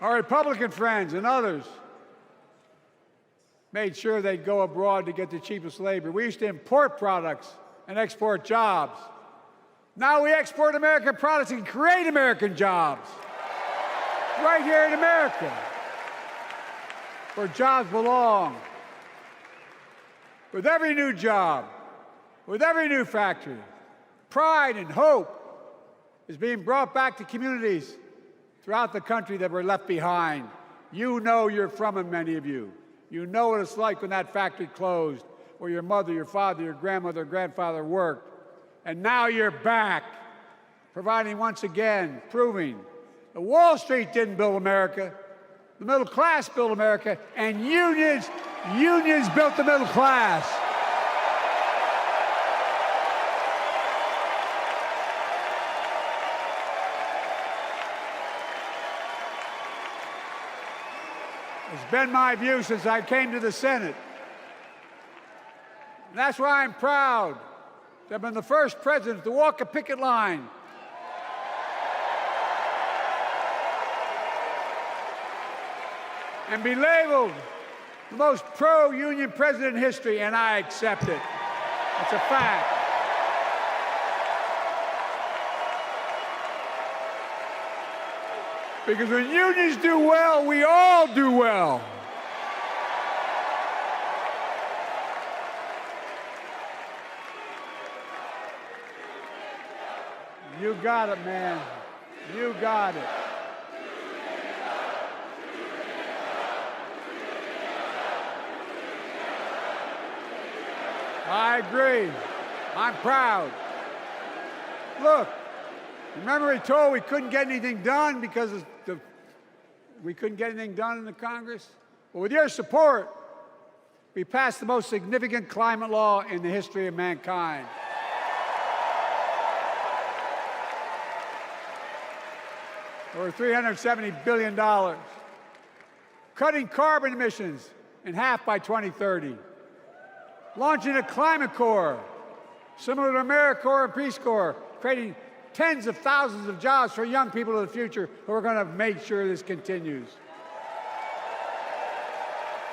Our Republican friends and others made sure they'd go abroad to get the cheapest labor. We used to import products and export jobs. Now we export American products and create American jobs right here in America, where jobs belong. With every new job, with every new factory, pride and hope is being brought back to communities throughout the country that were left behind. You know you're from them, many of you. You know what it's like when that factory closed, where your mother, your father, your grandmother, grandfather worked. And now you're back, providing once again, proving that Wall Street didn't build America, the middle class built America, and unions built the middle class. It's been my view since I came to the Senate. And that's why I'm proud to have been the first president to walk a picket line and be labeled the most pro-union president in history, and I accept it. It's a fact. Because when unions do well, we all do well. You got it, man. You got it. I agree. I'm proud. Look, remember we told we couldn't get anything done because we couldn't get anything done in the Congress? Well, with your support, we passed the most significant climate law in the history of mankind. Over $370 billion. Cutting carbon emissions in half by 2030. launching a climate corps, similar to AmeriCorps and Peace Corps, creating tens of thousands of jobs for young people of the future who are going to make sure this continues.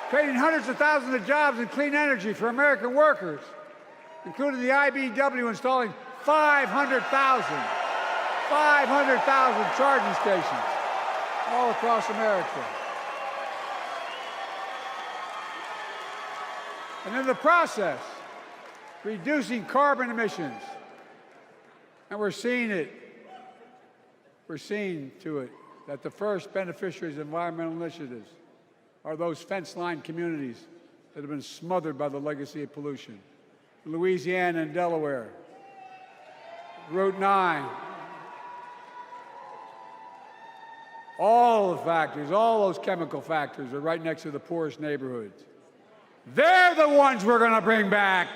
Creating hundreds of thousands of jobs in clean energy for American workers, including the IBEW installing 500,000 charging stations all across America. And in the process, reducing carbon emissions. And we're seeing it. We're seeing to it that the first beneficiaries of environmental initiatives are those fence-line communities that have been smothered by the legacy of pollution. Louisiana and Delaware, Route 9, all the factories, all those chemical factories are right next to the poorest neighborhoods. They're the ones we're going to bring back.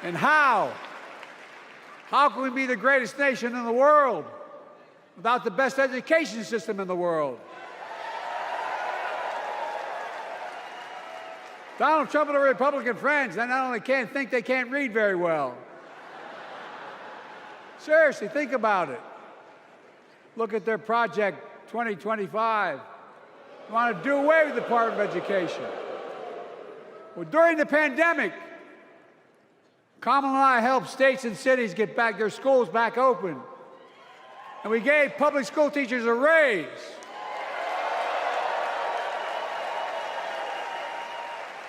And how? How can we be the greatest nation in the world without the best education system in the world? Donald Trump and the Republican friends, they not only can't think, they can't read very well. Seriously, think about it. Look at their Project 2025. They want to do away with the Department of Education. Well, during the pandemic, Kamala and I helped states and cities get back their schools back open. And we gave public school teachers a raise.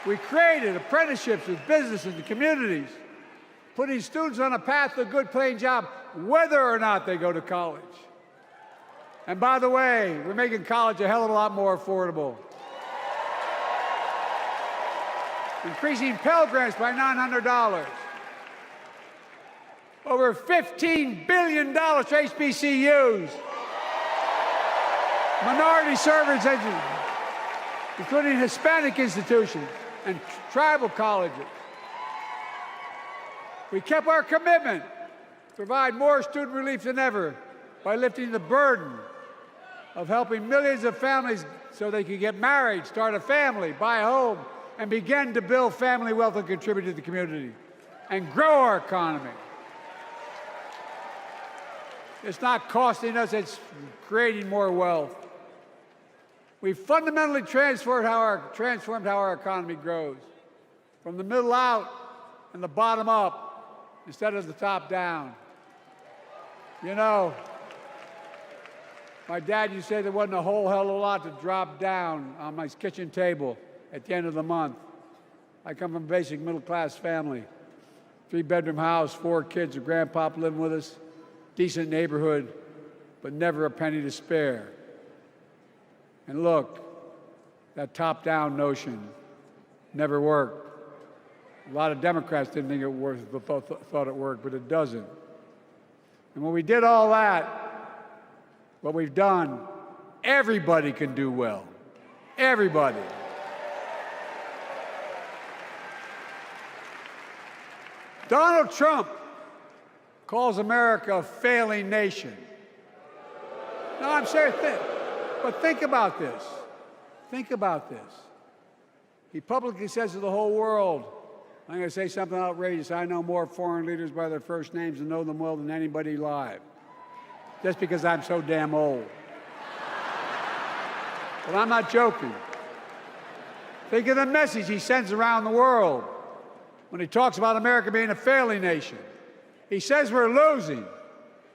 We created apprenticeships with businesses and communities, putting students on a path to a good paying job, whether or not they go to college. And by the way, we're making college a hell of a lot more affordable. Increasing Pell Grants by $900. Over $15 billion for HBCUs. Minority service education, including Hispanic institutions and tribal colleges. We kept our commitment to provide more student relief than ever by lifting the burden of helping millions of families so they could get married, start a family, buy a home, and begin to build family wealth and contribute to the community and grow our economy. It's not costing us, it's creating more wealth. We've fundamentally transformed how our economy grows, from the middle out and the bottom up instead of the top down. You know, my dad used to say there wasn't a whole hell of a lot to drop down on my kitchen table at the end of the month. I come from a basic middle-class family, 3-bedroom house, 4 kids, a grandpop living with us, decent neighborhood, but never a penny to spare. And look, that top-down notion never worked. A lot of Democrats didn't think it worked, thought it worked, but it doesn't. And when we did all that, what we've done, everybody can do well. Everybody. Donald Trump calls America a failing nation. No, I'm serious. But think about this. Think about this. He publicly says to the whole world, I'm going to say something outrageous. I know more foreign leaders by their first names and know them well than anybody alive. Just because I'm so damn old. But I'm not joking. Think of the message he sends around the world when he talks about America being a failing nation. He says we're losing.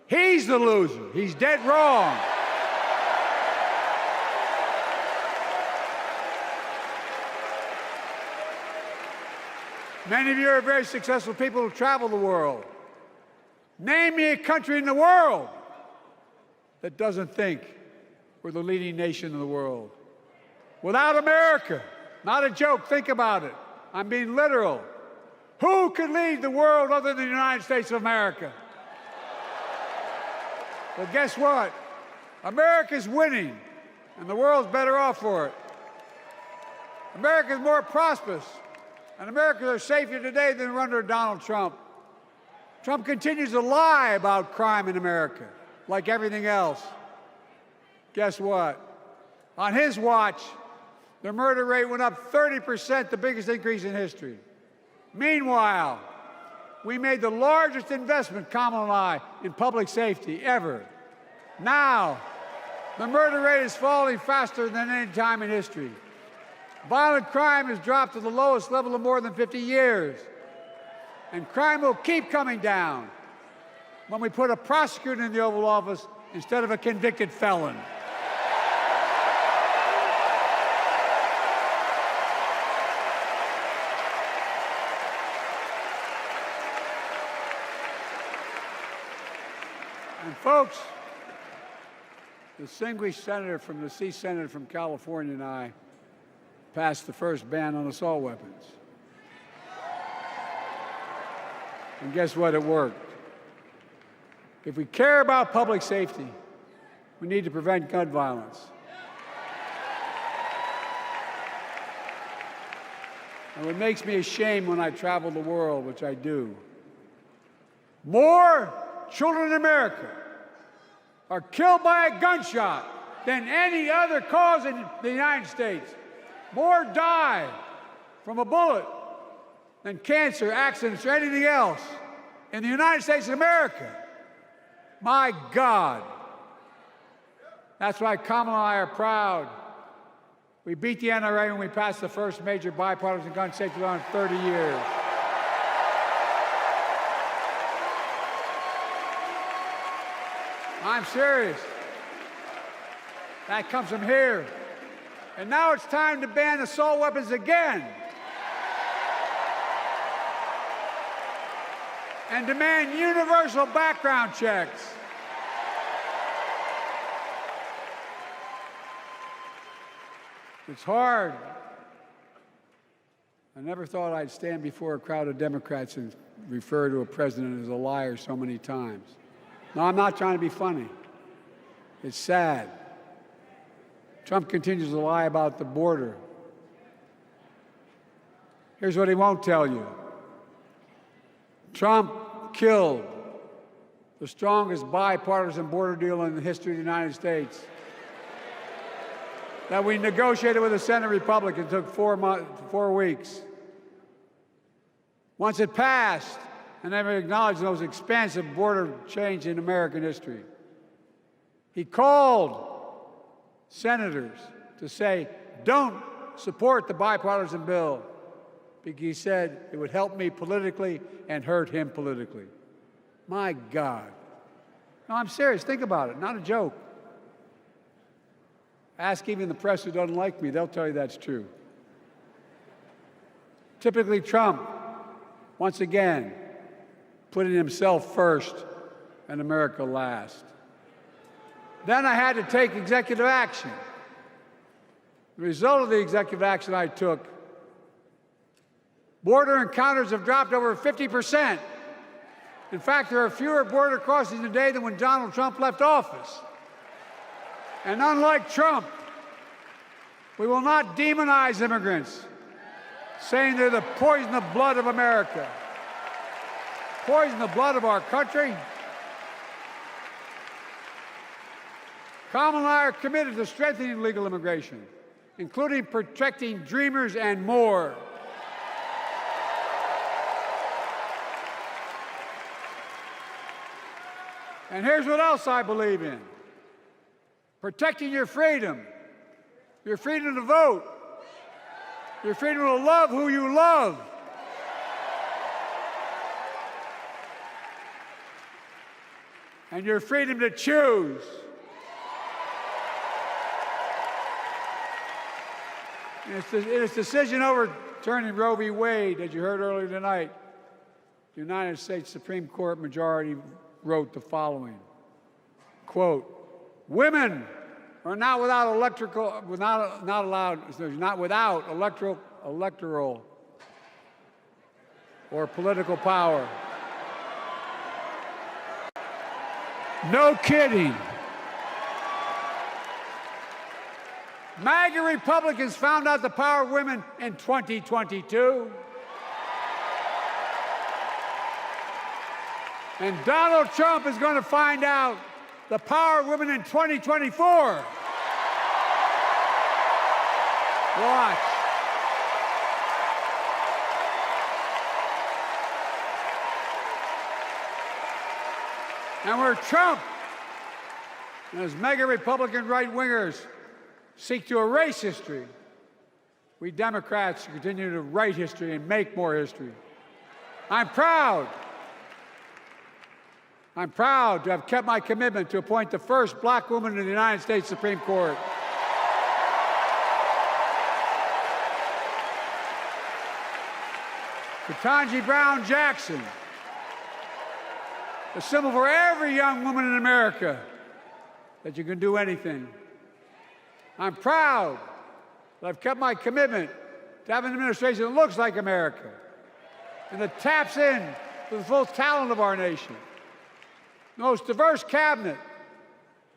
He's the loser. He's dead wrong. Many of you are very successful people who travel the world. Name me a country in the world that doesn't think we're the leading nation in the world. Without America, not a joke, think about it. I'm being literal. Who could lead the world other than the United States of America? Well, guess what? America's winning, and the world's better off for it. America's more prosperous, and Americans are safer today than we're under Donald Trump. Trump continues to lie about crime in America, like everything else. Guess what? On his watch, the murder rate went up 30%, the biggest increase in history. Meanwhile, we made the largest investment, Kamala and I, in public safety ever. Now, the murder rate is falling faster than any time in history. Violent crime has dropped to the lowest level in more than 50 years. And crime will keep coming down when we put a prosecutor in the Oval Office instead of a convicted felon. And folks, the distinguished senator from the C Senate from California and I passed the first ban on assault weapons. And guess what? It worked. If we care about public safety, we need to prevent gun violence. And what makes me ashamed when I travel the world, which I do, more children in America are killed by a gunshot than any other cause in the United States. More die from a bullet than cancer, accidents, or anything else in the United States of America. My God. That's why Kamala and I are proud. We beat the NRA when we passed the first major bipartisan gun safety law in 30 years. I'm serious. That comes from here. And now it's time to ban assault weapons again. And demand universal background checks. It's hard. I never thought I'd stand before a crowd of Democrats and refer to a president as a liar so many times. No, I'm not trying to be funny. It's sad. Trump continues to lie about the border. Here's what he won't tell you. Trump killed the strongest bipartisan border deal in the history of the United States that we negotiated with the Senate Republicans. It took 4 weeks. Once it passed, and never acknowledged the most expansive border change in American history. He called senators to say, don't support the bipartisan bill, because he said it would help me politically and hurt him politically. My God. No, I'm serious. Think about it. Not a joke. Ask even the press who doesn't like me. They'll tell you that's true. Typically, Trump, once again, putting himself first and America last. Then I had to take executive action. The result of the executive action I took, border encounters have dropped over 50%. In fact, there are fewer border crossings today than when Donald Trump left office. And unlike Trump, we will not demonize immigrants, saying they're the poison of blood of America. Poison the blood of our country. Kamala and I are committed to strengthening legal immigration, including protecting dreamers and more. And here's what else I believe in. Protecting your freedom to vote, your freedom to love who you love. And your freedom to choose. In its decision overturning Roe v. Wade, as you heard earlier tonight, the United States Supreme Court majority wrote the following, quote, women are not without electoral or political power. No kidding. MAGA Republicans found out the power of women in 2022. And Donald Trump is going to find out the power of women in 2024. Watch. And where Trump and his mega Republican right-wingers seek to erase history, we Democrats continue to write history and make more history. I'm proud to have kept my commitment to appoint the first black woman to the United States Supreme Court. Ketanji Brown Jackson, a symbol for every young woman in America that you can do anything. I'm proud that I've kept my commitment to have an administration that looks like America and that taps in to the full talent of our nation. The most diverse cabinet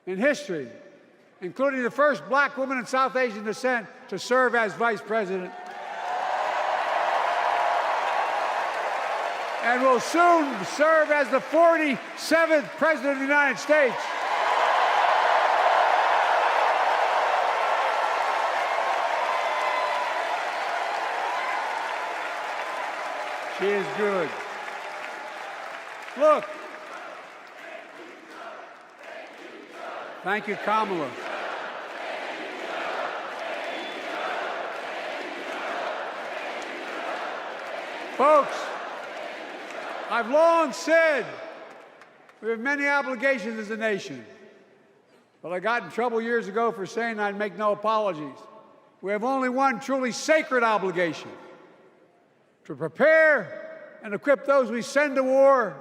in history, including the first black woman of South Asian descent to serve as vice president. And will soon serve as the 47th president of the United States. She is good. Look. Thank you, Kamala. Folks, I've long said we have many obligations as a nation, but I got in trouble years ago for saying I'd make no apologies. We have only one truly sacred obligation: to prepare and equip those we send to war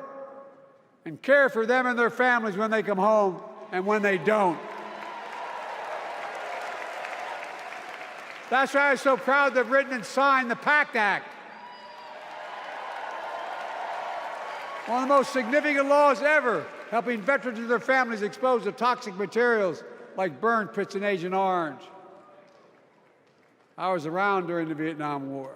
and care for them and their families when they come home and when they don't. That's why I'm so proud to have written and signed the PACT Act, one of the most significant laws ever, helping veterans and their families exposed to toxic materials like burn pits in Agent Orange. I was around during the Vietnam War.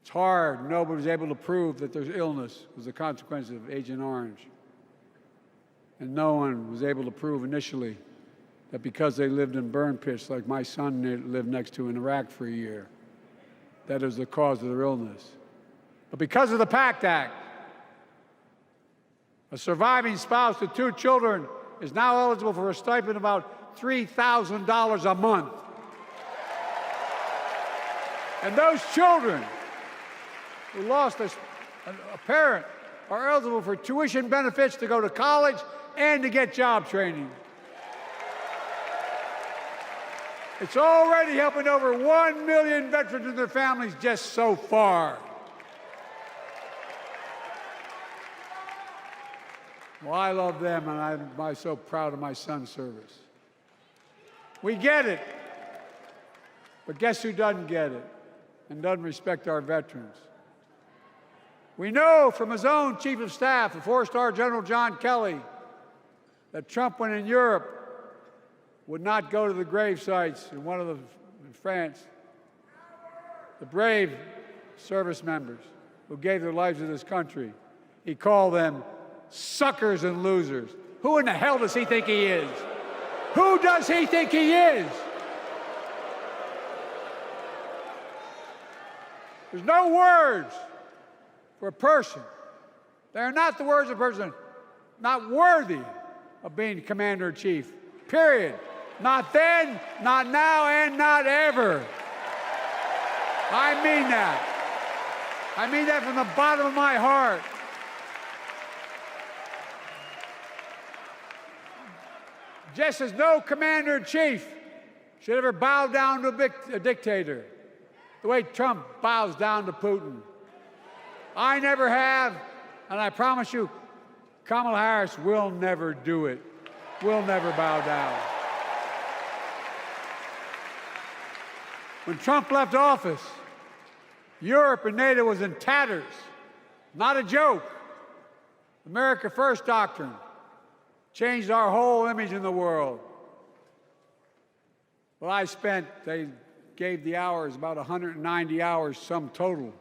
It's hard. Nobody was able to prove that there's illness was a consequence of Agent Orange. And no one was able to prove initially that because they lived in burn pits like my son lived next to in Iraq for a year, that is the cause of their illness. But because of the PACT Act, a surviving spouse with 2 children is now eligible for a stipend of about $3,000 a month. And those children who lost a parent are eligible for tuition benefits to go to college and to get job training. It's already helping over 1 million veterans and their families just so far. Well, I love them, and I'm so proud of my son's service. We get it, but guess who doesn't get it and doesn't respect our veterans? We know from his own chief of staff, the 4-star General John Kelly, that Trump, when in Europe, would not go to the grave sites in France. The brave service members who gave their lives to this country. He called them suckers and losers. Who in the hell does he think he is? Who does he think he is? There's no words for a person. They are not the words of a person not worthy of being commander-in-chief, period. Not then, not now, and not ever. I mean that. I mean that from the bottom of my heart. Just as no commander-in-chief should ever bow down to a dictator, the way Trump bows down to Putin. I never have, and I promise you, Kamala Harris will never do it. Will never bow down. When Trump left office, Europe and NATO was in tatters. Not a joke. America First doctrine changed our whole image in the world. Well, they gave the hours, about 190 hours sum total,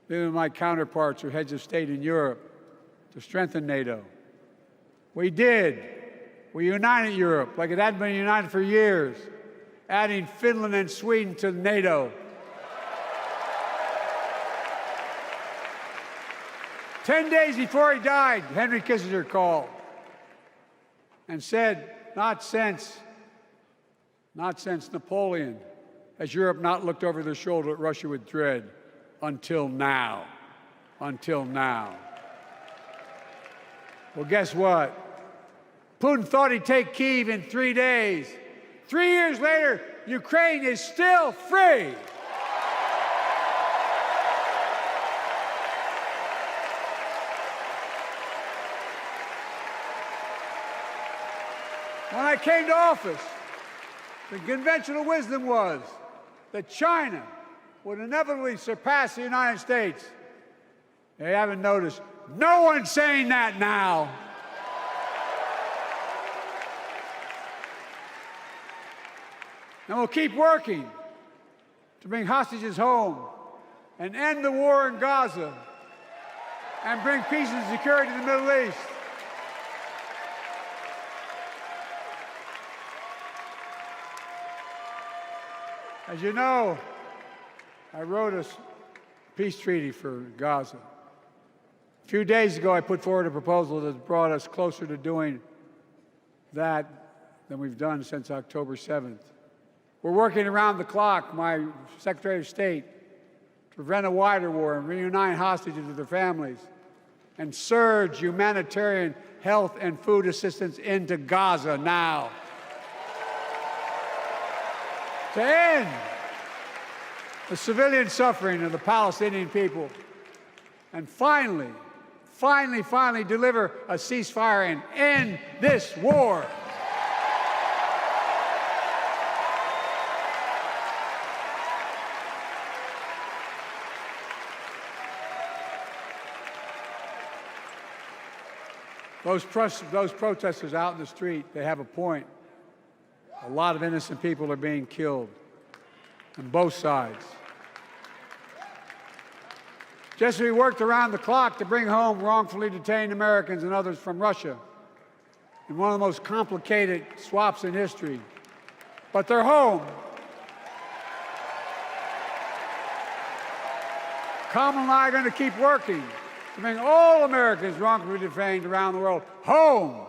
even my counterparts or heads of state in Europe, to strengthen NATO. We did. We united Europe like it hadn't been united for years. adding Finland and Sweden to NATO. 10 days before he died, Henry Kissinger called and said, not since Napoleon has Europe not looked over their shoulder at Russia with dread until now. Until now. Well, guess what? Putin thought he'd take Kyiv in 3 days. 3 years later, Ukraine is still free. When I came to office, the conventional wisdom was that China would inevitably surpass the United States. They haven't noticed. No one's saying that now. And we'll keep working to bring hostages home and end the war in Gaza and bring peace and security to the Middle East. As you know, I wrote a peace treaty for Gaza. A few days ago, I put forward a proposal that brought us closer to doing that than we've done since October 7th. We're working around the clock, my Secretary of State, to prevent a wider war and reunite hostages with their families and surge humanitarian health and food assistance into Gaza now. To end the civilian suffering of the Palestinian people, and finally deliver a ceasefire and end this war. Those protesters out in the street, they have a point. A lot of innocent people are being killed on both sides. Just as we worked around the clock to bring home wrongfully detained Americans and others from Russia in one of the most complicated swaps in history, but they're home. Kamala and I are going to keep working to bring all Americans wrongfully detained around the world home.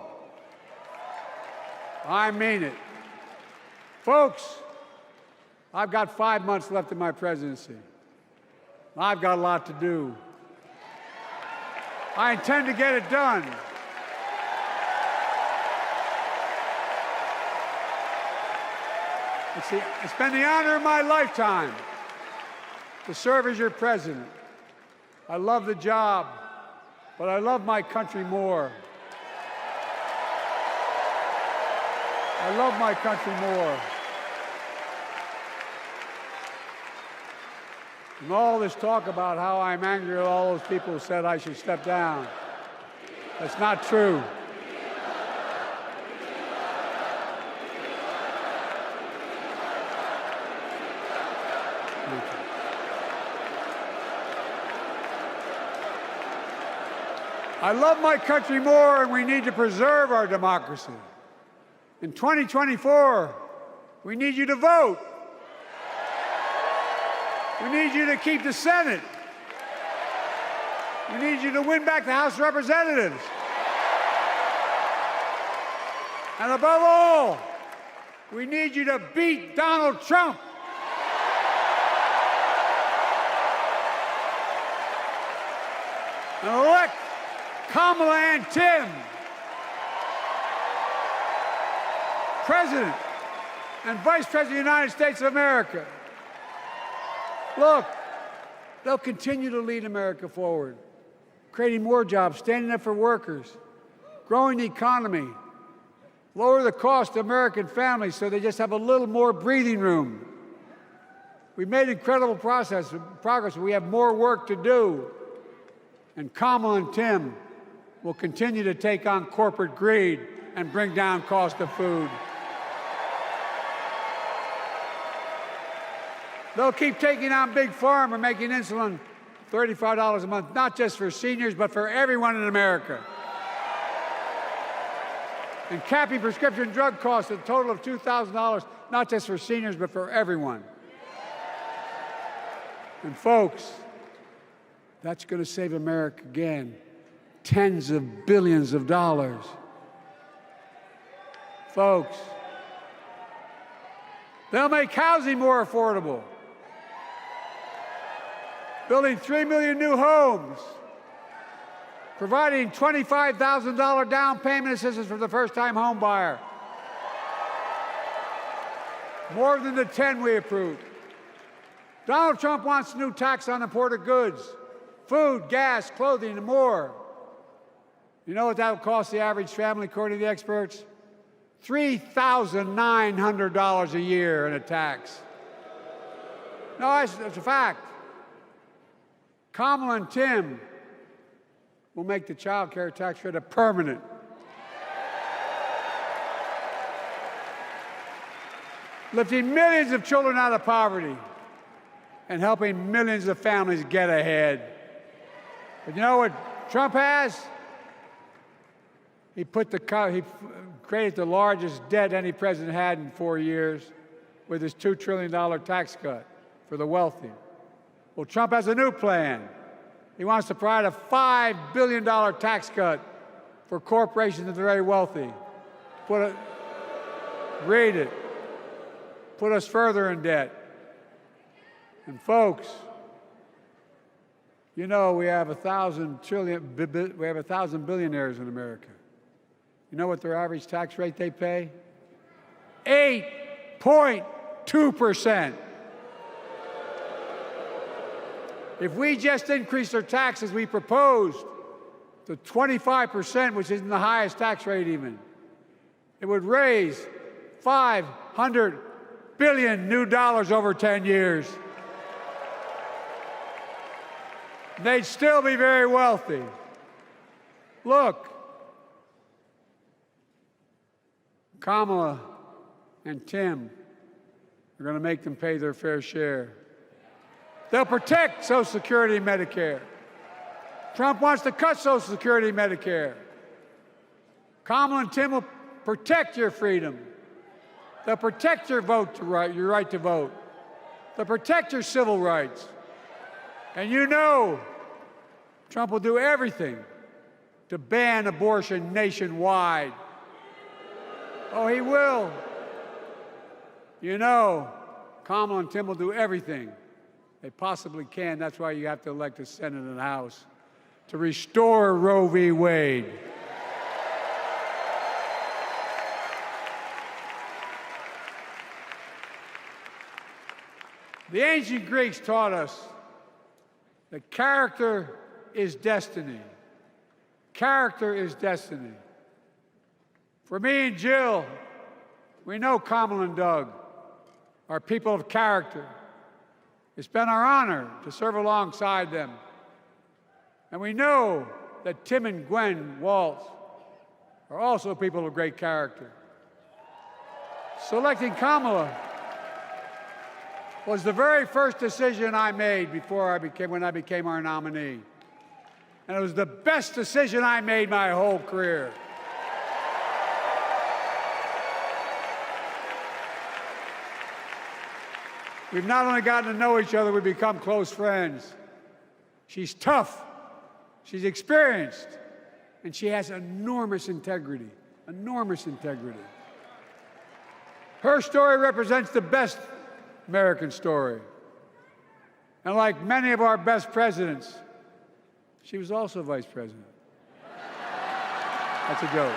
I mean it. Folks, I've got 5 months left in my presidency. I've got a lot to do. I intend to get it done. It's been the honor of my lifetime to serve as your president. I love the job, but I love my country more. I love my country more. And all this talk about how I'm angry at all those people who said I should step down, that's not true. I love my country more, and we need to preserve our democracy. In 2024, we need you to vote. We need you to keep the Senate. We need you to win back the House of Representatives. And above all, we need you to beat Donald Trump. And elect Kamala and Tim President and Vice President of the United States of America. Look, they'll continue to lead America forward, creating more jobs, standing up for workers, growing the economy, lower the cost to American families so they just have a little more breathing room. We've made incredible progress, but we have more work to do. And Kamala and Tim will continue to take on corporate greed and bring down cost of food. They'll keep taking on Big Pharma, making insulin $35 a month, not just for seniors, but for everyone in America. And capping prescription drug costs at a total of $2,000 not just for seniors, but for everyone. And folks, that's going to save America again tens of billions of dollars. Folks, they'll make housing more affordable, building 3 million new homes, providing $25,000 down payment assistance for the first-time home buyer, more than the 10 we approved. Donald Trump wants a new tax on imported goods, food, gas, clothing, and more. You know what that will cost the average family, according to the experts? $3,900 a year in a tax. No, that's a fact. Kamala and Tim will make the child care tax credit permanent. Lifting millions of children out of poverty and helping millions of families get ahead. But you know what Trump has? He created the largest debt any president had in 4 years with his $2 trillion tax cut for the wealthy. Well, Trump has a new plan. He wants to provide a $5 billion tax cut for corporations and the very wealthy. Read it. Put us further in debt. And folks, you know we have 1,000 billionaires in America. You know what their average tax rate they pay? 8.2%. If we just increased their taxes we proposed to 25%, which isn't the highest tax rate even, it would raise $500 billion new dollars over 10 years. They'd still be very wealthy. Look, Kamala and Tim are going to make them pay their fair share. They'll protect Social Security and Medicare. Trump wants to cut Social Security and Medicare. Kamala and Tim will protect your freedom. They'll protect your your right to vote. They'll protect your civil rights. And you know Trump will do everything to ban abortion nationwide. Oh, he will. You know, Kamala and Tim will do everything they possibly can. That's why you have to elect a Senate and a House to restore Roe v. Wade. The ancient Greeks taught us that character is destiny. Character is destiny. For me and Jill, we know Kamala and Doug are people of character. It's been our honor to serve alongside them. And we know that Tim and Gwen Waltz are also people of great character. Selecting Kamala was the very first decision I made when I became our nominee. And it was the best decision I made my whole career. We've not only gotten to know each other, we've become close friends. She's tough, she's experienced, and she has enormous integrity, enormous integrity. Her story represents the best American story. And like many of our best presidents, she was also vice president. That's a joke.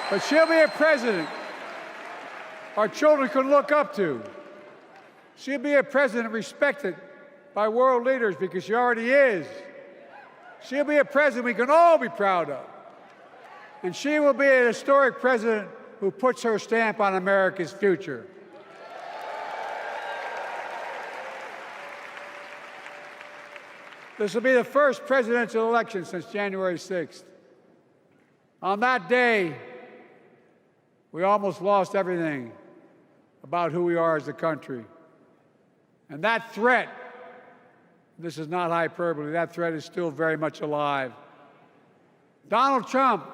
But she'll be a president our children can look up to. She'll be a president respected by world leaders because she already is. She'll be a president we can all be proud of. And she will be a historic president who puts her stamp on America's future. This will be the first presidential election since January 6th. On that day, we almost lost everything about who we are as a country. And that threat, this is not hyperbole, that threat is still very much alive. Donald Trump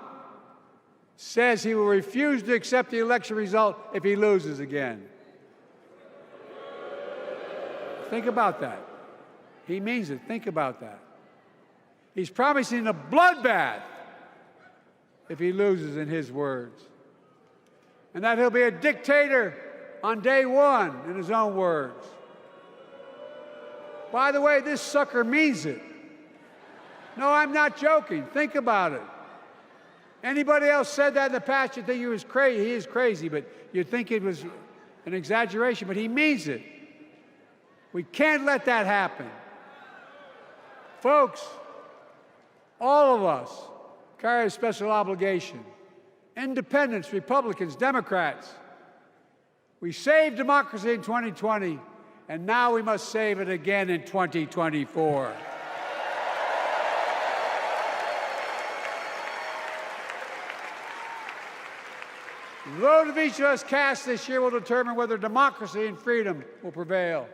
says he will refuse to accept the election result if he loses again. Think about that. He means it. Think about that. He's promising a bloodbath if he loses, in his words. And that he'll be a dictator on day one, in his own words. By the way, this sucker means it. No, I'm not joking. Think about it. Anybody else said that in the past, you'd think he was crazy. He is crazy, but you'd think it was an exaggeration, but he means it. We can't let that happen. Folks, all of us carry a special obligation. Independents, Republicans, Democrats. We saved democracy in 2020, and now we must save it again in 2024. The vote of each of us cast this year will determine whether democracy and freedom will prevail.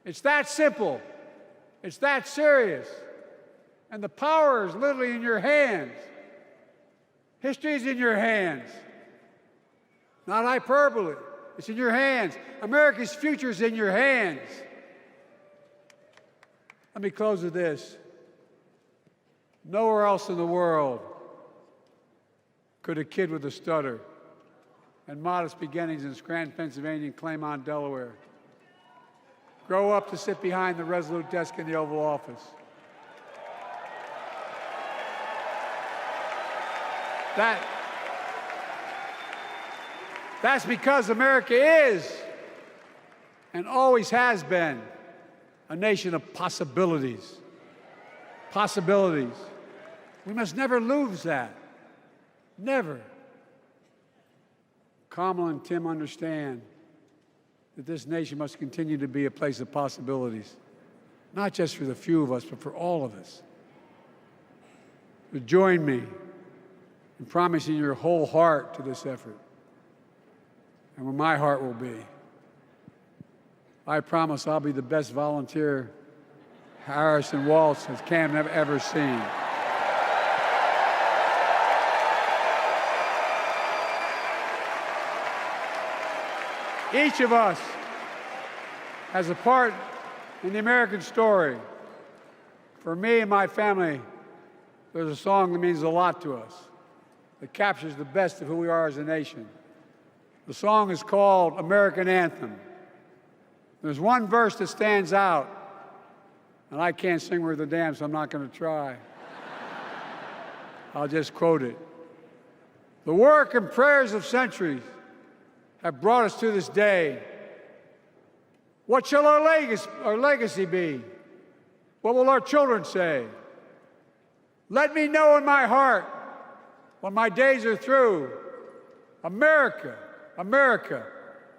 It's that simple. It's that serious. And the power is literally in your hands. History is in your hands. Not hyperbole. It's in your hands. America's future is in your hands. Let me close with this. Nowhere else in the world could a kid with a stutter and modest beginnings in Scranton, Pennsylvania, and Claymont, Delaware, grow up to sit behind the resolute desk in the Oval Office. That's because America is and always has been a nation of possibilities. Possibilities. We must never lose that. Never. Kamala and Tim understand that this nation must continue to be a place of possibilities, not just for the few of us, but for all of us. So join me in promising your whole heart to this effort, and where my heart will be. I promise I'll be the best volunteer Harrison Waltz has Cam ever seen. Each of us has a part in the American story. For me and my family, there's a song that means a lot to us, that captures the best of who we are as a nation. The song is called American Anthem. There's one verse that stands out, and I can't sing worth a damn, so I'm not going to try. I'll just quote it. The work and prayers of centuries have brought us to this day. What shall our legacy be? What will our children say? Let me know in my heart, when my days are through, America, America,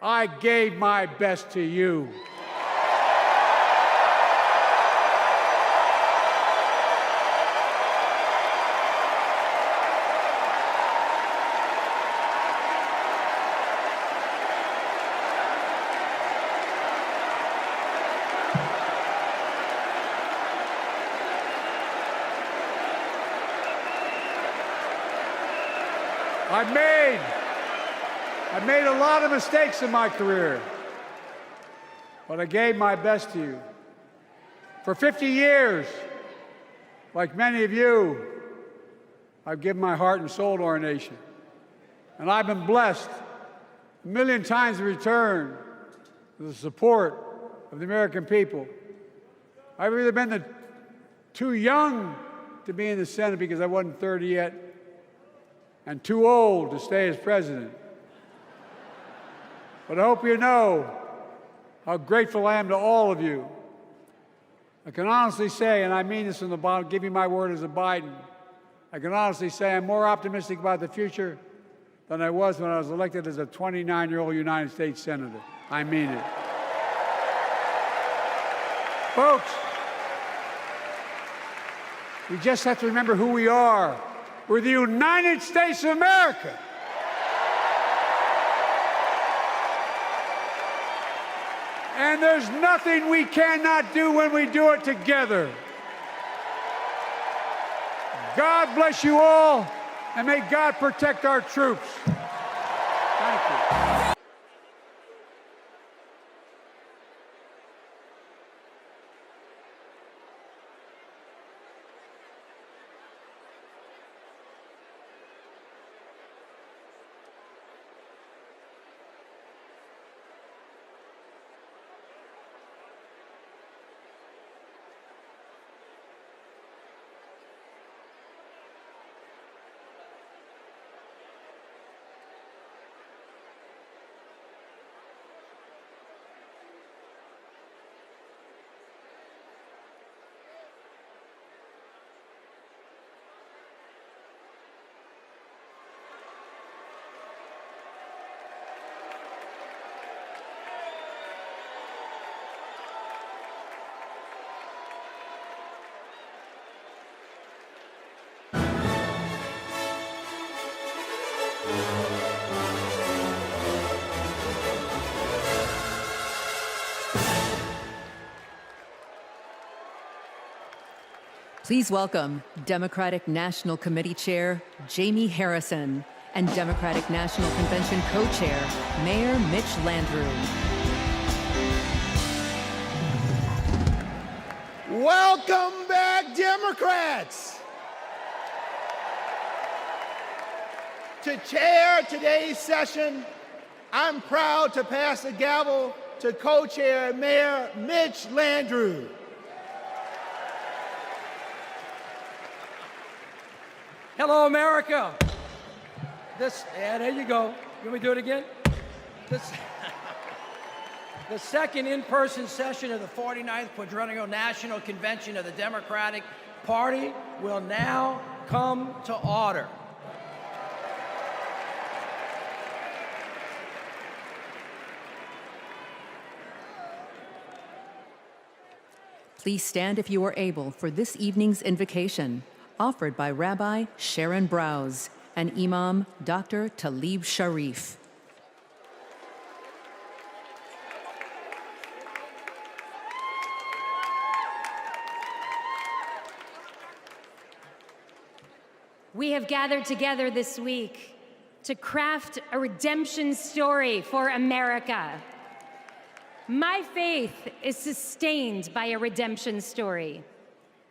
I gave my best to you. I've made a lot of mistakes in my career, but I gave my best to you. For 50 years, like many of you, I've given my heart and soul to our nation. And I've been blessed a million times in return with the support of the American people. I've either been too young to be in the Senate because I wasn't 30 yet, and too old to stay as president. But I hope you know how grateful I am to all of you. I can honestly say, and I mean this from the bottom, give you my word as a Biden, I can honestly say I'm more optimistic about the future than I was when I was elected as a 29-year-old United States Senator. I mean it. Folks, we just have to remember who we are. We're the United States of America. And there's nothing we cannot do when we do it together. God bless you all. And may God protect our troops. Thank you. Please welcome Democratic National Committee Chair Jamie Harrison and Democratic National Convention Co-Chair Mayor Mitch Landrieu. Welcome back, Democrats! To chair today's session, I'm proud to pass the gavel to co-chair Mayor Mitch Landrieu. Hello, America. Yeah, there you go. You want me to do it again? The second in-person session of the 49th Quadrennial National Convention of the Democratic Party will now come to order. Please stand if you are able for this evening's invocation, offered by Rabbi Sharon Browse and Imam Dr. Talib Sharif. We have gathered together this week to craft a redemption story for America. My faith is sustained by a redemption story.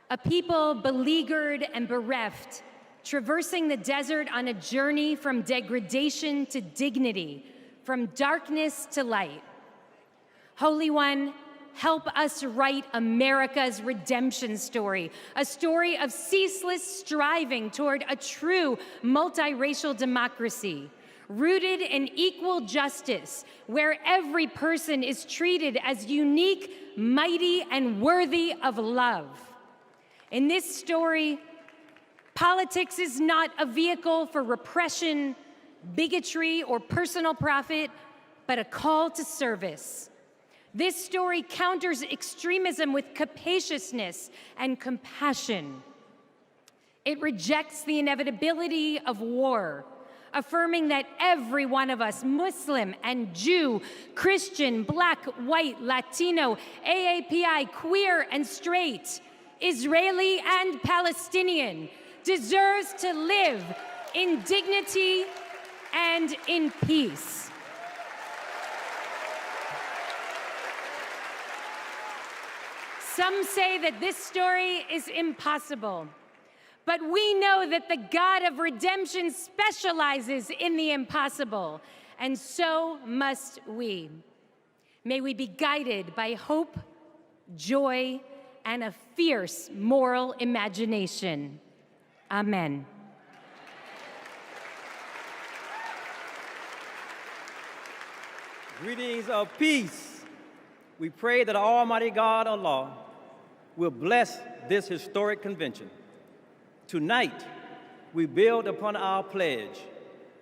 A people beleaguered and bereft, traversing the desert on a journey from degradation to dignity, from darkness to light. Holy One, help us write America's redemption story, a story of ceaseless striving toward a true multiracial democracy, rooted in equal justice, where every person is treated as unique, mighty, and worthy of love. In this story, politics is not a vehicle for repression, bigotry, or personal profit, but a call to service. This story counters extremism with capaciousness and compassion. It rejects the inevitability of war, affirming that every one of us, Muslim and Jew, Christian, Black, White, Latino, AAPI, queer and straight, Israeli and Palestinian, deserves to live in dignity and in peace. Some say that this story is impossible, but we know that the God of redemption specializes in the impossible, and so must we. May we be guided by hope, joy, and a fierce moral imagination. Amen. Greetings of peace. We pray that Almighty God, Allah, will bless this historic convention. Tonight, we build upon our pledge,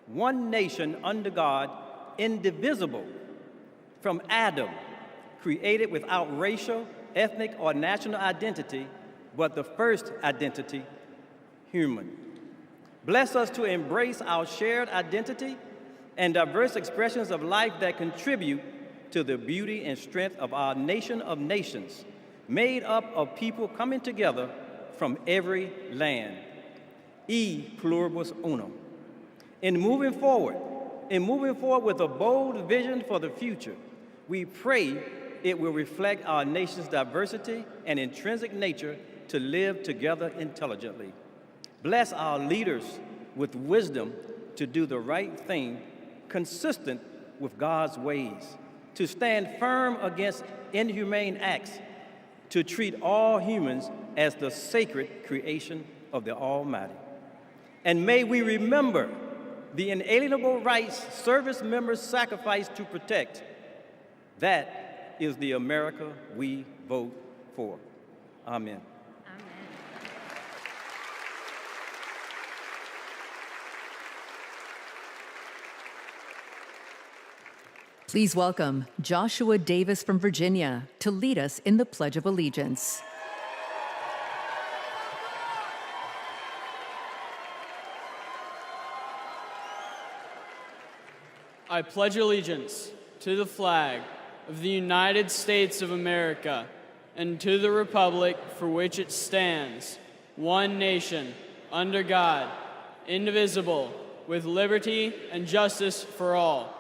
one nation under God, indivisible, from Adam, created without racial, ethnic, or national identity, but the first identity, human. Bless us to embrace our shared identity and diverse expressions of life that contribute to the beauty and strength of our nation of nations, made up of people coming together from every land. e pluribus unum. In moving forward with a bold vision for the future, we pray it will reflect our nation's diversity and intrinsic nature to live together intelligently. Bless our leaders with wisdom to do the right thing consistent with God's ways, to stand firm against inhumane acts, to treat all humans as the sacred creation of the Almighty. And may we remember the inalienable rights service members sacrifice to protect. That is the America we vote for. Amen. Please welcome Joshua Davis from Virginia to lead us in the Pledge of Allegiance. I pledge allegiance to the flag of the United States of America and to the republic for which it stands, one nation, under God, indivisible, with liberty and justice for all.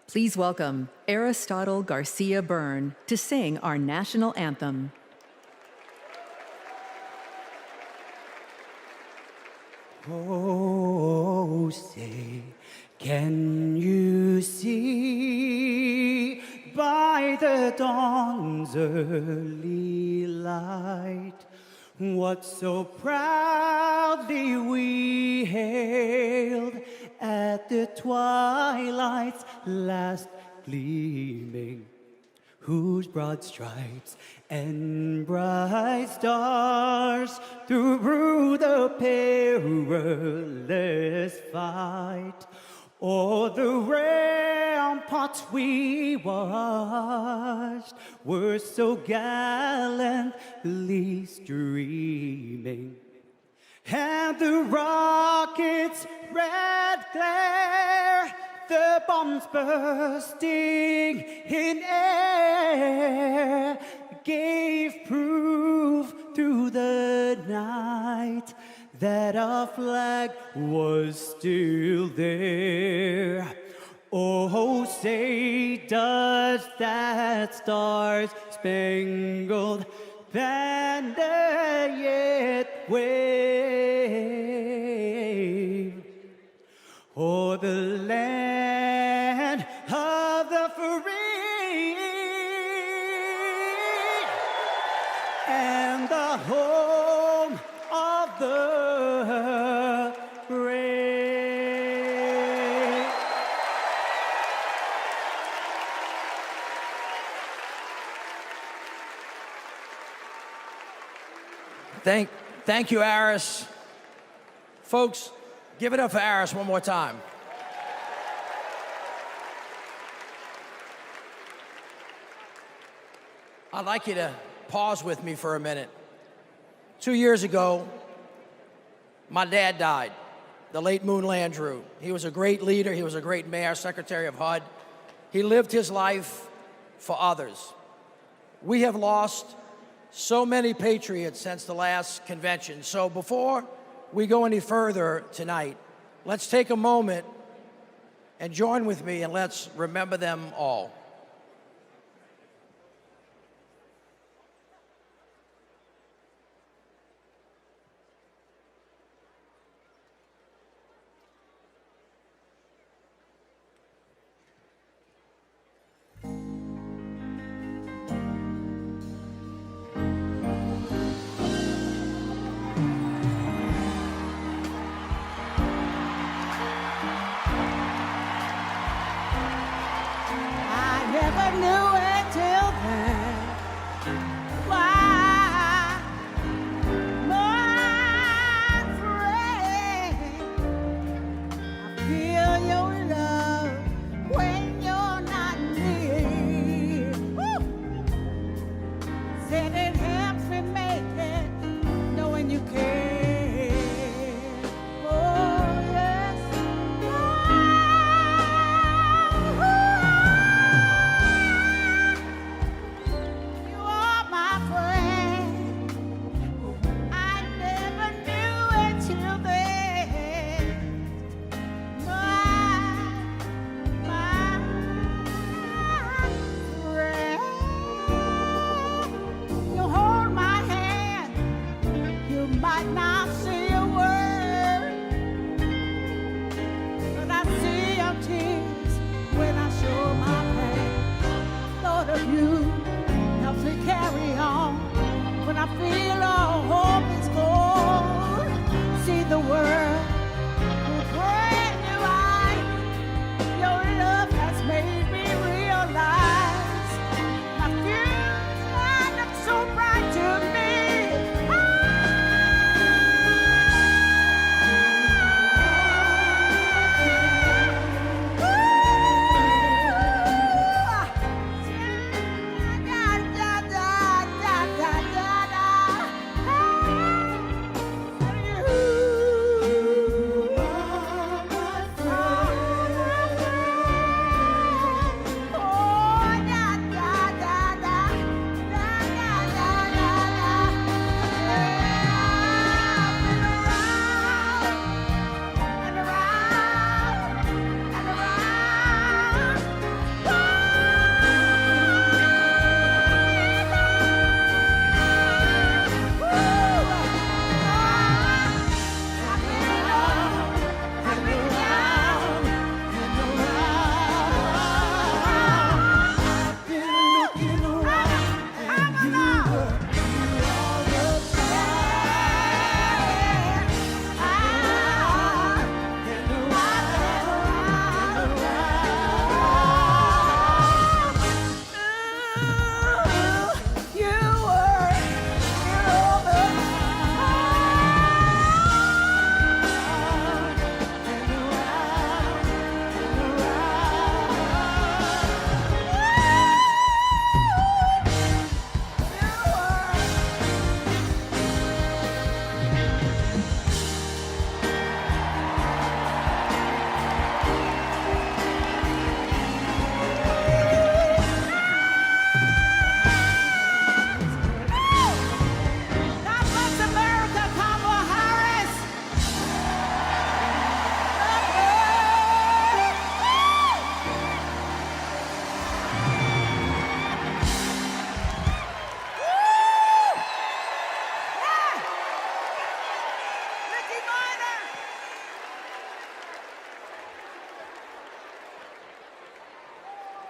Please welcome Aristotle Garcia Byrne to sing our national anthem. Oh, say, can you see by the dawn's early light what so proudly we hailed at the twilight's last gleaming, whose broad stripes and bright stars through the perilous fight o'er the ramparts we watched were so gallantly streaming, and the rocket's red glare, the bombs bursting in air, gave proof through the night that our flag was still there. Oh, say, does that star-spangled banner yet wave o'er the land of the free and the home of the brave? Thank you, Aris. Folks, give it up for Aris one more time. I'd like you to pause with me for a minute. 2 years ago, my dad died, the late Moon Landrieu. He was a great leader. He was a great mayor, secretary of HUD. He lived his life for others. We have lost so many patriots since the last convention. So before we go any further tonight, let's take a moment and join with me and let's remember them all. I feel all hope is gone. See the world with brand new eyes. Your love has made me realize my future looks so bright to me.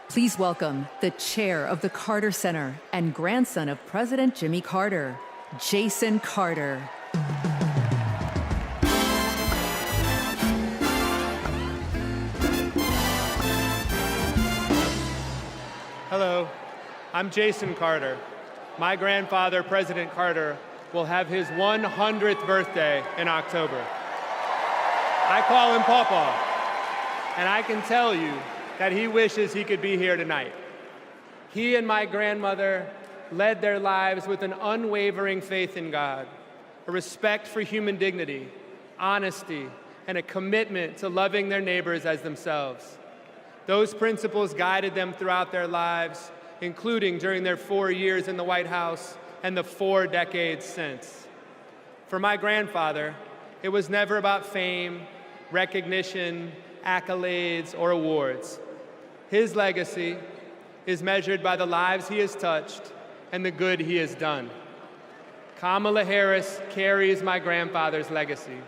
Please welcome the chair of the Carter Center and grandson of President Jimmy Carter, Jason Carter. Hello, I'm Jason Carter. My grandfather, President Carter, will have his 100th birthday in October. I call him Pawpaw, and I can tell you that he wishes he could be here tonight. He and my grandmother led their lives with an unwavering faith in God, a respect for human dignity, honesty, and a commitment to loving their neighbors as themselves. Those principles guided them throughout their lives, including during their 4 years in the White House and the 4 decades since. For my grandfather, it was never about fame, recognition, accolades, or awards. His legacy is measured by the lives he has touched and the good he has done. Kamala Harris carries my grandfather's legacy.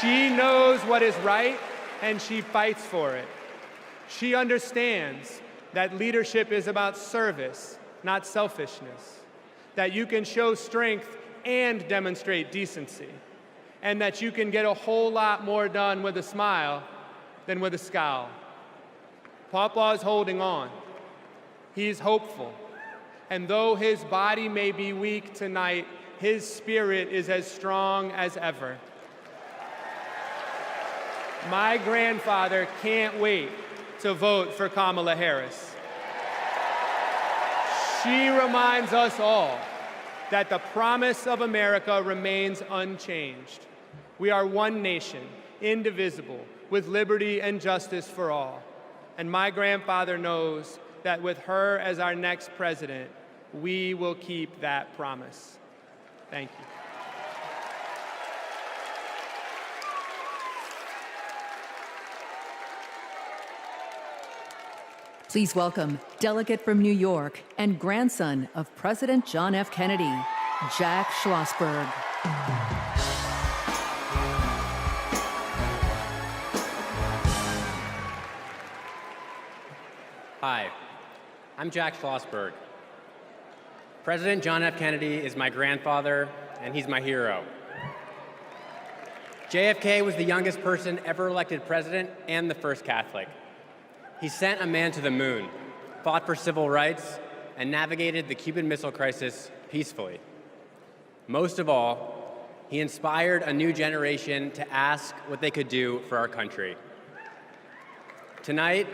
She knows what is right, and she fights for it. She understands that leadership is about service, not selfishness, that you can show strength and demonstrate decency, and that you can get a whole lot more done with a smile than with a scowl. Pawpaw's holding on. He's hopeful. And though his body may be weak tonight, his spirit is as strong as ever. My grandfather can't wait to vote for Kamala Harris. She reminds us all that the promise of America remains unchanged. We are one nation, indivisible, with liberty and justice for all. And my grandfather knows that with her as our next president, we will keep that promise. Thank you. Please welcome delegate from New York and grandson of President John F. Kennedy, Jack Schlossberg. Hi, I'm Jack Schlossberg. President John F. Kennedy is my grandfather, and he's my hero. JFK was the youngest person ever elected president and the first Catholic. He sent a man to the moon, fought for civil rights, and navigated the Cuban Missile Crisis peacefully. Most of all, he inspired a new generation to ask what they could do for our country. Tonight,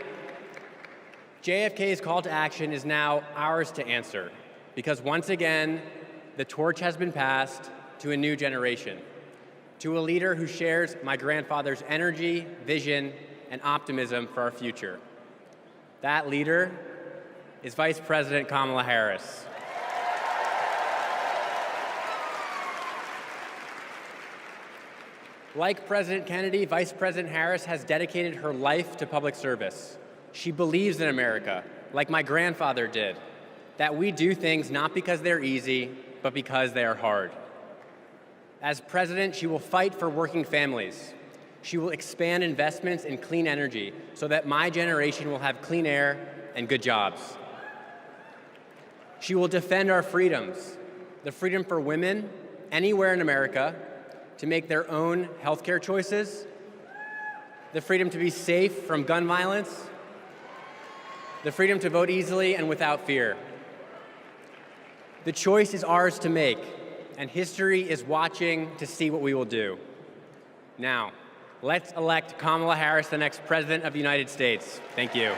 JFK's call to action is now ours to answer, because once again, the torch has been passed to a new generation, to a leader who shares my grandfather's energy, vision, and optimism for our future. That leader is Vice President Kamala Harris. Like President Kennedy, Vice President Harris has dedicated her life to public service. She believes in America, like my grandfather did, that we do things not because they're easy, but because they are hard. As president, she will fight for working families. She will expand investments in clean energy so that my generation will have clean air and good jobs. She will defend our freedoms, the freedom for women anywhere in America to make their own healthcare choices, the freedom to be safe from gun violence, the freedom to vote easily and without fear. The choice is ours to make, and history is watching to see what we will do. Now, let's elect Kamala Harris the next President of the United States. Thank you.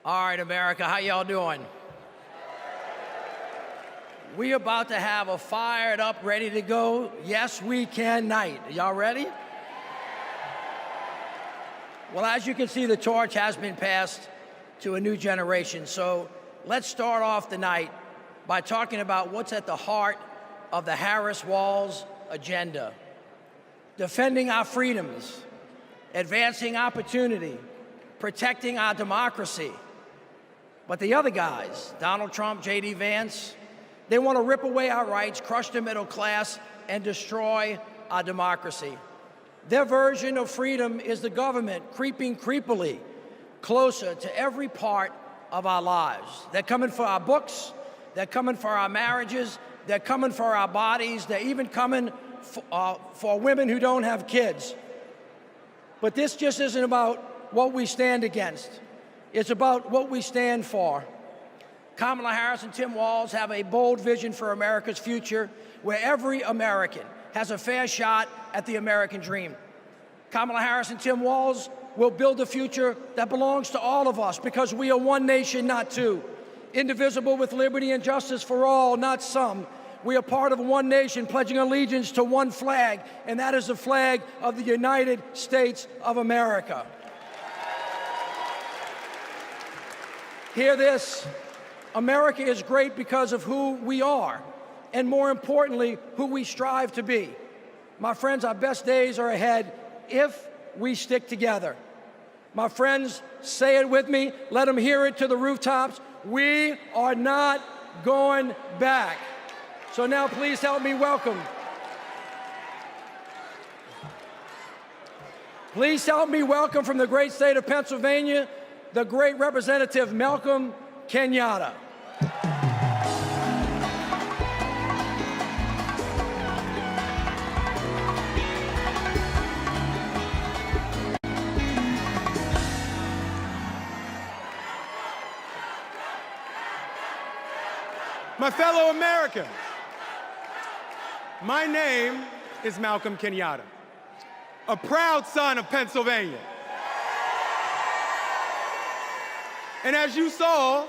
All right, America, how y'all doing? We about to have a fired up, ready to go, yes we can night. Y'all ready? Well, as you can see, the torch has been passed to a new generation. So let's start off the night by talking about what's at the heart of the Harris-Walz agenda. Defending our freedoms, advancing opportunity, protecting our democracy. But the other guys, Donald Trump, J.D. Vance, they want to rip away our rights, crush the middle class, and destroy our democracy. Their version of freedom is the government creeping creepily closer to every part of our lives. They're coming for our books, they're coming for our marriages, they're coming for our bodies, they're even coming for women who don't have kids. But this just isn't about what we stand against. It's about what we stand for. Kamala Harris and Tim Walz have a bold vision for America's future where every American has a fair shot at the American dream. Kamala Harris and Tim Walz will build a future that belongs to all of us because we are one nation, not two. Indivisible with liberty and justice for all, not some. We are part of one nation, pledging allegiance to one flag, and that is the flag of the United States of America. Hear this, America is great because of who we are, and more importantly, who we strive to be. My friends, our best days are ahead if we stick together. My friends, say it with me, let them hear it to the rooftops. We are not going back. So now please help me welcome. Please help me welcome from the great state of Pennsylvania, the great Representative Malcolm Kenyatta. My fellow Americans, my name is Malcolm Kenyatta, a proud son of Pennsylvania. And as you saw,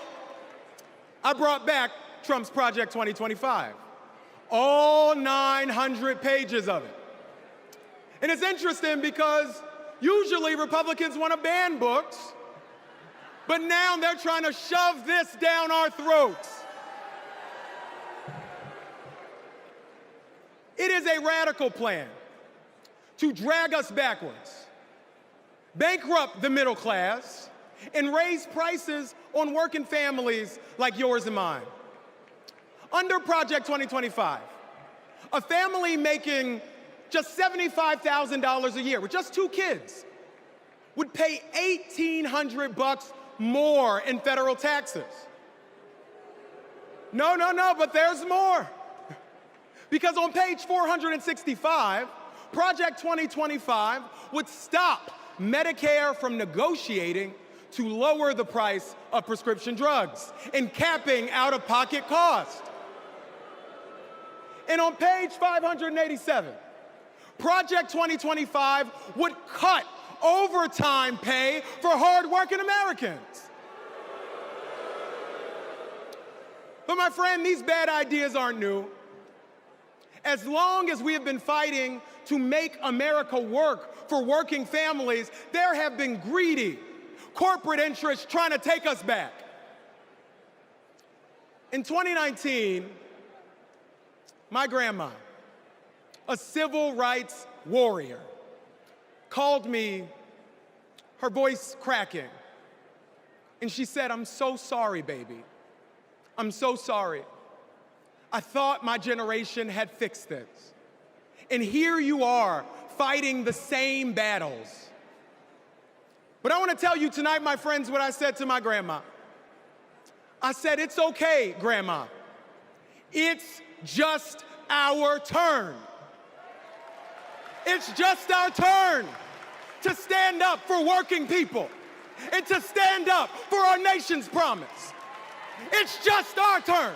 I brought back Trump's Project 2025, all 900 pages of it. And it's interesting because usually Republicans want to ban books, but now they're trying to shove this down our throats. It is a radical plan to drag us backwards, bankrupt the middle class, and raise prices on working families like yours and mine. Under Project 2025, a family making just $75,000 a year with just 2 kids, would pay $1,800 more in federal taxes. No, but there's more. Because on page 465, Project 2025 would stop Medicare from negotiating to lower the price of prescription drugs and capping out-of-pocket costs. And on page 587, Project 2025 would cut overtime pay for hardworking Americans. But my friend, these bad ideas aren't new. As long as we have been fighting to make America work for working families, there have been greedy corporate interests trying to take us back. In 2019, my grandma, a civil rights warrior, called me, her voice cracking, and she said, "I'm so sorry, baby. I'm so sorry. I thought my generation had fixed this. And here you are, fighting the same battles." But I want to tell you tonight, my friends, what I said to my grandma. I said, "It's okay, Grandma. It's just our turn. It's just our turn to stand up for working people and to stand up for our nation's promise. It's just our turn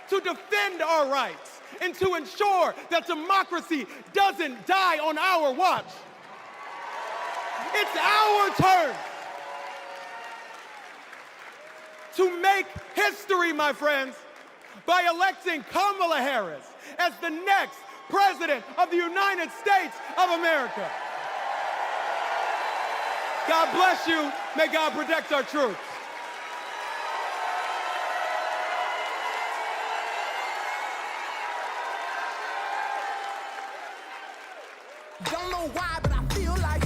to defend our rights and to ensure that democracy doesn't die on our watch. It's our turn to make history, my friends, by electing Kamala Harris as the next President of the United States of America. God bless you. May God protect our troops. Don't know why, but I feel like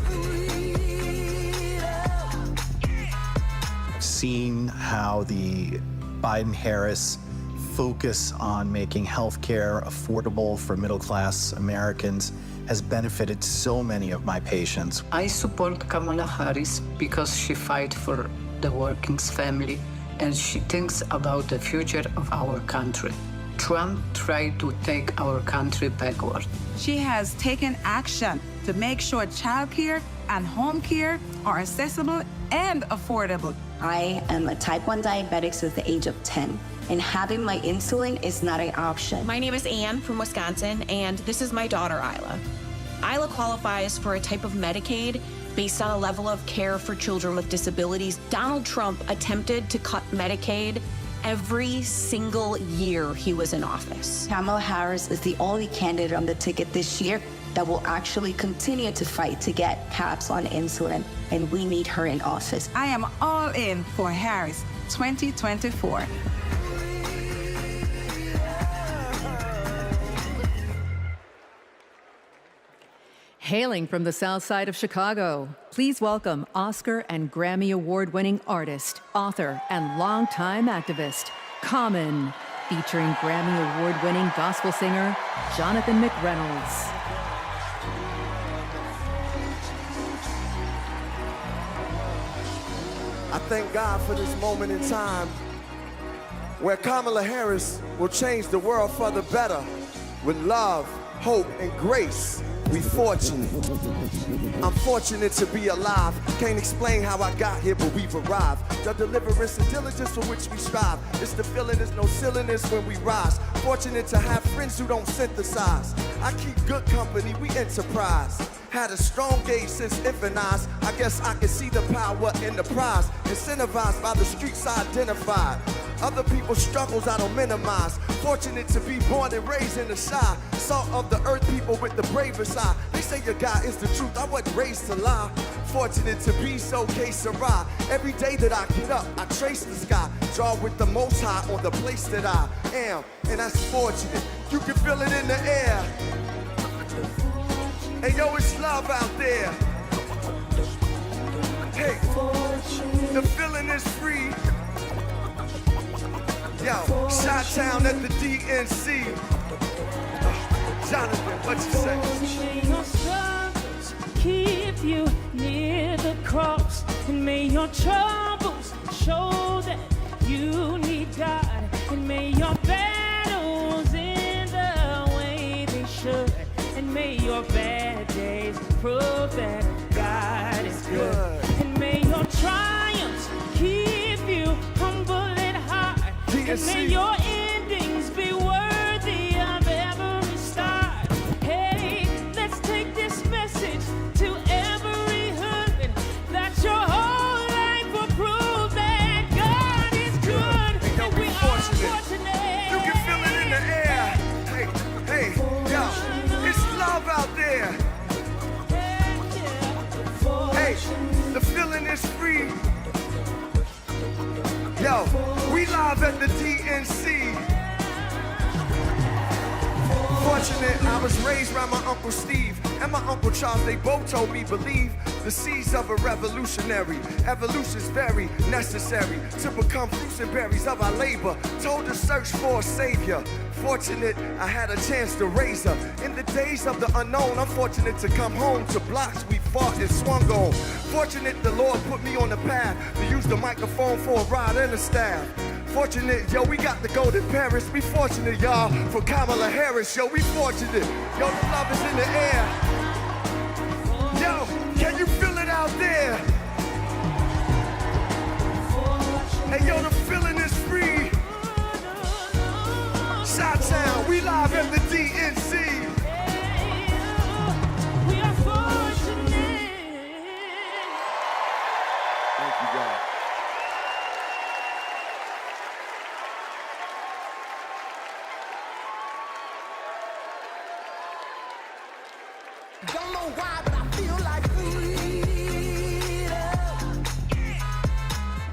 Seeing how the Biden-Harris focus on making healthcare affordable for middle-class Americans has benefited so many of my patients. I support Kamala Harris because she fights for the working family and she thinks about the future of our country. Trump tried to take our country backward. She has taken action to make sure childcare and home care are accessible and affordable. I am a type 1 diabetic since the age of 10, and having my insulin is not an option. My name is Anne from Wisconsin, and this is my daughter, Isla. Isla qualifies for a type of Medicaid based on a level of care for children with disabilities. Donald Trump attempted to cut Medicaid every single year he was in office. Kamala Harris is the only candidate on the ticket this year that will actually continue to fight to get caps on insulin, and we need her in office. I am all in for Harris 2024. Hailing from the South Side of Chicago, please welcome Oscar and Grammy Award-winning artist, author, and longtime activist, Common, featuring Grammy Award-winning gospel singer, Jonathan McReynolds. I thank God for this moment in time where Kamala Harris will change the world for the better with love, hope, and grace. We fortunate. I'm fortunate to be alive. Can't explain how I got here, but we've arrived. The deliverance and diligence for which we strive. It's the feeling, there's no silliness when we rise. Fortunate to have friends who don't synthesize. I keep good company, we enterprise. Had a strong gauge since infant eyes. I guess I can see the power in the prize. Incentivized by the streets I identified. Other people's struggles I don't minimize. Fortunate to be born and raised in the shy. Salt of the earth, people with the bravest eye. They say your God is the truth, I wasn't raised to lie. Fortunate to be so que sera. Every day that I get up, I trace the sky. Draw with the most high on the place that I am. And that's fortunate, you can feel it in the air. Hey yo, it's love out there. Hey, the feeling is free. Yo, Chi-Town at the DNC. Jonathan, what you say? May your struggles keep you near the cross, and may your troubles show that you need God, and may your battles end the way they should, and may your bad days prove that God is good, and may your triumphs keep you humble at heart, and may your endings be worthy of every start. Hey, let's take this message to every hood, that your whole life will prove that God is good, and we are fortunate. You can feel it in the air. Hey, hey, yo, it's love out there. Hey, the feeling is free. Yo, we live at the DNC. Fortunate, I was raised by my Uncle Steve and my Uncle Charles. They both told me believe the seeds of a revolutionary. Evolution's very necessary to become fruits and berries of our labor. Told to search for a savior. Fortunate, I had a chance to raise her. In the days of the unknown, I'm fortunate to come home to blocks we fought and swung on. Fortunate the Lord put me on the path to use the microphone for a ride and a staff. Fortunate, yo, we got to go to Paris. We fortunate, y'all, for Kamala Harris. Yo, we fortunate. Yo, the love is in the air. Yo, can you feel it out there? Hey, yo, the feeling is free. Chi-Town, we live at the DNC. We are fortunate. Thank you, God. Don't know why, but I feel like freedom.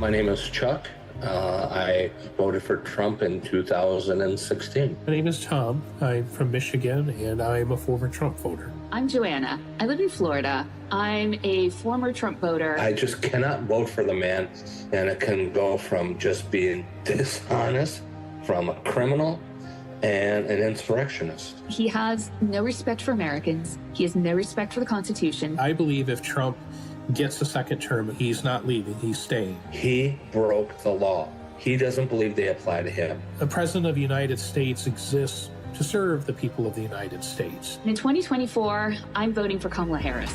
My name is Chuck. I voted for Trump in 2016. My name is Tom. I'm from Michigan, and I'm a former Trump voter. I'm Joanna. I live in Florida. I'm a former Trump voter. I just cannot vote for the man, and it can go from just being dishonest, from a criminal, and an insurrectionist. He has no respect for Americans. He has no respect for the Constitution. I believe if Trump gets a second term, he's not leaving, he's staying. He broke the law. He doesn't believe they apply to him. The President of the United States exists to serve the people of the United States. In 2024, I'm voting for Kamala Harris.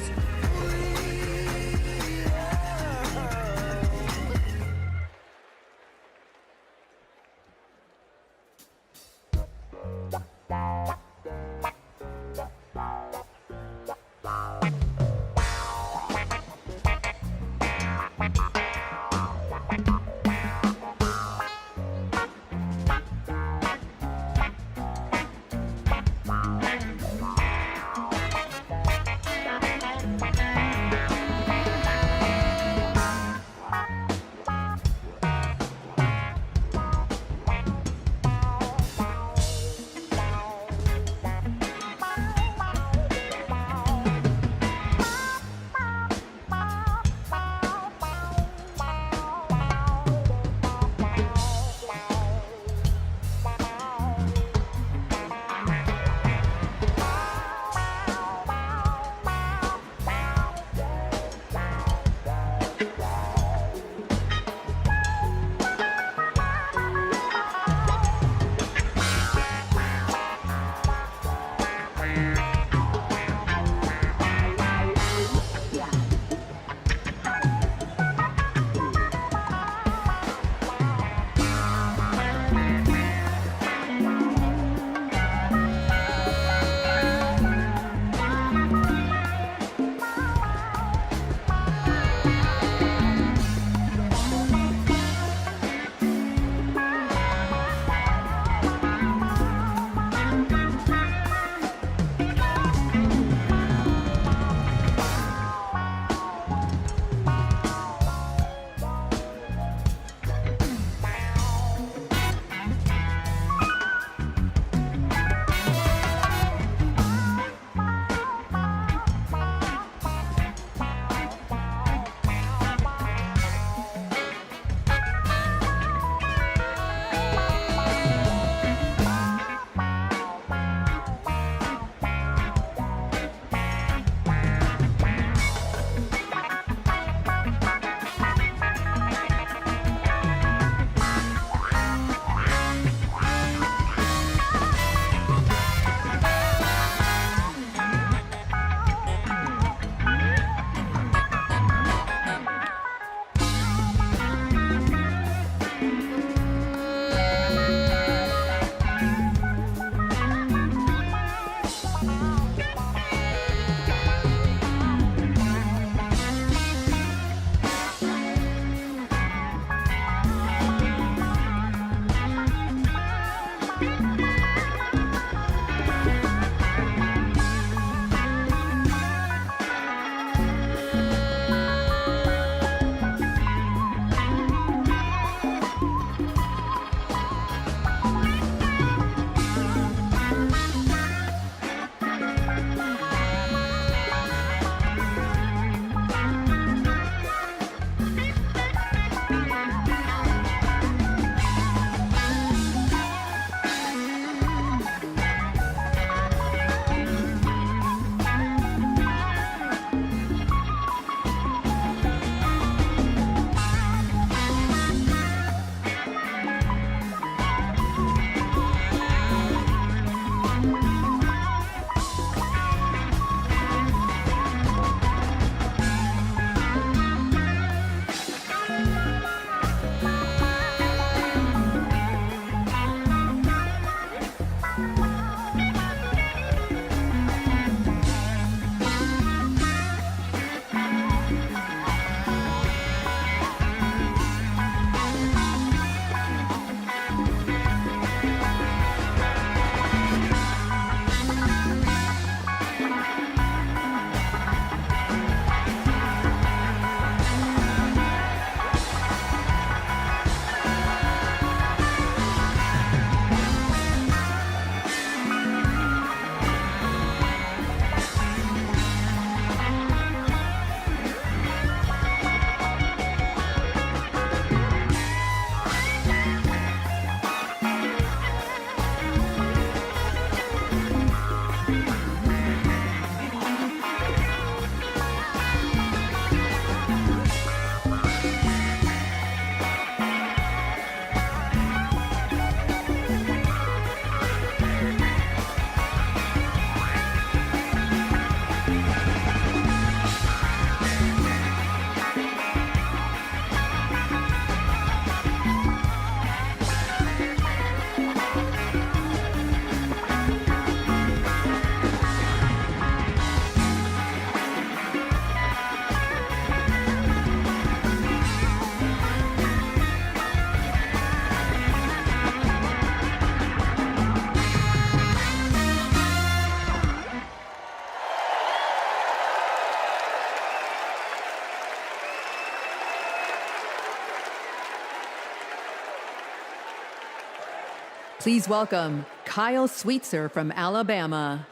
Please welcome Kyle Sweetser from Alabama.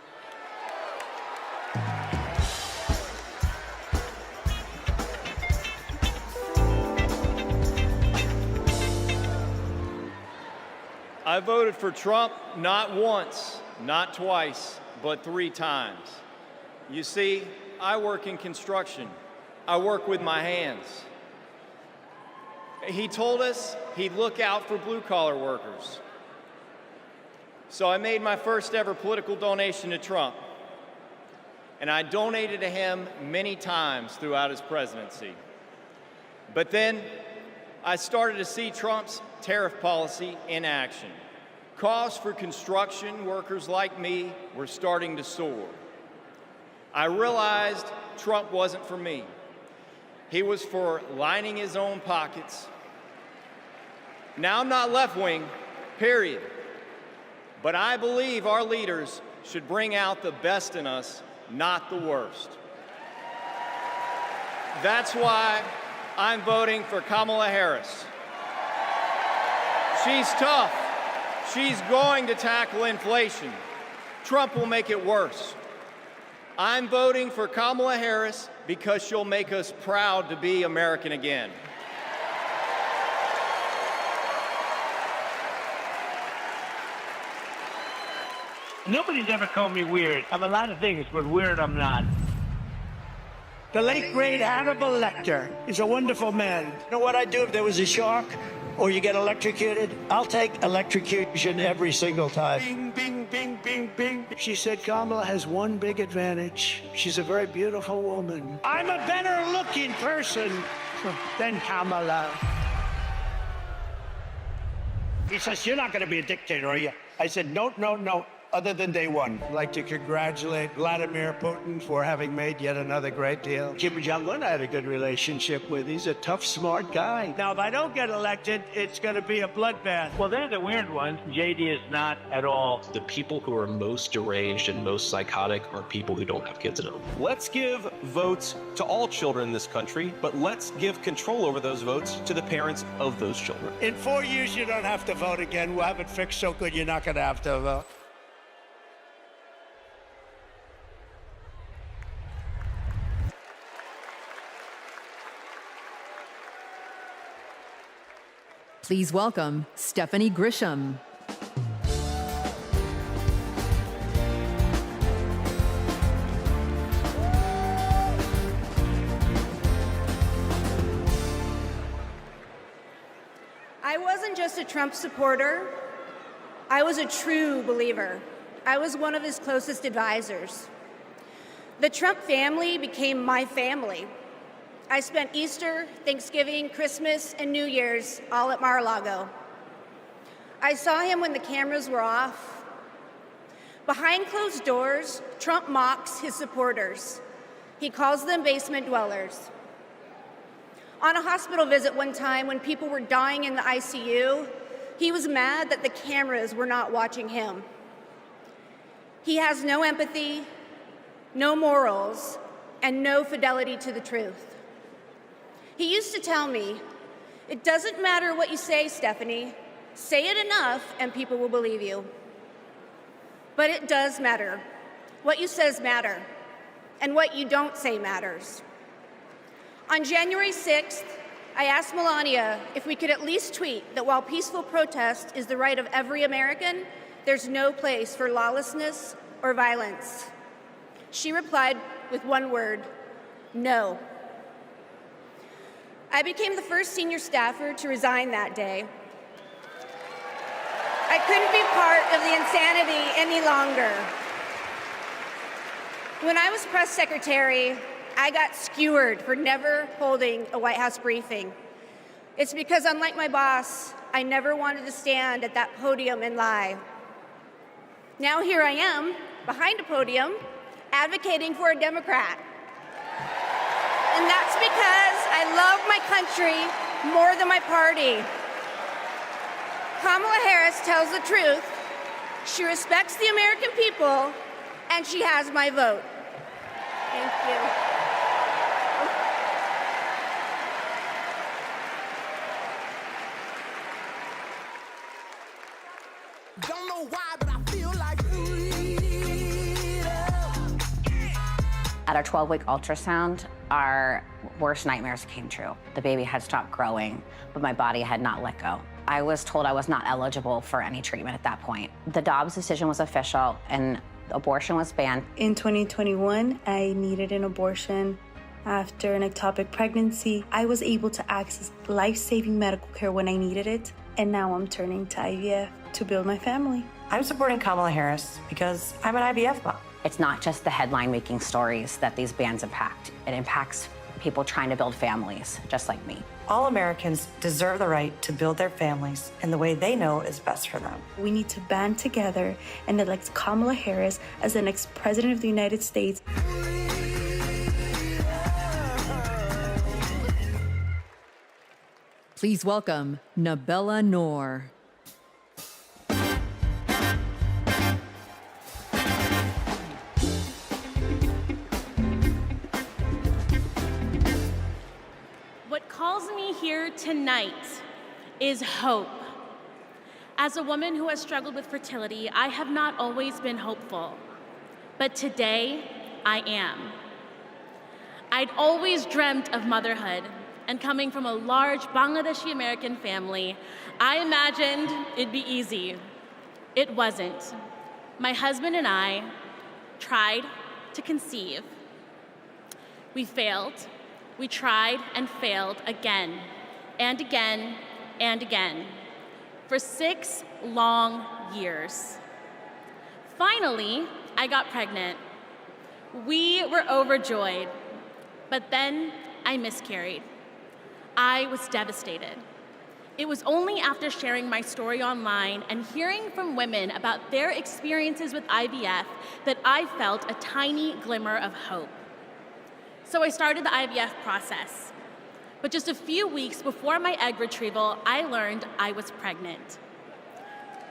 I voted for Trump not once, not twice, but 3 times. You see, I work in construction. I work with my hands. He told us he'd look out for blue-collar workers. So I made my first ever political donation to Trump, and I donated to him many times throughout his presidency. But then I started to see Trump's tariff policy in action. Costs for construction workers like me were starting to soar. I realized Trump wasn't for me. He was for lining his own pockets. Now, I'm not left-wing, period. But I believe our leaders should bring out the best in us, not the worst. That's why I'm voting for Kamala Harris. She's tough. She's going to tackle inflation. Trump will make it worse. I'm voting for Kamala Harris because she'll make us proud to be American again. Nobody's ever called me weird. I'm a lot of things, but weird I'm not. The late, great Hannibal Lecter is a wonderful man. You know what I'd do if there was a shark or you get electrocuted? I'll take electrocution every single time. Bing, bing, bing, bing, bing. She said Kamala has one big advantage. She's a very beautiful woman. I'm a better looking person than Kamala. He says, you're not going to be a dictator, are you? I said, no, no, no. Other than day one. I'd like to congratulate Vladimir Putin for having made yet another great deal. Kim Jong-un I had a good relationship with. He's a tough, smart guy. Now, if I don't get elected, it's going to be a bloodbath. Well, they're the weird ones. JD is not at all. The people who are most deranged and most psychotic are people who don't have kids at home. Let's give votes to all children in this country, but let's give control over those votes to the parents of those children. In 4 years, you don't have to vote again. We'll have it fixed so good you're not going to have to vote. Please welcome Stephanie Grisham. I wasn't just a Trump supporter. I was a true believer. I was one of his closest advisors. The Trump family became my family. I spent Easter, Thanksgiving, Christmas, and New Year's all at Mar-a-Lago. I saw him when the cameras were off. Behind closed doors, Trump mocks his supporters. He calls them basement dwellers. On a hospital visit one time when people were dying in the ICU, he was mad that the cameras were not watching him. He has no empathy, no morals, and no fidelity to the truth. He used to tell me, it doesn't matter what you say, Stephanie. Say it enough and people will believe you. But it does matter. What you say matters, and what you don't say matters. On January 6th, I asked Melania if we could at least tweet that while peaceful protest is the right of every American, there's no place for lawlessness or violence. She replied with one word, no. I became the first senior staffer to resign that day. I couldn't be part of the insanity any longer. When I was press secretary, I got skewered for never holding a White House briefing. It's because, unlike my boss, I never wanted to stand at that podium and lie. Now here I am, behind a podium, advocating for a Democrat. And that's because I love my country more than my party. Kamala Harris tells the truth. She respects the American people, and she has my vote. Thank you. Don't know why, but I feel like freedom. At our 12-week ultrasound, our worst nightmares came true. The baby had stopped growing, but my body had not let go. I was told I was not eligible for any treatment at that point. The Dobbs decision was official, and abortion was banned. In 2021, I needed an abortion. After an ectopic pregnancy, I was able to access life-saving medical care when I needed it, and now I'm turning to IVF to build my family. I'm supporting Kamala Harris because I'm an IVF mom. It's not just the headline-making stories that these bans impact. It impacts people trying to build families, just like me. All Americans deserve the right to build their families in the way they know is best for them. We need to band together and elect Kamala Harris as the next president of the United States. Please welcome Nabella Noor. What calls me here tonight is hope. As a woman who has struggled with fertility, I have not always been hopeful, but today I am. I'd always dreamt of motherhood, and coming from a large Bangladeshi American family, I imagined it'd be easy. It wasn't. My husband and I tried to conceive. We failed. We tried and failed again and again and again for 6 long years. Finally, I got pregnant. We were overjoyed, but then I miscarried. I was devastated. It was only after sharing my story online and hearing from women about their experiences with IVF that I felt a tiny glimmer of hope. So I started the IVF process. But just a few weeks before my egg retrieval, I learned I was pregnant.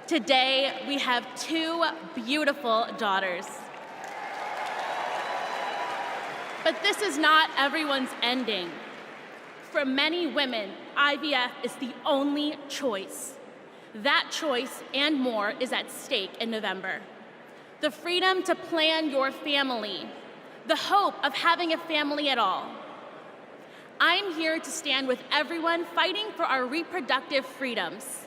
Today, we have 2 beautiful daughters. But this is not everyone's ending. For many women, IVF is the only choice. That choice and more is at stake in November. The freedom to plan your family, the hope of having a family at all. I'm here to stand with everyone fighting for our reproductive freedoms,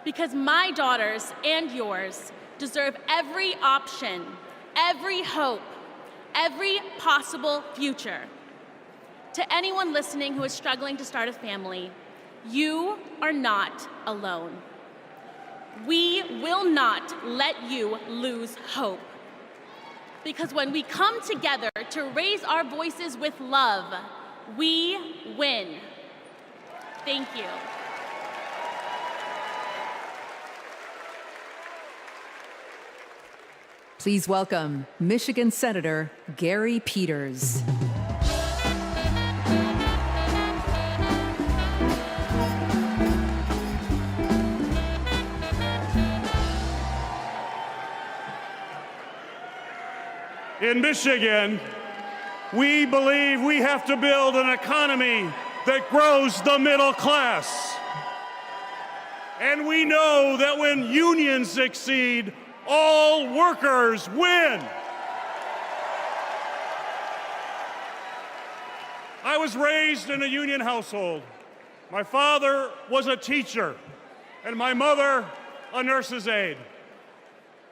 because my daughters and yours deserve every option, every hope, every possible future. To anyone listening who is struggling to start a family, you are not alone. We will not let you lose hope. Because when we come together to raise our voices with love, we win. Thank you. Please welcome Michigan Senator Gary Peters. In Michigan, we believe we have to build an economy that grows the middle class. And we know that when unions succeed, all workers win. I was raised in a union household. My father was a teacher, and my mother a nurse's aide.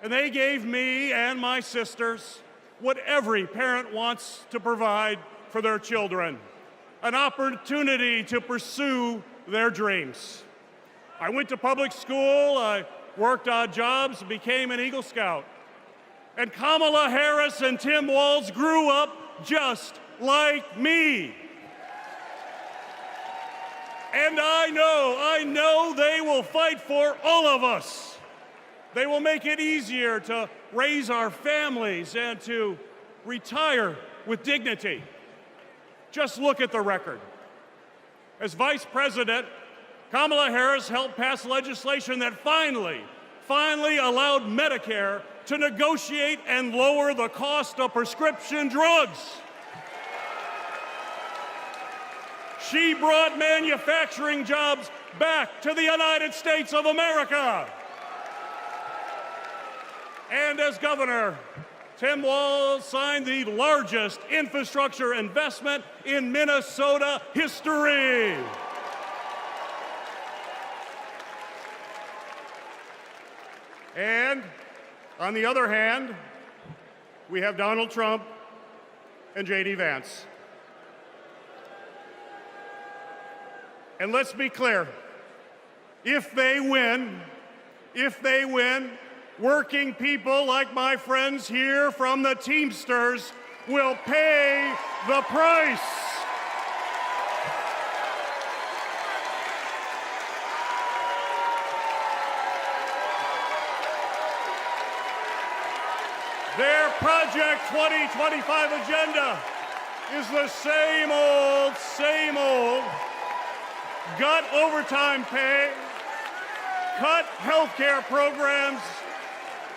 And they gave me and my sisters what every parent wants to provide for their children, an opportunity to pursue their dreams. I went to public school, I worked odd jobs, became an Eagle Scout. And Kamala Harris and Tim Walz grew up just like me. And I know they will fight for all of us. They will make it easier to raise our families and to retire with dignity. Just look at the record. As Vice President, Kamala Harris helped pass legislation that finally allowed Medicare to negotiate and lower the cost of prescription drugs. She brought manufacturing jobs back to the United States of America. And as governor, Tim Walz signed the largest infrastructure investment in Minnesota history. And on the other hand, we have Donald Trump and J.D. Vance. And let's be clear, if they win, working people like my friends here from the Teamsters will pay the price. Their Project 2025 agenda is the same old, gut overtime pay, cut healthcare programs,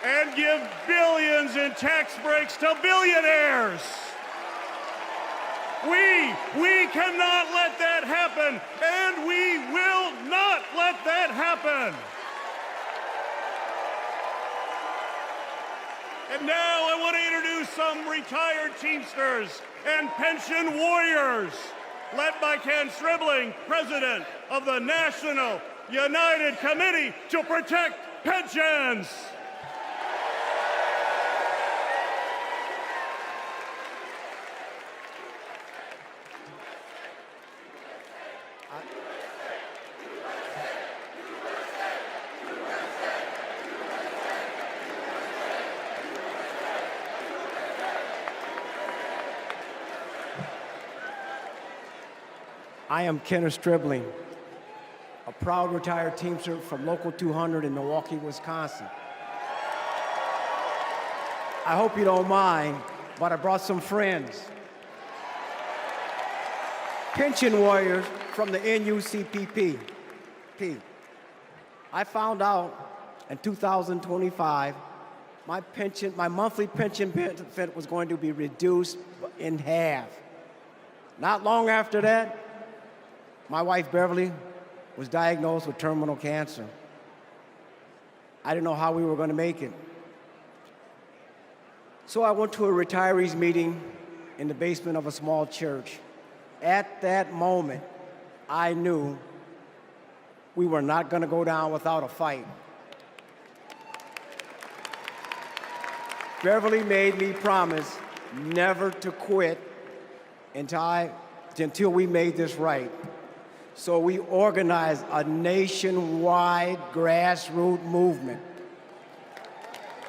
and give billions in tax breaks to billionaires. We cannot let that happen, and we will not let that happen. And now I want to introduce some retired Teamsters and pension warriors, led by Ken Stribling, president of the National United Committee to Protect Pensions. I am Kenneth Stribling, a proud retired Teamster from Local 200 in Milwaukee, Wisconsin. I hope you don't mind, but I brought some friends. Pension warriors from the NUCPP. I found out in 2025 my monthly pension benefit was going to be reduced in half. Not long after that, my wife, Beverly, was diagnosed with terminal cancer. I didn't know how we were going to make it. So I went to a retirees meeting in the basement of a small church. At that moment, I knew we were not going to go down without a fight. Beverly made me promise never to quit until we made this right. So we organized a nationwide grassroots movement.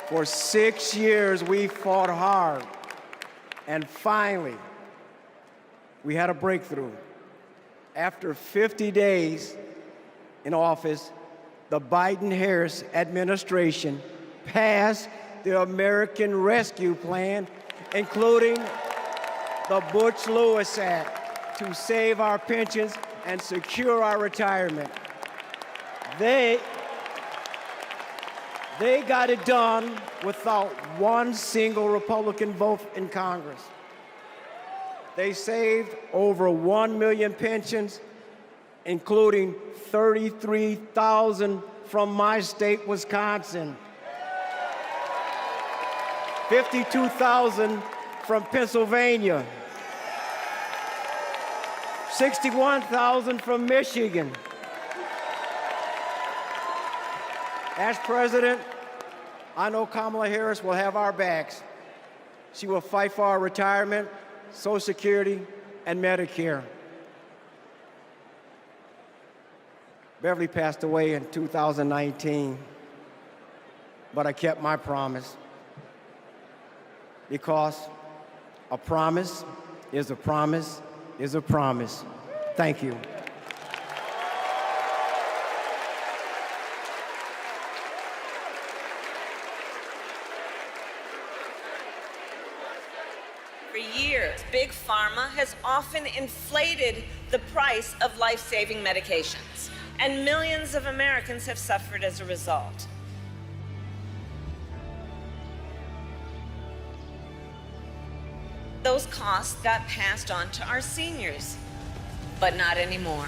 For 6 years, we fought hard. And finally, we had a breakthrough. After 50 days in office, the Biden-Harris administration passed the American Rescue Plan, including the Butch-Lewis Act, to save our pensions and secure our retirement. They got it done without one single Republican vote in Congress. They saved over 1 million pensions, including 33,000 from my state, Wisconsin, 52,000 from Pennsylvania, 61,000 from Michigan. As president, I know Kamala Harris will have our backs. She will fight for our retirement, Social Security, and Medicare. Beverly passed away in 2019, but I kept my promise, because a promise is a promise is a promise. Thank you. For years, Big Pharma has often inflated the price of life-saving medications, and millions of Americans have suffered as a result. Those costs got passed on to our seniors, but not anymore.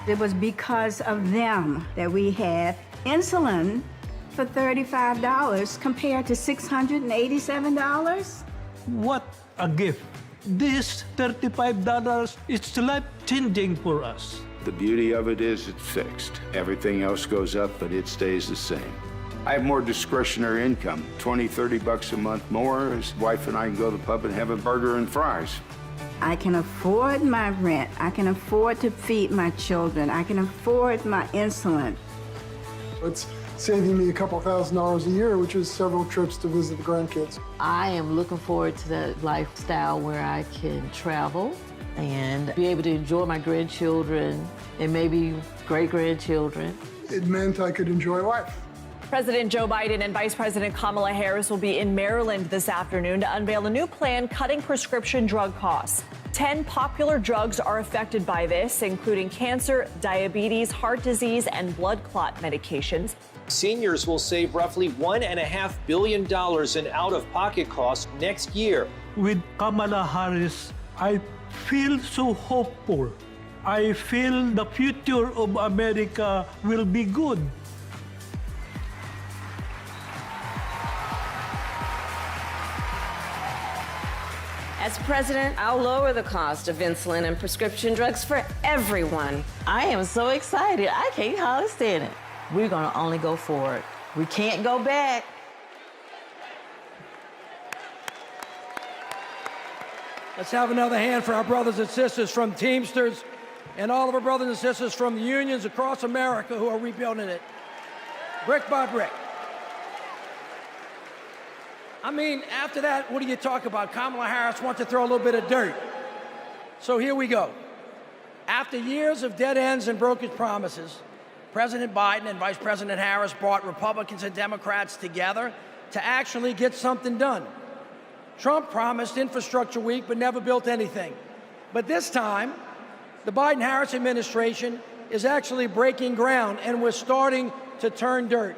It was because of them that we had insulin for $35 compared to $687. What a gift. This $35 is life-changing for us. The beauty of it is it's fixed. Everything else goes up, but it stays the same. I have more discretionary income, 20, 30 bucks a month more. His wife and I can go to the pub and have a burger and fries. I can afford my rent. I can afford to feed my children. I can afford my insulin. It's saving me a couple $1,000s a year, which is several trips to visit the grandkids. I am looking forward to that lifestyle where I can travel and be able to enjoy my grandchildren and maybe great-grandchildren. It meant I could enjoy life. President Joe Biden and Vice President Kamala Harris will be in Maryland this afternoon to unveil a new plan cutting prescription drug costs. 10 popular drugs are affected by this, including cancer, diabetes, heart disease, and blood clot medications. Seniors will save roughly $1.5 billion in out-of-pocket costs next year. With Kamala Harris, I feel so hopeful. I feel the future of America will be good. As president, I'll lower the cost of insulin and prescription drugs for everyone. I am so excited. I can't hardly stand it. We're going to only go forward. We can't go back. Let's have another hand for our brothers and sisters from Teamsters and all of our brothers and sisters from the unions across America who are rebuilding it, brick by brick. I mean, after that, what do you talk about? Kamala Harris wants to throw a little bit of dirt. So here we go. After years of dead ends and broken promises, President Biden and Vice President Harris brought Republicans and Democrats together to actually get something done. Trump promised Infrastructure Week but never built anything. But this time, the Biden-Harris administration is actually breaking ground, and we're starting to turn dirt,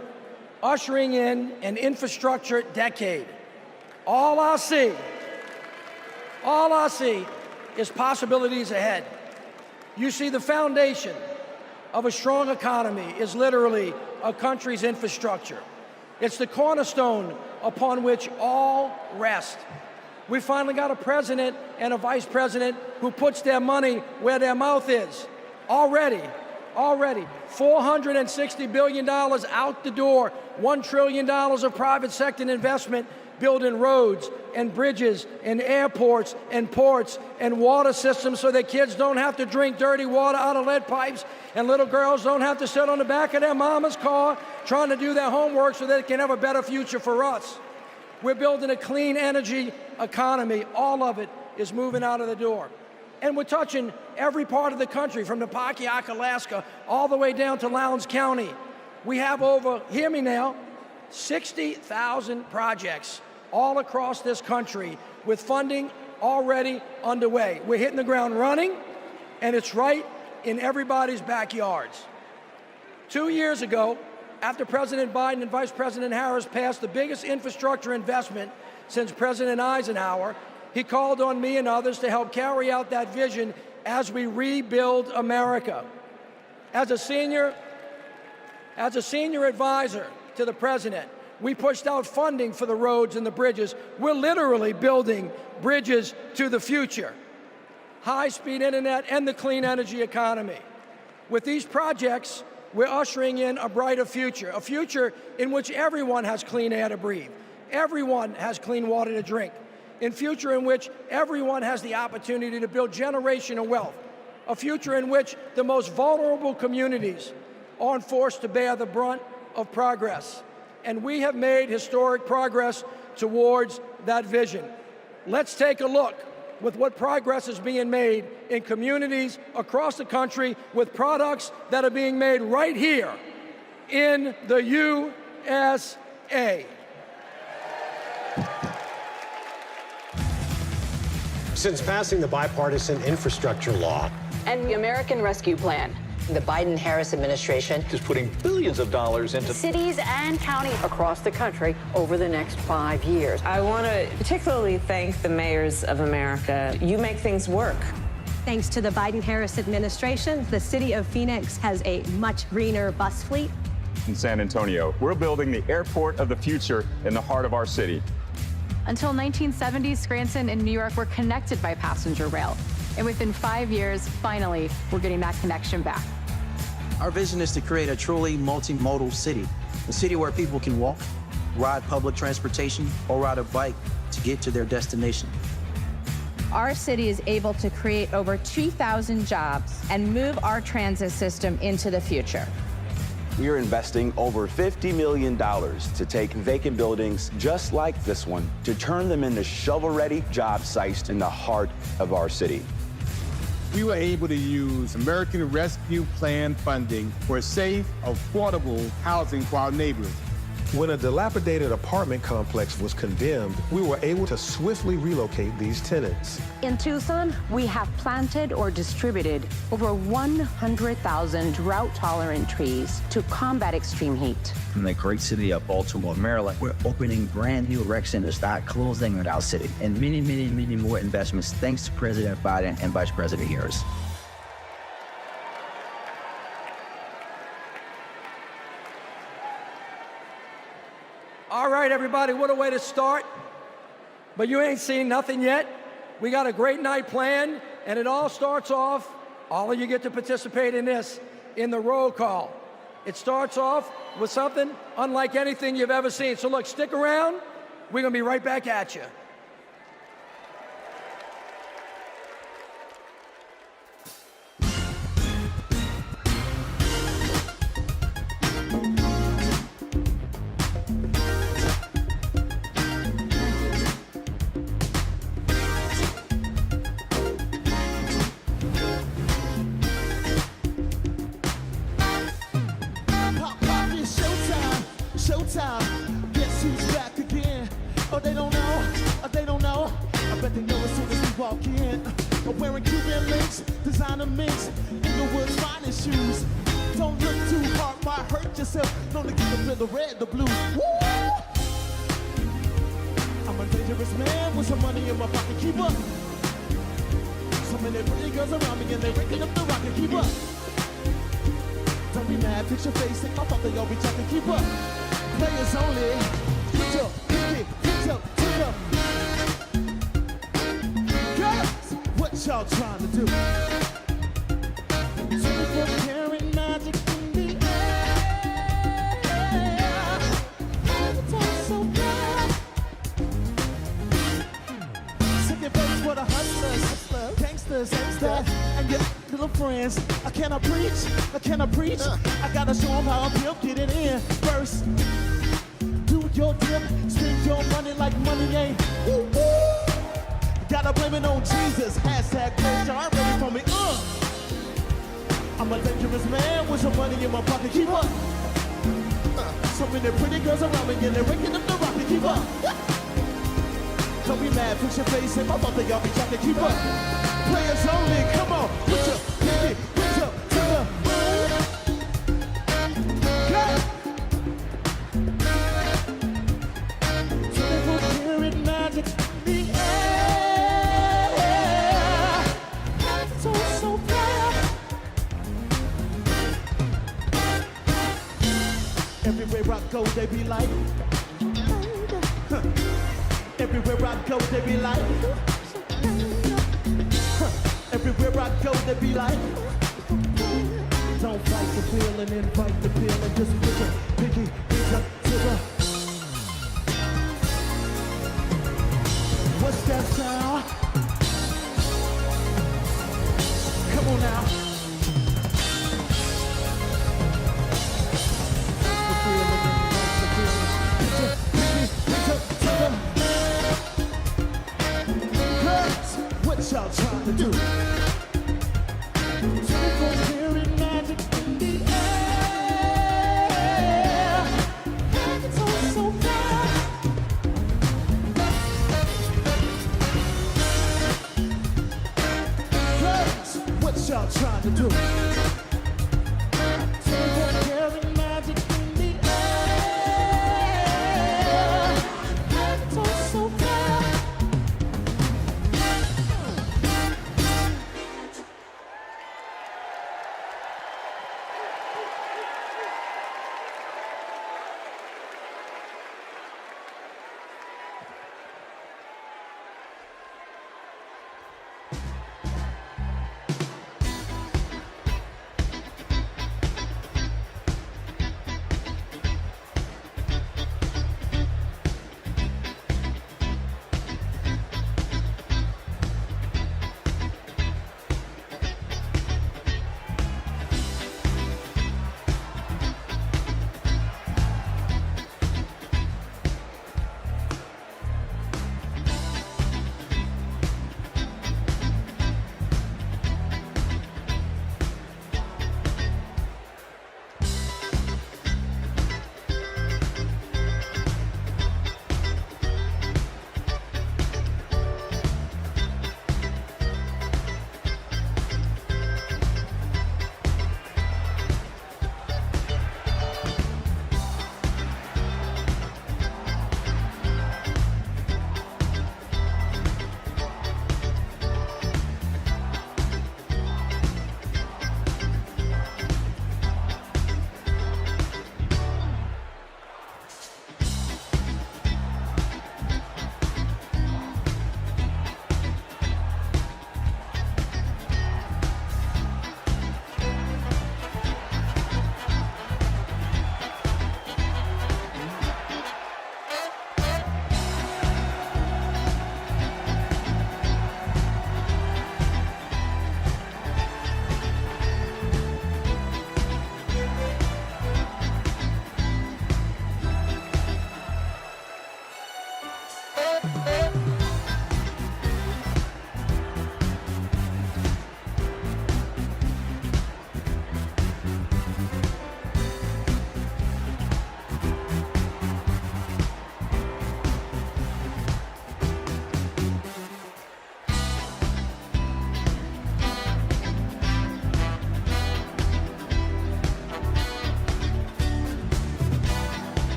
ushering in an infrastructure decade. All I see is possibilities ahead. You see, the foundation of a strong economy is literally a country's infrastructure. It's the cornerstone upon which all rest. We finally got a president and a vice president who puts their money where their mouth is. Already, $460 billion out the door, $1 trillion of private sector investment building roads and bridges and airports and ports and water systems so that kids don't have to drink dirty water out of lead pipes and little girls don't have to sit on the back of their mama's car trying to do their homework so they can have a better future for us. We're building a clean energy economy. All of it is moving out of the door. And we're touching every part of the country, from the Pontiac, Alaska, all the way down to Lowndes County. We have over, hear me now, 60,000 projects all across this country with funding already underway. We're hitting the ground running, and it's right in everybody's backyards. 2 years ago, after President Biden and Vice President Harris passed the biggest infrastructure investment since President Eisenhower, he called on me and others to help carry out that vision as we rebuild America. As a senior advisor to the president, we pushed out funding for the roads and the bridges. We're literally building bridges to the future. High-speed internet and the clean energy economy. With these projects, we're ushering in a brighter future, a future in which everyone has clean air to breathe, everyone has clean water to drink, a future in which everyone has the opportunity to build generational wealth, a future in which the most vulnerable communities aren't forced to bear the brunt of progress. And we have made historic progress towards that vision. Let's take a look with what progress is being made in communities across the country with products that are being made right here in the USA. Since passing the bipartisan infrastructure law and the American Rescue Plan, the Biden-Harris administration is putting billions of dollars into cities and counties across the country over the next 5 years. I want to particularly thank the mayors of America. You make things work. Thanks to the Biden-Harris administration, the city of Phoenix has a much greener bus fleet. In San Antonio, we're building the airport of the future in the heart of our city. Until 1970s, Scranton and New York were connected by passenger rail. And within 5 years, finally, we're getting that connection back. Our vision is to create a truly multimodal city, a city where people can walk, ride public transportation, or ride a bike to get to their destination. Our city is able to create over 2,000 jobs and move our transit system into the future. We are investing over $50 million to take vacant buildings just like this one to turn them into shovel-ready job sites in the heart of our city. We were able to use American Rescue Plan funding for safe, affordable housing for our neighbors. When a dilapidated apartment complex was condemned, we were able to swiftly relocate these tenants. In Tucson, we have planted or distributed over 100,000 drought-tolerant trees to combat extreme heat. From the great city of Baltimore, Maryland, we're opening brand new rec centers that are closing in our city, and many, many, many more investments thanks to President Biden and Vice President Harris. All right, everybody, what a way to start. But you ain't seen nothing yet. We got a great night planned, and it all starts off, all of you get to participate in this, in the roll call. It starts off with something unlike anything you've ever seen. So look, stick around. We're gonna be right back at you. Showtime, guess who's back again? Oh, they don't know, I bet they know as soon as we walk in. I'm wearing Cuban links, designer minks, Inglewood's finest shoes. Don't look too hard, might hurt yourself. Don't get to feel the red, the blue. Woo! I'm a dangerous man with some money in my pocket, keep up. So many pretty girls around me and they're waking up the rocket, keep up. Don't be mad, fix your face, and I thought they all be talking, keep up. Players only. Put your pinky, put your finger. Girls, what y'all trying to do? 24-karat magic in the air. It tastes so good. Sing your face for the hustlers, gangsters, and your little friends. Can I preach? I gotta show them how I'm built, get it in first. Do your dip, spend your money like money ain't. Woo, woo. Gotta blame it on Jesus. Hashtag praise y'all ready for me. I'm a dangerous man with some money in my pocket. Keep up. So many pretty girls around me and they're waking up the rocket. Keep up. Don't be mad, fix your face. If I thought they all be trying to keep up. Players only, come on. Put your pinky, put your finger. Magic in the air. So bad. Everywhere I go, they be like. Everywhere I go, they be like. Everywhere I go, they be like. Don't fight the feel and invite the feel and just put your pinky up to the. What's that sound? Come on now. The feeling, the feeling. Put your pinky up to the. Girls, what y'all trying to do? 24-karat magic in the air. It's all so bad. Girls, what y'all trying to do? 24-karat magic in the air. It's all so bad.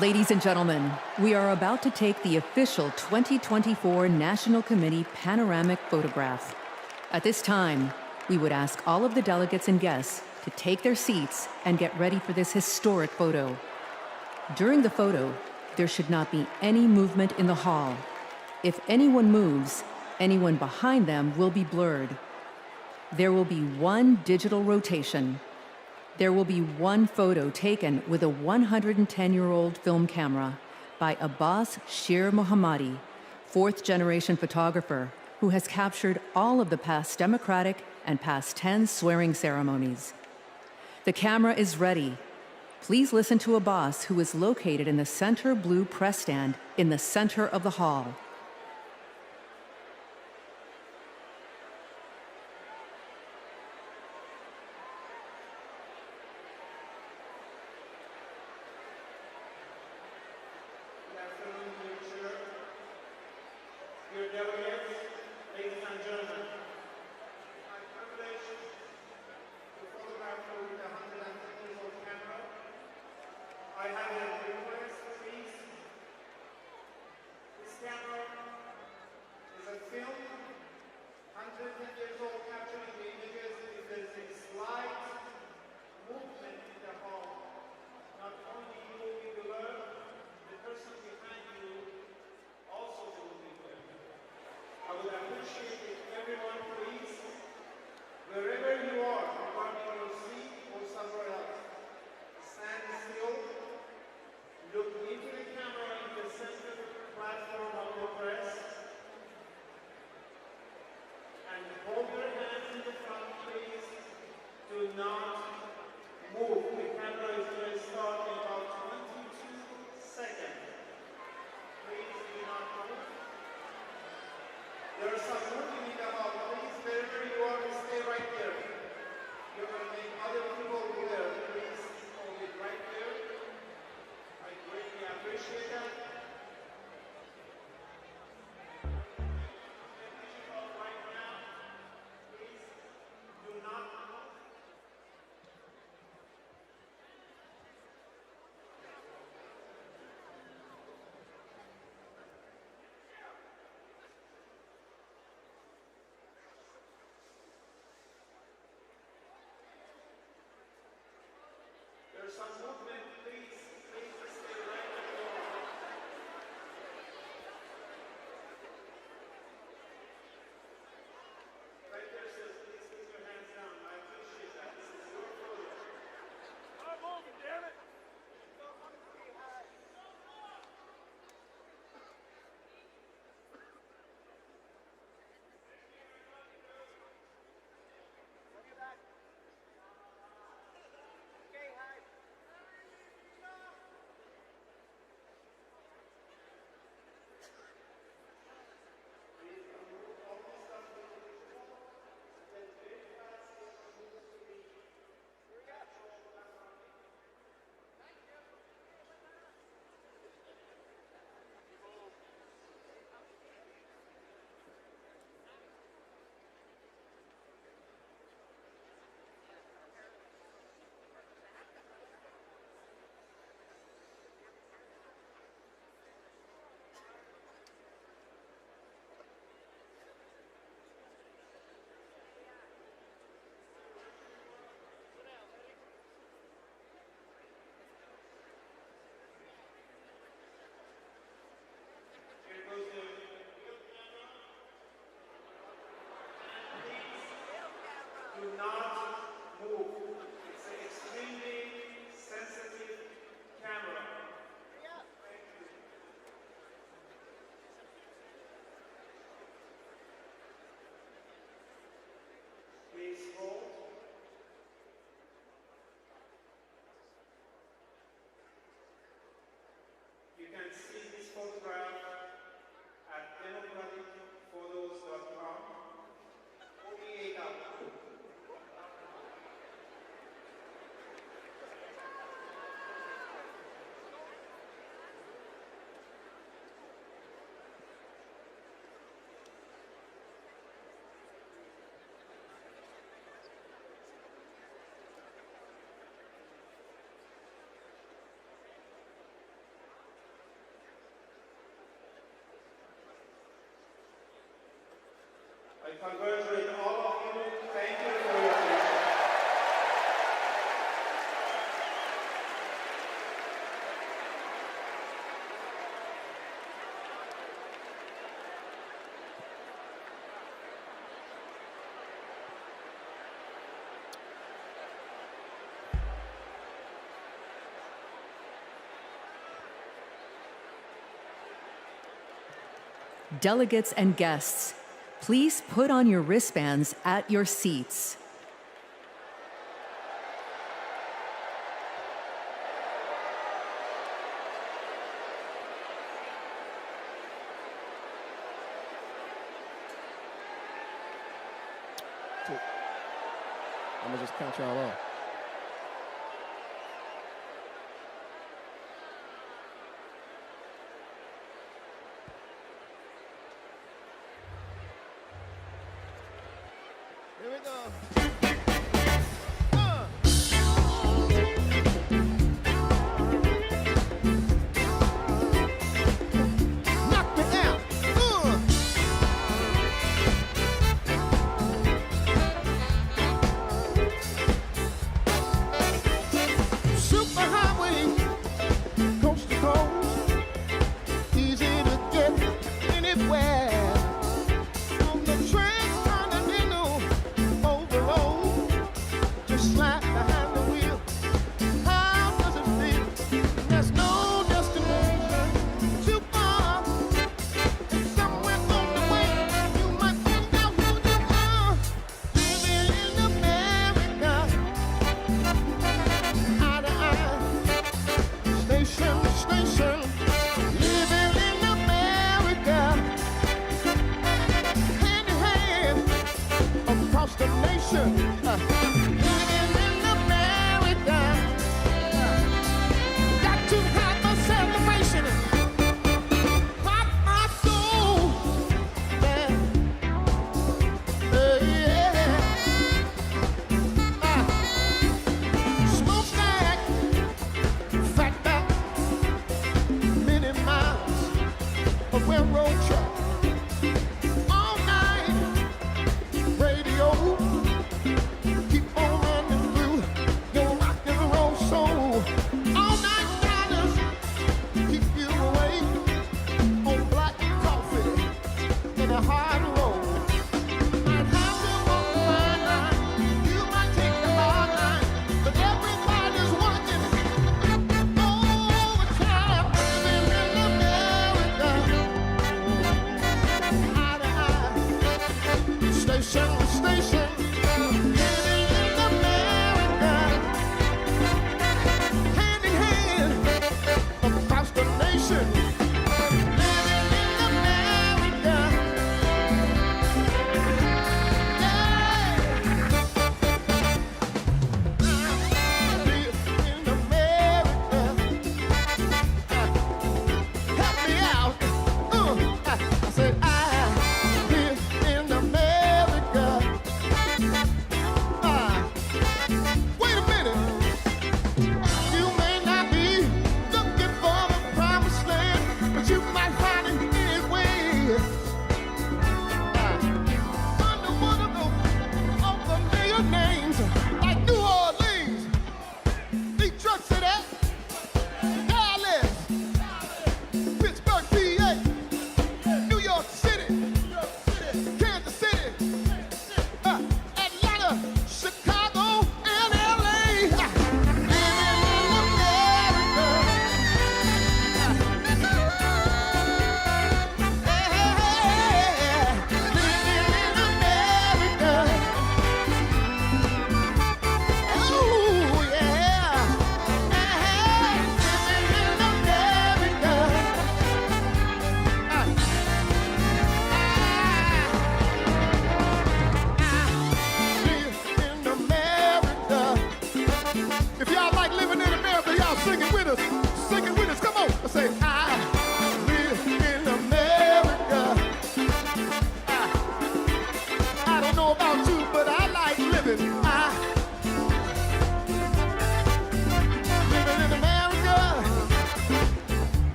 Ladies and gentlemen, we are about to take the official 2024 National Committee panoramic photograph. At this time, we would ask all of the delegates and guests to take their seats and get ready for this historic photo. During the photo, there should not be any movement in the hall. If anyone moves, anyone behind them will be blurred. There will be one digital rotation. There will be one photo taken with a 110-year-old film camera by Abbas Shir Mohammadi, fourth-generation photographer who has captured all of the past Democratic and past 10 swearing ceremonies. The camera is ready. Please listen to Abbas, who is located in the center blue press stand in the center of the hall. Dear delegates, ladies and gentlemen, it's my privilege to photograph you with a 110-year-old camera. I have a request, please. This camera is a film, 110 years old, capturing the images. If there's a slight movement in the hall, not only you will be blurred, the person behind you also will be blurred. I would appreciate if everyone, please, wherever you are, regarding your seat or somewhere else, stand still, look into the camera in the center platform of the press, and hold your hands in the front, please. Do not move. The camera is going to start in about 22 seconds. Please do not move. There are some moving in the hall. Please, wherever you are, stay right there. You're going to make other people there. Please hold it right there. I greatly appreciate that. Right now, please do not move. There's some movement, please. Please just stay right where you are. Right there, sis. Please keep your hands down. I appreciate that. This is your photo. I'm moving, damn it! congratulate all of you. Thank you for your patience. Delegates and guests, please put on your wristbands at your seats. I'm gonna just count y'all off. Here we go. Knock me out. Superhighway, coast to coast, easy to get anywhere. On the transcontinental overload, just slide behind the wheel. How does it feel? There's no destination too far. It's somewhere on the way. You might find out who you are. Living in America, eye to eye, station to station. Living in America, hand in hand across the nation. Living in America.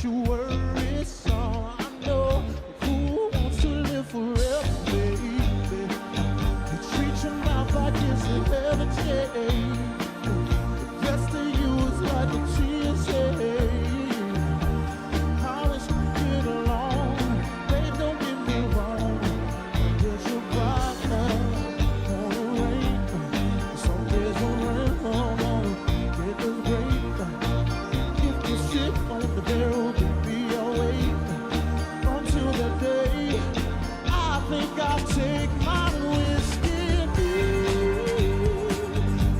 Don't you worry, son. I know who wants to live forever, baby. You treat your mouth like it's a heritage. The rest of you is like a TSA. How is you get along? Babe, don't get me wrong. There's your partner on the rain. Some days won't rain, get the break. If you sit on the barrel, you'll be away until the day. I think I'll take my whiskey,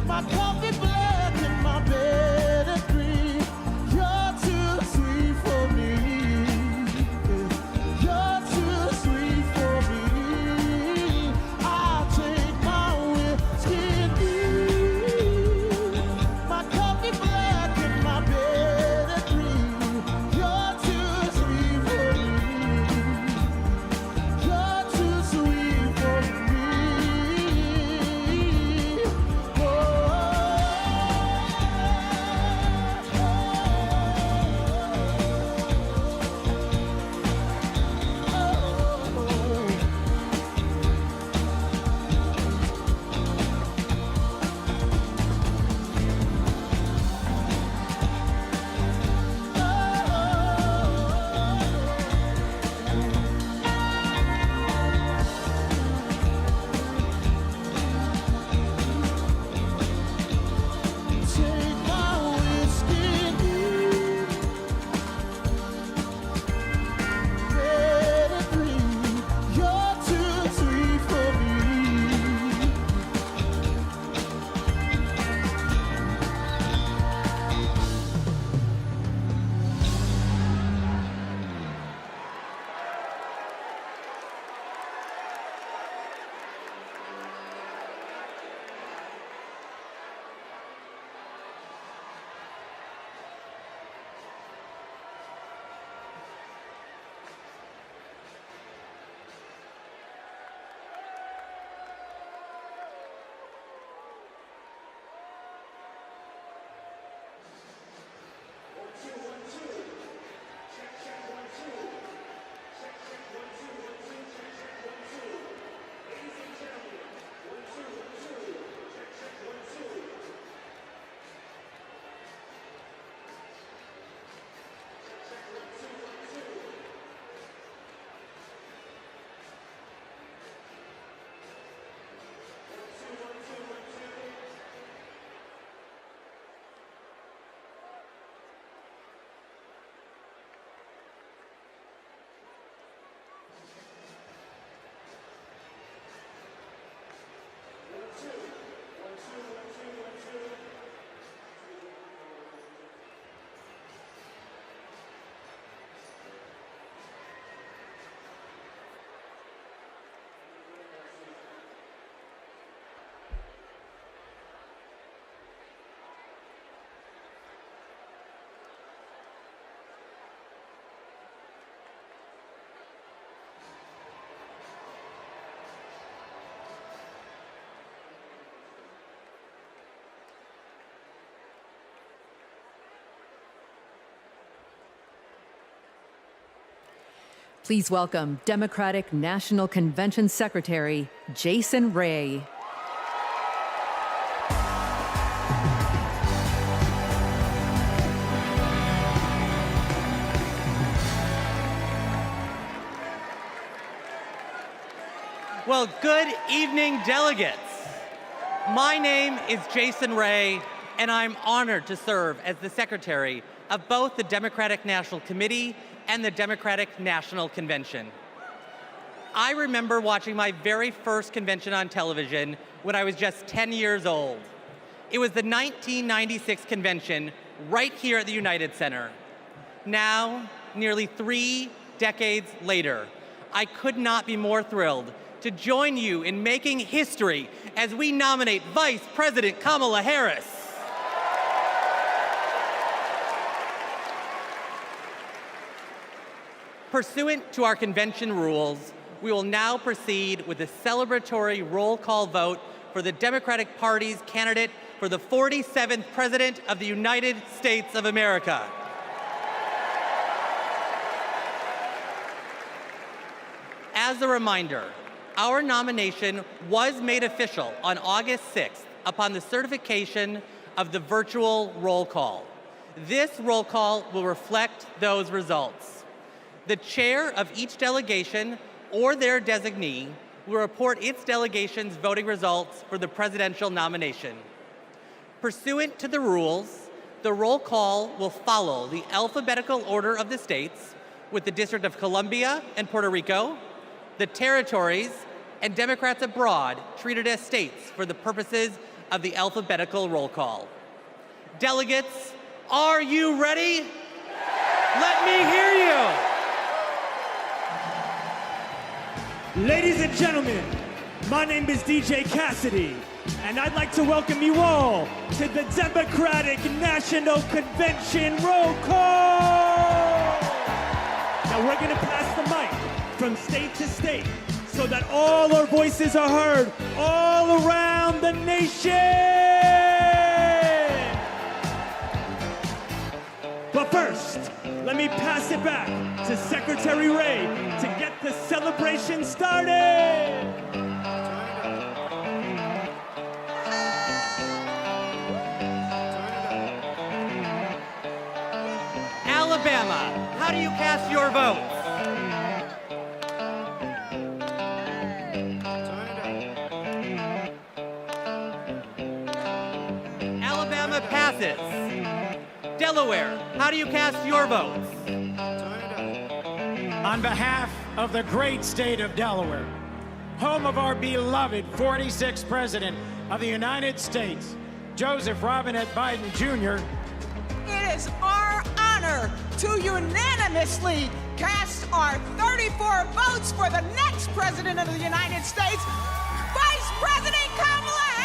my coffee black and my bed at 3. You're too sweet for me. You're too sweet for me. I'll take my whiskey, my coffee black and my bed at 3. You're too sweet for me. You're too sweet for me. Take my whiskey, bed at 3. You're too sweet for me. Please welcome Democratic National Convention Secretary Jason Ray. Well, good evening, delegates. My name is Jason Ray, and I'm honored to serve as the secretary of both the Democratic National Committee and the Democratic National Convention. I remember watching my very first convention on television when I was just 10 years old. It was the 1996 convention right here at the United Center. Now, nearly 3 decades later, I could not be more thrilled to join you in making history as we nominate Vice President Kamala Harris. Pursuant to our convention rules, we will now proceed with a celebratory roll call vote for the Democratic Party's candidate for the 47th President of the United States of America. As a reminder, our nomination was made official on August 6th upon the certification of the virtual roll call. This roll call will reflect those results. The chair of each delegation or their designee will report its delegation's voting results for the presidential nomination. Pursuant to the rules, the roll call will follow the alphabetical order of the states, with the District of Columbia and Puerto Rico, the territories, and Democrats abroad treated as states for the purposes of the alphabetical roll call. Delegates, are you ready? Let me hear you. Ladies and gentlemen, my name is DJ Cassidy, and I'd like to welcome you all to the Democratic National Convention roll call. Now we're gonna pass the mic from state to state so that all our voices are heard all around the nation. But first, let me pass it back to Secretary Ray to get the celebration started. Alabama, how do you cast your votes? Alabama passes. Delaware, how do you cast your votes? On behalf of the great state of Delaware, home of our beloved 46th President of the United States, Joseph Robinette Biden Jr., it is our honor to unanimously cast our 34 votes for the next President of the United States, Vice President Kamala Harris!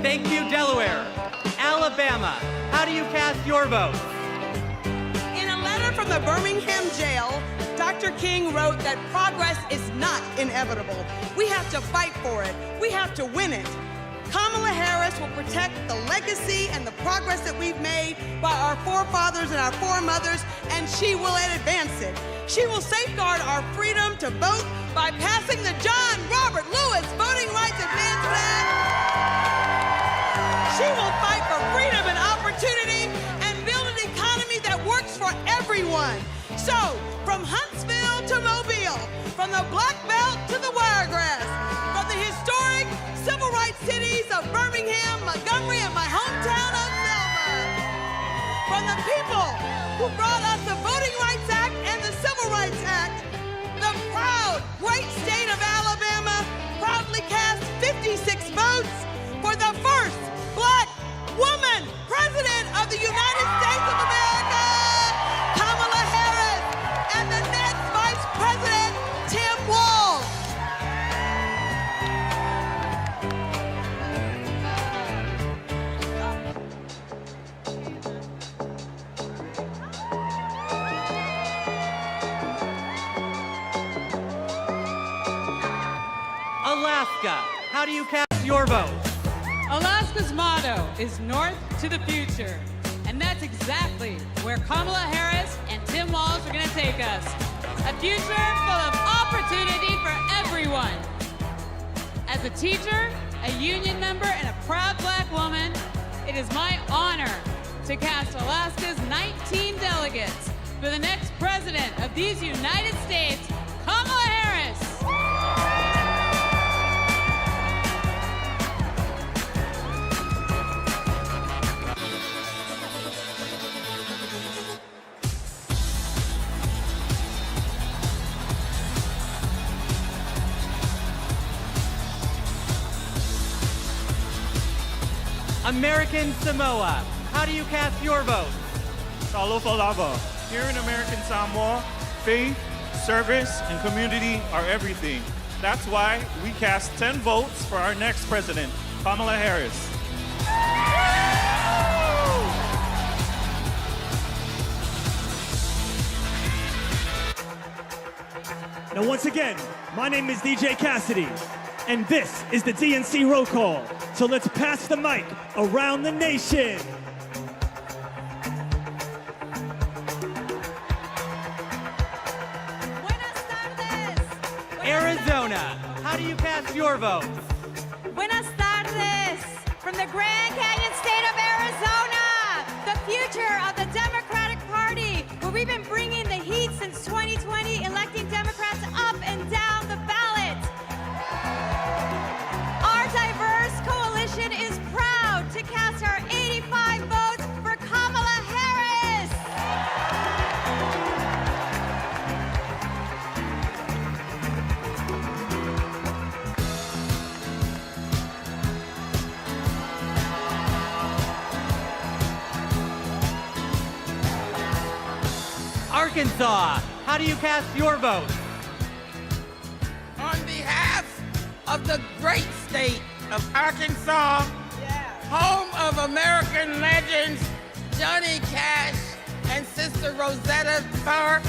Thank you, Delaware. Alabama, how do you cast your vote? In a letter from the Birmingham jail, Dr. King wrote that progress is not inevitable. We have to fight for it. We have to win it. Kamala Harris will protect the legacy and the progress that we've made by our forefathers and our foremothers, and she will advance it. She will safeguard our freedom to vote by passing the John Robert Lewis Voting Rights Advancement Act. She will fight for freedom and opportunity and build an economy that works for everyone. So, from Huntsville to Mobile, from the Black Belt to the Wiregrass, from the historic civil rights cities of Birmingham, Montgomery, and my hometown of Selma, from the people who brought us the Voting Rights Act and the Civil Rights Act, the proud, great state of Alabama proudly cast 56 votes for the first Black woman President of the United States of America, Kamala Harris, and the next Vice President, Tim Walz. Alaska, how do you cast your vote? Alaska's motto is North to the Future, and that's exactly where Kamala Harris and Tim Walz are going to take us. A future full of opportunity for everyone. As a teacher, a union member, and a proud Black woman, it is my honor to cast Alaska's 19 delegates for the next President of these United States, Kamala Harris. American Samoa, how do you cast your vote? Talofa lava. Here in American Samoa, faith, service, and community are everything. That's why we cast 10 votes for our next president, Kamala Harris. Now, once again, My name is DJ Cassidy, and this is the DNC roll call. So let's pass the mic around the nation. Arizona, how do you cast your vote? Buenas tardes from the Grand Canyon state of Arizona, the future of the Democratic Party, where we've been bringing the heat since 2020, electing Democrats up and down the ballot. Our diverse coalition is proud to cast our 85 votes for Kamala Harris. Arkansas, how do you cast your vote? On behalf of the great state of Arkansas, home of American legends Johnny Cash and Sister Rosetta Tharpe,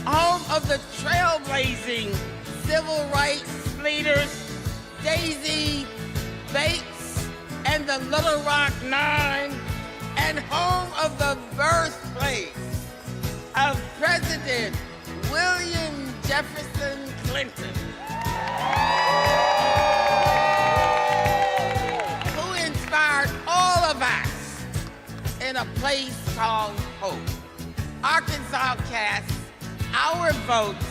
home of the trailblazing civil rights leaders Daisy Bates and the Little Rock Nine, and home of the birthplace of President William Jefferson Clinton, who inspired all of us in a place called Hope. Arkansas casts our votes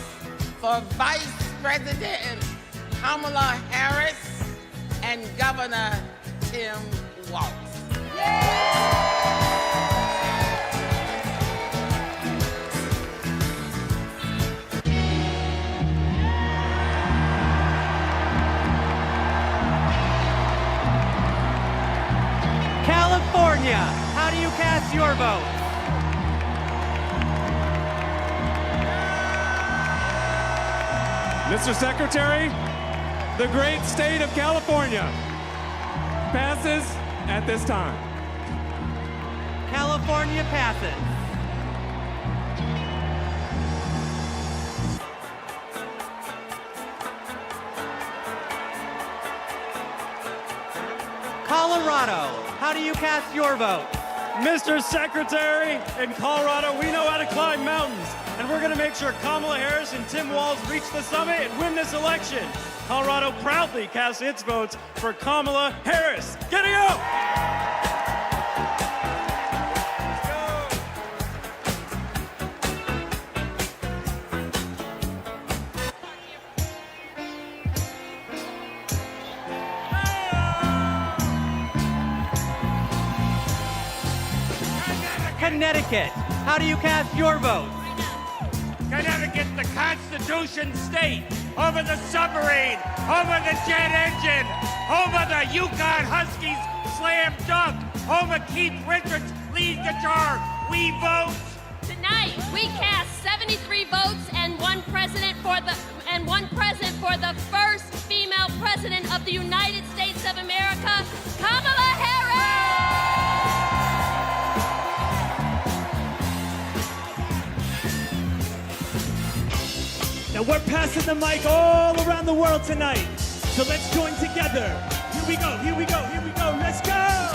for Vice President Kamala Harris and Governor Tim Walz. California, how do you cast your vote? Mr. Secretary, the great state of California passes at this time. California passes. Colorado, how do you cast your vote? Mr. Secretary, in Colorado, we know how to climb mountains, and we're going to make sure Kamala Harris and Tim Walz reach the summit and win this election. Colorado proudly casts its votes for Kamala Harris. Giddy up! Connecticut, how do you cast your vote? Connecticut, the Constitution state, home of the submarine, home of the jet engine, home of the Yukon Huskies slam dunk, home of Keith Richards lead guitar. We vote. Tonight, we cast 73 votes and one president for the first female president of the United States of America, Kamala Harris! Now we're passing the mic all around the world tonight. So let's join together. Here we go, here we go, here we go, let's go!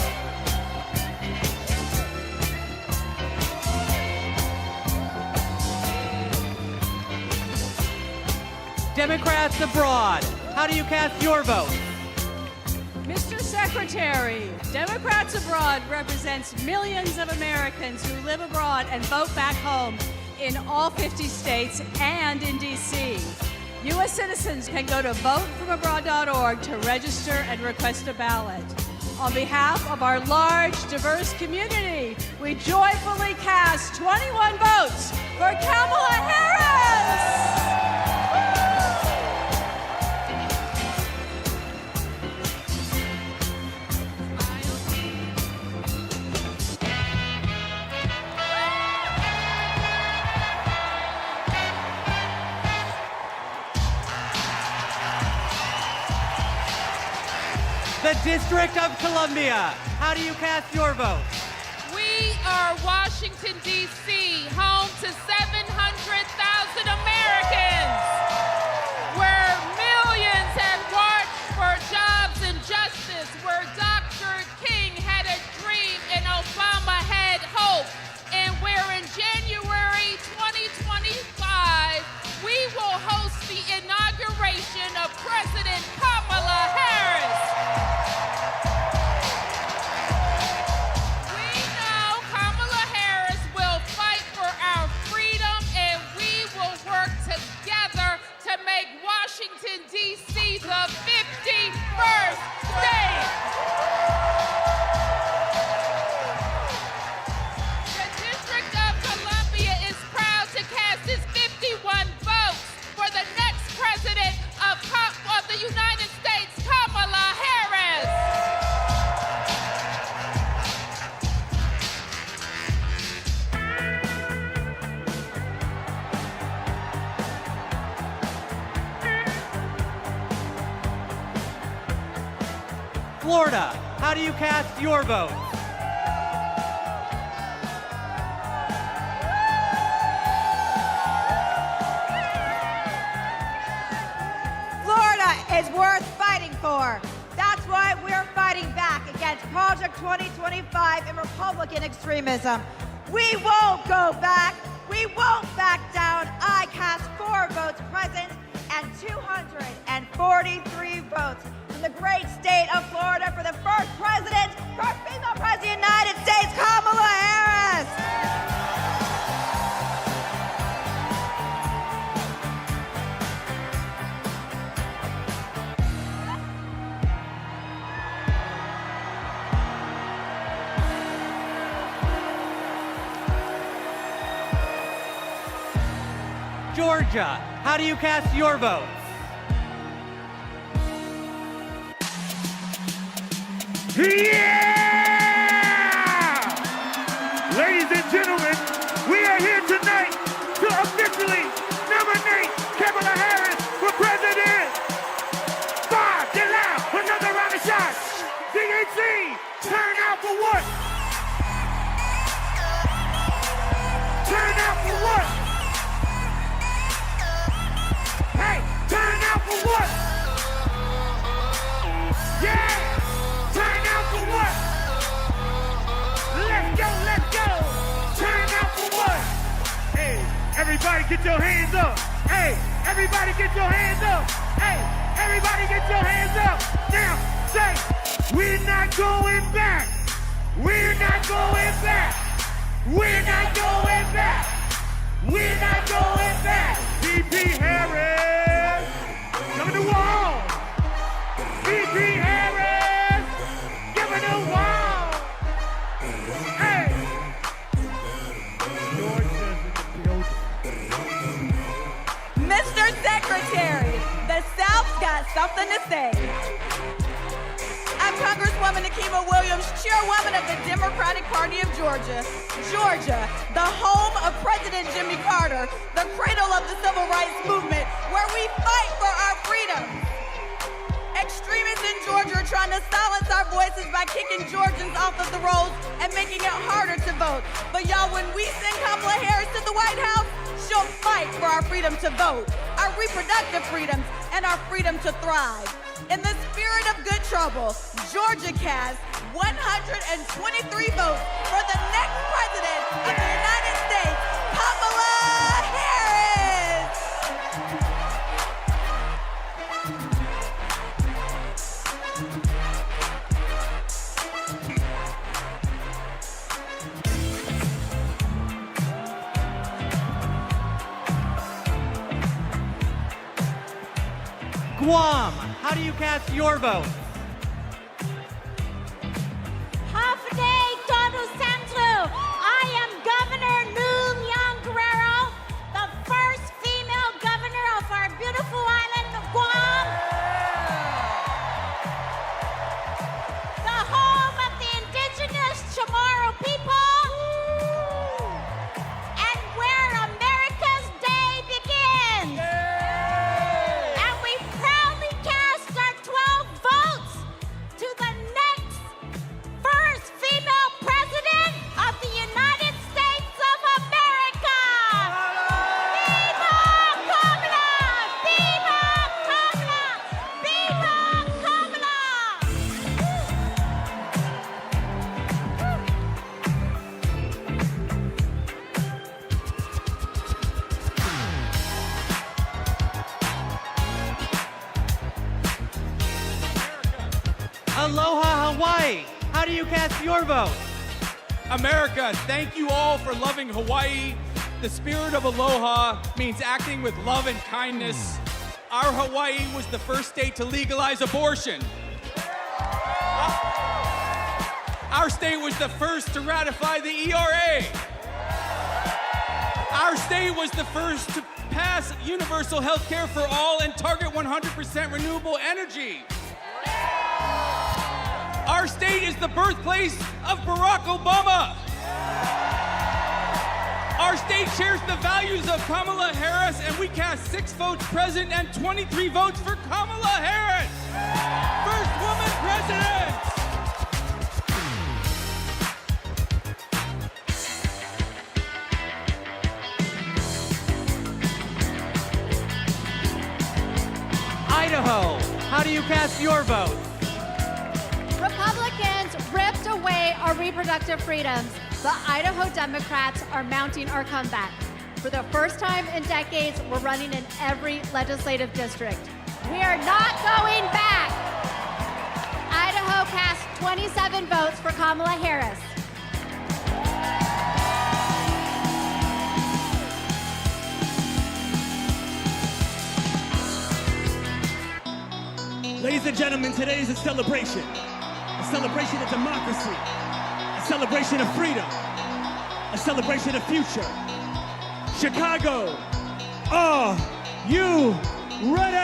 Democrats abroad, how do you cast your vote? Mr. Secretary, Democrats Abroad represents millions of Americans who live abroad and vote back home in all 50 states and in D.C. U.S. citizens can go to votefromabroad.org to register and request a ballot. On behalf of our large, diverse community, we joyfully cast 21 votes for Kamala Harris! The District of Columbia, how do you cast your vote? We are Washington, D.C., home to 700,000 Americans, where President Kamala Harris. We know Kamala Harris will fight for our freedom, and we will work together to make Washington, D.C. the 51st state. The District of Columbia is proud to cast its 51 votes for the next president of the United States, Kamala Harris. Florida, how do you cast your vote? Florida is worth fighting for. That's why we're fighting back against Project 2025 and Republican extremism. We won't go back. We won't back down. I cast 4 votes present and 243 votes from the great state of Florida for the first president, first female president of the United States, Kamala Harris. Georgia, how do you cast your votes? Yeah! Ladies and gentlemen, we are here tonight to officially nominate Kamala Harris for president. Bob, get loud, another round of shots. DNC, turn out for what? Turn out for what? Hey, turn out for what? Yeah! Turn out for what? Let's go, let's go! Turn out for what? Hey, everybody get your hands up! Hey, everybody get your hands up! Hey, everybody get your hands up! Now, say, we're not going back! We're not going back! We're not going back! We're not going back! VP Harris! Come to the wall! VP Harris! Give it a wall! Hey! Mr. Secretary, the South's got something to say. I'm Congresswoman Akima Williams, chairwoman of the Democratic Party of Georgia. Georgia, the home of President Jimmy Carter, the cradle of the civil rights movement, where we fight for our freedom. Extremists in Georgia are trying to silence our voices by kicking Georgians off of the rolls and making it harder to vote. But y'all, when we send Kamala Harris to the White House, she'll fight for our freedom to vote, our reproductive freedoms, and our freedom to thrive. In the spirit of good trouble, Georgia cast 123 votes for the next president of the United States, Kamala Harris. Guam, how do you cast your vote? Hafide Todo Centro. I am Governor Noon Young Guerrero, the first female governor of our beautiful island of Guam. The home of the indigenous Chamorro people. And where America's Day begins. And we proudly cast our 12 votes Aloha Hawaii, how do you cast your vote? America, thank you all for loving Hawaii. The spirit of aloha means acting with love and kindness. Our Hawaii was the first state to legalize abortion. Our state was the first to ratify the ERA. Our state was the first to pass universal health care for all and target 100% renewable energy. Our state is the birthplace of Barack Obama. Our state shares the values of Kamala Harris, and we cast 6 votes present and 23 votes for Kamala Harris. First woman president. Idaho, how do you cast your vote? Republicans ripped away our reproductive freedoms. The Idaho Democrats are mounting our comeback. For the first time in decades, we're running in every legislative district. We are not going back. Idaho cast 27 votes for Kamala Harris. Ladies and gentlemen, today is a celebration of democracy, a celebration of freedom, a celebration of future. Chicago, are you ready?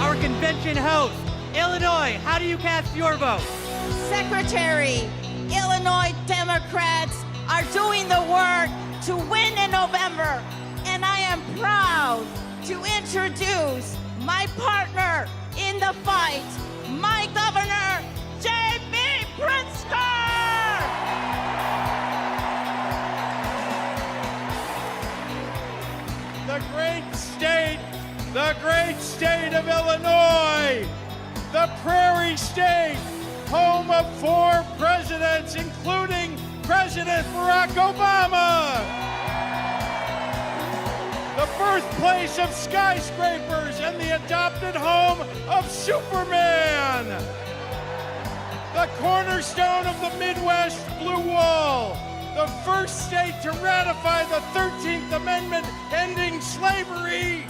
Our convention host, Illinois, how do you cast your vote? Secretary, Illinois Democrats are doing the work to win in November, and I am proud to introduce my partner in the fight, my governor, J.B. Pritzker! The great state of Illinois, the prairie state, home of 4 presidents, including President Barack Obama. The birthplace of skyscrapers and the adopted home of Superman. The cornerstone of the Midwest Blue Wall. The first state to ratify the 13th Amendment ending slavery.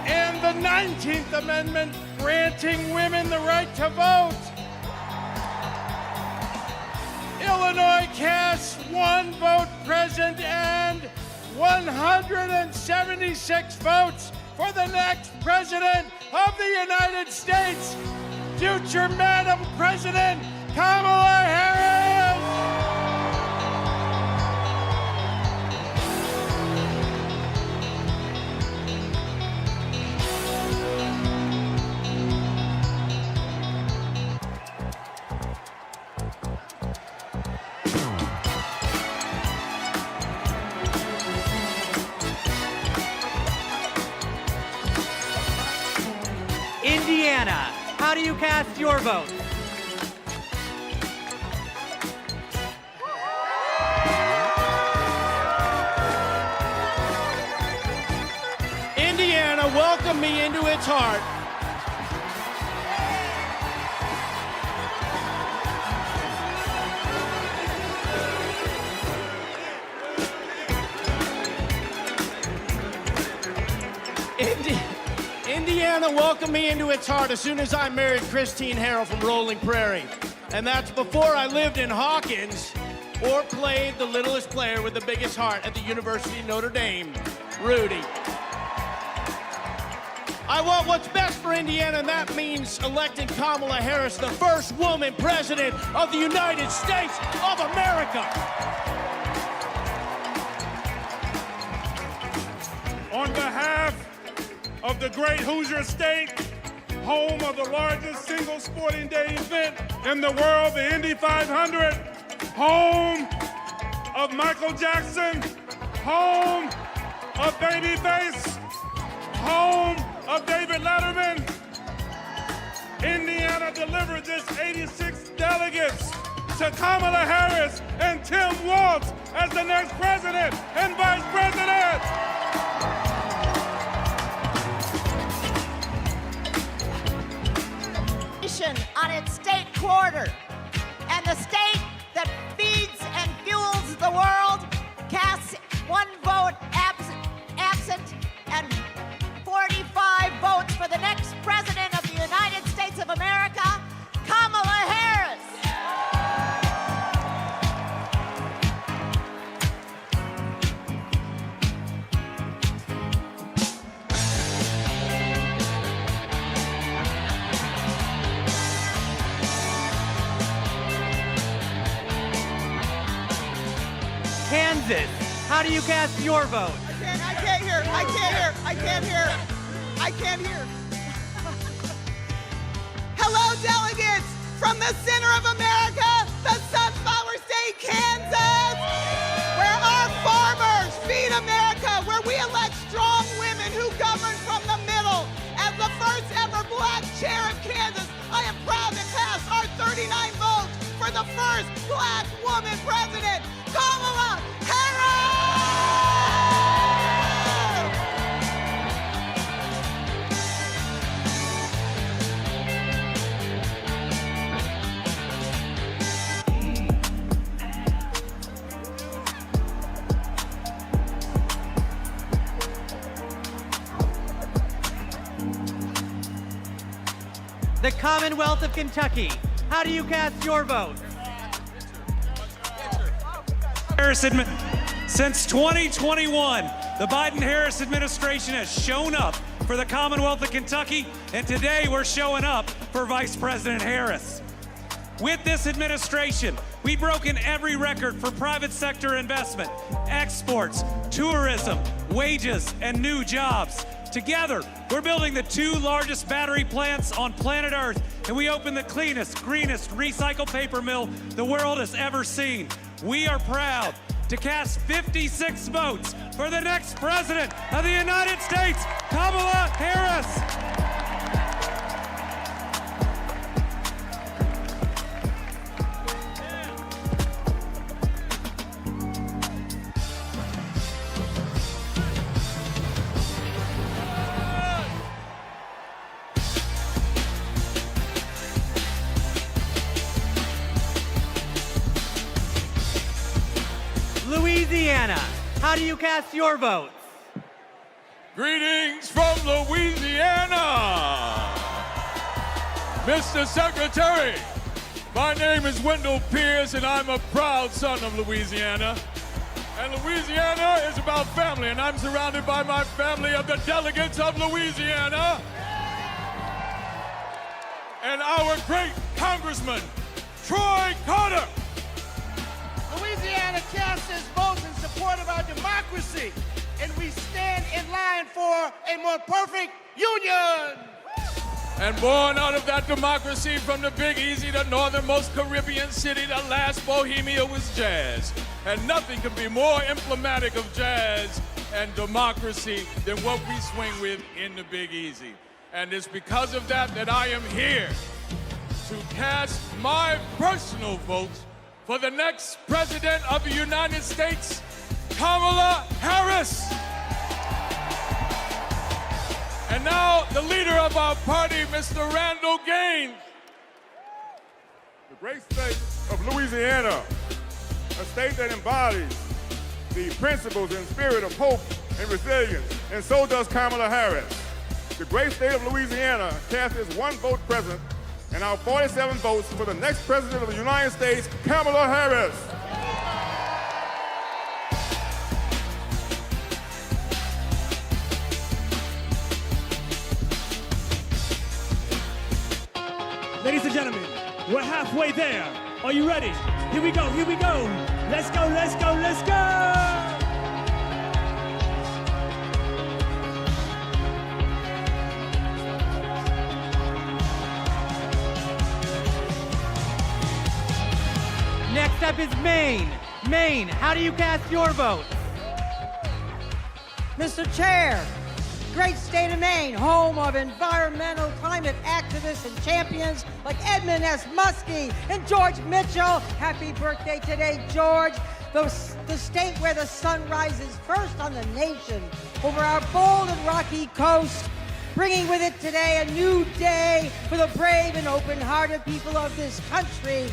And the 19th Amendment granting women the right to vote. Illinois casts 1 vote present and 176 votes for the next president of the United States, future Madam President Kamala Harris. Indiana, how do you cast your vote? Indiana welcomed me into its heart. Indiana welcomed me into its heart as soon as I married Christine Harrell from Rolling Prairie. And that's before I lived in Hawkins or played the littlest player with the biggest heart at the University of Notre Dame, Rudy. I want what's best for Indiana, and that means electing Kamala Harris, the first woman president of the United States of America. On behalf of the great Hoosier State, home of the largest single sporting day event in the world, the Indy 500, home of Michael Jackson, home of Babyface, home of David Letterman, Indiana delivered this 86 delegates to Kamala Harris and Tim Walz as the next president and vice president. On its state quarter, and the state that feeds and fuels the world casts one vote absent and 45 votes for the next president of the United States of America, Kamala Harris. Kansas, how do you cast your vote? I can't hear. Hello, delegates from the center of America, the Sunflower State, Kansas, where our farmers feed America, where we elect strong women who govern from the middle. As the first ever black chair of Kansas, I am proud to cast our 39 votes for the first black woman president, Kamala Harris! The Commonwealth of Kentucky, how do you cast your vote? Since 2021, the Biden-Harris administration has shown up for the Commonwealth of Kentucky, and today we're showing up for Vice President Harris. With this administration, we've broken every record for private sector investment, exports, tourism, wages, and new jobs. Together, we're building the 2 largest battery plants on planet Earth, and we open the cleanest, greenest recycled paper mill the world has ever seen. We are proud to cast 56 votes for the next president of the United States, Kamala Harris. Louisiana, how do you cast your votes? Greetings from Louisiana. Mr. Secretary, my name is Wendell Pierce, and I'm a proud son of Louisiana. And Louisiana is about family, and I'm surrounded by my family of the delegates of Louisiana. And our great Congressman, Troy Carter. Louisiana casts its votes in support of our democracy, and we stand in line for a more perfect union. And born out of that democracy from the Big Easy, the northernmost Caribbean city, the last Bohemia was jazz. And nothing can be more emblematic of jazz and democracy than what we swing with in the Big Easy. And it's because of that that I am here to cast my personal vote for the next president of the United States, Kamala Harris. And now, the leader of our party, Mr. Randall Gaines. The great state of Louisiana, a state that embodies the principles and spirit of hope and resilience, and so does Kamala Harris. The great state of Louisiana cast its 1 vote present and our 47 votes for the next president of the United States, Kamala Harris. Ladies and gentlemen, we're halfway there. Are you ready? Here we go, here we go. Let's go, let's go, let's go! Next up is Maine. Maine, how do you cast your vote? Mr. Chair, great state of Maine, home of environmental climate activists and champions like Edmund S. Muskie and George Mitchell. Happy birthday today, George. The state where the sun rises first on the nation over our bold and rocky coast, bringing with it today a new day for the brave and open-hearted people of this country.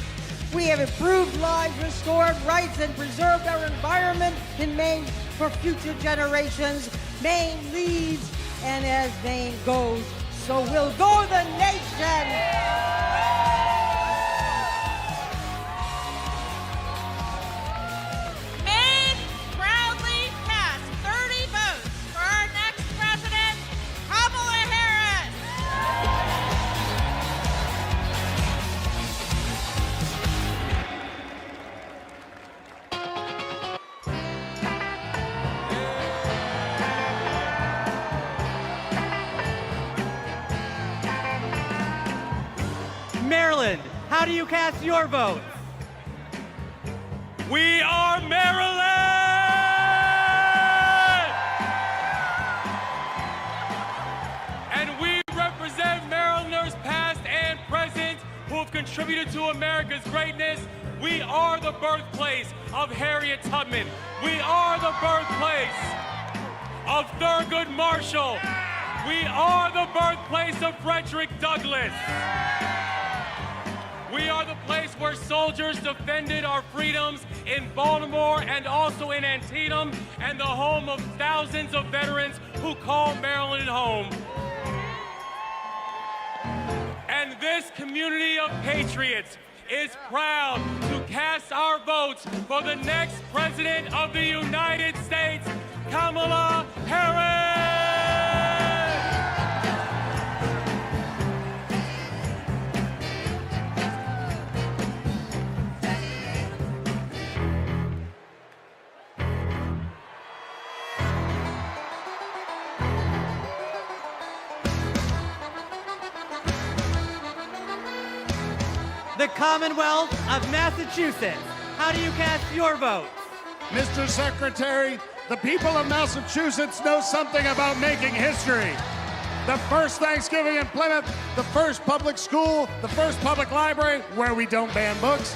We have improved lives, restored rights, and preserved our environment in Maine for future generations. Maine leads, and as Maine goes, so will go the nation. Maryland, how do you cast your vote? We are Maryland! And we represent Marylanders past and present who have contributed to America's greatness. We are the birthplace of Harriet Tubman. We are the birthplace of Thurgood Marshall. We are the birthplace of Frederick Douglass. We are the place where soldiers defended our freedoms in Baltimore and also in Antietam, and the home of thousands of veterans who call Maryland home. And this community of patriots is proud to cast our votes for the next President of the United States, Kamala Harris! The Commonwealth of Massachusetts, how do you cast your vote? Mr. Secretary, the people of Massachusetts know something about making history. The first Thanksgiving in Plymouth, the first public school, the first public library where we don't ban books.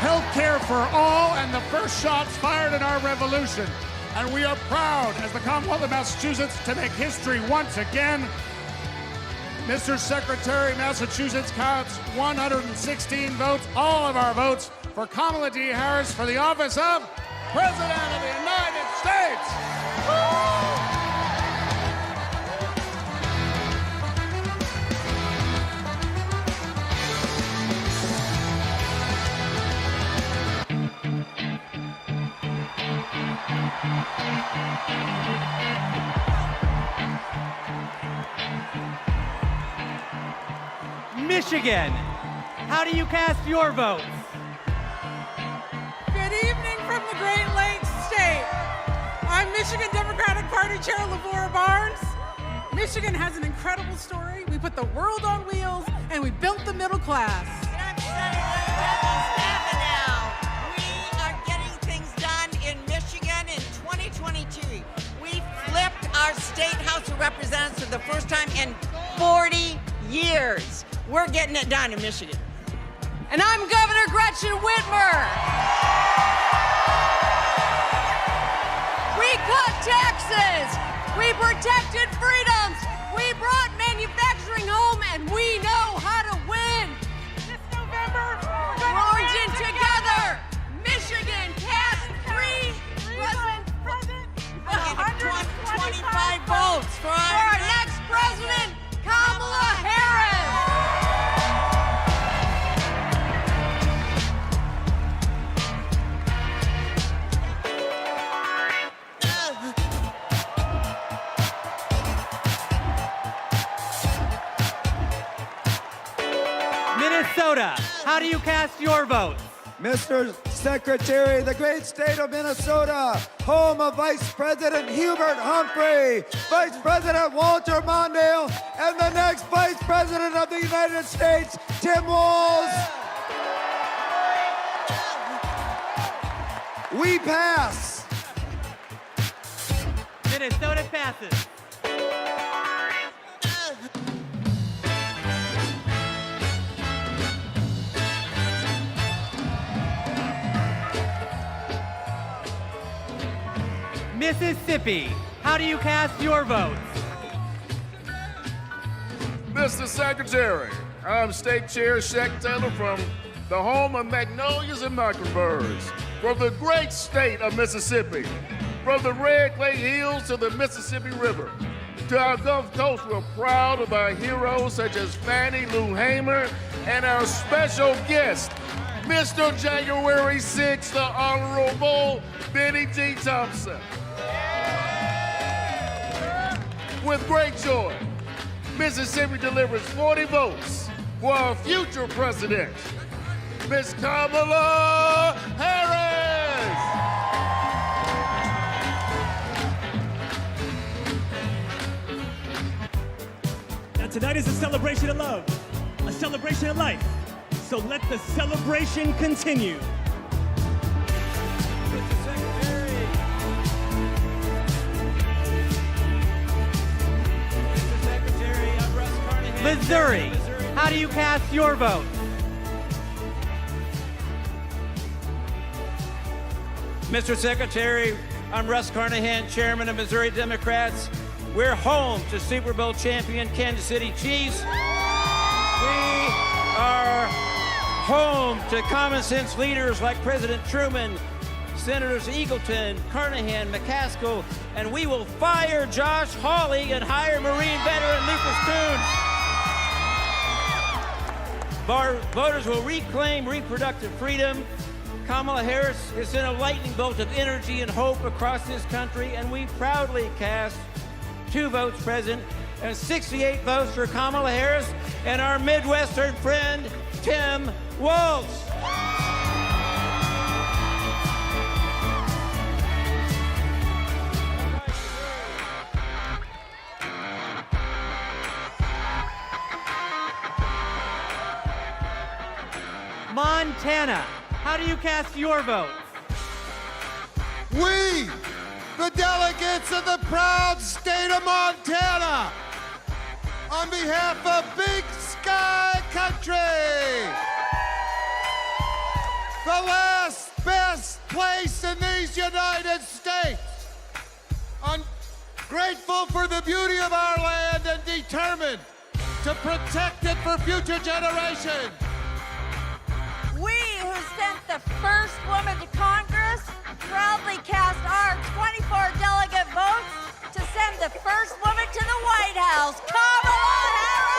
Health care for all, and the first shots fired in our revolution. And we are proud, as the Commonwealth of Massachusetts, to make history once again. Mr. Secretary, Massachusetts counts 116 votes, all of our votes, for Kamala D. Harris for the office of President of the United States. Michigan, how do you cast your votes? Good evening from the Great Lakes State. I'm Michigan Democratic Party Chair Lavora Barnes. Michigan has an incredible story. We put the world on wheels and we built the middle class. And I'm Senator now. We are getting things done in Michigan in 2022. We flipped our state House of Representatives for the first time in 40 years. We're getting it done in Michigan. And I'm Governor Gretchen Whitmer. We cut taxes. We protected freedoms. We brought manufacturing home, and we know how to win. This November, we're working together. Michigan cast three presidents. 25 votes for our next president, Kamala Harris. Minnesota, how do you cast your votes? Mr. Secretary, the great state of Minnesota, home of Vice President Hubert Humphrey, Vice President Walter Mondale, and the next Vice President of the United States, Tim Walz. We pass. Minnesota passes. Mississippi, how do you cast your votes? Mr. Secretary, I'm State Chair Shaq Taylor from the home of magnolias and mockingbirds, from the great state of Mississippi, from the Red Clay Hills to the Mississippi River. To our Gulf Coast, we're proud of our heroes such as Fannie Lou Hamer and our special guest, Mr. January 6th, the Honorable Benny G. Thompson. With great joy, Mississippi delivers 40 votes for our future president, Miss Kamala Harris. Now tonight is a celebration of love, a celebration of life. So let the celebration continue. Missouri, how do you cast your vote? Mr. Secretary, I'm Russ Carnahan, Chairman of Missouri Democrats. We're home to Super Bowl champion Kansas City Chiefs. We are home to common sense leaders like President Truman, Senators Eagleton, Carnahan, McCaskill, and we will fire Josh Hawley and hire Marine veteran Lucas Coons. Our voters will reclaim reproductive freedom. Kamala Harris has sent a lightning bolt of energy and hope across this country, and we proudly cast 2 votes, President, and 68 votes for Kamala Harris and our Midwestern friend, Tim Walz. Montana, how do you cast your vote? We, the delegates of the proud state of Montana, on behalf of Big Sky Country, the last best place in these United States, I'm grateful for the beauty of our land and determined to protect it for future generations. We who sent the first woman to Congress proudly cast our 24 delegate votes to send the first woman to the White House, Kamala Harris.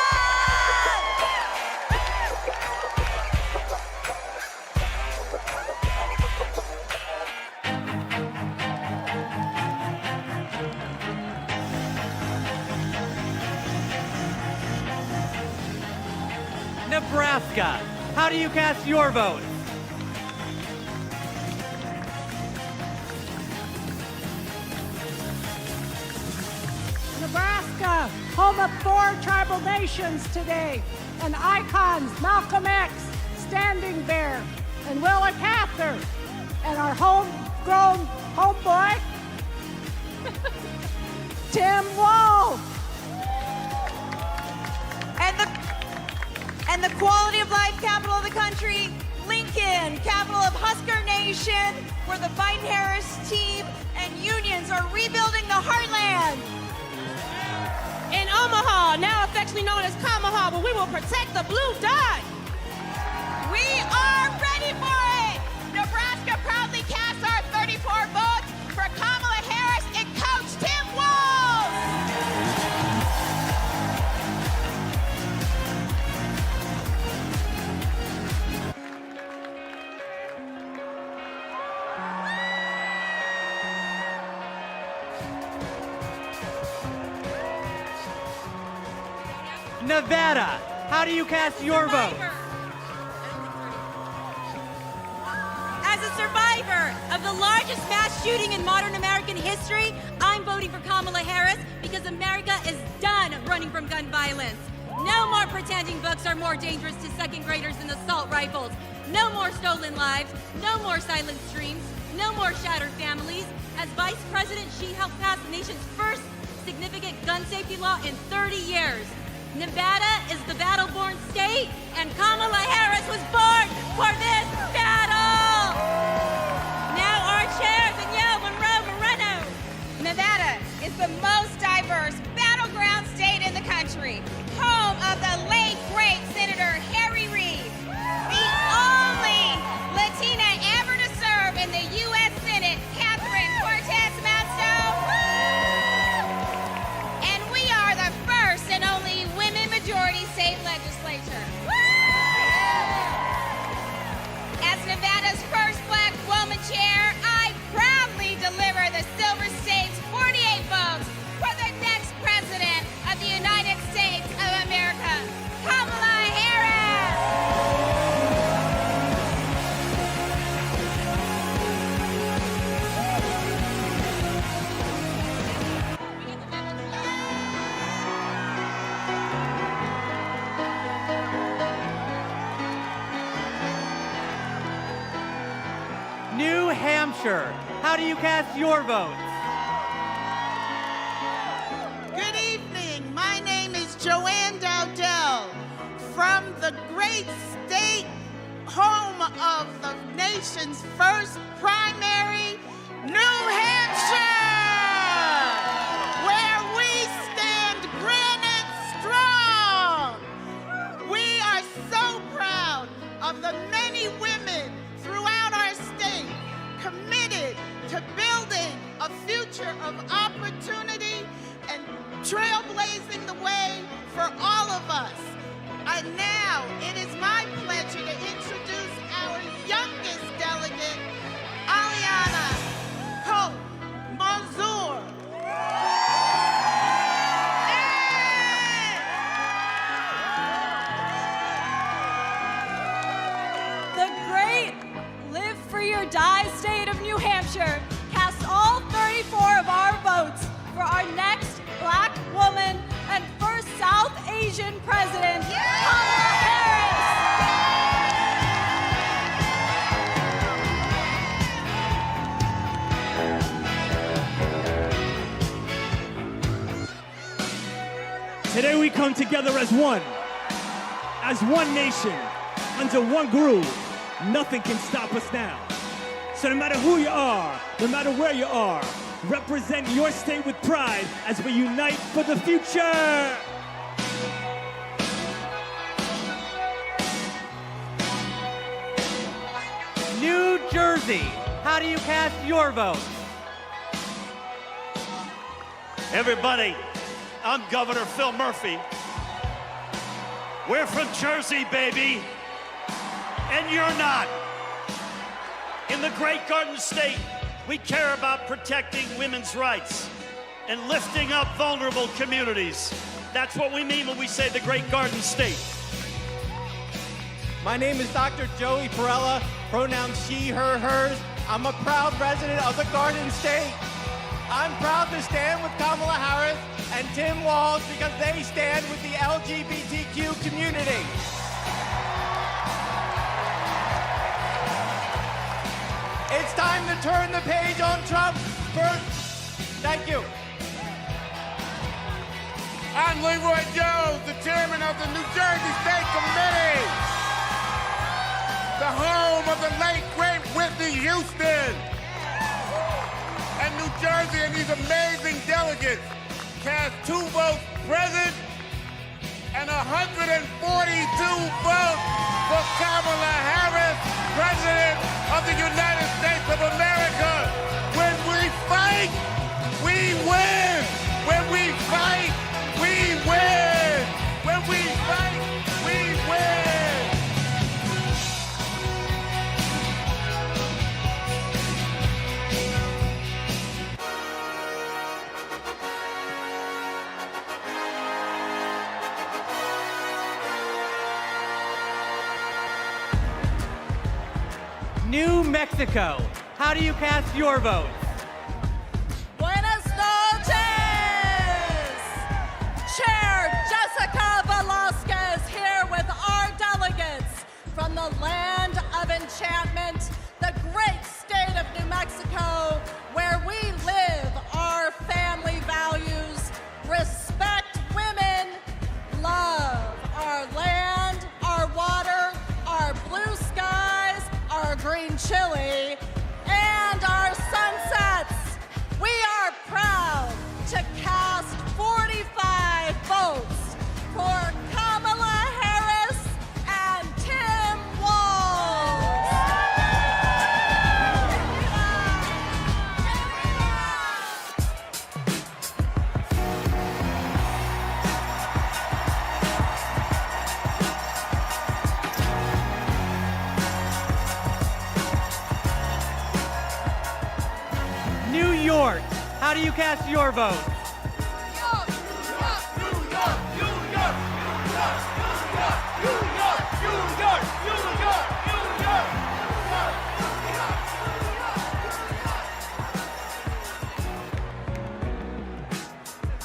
Nebraska, how do you cast your vote? Nebraska, home of 4 tribal nations today, and icons Malcolm X, Standing Bear, and Willa Cather, and our homegrown homeboy, Tim Walz. And the quality of life capital of the country, Lincoln, capital of Husker Nation, where the Biden-Harris team and unions are rebuilding the heartland. In Omaha, now affectionately known as Kamaha, but we will protect the blue dot. We are ready for it. Nebraska proudly casts our 34 votes for Kamala Harris and Coach Tim Walz. Nevada, how do you cast your vote? As a survivor of the largest mass shooting in modern American history, I'm voting for Kamala Harris because America is done running from gun violence. No more pretending books are more dangerous to second graders than assault rifles. No more stolen lives. No more silent streams. no more shattered families. As Vice President, she helped pass the nation's first significant gun safety law in 30 years. Nevada is the battle-born state, and Kamala Harris was born for this battle! Now our chair, Danielle Monroe-Moreno. Nevada is the most diverse battleground state in the country, home of the late, great Senator Harry Reid, the only Latina ever to serve in the U.S. Senate, Catherine Cortez Masto, and we are the first and only women-majority state legislature. As Nevada's first black woman chair, I proudly deliver the Silver State's 48 votes for the next president of the United States of America, Kamala Harris. New Hampshire, how do you cast your votes? Good evening. My name is Joanne Dowdell from the great state home of the nation's first primary, New Hampshire, where we stand granite strong. We are so proud of the many women throughout our state committed to building a future of opportunity and trailblazing the way for all of us. And now it is my pleasure to introduce our youngest delegate, Aliana Hope Manzour. The great Live Free or Die state of New Hampshire casts all 34 of our votes for our next black woman and first South Asian president, Kamala Harris. Today we come together as one nation, under one groove. Nothing can stop us now. So no matter who you are, no matter where you are, represent your state with pride as we unite for the future. New Jersey, how do you cast your votes? Everybody, I'm Governor Phil Murphy. We're from Jersey, baby, and you're not. In the Great Garden State, we care about protecting women's rights and lifting up vulnerable communities. That's what we mean when we say the Great Garden State. My name is Dr. Joey Perella, pronouns she, her, hers. I'm a proud resident of the Garden State. I'm proud to stand with Kamala Harris and Tim Walz because they stand with the LGBTQ community. It's time to turn the page on Trump. Thank you. I'm Leroy Jones, the chairman of the New Jersey State Committee, the home of the late, great Whitney Houston. And New Jersey and these amazing delegates cast 2 votes present and 142 votes for Kamala Harris, President of the United States of America. When we fight, we win. When we fight, we win. When we fight, we win. New Mexico, how do you cast your votes? Buenas noches! Chair Jessica Velasquez here with our delegates from the land of enchantment, the great state of New Mexico. chili, and our sunsets. We are proud to cast 45 votes for Kamala Harris and Tim Walz. New York, how do you cast your vote?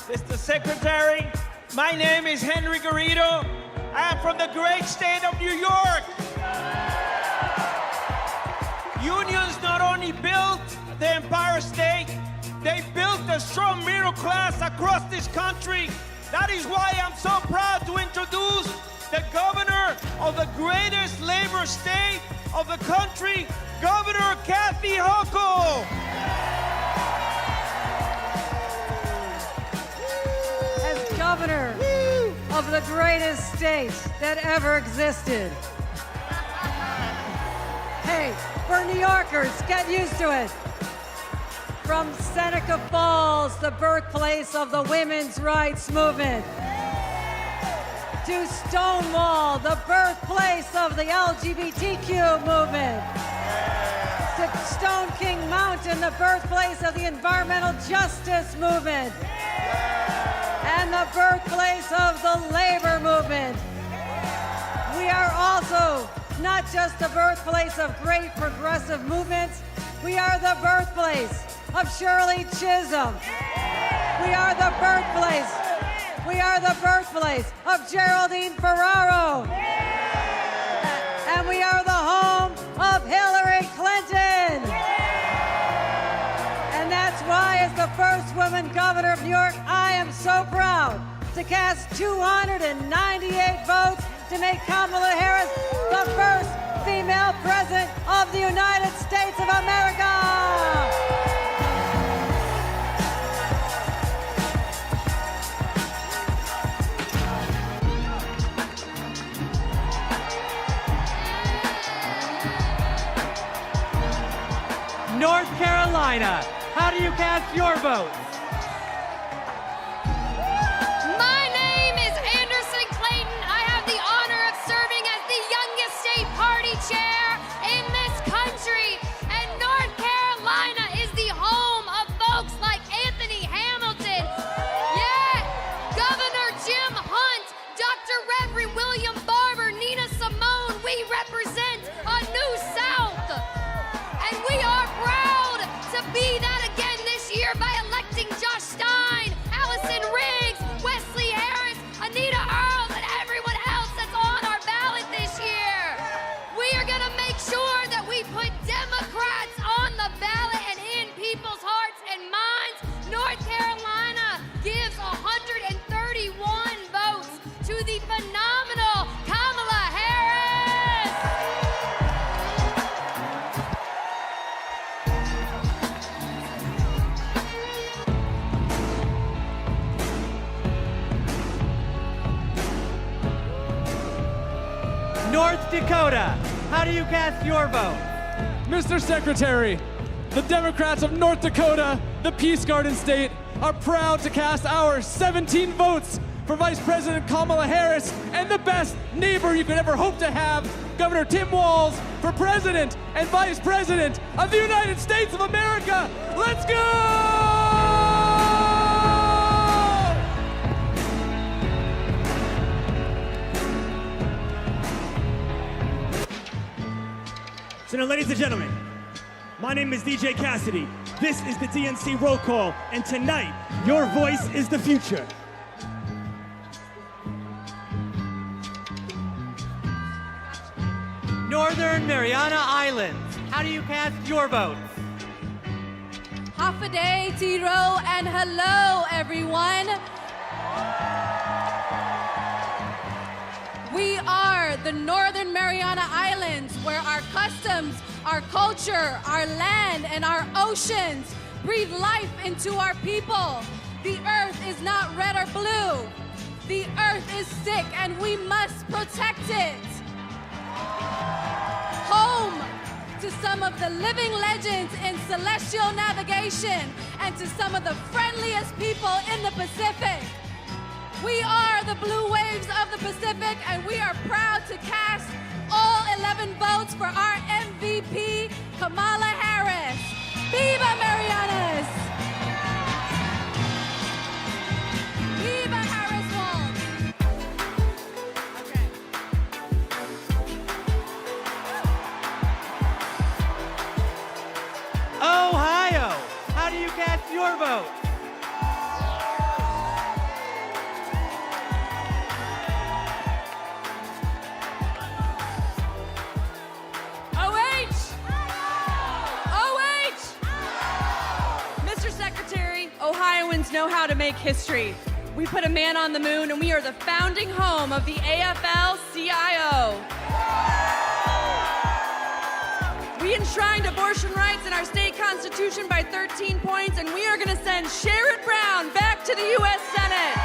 Mr. Secretary, my name is Henry Garrido. I am from the great state of New York. Unions not only built the Empire State, they built a strong middle class across this country. That is why I'm so proud to introduce the governor of the greatest labor state of the country, Governor Kathy Hochul. As governor of the greatest state that ever existed. Hey, for New Yorkers, get used to it. From Seneca Falls, the birthplace of the women's rights movement, to Stonewall, the birthplace of the LGBTQ movement, to Stone King Mountain, the birthplace of the environmental justice movement, and the birthplace of the labor movement. We are also not just the birthplace of great progressive movements, we are the birthplace of Shirley Chisholm. We are the birthplace of Geraldine Ferraro. And we are the home of Hillary Clinton. And that's why, as the first woman governor of New York, I am so proud to cast 298 votes to make Kamala Harris the first female president of the United States of America. North Carolina, how do you cast your vote? My name is Anderson Clayton. I have the honor of serving as the youngest state party chair in this country. And North Carolina is the home of folks like Anthony Hamilton. Yeah, Governor Jim Hunt, Dr. Reverend William Barber, Nina Simone. We represent a new South. And we are proud to be that again this year by electing Josh Stein, Allison Riggs, Wesley Harris, Anita Earls, and everyone else that's on our ballot this year. We are going to make sure that we put Democrats on the ballot and in people's hearts and minds. North Carolina gives 131 votes to the phenomenal Kamala Harris. North Dakota, how do you cast your vote? Mr. Secretary, the Democrats of North Dakota, the Peace Garden State, are proud to cast our 17 votes for Vice President Kamala Harris and the best neighbor you could ever hope to have, Governor Tim Walz, for President and Vice President of the United States of America. Let's go! So now, ladies and gentlemen, my name is DJ Cassidy. This is the DNC Roll Call, and tonight, your voice is the future. Northern Mariana Islands, how do you cast your votes? Half a day, Tiro, and hello, everyone. We are the Northern Mariana Islands, where our customs our culture, our land, and our oceans. Breathe life into our people. The earth is not red or blue. The earth is sick and we must protect it. Home to some of the living legends in celestial navigation and to some of the friendliest people in the Pacific. We are the blue waves of the Pacific, and we are proud to cast all 11 votes for our MVP, Kamala Harris. Viva Marianas! Viva Harris Walls! Ohio, how do you cast your vote? Mr. Secretary, Ohioans know how to make history. We put a man on the moon, and we are the founding home of the AFL-CIO. We enshrined abortion rights in our state constitution by 13 points, and we are going to send Sherrod Brown back to the U.S. Senate.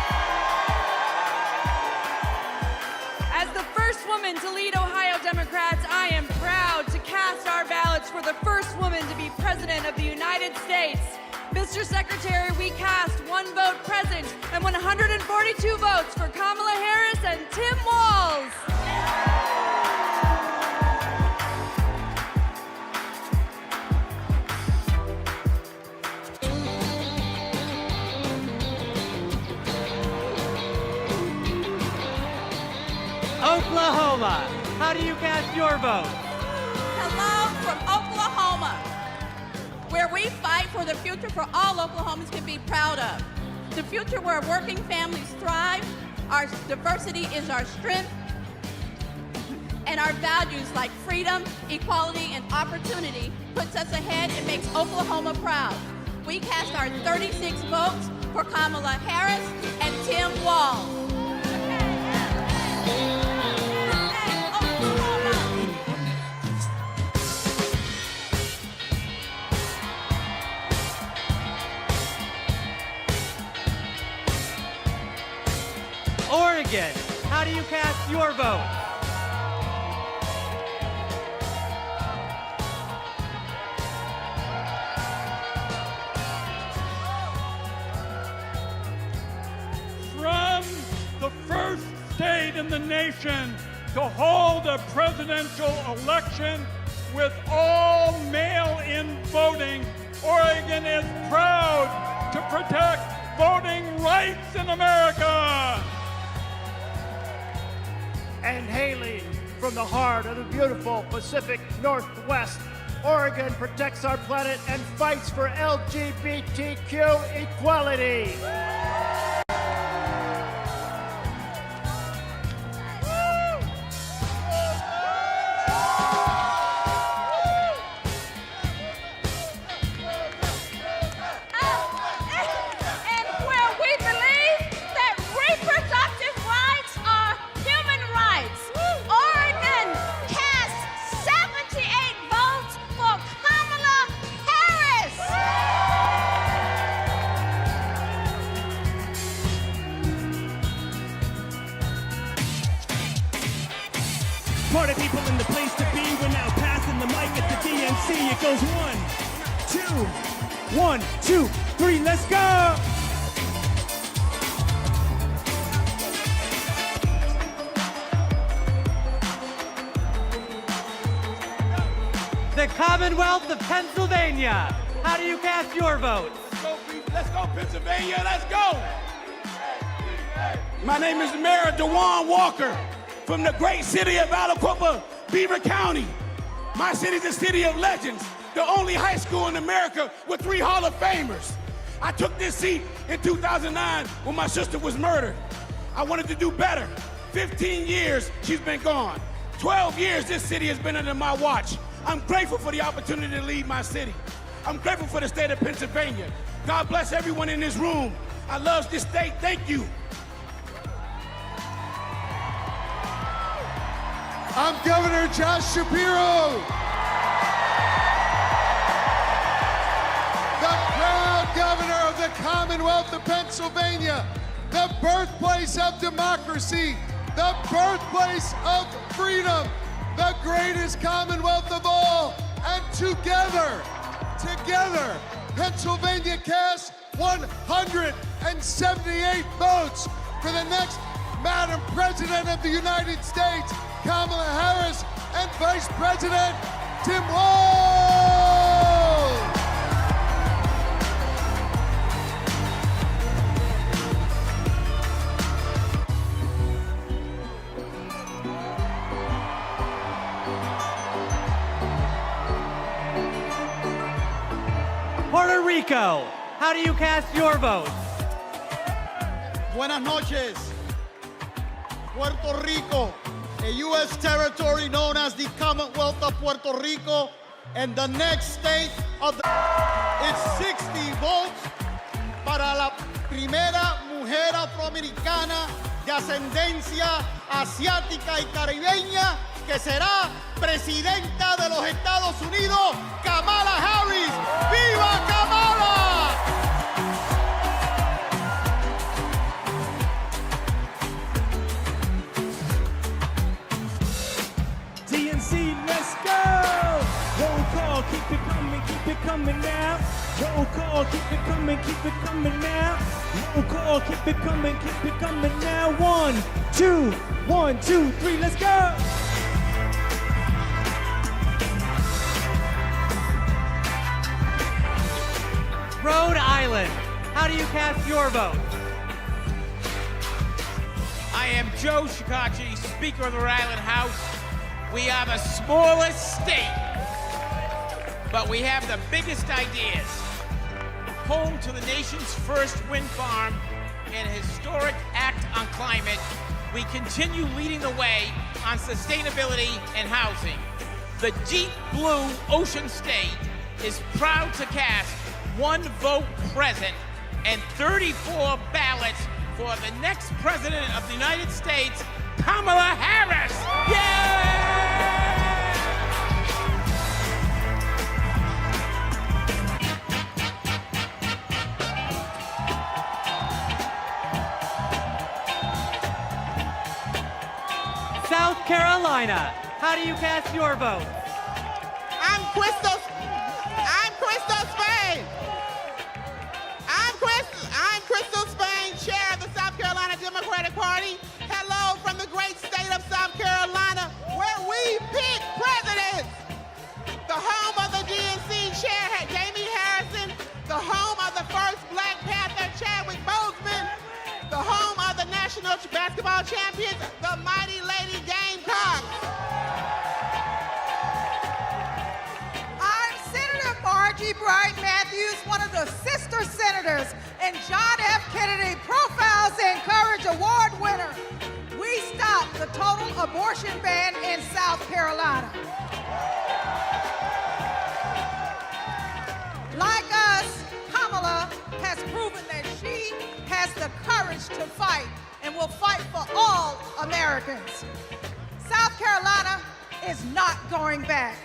As the first woman to lead Ohio Democrats, I am proud to cast our ballots for the first woman to be president of the United States. Mr. Secretary, we cast 1 vote present and 142 votes for Kamala Harris and Tim Walz. Oklahoma, how do you cast your vote? Hello from Oklahoma, where we fight for the future for all Oklahomans can be proud of. The future where working families thrive, our diversity is our strength, and our values like freedom, equality, and opportunity puts us ahead and makes Oklahoma proud. We cast our 36 votes for Kamala Harris and Tim Walz. Oregon, how do you cast your vote? From the first state in the nation to hold a presidential election with all mail-in voting, Oregon is proud to protect voting rights in America. And hailing from the heart of the beautiful Pacific Northwest, Oregon protects our planet and fights for LGBTQ equality. Party people in the place to be. We're now passing the mic at the DNC. It goes 1, 2, 3, let's go! The Commonwealth of Pennsylvania, how do you cast your vote? Let's go, Pennsylvania, let's go! My name is Mayor DeJuan Walker from the great city of Aliquippa, Beaver County. My city is a city of legends, the only high school in America with 3 Hall of Famers. I took this seat in 2009 when my sister was murdered. I wanted to do better. 15 years she's been gone. 12 years this city has been under my watch. I'm grateful for the opportunity to lead my city. I'm grateful for the state of Pennsylvania. God bless everyone in this room. I love this state, thank you. I'm Governor Josh Shapiro. the Commonwealth of Pennsylvania, the birthplace of democracy, the birthplace of freedom, the greatest Commonwealth of all. And together, Pennsylvania cast 178 votes for the next Madam President of the United States, Kamala Harris, and Vice President Tim Walz. Puerto Rico, how do you cast your votes? Buenas noches. Puerto Rico, a U.S. territory known as the Commonwealth of Puerto Rico, and the next state of the... It's 60 votes para la primera mujer afroamericana de ascendencia asiática y caribeña que será presidenta de los Estados Unidos, Kamala Harris. ¡Viva Kamala! DNC, let's go! Roll call, keep it coming now. Roll call, keep it coming now. Roll call, keep it coming now. 1, 2, 1, 2, 3, let's go! Rhode Island, how do you cast your vote? I am Joe Shikachi, Speaker of the Rhode Island House. We are the smallest state, but we have the biggest ideas. Home to the nation's first wind farm and a historic act on climate, we continue leading the way on sustainability and housing. The deep blue ocean state is proud to cast 1 vote present and 34 ballots for the next President of the United States, Kamala Harris! South Carolina, how do you cast your vote? I'm Crystal Spain. I'm Crystal Spain, chair of the South Carolina Democratic Party. Hello from the great state of South Carolina, where we pick presidents. The home of the DNC chair, Jamie Harrison. The home of the first Black Panther, Chadwick Boseman. The home of the national basketball champions, the mighty Lady Gamecocks. I'm Senator Margie Bright Matthews, one of the sister senators, and John F. Kennedy Profiles in Courage Award winner. We stopped the total abortion ban in South Carolina. Like us, Kamala has proven that she has the courage to fight and will fight for all Americans. South Carolina is not going back.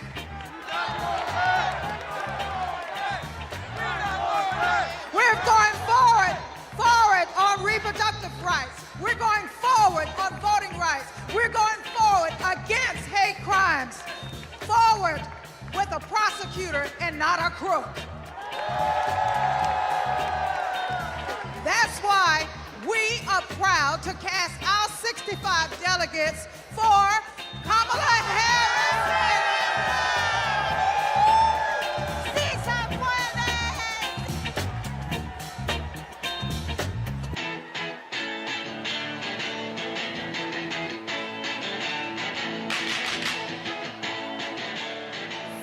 We're going forward on reproductive rights. We're going forward on voting rights. We're going forward against hate crimes. Forward with a prosecutor and not a crook. That's why we are proud to cast our 65 delegates for Kamala Harris.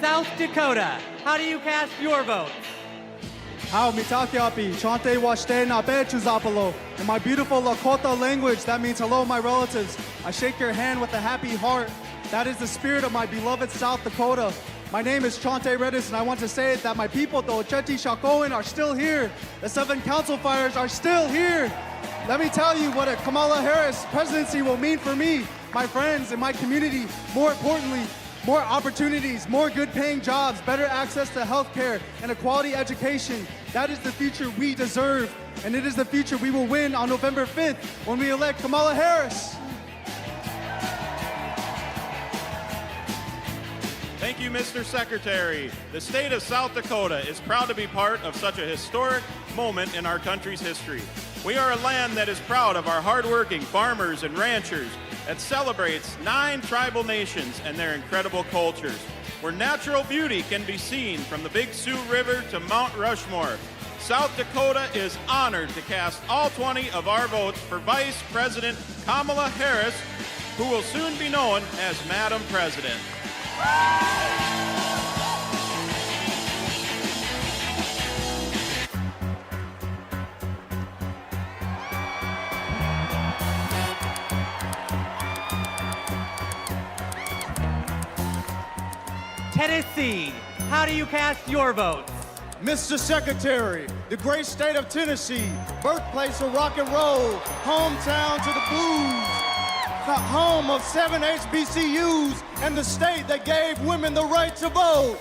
South Dakota, how do you cast your vote? How mitakiapi, chante washte na bechuzapalo. In my beautiful Lakota language, that means hello, my relatives. I shake your hand with a happy heart. That is the spirit of my beloved South Dakota. My name is Chante Redis, and I want to say that my people, the Ocheti Shakoan, are still here. The 7 council fires are still here. Let me tell you what a Kamala Harris presidency will mean for me, my friends, and my community. More importantly, more opportunities, more good-paying jobs, better access to health care and a quality education, That is the future we deserve, and it is the future we will win on November 5th when we elect Kamala Harris. Thank you, Mr. Secretary. The state of South Dakota is proud to be part of such a historic moment in our country's history. We are a land that is proud of our hardworking farmers and ranchers, that celebrates 9 tribal nations and their incredible cultures, where natural beauty can be seen from the Big Sioux River to Mount Rushmore. South Dakota is honored to cast all 20 of our votes for Vice President Kamala Harris, who will soon be known as Madam President. Tennessee, how do you cast your votes? Mr. Secretary, the great state of Tennessee, birthplace of rock and roll, hometown to the blues, the home of 7 HBCUs, and the state that gave women the right to vote.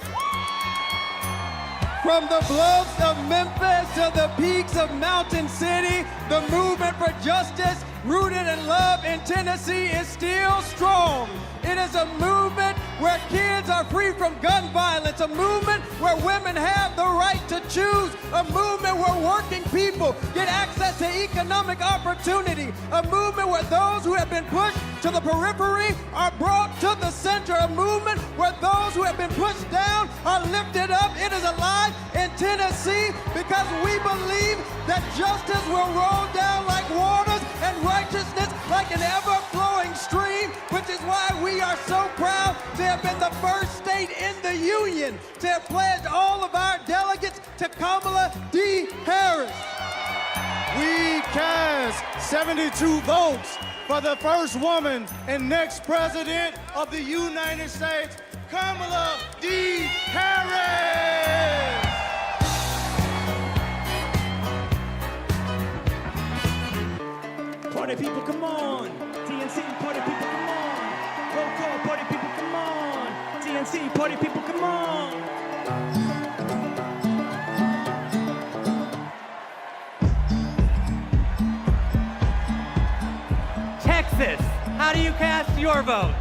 From the bluffs of Memphis to the peaks of Mountain City, the movement for justice rooted in love in Tennessee is still strong. It is a movement where kids are free from gun violence, a movement where women have the right to choose, a movement where working people get access to economic opportunity, a movement where those who have been pushed to the periphery are brought to the center, a movement where those who have been pushed down are lifted up. It is alive in Tennessee because we believe that justice will roll down like waters and righteousness like an ever-flowing stream, which is why we are so proud to have been the first state in the union to have pledged all of our delegates to Kamala D. Harris. We cast 72 votes for the first woman and next president of the United States, Kamala D. Harris. Party people, come on. DNC, party people, come on. Roll call, party people, come on. DNC, party people, come on. Texas, how do you cast your votes?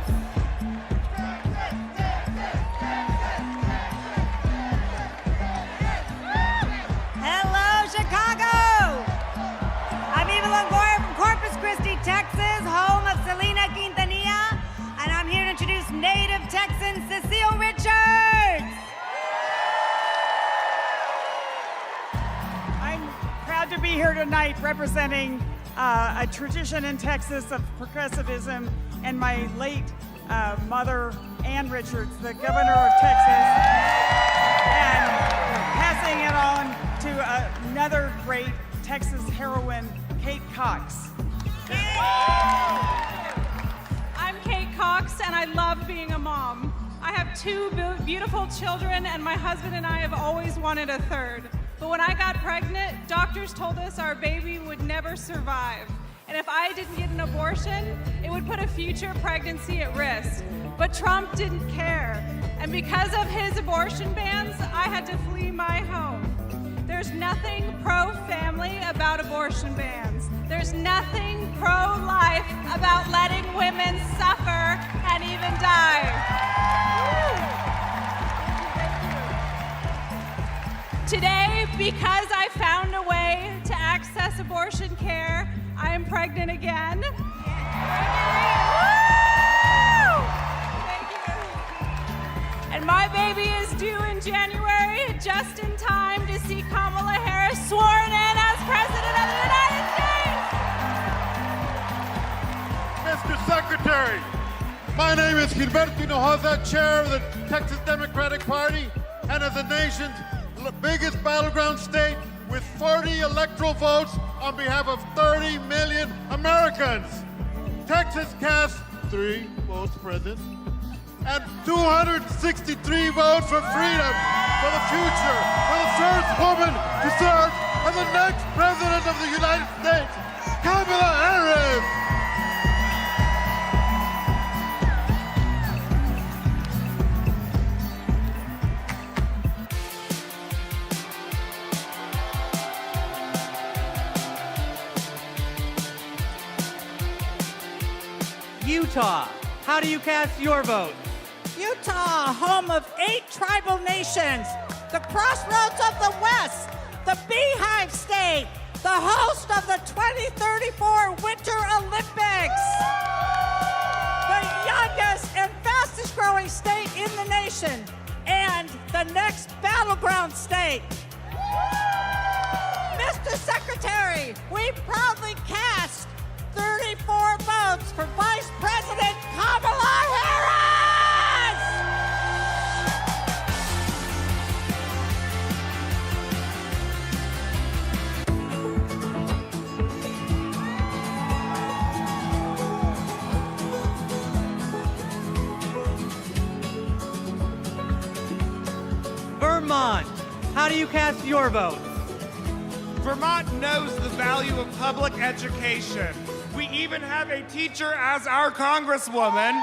Hello, Chicago! I'm Eva Longoria from Corpus Christi, Texas, home of Selena Quintanilla, and I'm here to introduce native Texan Cecile Richards. I'm proud to be here tonight representing a tradition in Texas of progressivism and my late mother, Ann Richards, the governor of Texas, and passing it on to another great Texas heroine, Kate Cox. I'm Kate Cox, and I love being a mom. I have 2 beautiful children, and my husband and I have always wanted a third. But when I got pregnant, doctors told us our baby would never survive. And if I didn't get an abortion, it would put a future pregnancy at risk. But Trump didn't care. And because of his abortion bans, I had to flee my home. There's nothing pro-family about abortion bans. There's nothing pro-life about letting women suffer and even die. Today, because I found a way to access abortion care, I am pregnant again. Thank you. And my baby is due in January, just in time to see Kamala Harris sworn in as President of the United States. Mr. Secretary, my name is Gilberto Hinojosa, chair of the Texas Democratic Party, and as the nation's biggest battleground state with 40 electoral votes on behalf of 30 million Americans. Texas cast 3 votes present and 263 votes for freedom, for the future, for the first woman to serve as the next president of the United States, Kamala Harris. Utah. How do you cast your vote? Utah, home of 8 tribal nations, the crossroads of the West, the Beehive State, the host of the 2034 Winter Olympics, the youngest and fastest growing state in the nation, and the next battleground state. Mr. Secretary, we proudly cast 34 votes for Vice President Kamala Harris! Vermont. How do you cast your vote? Vermont knows the value of public education. We even have a teacher as our congresswoman.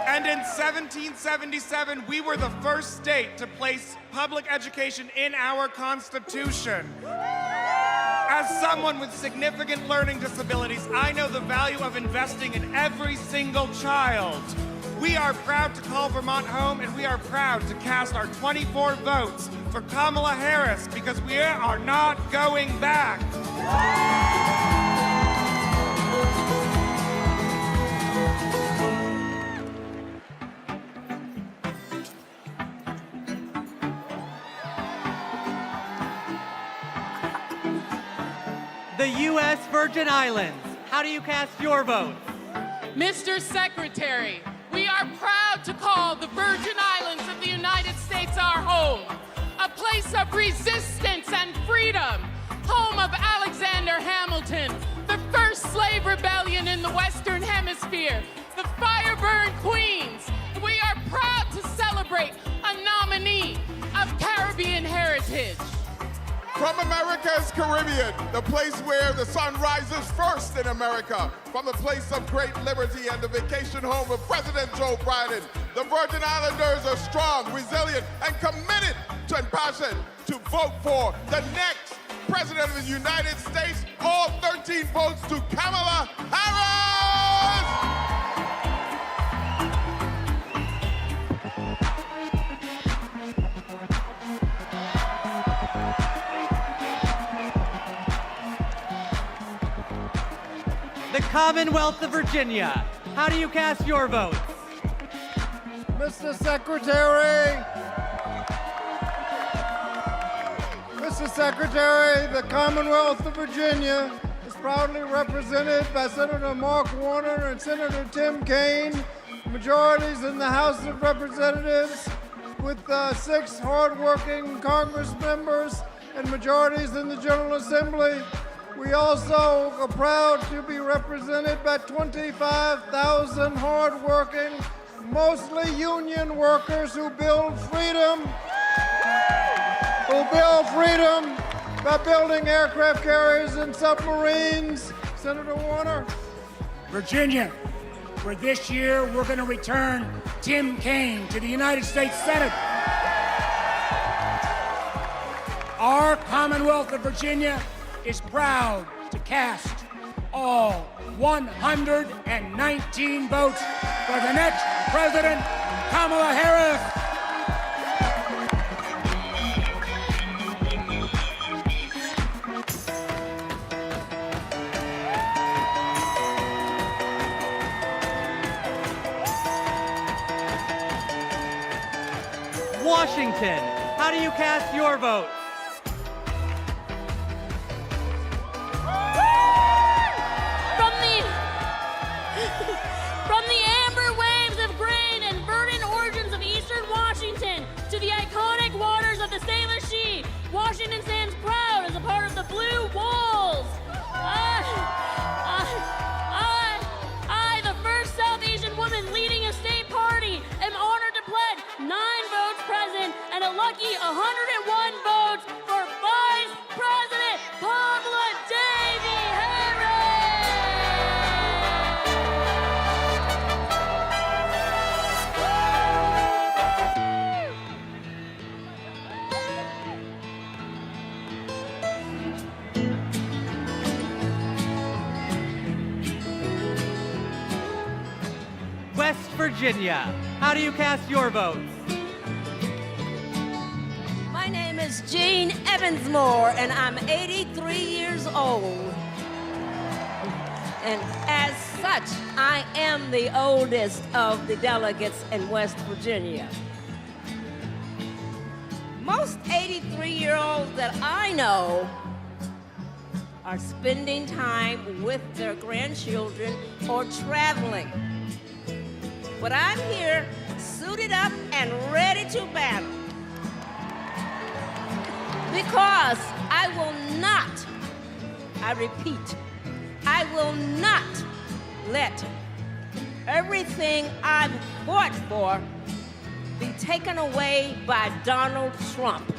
And in 1777, we were the first state to place public education in our Constitution. As someone with significant learning disabilities, I know the value of investing in every single child. We are proud to call Vermont home, and we are proud to cast our 24 votes for Kamala Harris because we are not going back. The U.S. Virgin Islands. How do you cast your vote? Mr. Secretary, we are proud to call the Virgin Islands of the United States our home, a place of resistance and freedom, home of Alexander Hamilton, the first slave rebellion in the Western Hemisphere, the fire-burned queens. We are proud to celebrate a nominee of Caribbean heritage. From America's Caribbean, the place where the sun rises first in America, from the place of great liberty and the vacation home of President Joe Biden, the Virgin Islanders are strong, resilient, and committed and passionate to vote for the next President of the United States. All 13 votes to Kamala Harris! The Commonwealth of Virginia. How do you cast your votes? Mr. Secretary, the Commonwealth of Virginia is proudly represented by Senator Mark Warner and Senator Tim Kaine, majorities in the House of Representatives with 6 hardworking Congress members and majorities in the General Assembly. We also are proud to be represented by 25,000 hardworking, mostly union workers who build freedom by building aircraft carriers and submarines. Senator Warner. Virginia, where this year we're going to return Tim Kaine to the United States Senate. Our Commonwealth of Virginia is proud to cast all 119 votes for the next President, Kamala Harris. Washington. How do you cast your vote? From the amber waves of grain and verdant origins of eastern Washington to the iconic waters of the Salish Sea, Washington stands proud as a part of the Blue Wolves. I, the first South Asian woman leading a state party, am honored to pledge 9 votes present and a lucky 101 votes West Virginia. How do you cast your votes? My name is Jean Evansmore, and I'm 83 years old. And as such, I am the oldest of the delegates in West Virginia. Most 83-year-olds that I know are spending time with their grandchildren or traveling. But I'm here, suited up and ready to battle. Because I will not, I repeat, I will not let everything I've fought for be taken away by Donald Trump.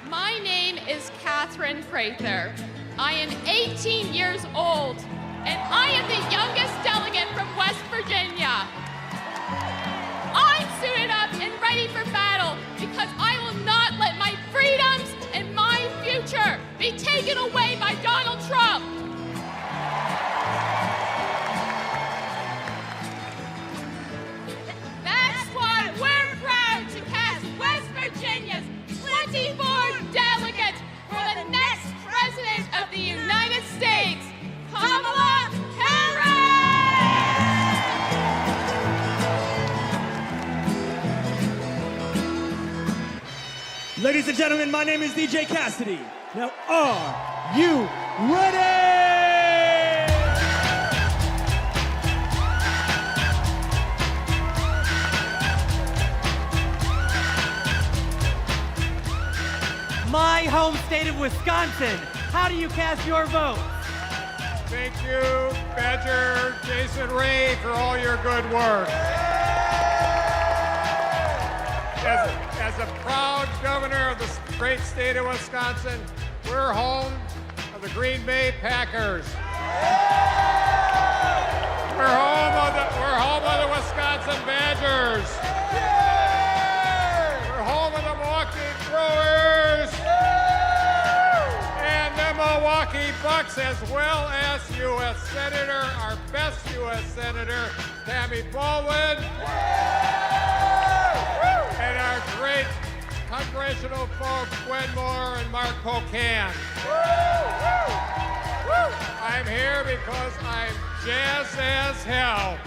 My name is Catherine Prather. I am 18 years old, and I am the youngest delegate from West Virginia. I'm suited up and ready for battle because I will not let my freedoms and my future be taken away by Donald Trump. That's why we're proud to cast West Virginia's 24 delegates for the next President of the United States, Kamala Harris! Ladies and gentlemen, my name is DJ Cassidy. Now, are you ready? My home state of Wisconsin. How do you cast your vote? Thank you, Badger Jason Ray, for all your good work. As a proud governor of the great state of Wisconsin, we're home of the Green Bay Packers. We're home of the Wisconsin Badgers. We're home of the Milwaukee Brewers. And the Milwaukee Bucks, as well as U.S. Senator, our best U.S. Senator, Tammy Baldwin. And our great congressional folks, Gwen Moore and Mark Pocan. I'm here because I'm jazzed as hell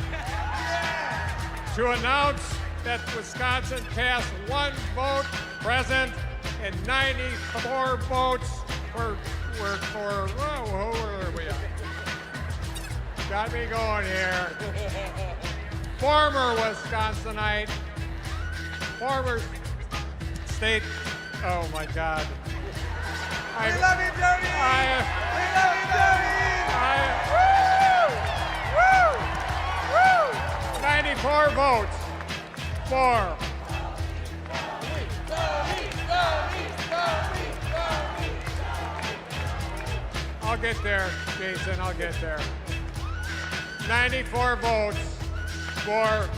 to announce that Wisconsin cast one vote present and 94 votes who are we? Got me going here. Former Wisconsinite, former state, oh my God. We love you, Jody! We love you, Jody! 94 votes for. I'll get there, Jason, I'll get there. 94 votes for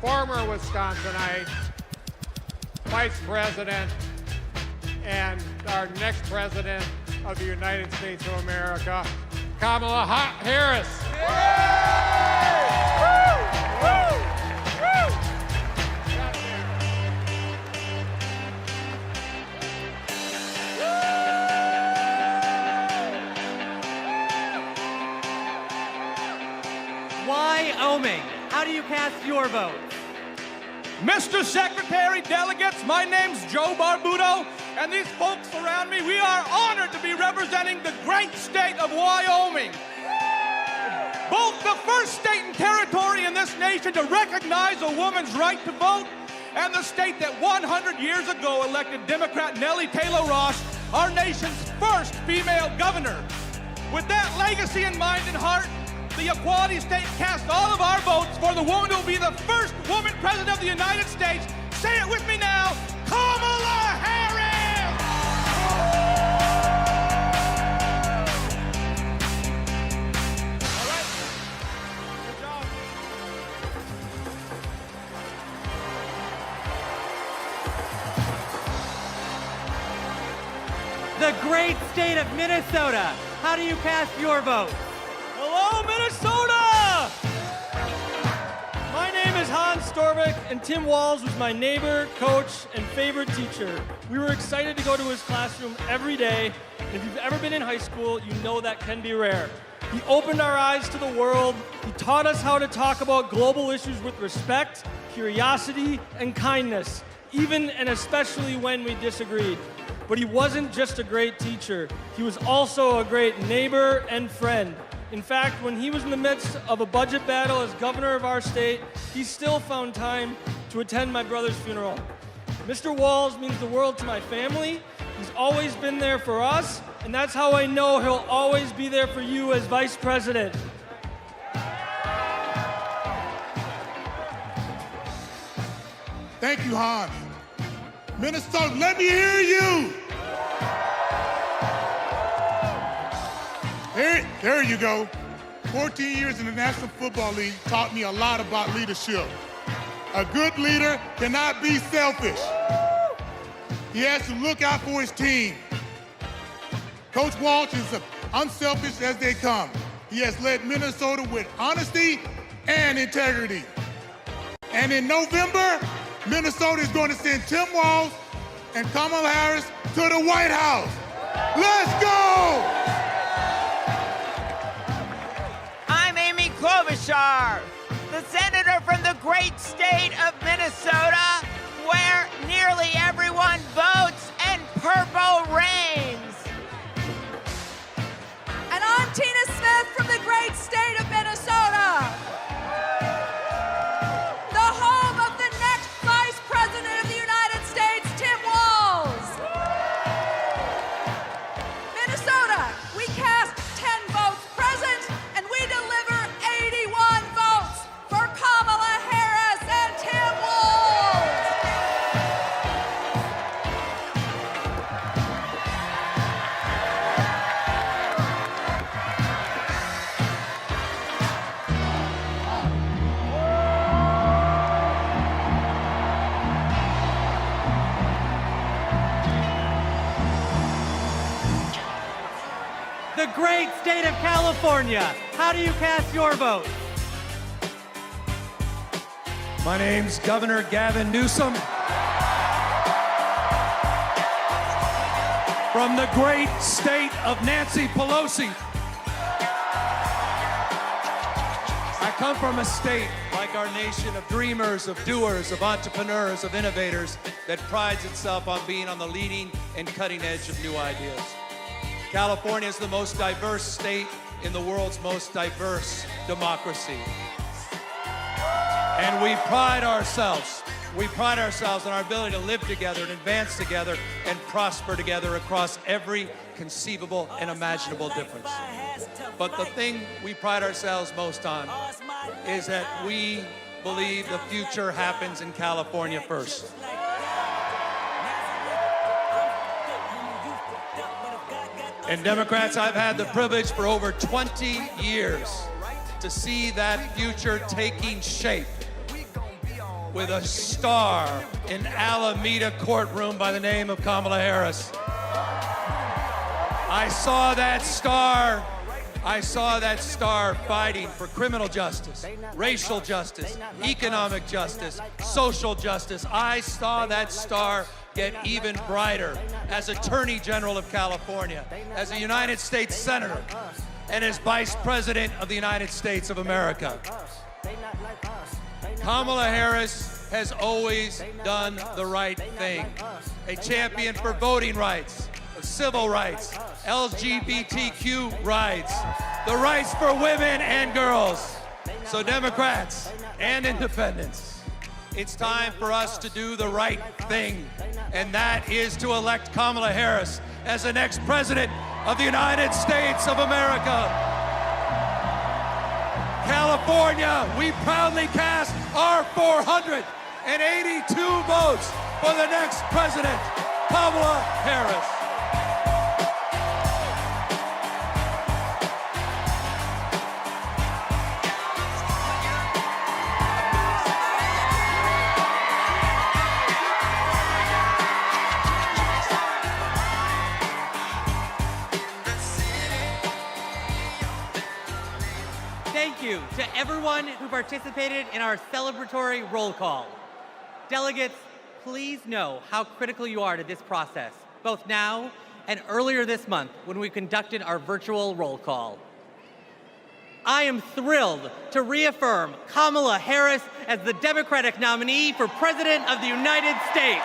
former Wisconsinite, Vice President, and our next President of the United States of America, Kamala Harris. Wyoming. How do you cast your vote? Mr. Secretary, delegates, my name's Joe Barbudo, and these folks around me, we are honored to be representing the great state of Wyoming. Both the first state and territory in this nation to recognize a woman's right to vote, and the state that 100 years ago elected Democrat Nellie Taylor Ross, our nation's first female governor. With that legacy in mind and heart, the Equality State cast all of our votes for the woman who will be the first woman president of the United States. Say it with me now, Kamala Harris! All right. Good job. the great state of Minnesota. How do you cast your vote? Hello, Minnesota! My name is Hans Storvik, and Tim Walz was my neighbor, coach, and favorite teacher. We were excited to go to his classroom every day, and if you've ever been in high school, you know that can be rare. He opened our eyes to the world. He taught us how to talk about global issues with respect, curiosity, and kindness, even and especially when we disagreed. But he wasn't just a great teacher. He was also a great neighbor and friend. In fact, when he was in the midst of a budget battle as governor of our state, he still found time to attend my brother's funeral. Mr. Walz means the world to my family. He's always been there for us, and that's how I know he'll always be there for you as vice president. Thank you, Hans. Minnesota, let me hear you. There you go. 14 years in the National Football League taught me a lot about leadership. A good leader cannot be selfish. He has to look out for his team. Coach Walsh is as unselfish as they come. He has led Minnesota with honesty and integrity. And in November, Minnesota is going to send Tim Walz and Kamala Harris to the White House. Let's go! I'm Amy Klobuchar, the senator from the great state of Minnesota, where nearly everyone votes and purple reigns. And I'm Tina Smith from the great state of Minnesota, the home of the next Vice President of the United States, Tim Walz. Minnesota, we cast 10 votes present, and we deliver 81 votes for Kamala Harris and Tim Walz. The great state of California. How do you cast your vote? My name's Governor Gavin Newsom. From the great state of Nancy Pelosi. I come from a state, like our nation, of dreamers, of doers, of entrepreneurs, of innovators, that prides itself on being on the leading and cutting edge of new ideas. California is the most diverse state in the world's most diverse democracy. And we pride ourselves on our ability to live together and advance together and prosper together across every conceivable and imaginable difference. But the thing we pride ourselves most on is that we believe the future happens in California first. And Democrats, I've had the privilege for over 20 years to see that future taking shape with a star in Alameda courtroom by the name of Kamala Harris. I saw that star fighting for criminal justice, racial justice, economic justice, social justice. I saw that star get even brighter as Attorney General of California, as a United States Senator, and as Vice President of the United States of America. Kamala Harris has always done the right thing. A champion for voting rights, civil rights, LGBTQ rights, the rights for women and girls. So Democrats and independents, it's time for us to do the right thing, and that is to elect Kamala Harris as the next president of the United States of America. California, we proudly cast our 482 votes for the next president, Kamala Harris. you to everyone who participated in our celebratory roll call. Delegates, please know how critical you are to this process, both now and earlier this month when we conducted our virtual roll call. I am thrilled to reaffirm Kamala Harris as the Democratic nominee for President of the United States.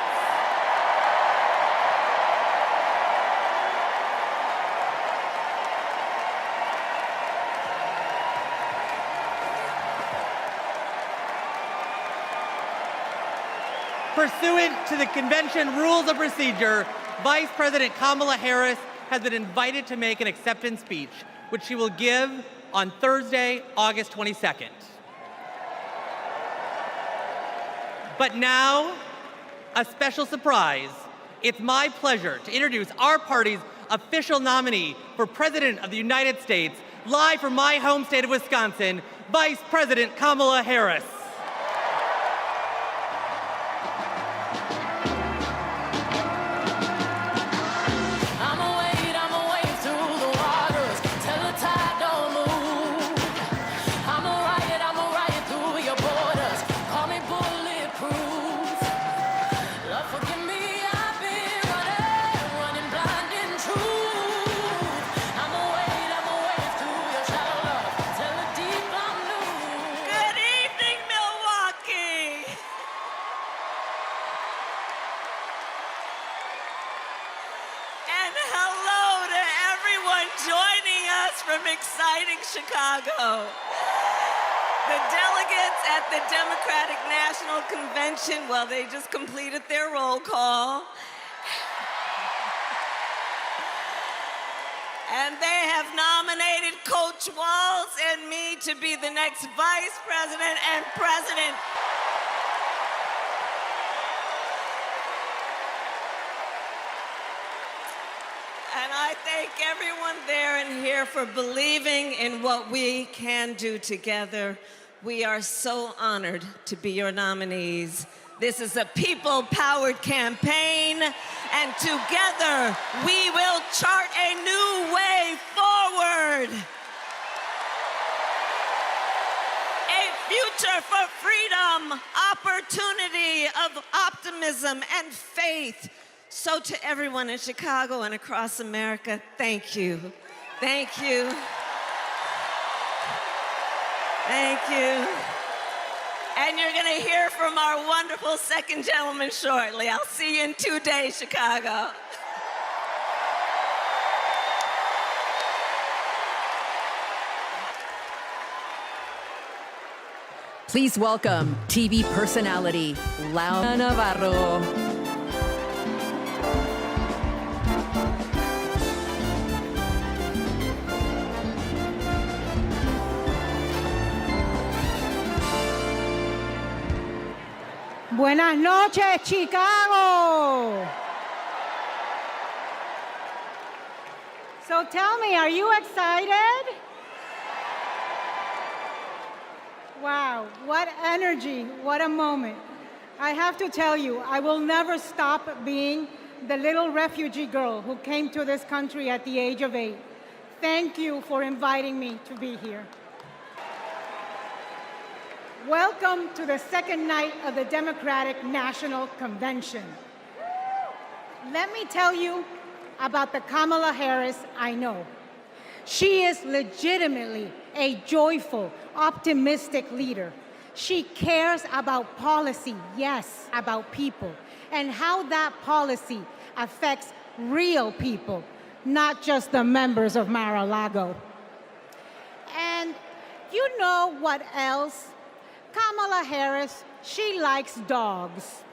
Pursuant to the convention rules of procedure, Vice President Kamala Harris has been invited to make an acceptance speech, which she will give on Thursday, August 22nd. But now, a special surprise. It's my pleasure to introduce our party's official nominee for President of the United States, live from my home state of Wisconsin, Vice President Kamala Harris. From exciting Chicago. The delegates at the Democratic National Convention, well, they just completed their roll call. And they have nominated Coach Walz and me to be the next Vice President and President. And I thank everyone there and here for believing in what we can do together. We are so honored to be your nominees. This is a people-powered campaign, and together we will chart a new way forward. A future for freedom, opportunity, of optimism and faith. So to everyone in Chicago and across America, thank you. Thank you. Thank you. And you're going to hear from our wonderful second gentleman shortly. I'll see you in 2 days, Chicago. Please welcome TV personality, Laura Navarro. Buenas noches, Chicago. So tell me, are you excited? Wow, what energy, what a moment. I have to tell you, I will never stop being the little refugee girl who came to this country at the age of 8. Thank you for inviting me to be here. Welcome to the second night of the Democratic National Convention. Let me tell you about the Kamala Harris I know. She is legitimately a joyful, optimistic leader. She cares about policy, yes, about people, and how that policy affects real people, not just the members of Mar-a-Lago. And you know what else? Kamala Harris, she likes dogs.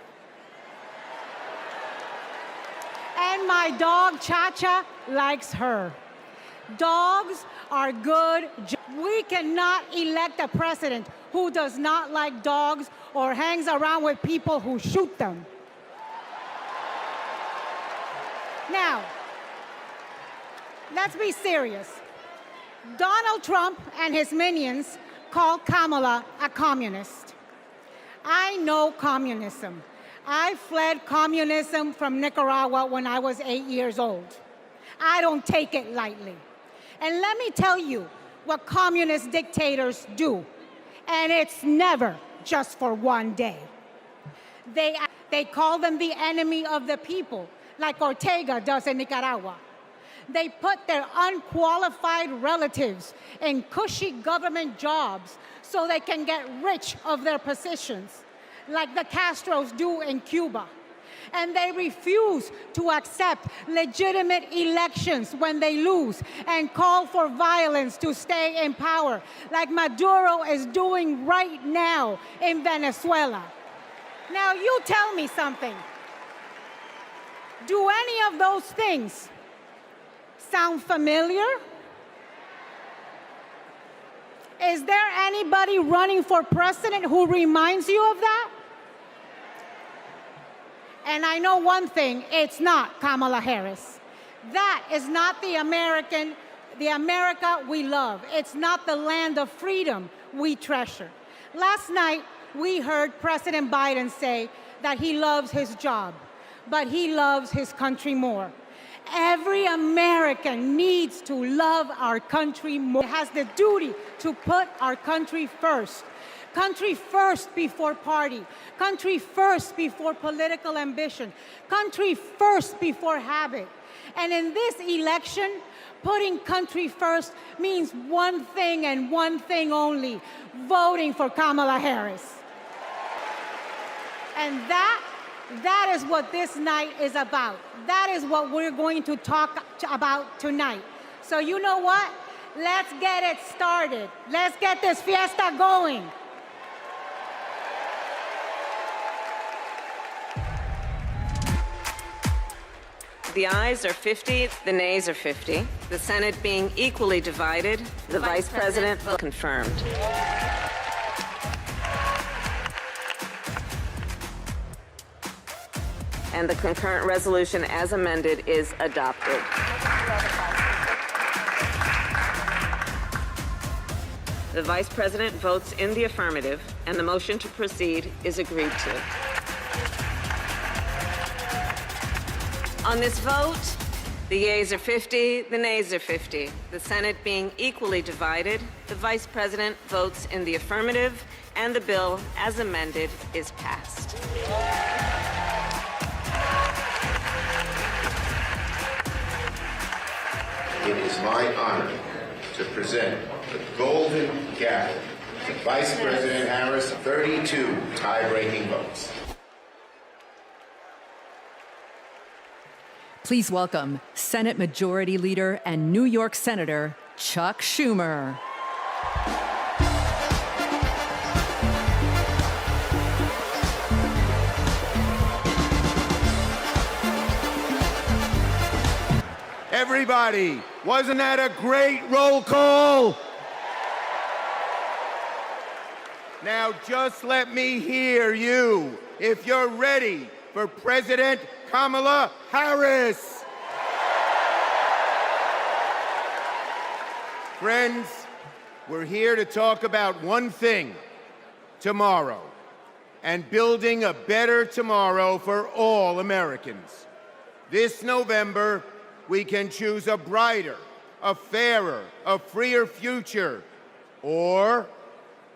And my dog, Cha-Cha, likes her. Dogs are good. We cannot elect a president who does not like dogs or hangs around with people who shoot them. Now, let's be serious. Donald Trump and his minions call Kamala a communist. I know communism. I fled communism from Nicaragua when I was 8 years old. I don't take it lightly. And let me tell you, what communist dictators do. And it's never just for one day. They call them the enemy of the people, like Ortega does in Nicaragua. They put their unqualified relatives in cushy government jobs so they can get rich of their positions, like the Castros do in Cuba. And they refuse to accept legitimate elections when they lose and call for violence to stay in power, like Maduro is doing right now in Venezuela. Now, you tell me something. Do any of those things sound familiar? Is there anybody running for president who reminds you of that? And I know one thing, it's not Kamala Harris. That is not the America we love. It's not the land of freedom we treasure. Last night, we heard President Biden say that he loves his job, but he loves his country more. Every American needs to love our country more. It has the duty to put our country first. Country first before party. Country first before political ambition. Country first before habit. And in this election, putting country first means one thing and one thing only: voting for Kamala Harris. And that is what this night is about. That is what we're going to talk about tonight. So you know what? Let's get it started. Let's get this fiesta going. The ayes are 50, the nays are 50. The Senate being equally divided, the Vice President will confirmed. And the concurrent resolution as amended is adopted. The Vice President votes in the affirmative, and the motion to proceed is agreed to. On this vote, the yeas are 50, the nays are 50. The Senate being equally divided, the Vice President votes in the affirmative, and the bill, as amended, is passed. It is my honor to present the Golden Gavel to Vice President Harris, 32 tie-breaking votes. Please welcome Senate Majority Leader and New York Senator Chuck Schumer. Everybody, wasn't that a great roll call? Now just let me hear you if you're ready for President Kamala Harris. Friends, we're here to talk about one thing: tomorrow, and building a better tomorrow for all Americans. This November, we can choose a brighter, a fairer, a freer future, or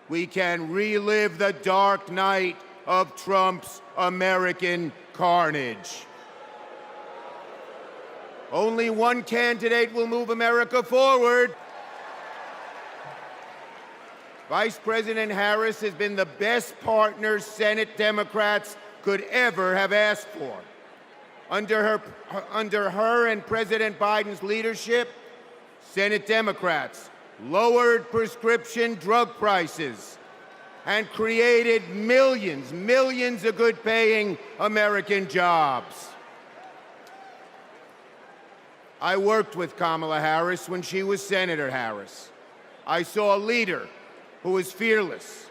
we can relive the dark night of Trump's American carnage. Only one candidate will move America forward. Vice President Harris has been the best partner Senate Democrats could ever have asked for. Under her and President Biden's leadership, Senate Democrats lowered prescription drug prices and created millions of good-paying American jobs. I worked with Kamala Harris when she was Senator Harris. I saw a leader who was fearless,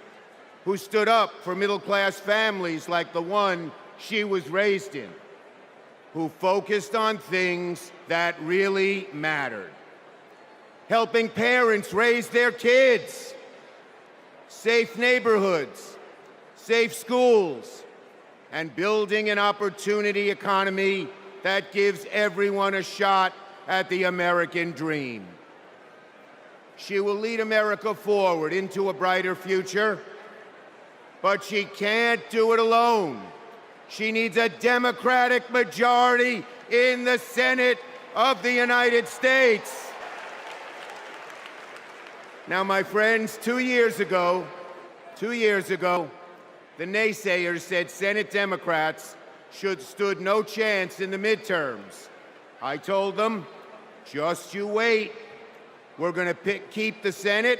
who stood up for middle-class families like the one she was raised in, who focused on things that really mattered. Helping parents raise their kids, safe neighborhoods, safe schools, and building an opportunity economy that gives everyone a shot at the American dream. She will lead America forward into a brighter future, but she can't do it alone. She needs a Democratic majority in the Senate of the United States. Now, my friends, 2 years ago, the naysayers said Senate Democrats stood no chance in the midterms. I told them, just you wait. We're going to keep the Senate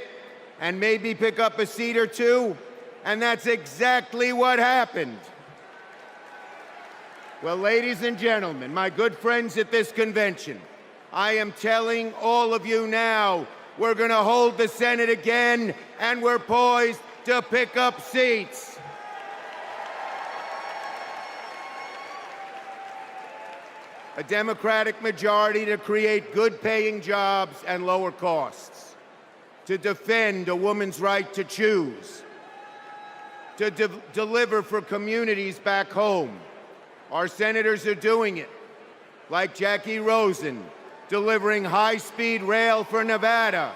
and maybe pick up a seat or two, and that's exactly what happened. Well, ladies and gentlemen, my good friends at this convention, I am telling all of you now, we're going to hold the Senate again, and we're poised to pick up seats. A Democratic majority to create good-paying jobs and lower costs, to defend a woman's right to choose, to deliver for communities back home. Our senators are doing it, like Jackie Rosen, delivering high-speed rail for Nevada,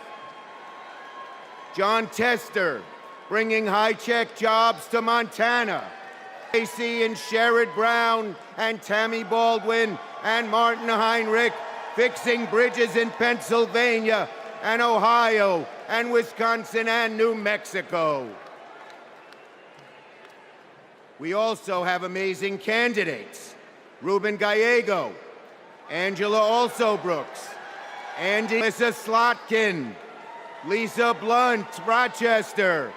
John Tester, bringing high-tech jobs to Montana, Stacey and Sherrod Brown and Tammy Baldwin and Martin Heinrich fixing bridges in Pennsylvania and Ohio and Wisconsin and New Mexico. We also have amazing candidates. Ruben Gallego, Angela Alsobrooks, Melissa Slotkin, Lisa Blunt, Rochester,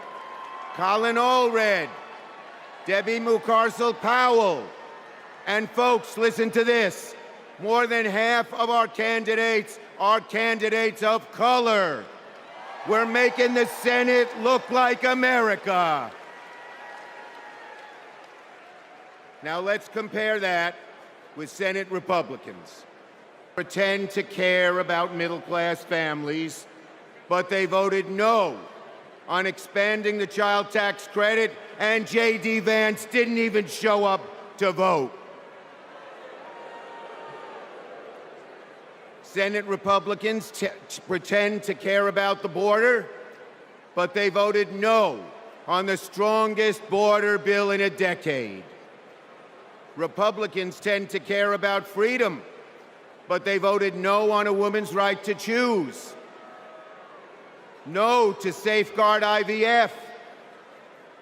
Colin Allred, Debbie Mucarsel-Powell. And folks, listen to this. More than half of our candidates are candidates of color. We're making the Senate look like America. Now let's compare that with Senate Republicans. Pretend to care about middle-class families, but they voted no on expanding the child tax credit, and J.D. Vance didn't even show up to vote. Senate Republicans pretend to care about the border, but they voted no on the strongest border bill in a decade. Republicans tend to care about freedom, but they voted no on a woman's right to choose. No to safeguard IVF.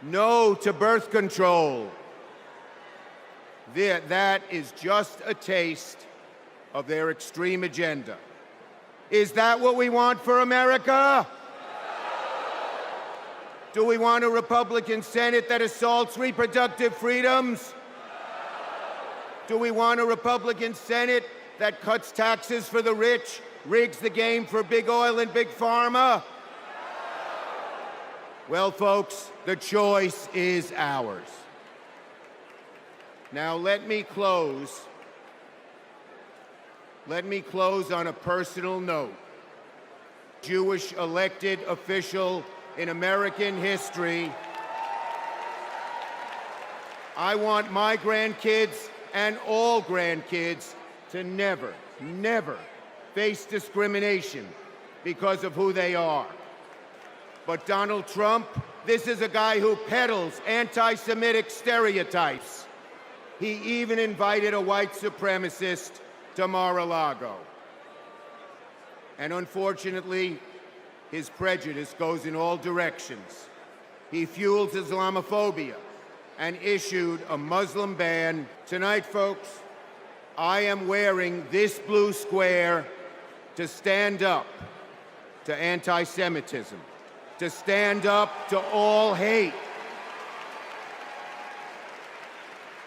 No to birth control. That is just a taste of their extreme agenda. Is that what we want for America? Do we want a Republican Senate that assaults reproductive freedoms? Do we want a Republican Senate that cuts taxes for the rich, rigs the game for big oil and big pharma? Well, folks, the choice is ours. Now, let me close on a personal note. Jewish elected official in American history. I want my grandkids and all grandkids to never, never face discrimination because of who they are. But Donald Trump, this is a guy who peddles anti-Semitic stereotypes. He even invited a white supremacist to Mar-a-Lago. And unfortunately, his prejudice goes in all directions. He fuels Islamophobia and issued a Muslim ban. Tonight, folks, I am wearing this blue square to stand up to anti-Semitism, to stand up to all hate.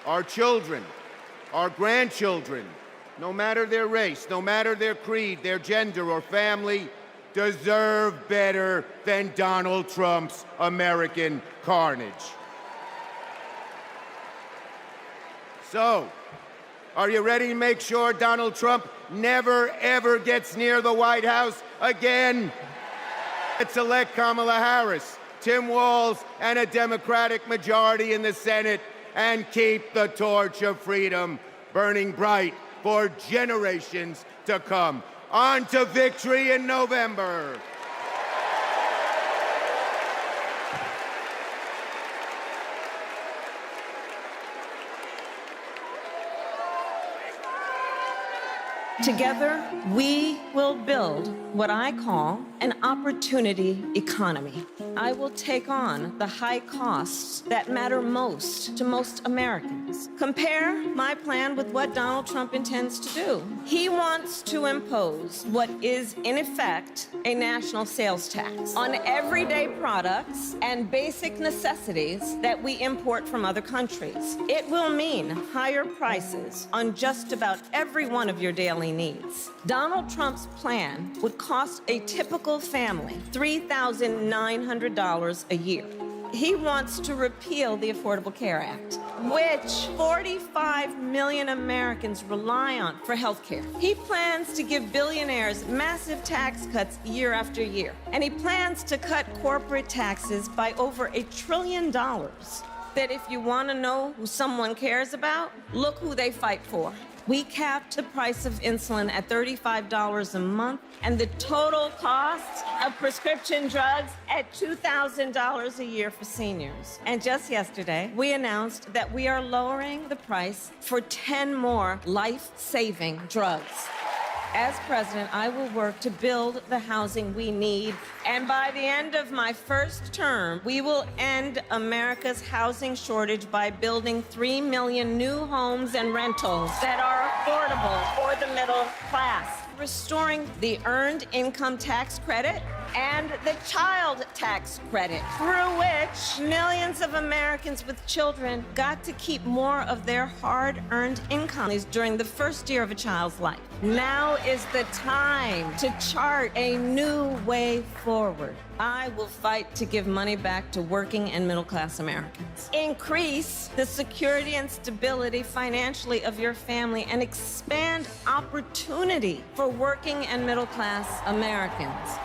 Our children, our grandchildren, no matter their race, no matter their creed, their gender or family, deserve better than Donald Trump's American carnage. So, are you ready to make sure Donald Trump never, ever gets near the White House again? Let's elect Kamala Harris, Tim Walz, and a Democratic majority in the Senate and keep the torch of freedom burning bright for generations to come. On to victory in November. Together, we will build what I call an opportunity economy. I will take on the high costs that matter most to most Americans. Compare my plan with what Donald Trump intends to do. He wants to impose what is, in effect, a national sales tax on everyday products and basic necessities that we import from other countries. It will mean higher prices on just about every one of your daily needs. Donald Trump's plan would cost a typical family $3,900 a year. He wants to repeal the Affordable Care Act, which 45 million Americans rely on for health care. He plans to give billionaires massive tax cuts year after year, and he plans to cut corporate taxes by over $1 trillion. That if you want to know who someone cares about, look who they fight for. We capped the price of insulin at $35 a month and the total cost of prescription drugs at $2,000 a year for seniors. And just yesterday, we announced that we are lowering the price for 10 more life-saving drugs. As president, I will work to build the housing we need, and by the end of my first term, we will end America's housing shortage by building 3 million new homes and rentals that are affordable for the middle class, restoring the Earned Income Tax Credit and the Child Tax Credit, through which millions of Americans with children got to keep more of their hard-earned income during the first year of a child's life. Now is the time to chart a new way forward. I will fight to give money back to working and middle-class Americans. Increase the security and stability financially of your family and expand opportunity for working and middle-class Americans.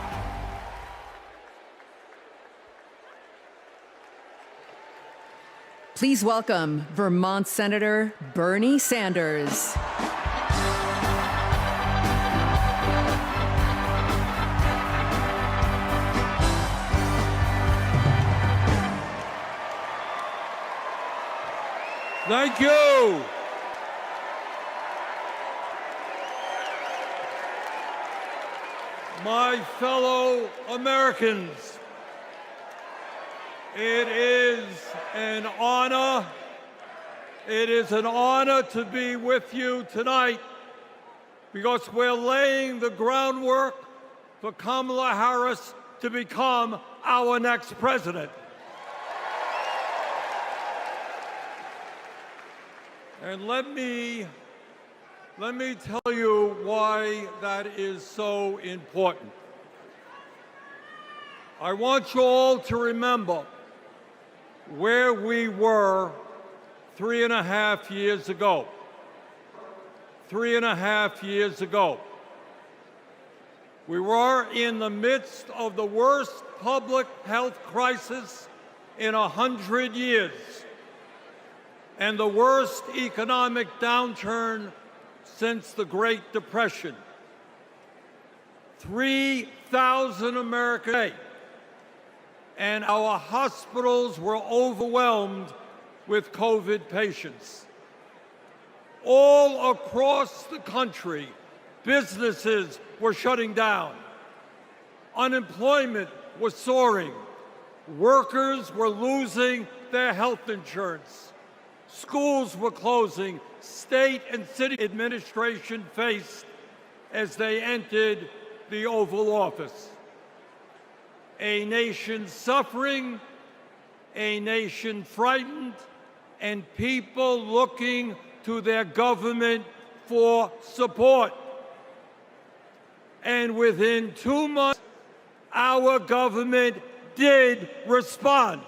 Please welcome Vermont Senator Bernie Sanders. Thank you. My fellow Americans, it is an honor to be with you tonight because we're laying the groundwork for Kamala Harris to become our next president. And let me tell you why that is so important. I want you all to remember where we were 3.5 years ago. 3.5 years ago. We were in the midst of the worst public health crisis in 100 years and the worst economic downturn since the Great Depression. 3,000 Americans, and our hospitals were overwhelmed with COVID patients. All across the country, businesses were shutting down. Unemployment was soaring. Workers were losing their health insurance. Schools were closing. State and city administration faced as they entered the Oval Office. A nation suffering, a nation frightened, and people looking to their government for support. And within 2 months, our government did respond.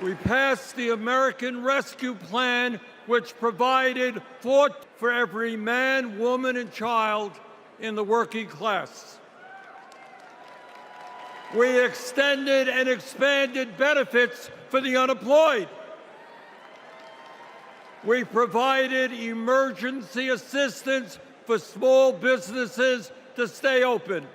We passed the American Rescue Plan, which provided for every man, woman, and child in the working class. We extended and expanded benefits for the unemployed. We provided emergency assistance for small businesses to stay open.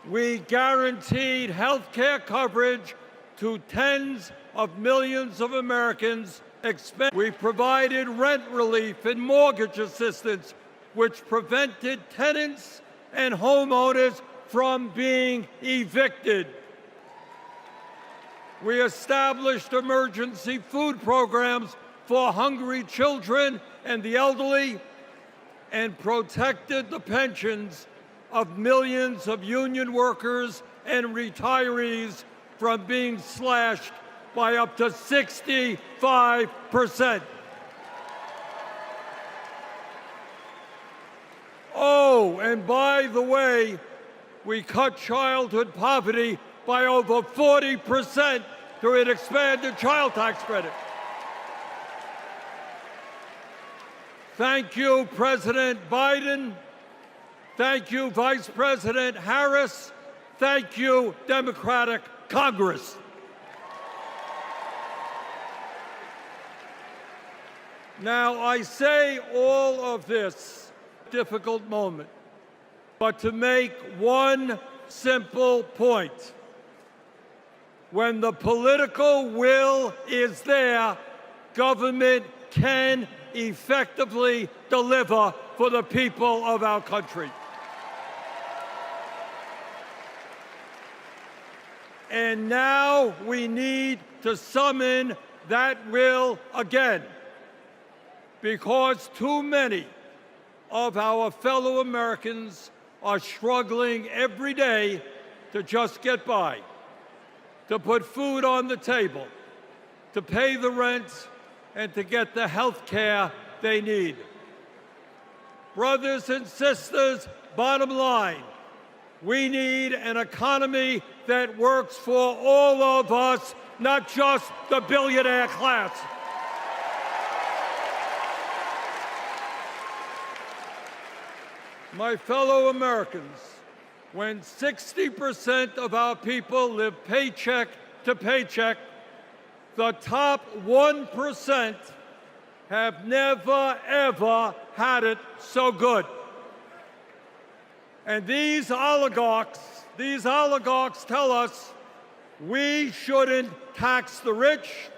We guaranteed health care coverage to tens of millions of Americans We provided rent relief and mortgage assistance, which prevented tenants and homeowners from being evicted. We established emergency food programs for hungry children and the elderly, and protected the pensions of millions of union workers and retirees from being slashed by up to 65%. Oh, and by the way, we cut childhood poverty by over 40% through an expanded child tax credit. Thank you, President Biden. Thank you, Vice President Harris. Thank you, Democratic Congress. Now, I say all of this difficult moment, but to make one simple point. When the political will is there, government can effectively deliver for the people of our country. And now we need to summon that will again, because too many of our fellow Americans are struggling every day to just get by, to put food on the table, to pay the rent, and to get the health care they need. Brothers and sisters, bottom line, we need an economy that works for all of us, not just the billionaire class. My fellow Americans, when 60% of our people live paycheck to paycheck, the top 1% have never, ever had it so good. And these oligarchs tell us we shouldn't tax the rich.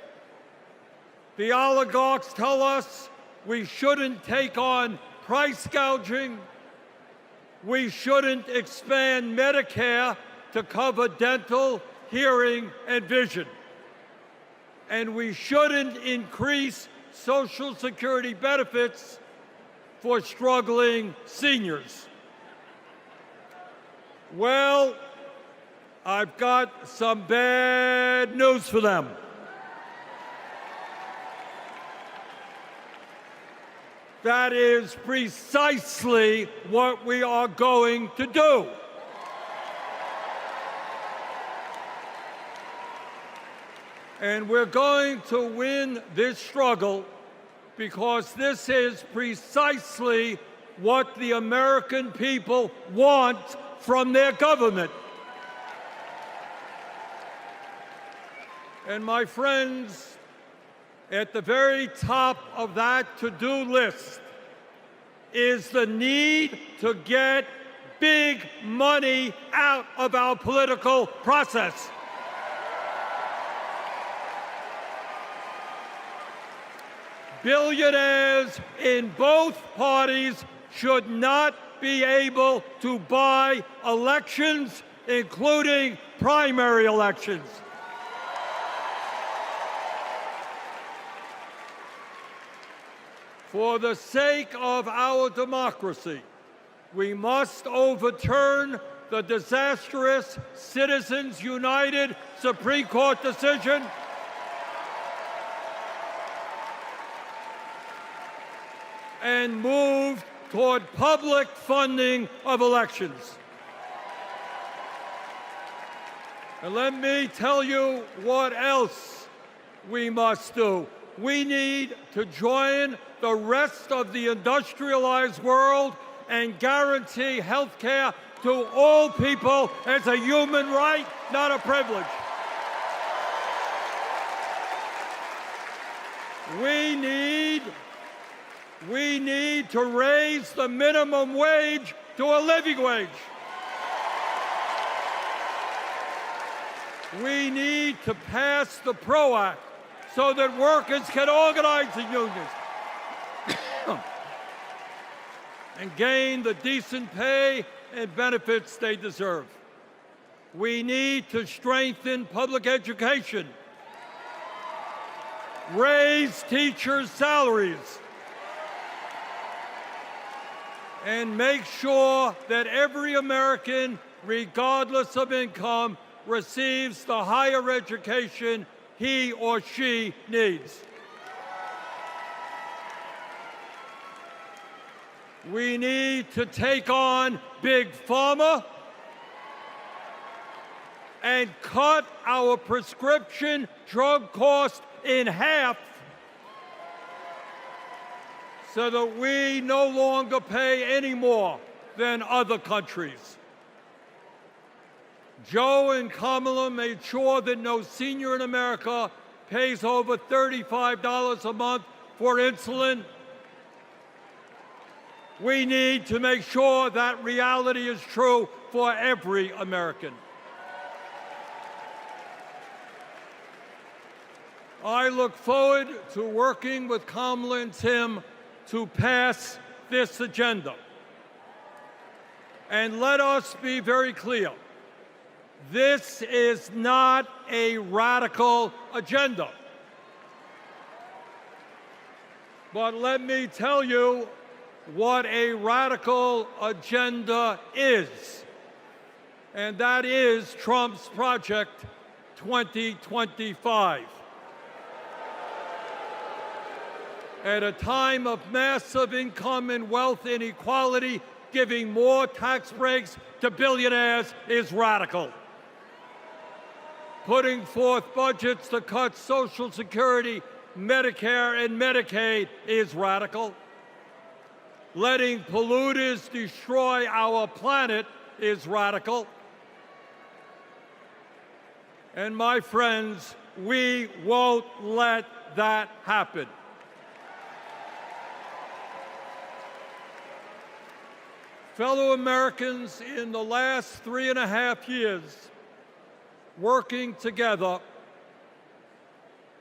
The oligarchs tell us we shouldn't take on price gouging. We shouldn't expand Medicare to cover dental, hearing, and vision. And we shouldn't increase Social Security benefits for struggling seniors. Well, I've got some bad news for them. That is precisely what we are going to do. And we're going to win this struggle because this is precisely what the American people want from their government. And my friends, at the very top of that to-do list is the need to get big money out of our political process. Billionaires in both parties should not be able to buy elections, including primary elections. For the sake of our democracy, we must overturn the disastrous Citizens United Supreme Court decision and move toward public funding of elections. And let me tell you what else we must do. We need to join the rest of the industrialized world and guarantee health care to all people as a human right, not a privilege. We need to raise the minimum wage to a living wage. We need to pass the PRO Act so that workers can organize in unions and gain the decent pay and benefits they deserve. We need to strengthen public education, raise teachers' salaries, and make sure that every American, regardless of income, receives the higher education he or she needs. We need to take on Big Pharma and cut our prescription drug costs in half so that we no longer pay any more than other countries. Joe and Kamala made sure that no senior in America pays over $35 a month for insulin. We need to make sure that reality is true for every American. I look forward to working with Kamala and Tim to pass this agenda. And let us be very clear. This is not a radical agenda. But let me tell you what a radical agenda is. And that is Trump's Project 2025. At a time of massive income and wealth inequality, giving more tax breaks to billionaires is radical. Putting forth budgets to cut Social Security, Medicare, and Medicaid is radical. Letting polluters destroy our planet is radical. And my friends, we won't let that happen. Fellow Americans, in the last 3.5 years, working together,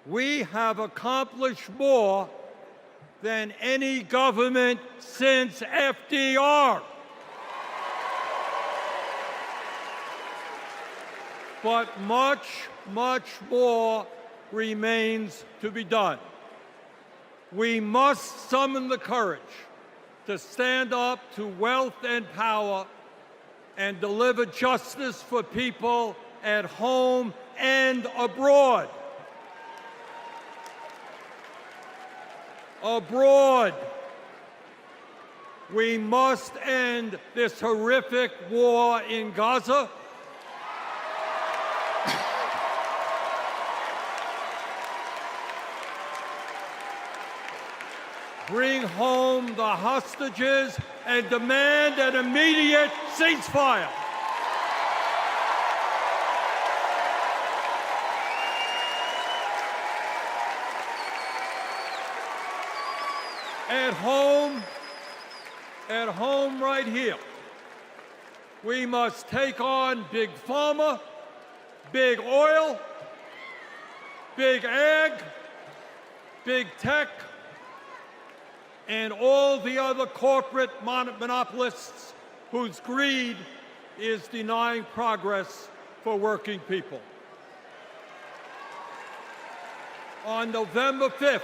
we have accomplished more than any government since FDR. But much, much more remains to be done. We must summon the courage to stand up to wealth and power and deliver justice for people at home and abroad. Abroad, we must end this horrific war in Gaza. Bring home the hostages and demand an immediate ceasefire. At home right here, we must take on Big Pharma, Big Oil, Big Ag, Big Tech, and all the other corporate monopolists whose greed is denying progress for working people. On November 5th,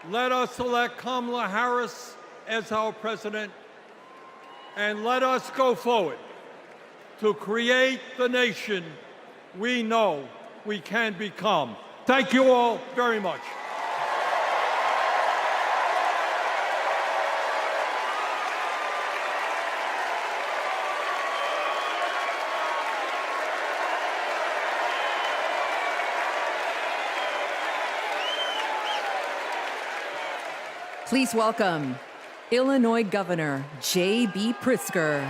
let us elect Kamala Harris as our president, and let us go forward to create the nation we know we can become. Thank you all very much. Please welcome Illinois Governor J.B. Pritzker.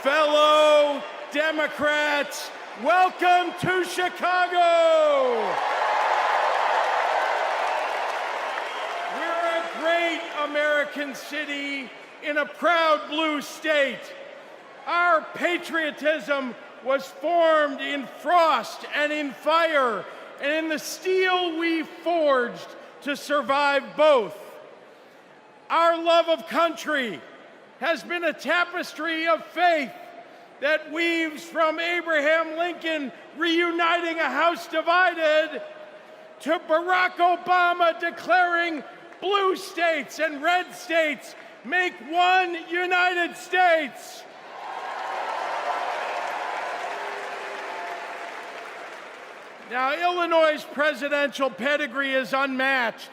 Fellow Democrats, welcome to Chicago. American city in a proud blue state. Our patriotism was formed in frost and in fire, and in the steel we forged to survive both. Our love of country has been a tapestry of faith that weaves from Abraham Lincoln reuniting a house divided to Barack Obama declaring blue states and red states make one United States. Now, Illinois' presidential pedigree is unmatched.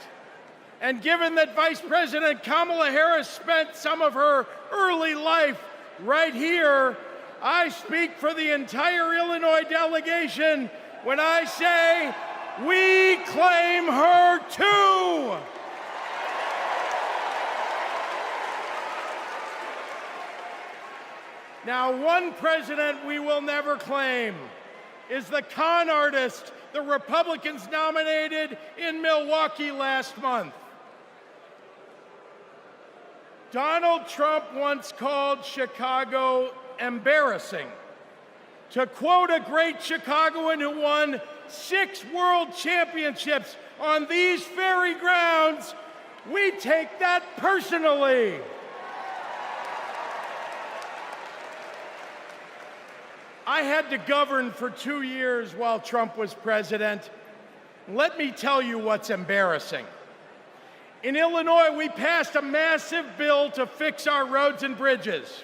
And given that Vice President Kamala Harris spent some of her early life right here, I speak for the entire Illinois delegation when I say, we claim her too. Now, one president we will never claim is the con artist the Republicans nominated in Milwaukee last month. Donald Trump once called Chicago embarrassing. To quote a great Chicagoan who won 6 world championships on these very grounds, we take that personally. I had to govern for 2 years while Trump was president. Let me tell you what's embarrassing. In Illinois, we passed a massive bill to fix our roads and bridges.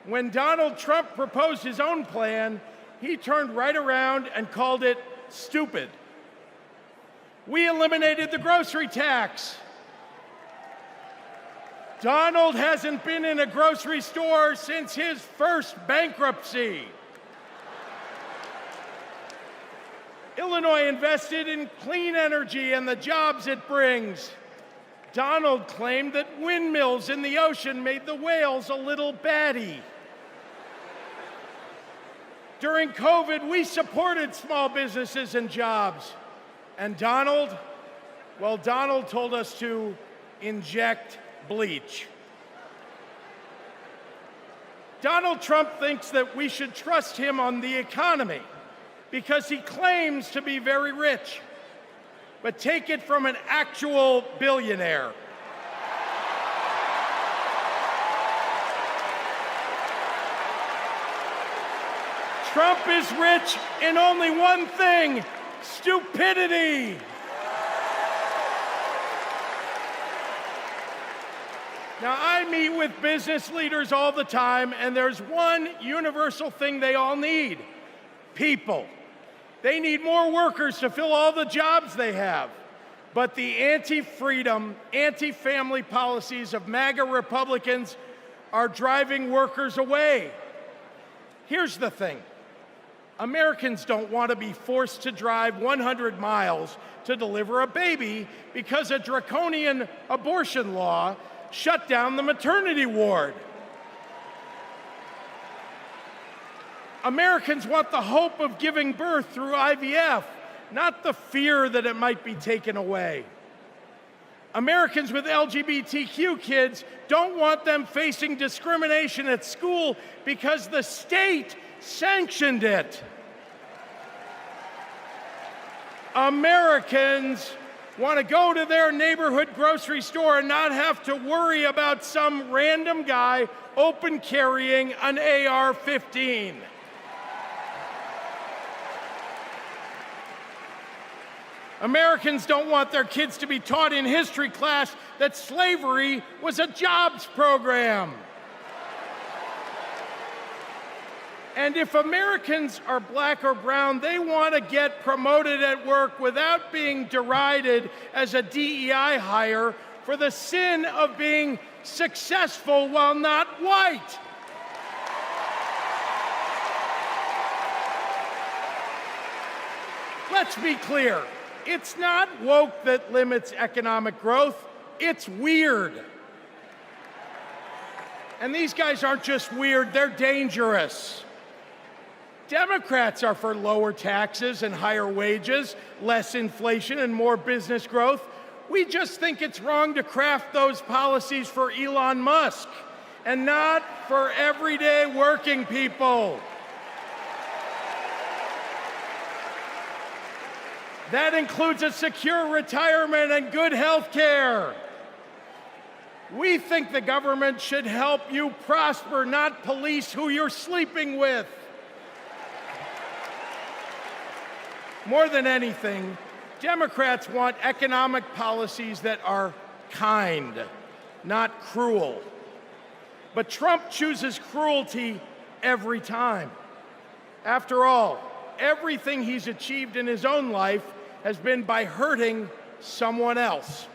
When Donald Trump proposed his own plan, he turned right around and called it stupid. We eliminated the grocery tax. Donald hasn't been in a grocery store since his first bankruptcy. Illinois invested in clean energy and the jobs it brings. Donald claimed that windmills in the ocean made the whales a little batty. During COVID, we supported small businesses and jobs. And Donald told us to inject bleach. Donald Trump thinks that we should trust him on the economy because he claims to be very rich. But take it from an actual billionaire. Trump is rich in only one thing: stupidity. Now, I meet with business leaders all the time, and there's one universal thing they all need: people. They need more workers to fill all the jobs they have. But the anti-freedom, anti-family policies of MAGA Republicans are driving workers away. Here's the thing. Americans don't want to be forced to drive 100 miles to deliver a baby because a draconian abortion law shut down the maternity ward. Americans want the hope of giving birth through IVF, not the fear that it might be taken away. Americans with LGBTQ kids don't want them facing discrimination at school because the state sanctioned it. Americans want to go to their neighborhood grocery store and not have to worry about some random guy open carrying an AR-15. Americans don't want their kids to be taught in history class that slavery was a jobs program. And if Americans are black or brown, they want to get promoted at work without being derided as a DEI hire for the sin of being successful while not white. Let's be clear. It's not woke that limits economic growth. It's weird. And these guys aren't just weird, they're dangerous. Democrats are for lower taxes and higher wages, less inflation and more business growth. We just think it's wrong to craft those policies for Elon Musk and not for everyday working people. That includes a secure retirement and good health care. We think the government should help you prosper, not police who you're sleeping with. More than anything, Democrats want economic policies that are kind, not cruel. But Trump chooses cruelty every time. After all, everything he's achieved in his own life has been by hurting someone else.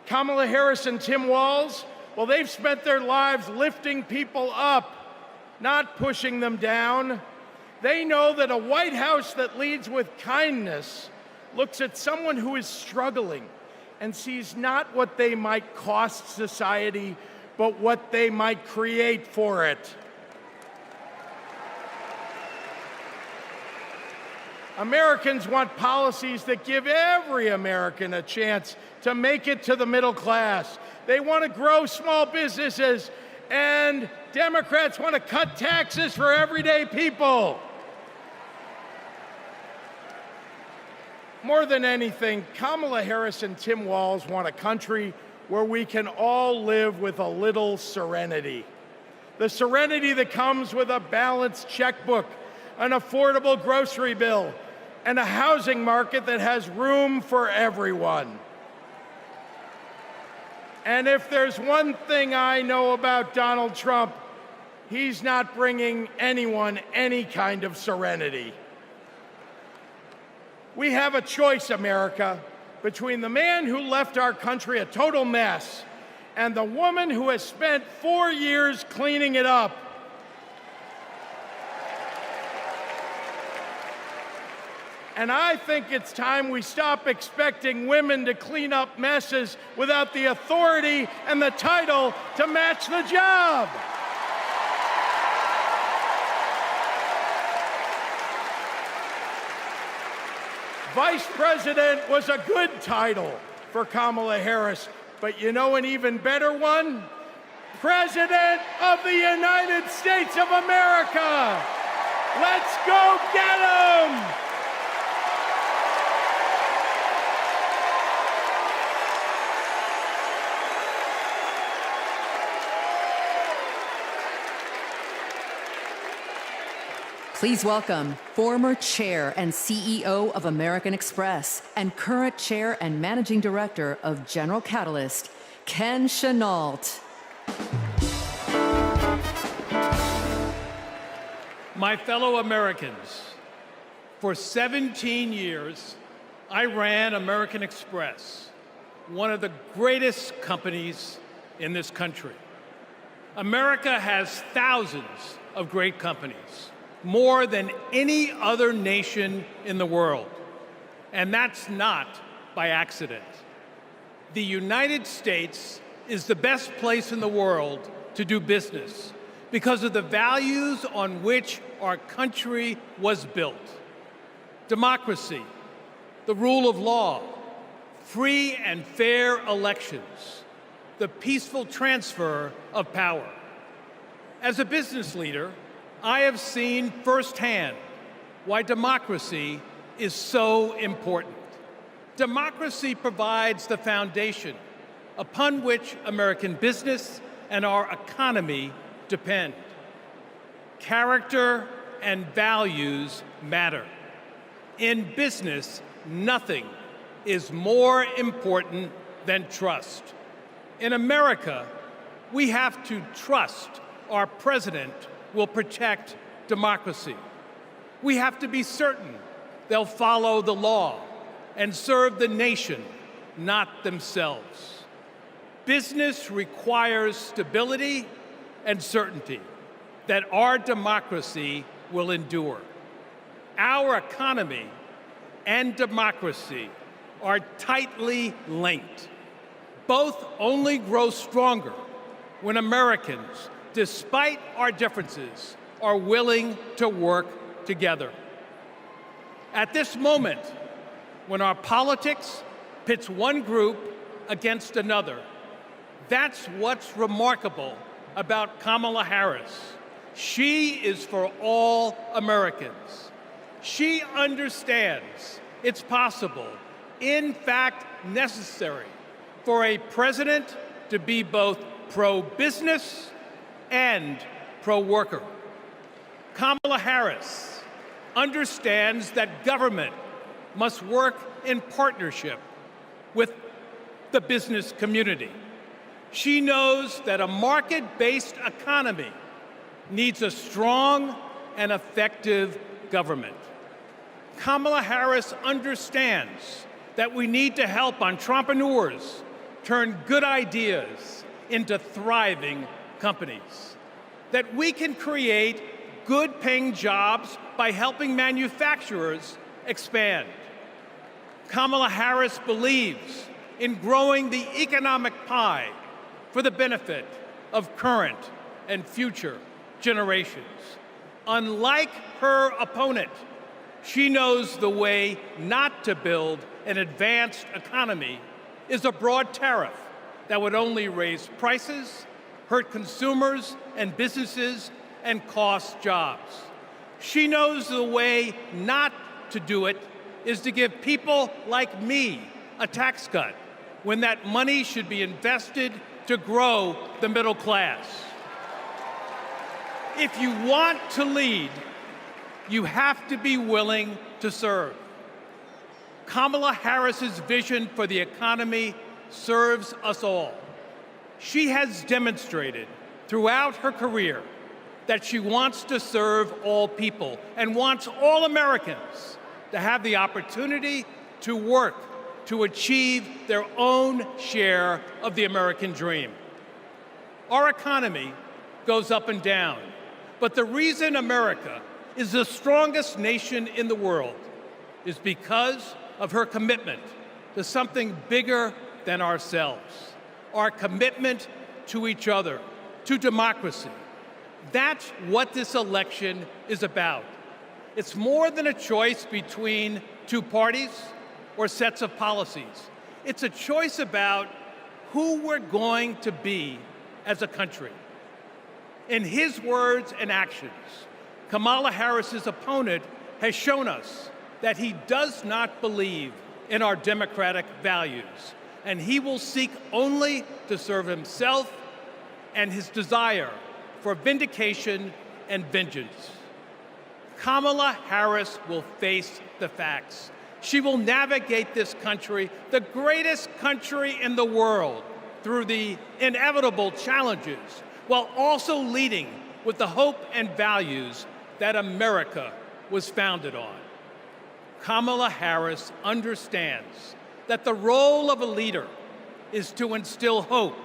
Kamala Harris and Tim Walz, well, they've spent their lives lifting people up, not pushing them down. They know that a White House that leads with kindness looks at someone who is struggling and sees not what they might cost society, but what they might create for it. Americans want policies that give every American a chance to make it to the middle class. They want to grow small businesses, and Democrats want to cut taxes for everyday people. More than anything, Kamala Harris and Tim Walz want a country where we can all live with a little serenity. The serenity that comes with a balanced checkbook, an affordable grocery bill, and a housing market that has room for everyone. And if there's one thing I know about Donald Trump, he's not bringing anyone any kind of serenity. We have a choice, America, between the man who left our country a total mess and the woman who has spent 4 years cleaning it up. And I think it's time we stop expecting women to clean up messes without the authority and the title to match the job. Vice President was a good title for Kamala Harris, but you know an even better one? President of the United States of America. Let's go get 'em! Please welcome former chair and CEO of American Express and current chair and managing director of General Catalyst, Ken Chenault. My fellow Americans, for 17 years, I ran American Express, one of the greatest companies in this country. America has thousands of great companies, more than any other nation in the world. And that's not by accident. The United States is the best place in the world to do business because of the values on which our country was built. Democracy, the rule of law, free and fair elections, the peaceful transfer of power. As a business leader, I have seen firsthand why democracy is so important. Democracy provides the foundation upon which American business and our economy depend. Character and values matter. In business, nothing is more important than trust. In America, we have to trust our president will protect democracy. We have to be certain they'll follow the law and serve the nation, not themselves. Business requires stability and certainty that our democracy will endure. Our economy and democracy are tightly linked. Both only grow stronger when Americans, despite our differences, are willing to work together. At this moment, when our politics pits one group against another. That's what's remarkable about Kamala Harris. She is for all Americans. She understands it's possible, in fact necessary, for a president to be both pro-business and pro-worker. Kamala Harris understands that government must work in partnership with the business community. She knows that a market-based economy needs a strong and effective government. Kamala Harris understands that we need to help entrepreneurs turn good ideas into thriving companies, that we can create good-paying jobs by helping manufacturers expand. Kamala Harris believes in growing the economic pie for the benefit of current and future generations. Unlike her opponent, she knows the way not to build an advanced economy is a broad tariff that would only raise prices, hurt consumers and businesses, and cost jobs. She knows the way not to do it is to give people like me a tax cut when that money should be invested to grow the middle class. If you want to lead, you have to be willing to serve. Kamala Harris's vision for the economy serves us all. She has demonstrated throughout her career that she wants to serve all people and wants all Americans to have the opportunity to work to achieve their own share of the American dream. Our economy goes up and down, but the reason America is the strongest nation in the world is because of her commitment to something bigger than ourselves, our commitment to each other, to democracy. That's what this election is about. It's more than a choice between two parties or sets of policies. It's a choice about who we're going to be as a country. In his words and actions, Kamala Harris's opponent has shown us that he does not believe in our democratic values, and he will seek only to serve himself and his desire for vindication and vengeance. Kamala Harris will face the facts. She will navigate this country, the greatest country in the world, through the inevitable challenges, while also leading with the hope and values that America was founded on. Kamala Harris understands that the role of a leader is to instill hope,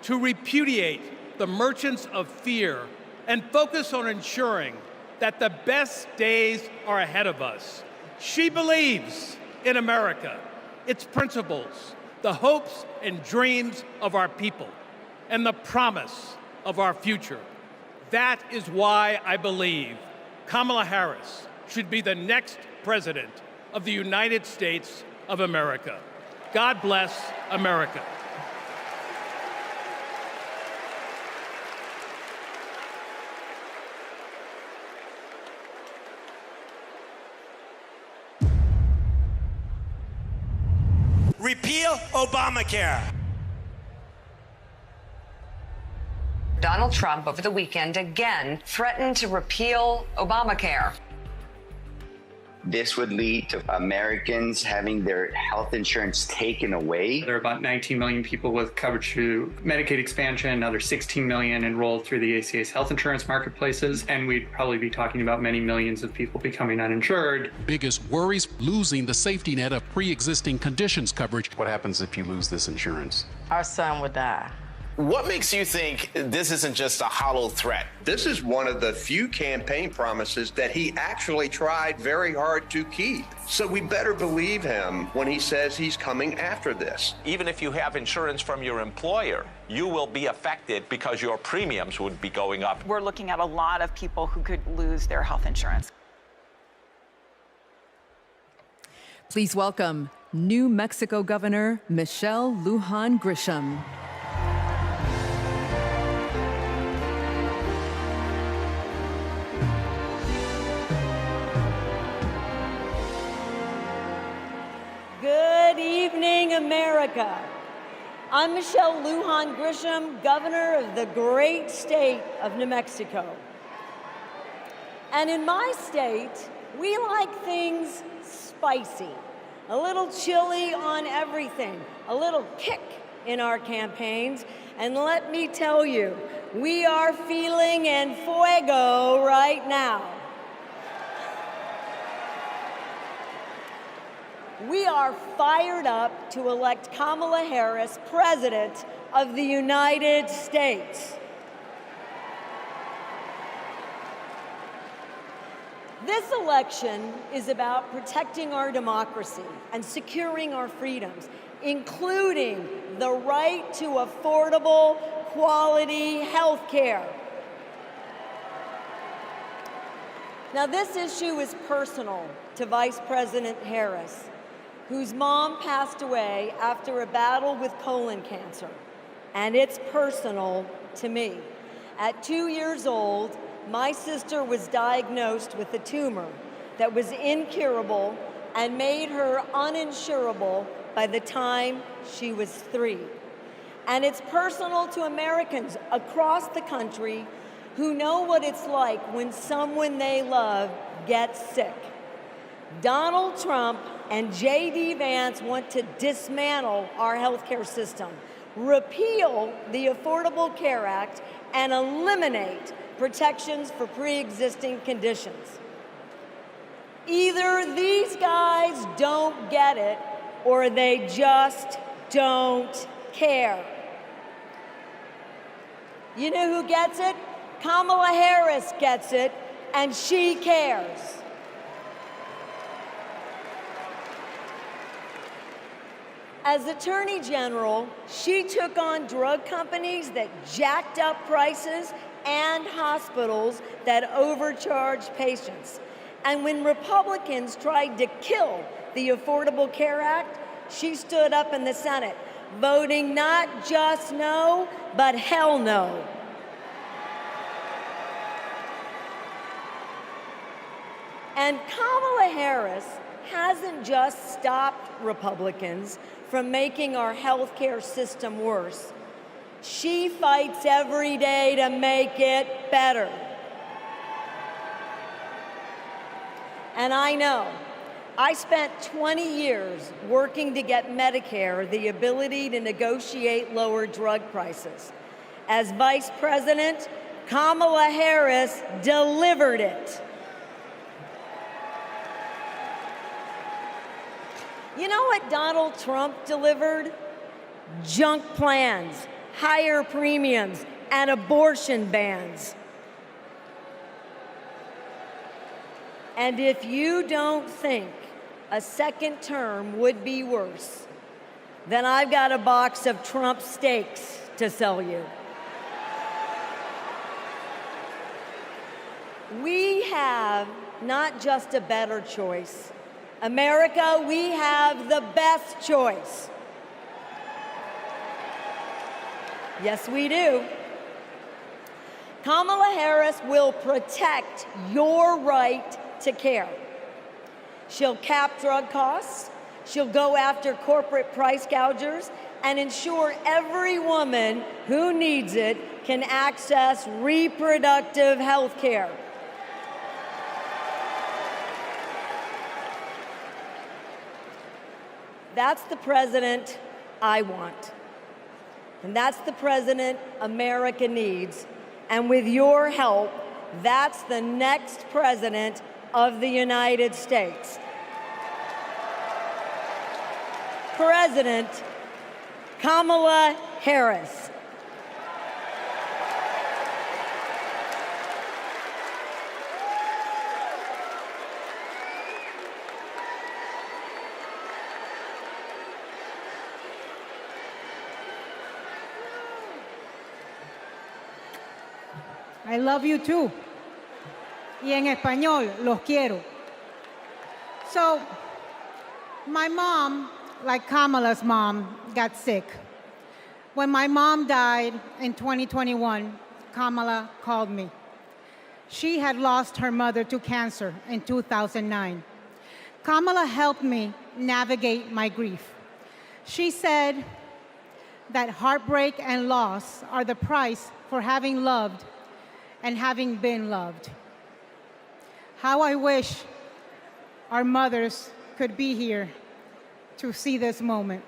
to repudiate the merchants of fear, and focus on ensuring that the best days are ahead of us. She believes in America, its principles, the hopes and dreams of our people, and the promise of our future. That is why I believe Kamala Harris should be the next president of the United States of America. God bless America. Repeal Obamacare. Donald Trump over the weekend again threatened to repeal Obamacare. This would lead to Americans having their health insurance taken away. There are about 19 million people with coverage through Medicaid expansion, another 16 million enrolled through the ACA's health insurance marketplaces, and we'd probably be talking about many millions of people becoming uninsured. Biggest worries, losing the safety net of pre-existing conditions coverage. What happens if you lose this insurance? Our son would die. What makes you think this isn't just a hollow threat? This is one of the few campaign promises that he actually tried very hard to keep. So we better believe him when he says he's coming after this. Even if you have insurance from your employer, you will be affected because your premiums would be going up. We're looking at a lot of people who could lose their health insurance. Please welcome New Mexico Governor Michelle Lujan Grisham. Good evening, America. I'm Michelle Lujan Grisham, governor of the great state of New Mexico. And in my state, we like things spicy, a little chili on everything, a little kick in our campaigns. And let me tell you, we are feeling en fuego right now. We are fired up to elect Kamala Harris President of the United States. This election is about protecting our democracy and securing our freedoms, including the right to affordable, quality health care. Now, this issue is personal to Vice President Harris, whose mom passed away after a battle with colon cancer, and it's personal to me. At 2 years old, my sister was diagnosed with a tumor that was incurable and made her uninsurable by the time she was 3. And it's personal to Americans across the country who know what it's like when someone they love gets sick. Donald Trump and J.D. Vance want to dismantle our healthcare system, repeal the Affordable Care Act, and eliminate protections for pre-existing conditions. Either these guys don't get it, or they just don't care. You know who gets it? Kamala Harris gets it, and she cares. As Attorney General, she took on drug companies that jacked up prices and hospitals that overcharged patients. And when Republicans tried to kill the Affordable Care Act, she stood up in the Senate, voting not just no, but hell no. And Kamala Harris hasn't just stopped Republicans from making our healthcare system worse. She fights every day to make it better. And I know, I spent 20 years working to get Medicare the ability to negotiate lower drug prices. As Vice President, Kamala Harris delivered it. You know what Donald Trump delivered? Junk plans, higher premiums, and abortion bans. And if you don't think a second term would be worse, then I've got a box of Trump steaks to sell you. We have not just a better choice. America, we have the best choice. Yes, we do. Kamala Harris will protect your right to care. She'll cap drug costs, she'll go after corporate price gougers, and ensure every woman who needs it can access reproductive health care. That's the president I want. And that's the president America needs. And with your help, that's the next president of the United States. President Kamala Harris. I love you too. Y en español, los quiero. So, My mom, like Kamala's mom, got sick. When my mom died in 2021, Kamala called me. She had lost her mother to cancer in 2009. Kamala helped me navigate my grief. She said that heartbreak and loss are the price for having loved and having been loved. How I wish our mothers could be here to see this moment.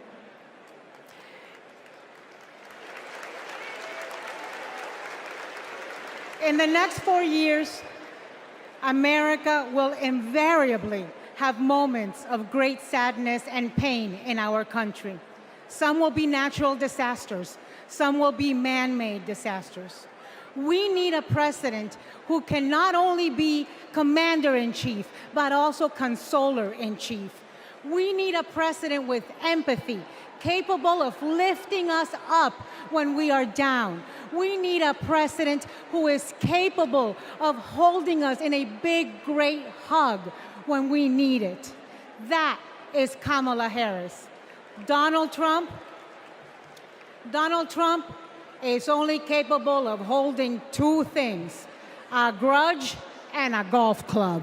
In the next 4 years, America will invariably have moments of great sadness and pain in our country. Some will be natural disasters. Some will be man-made disasters. We need a president who can not only be commander-in-chief, but also consoler-in-chief. We need a president with empathy, capable of lifting us up when we are down. We need a president who is capable of holding us in a big, great hug when we need it. That is Kamala Harris. Donald Trump is only capable of holding two things: a grudge and a golf club.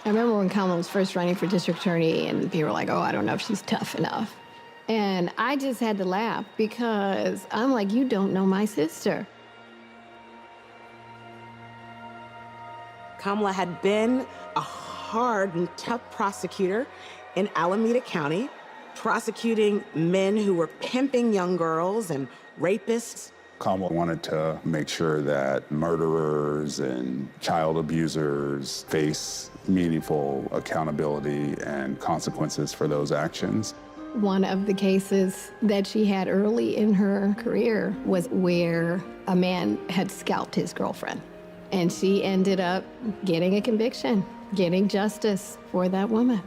I remember when Kamala was first running for district attorney and people were like, oh, I don't know if she's tough enough. And I just had to laugh because I'm like, you don't know my sister. Kamala had been a hard and tough prosecutor in Alameda County, prosecuting men who were pimping young girls and rapists. Kamala wanted to make sure that murderers and child abusers face meaningful accountability and consequences for those actions. One of the cases that she had early in her career was where a man had scalped his girlfriend. And she ended up getting a conviction, getting justice for that woman.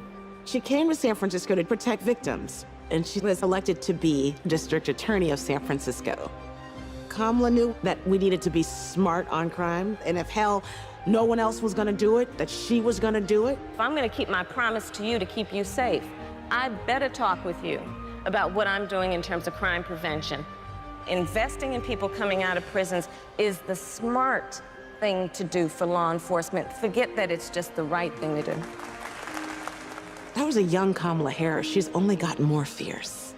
She came to San Francisco to protect victims, and she was elected to be district attorney of San Francisco. Kamala knew that we needed to be smart on crime, and if hell, no one else was gonna do it, that she was gonna do it. If I'm gonna keep my promise to you to keep you safe, I better talk with you about what I'm doing in terms of crime prevention. Investing in people coming out of prisons is the smart thing to do for law enforcement. Forget that it's just the right thing to do. That was a young Kamala Harris. She's only gotten more fierce.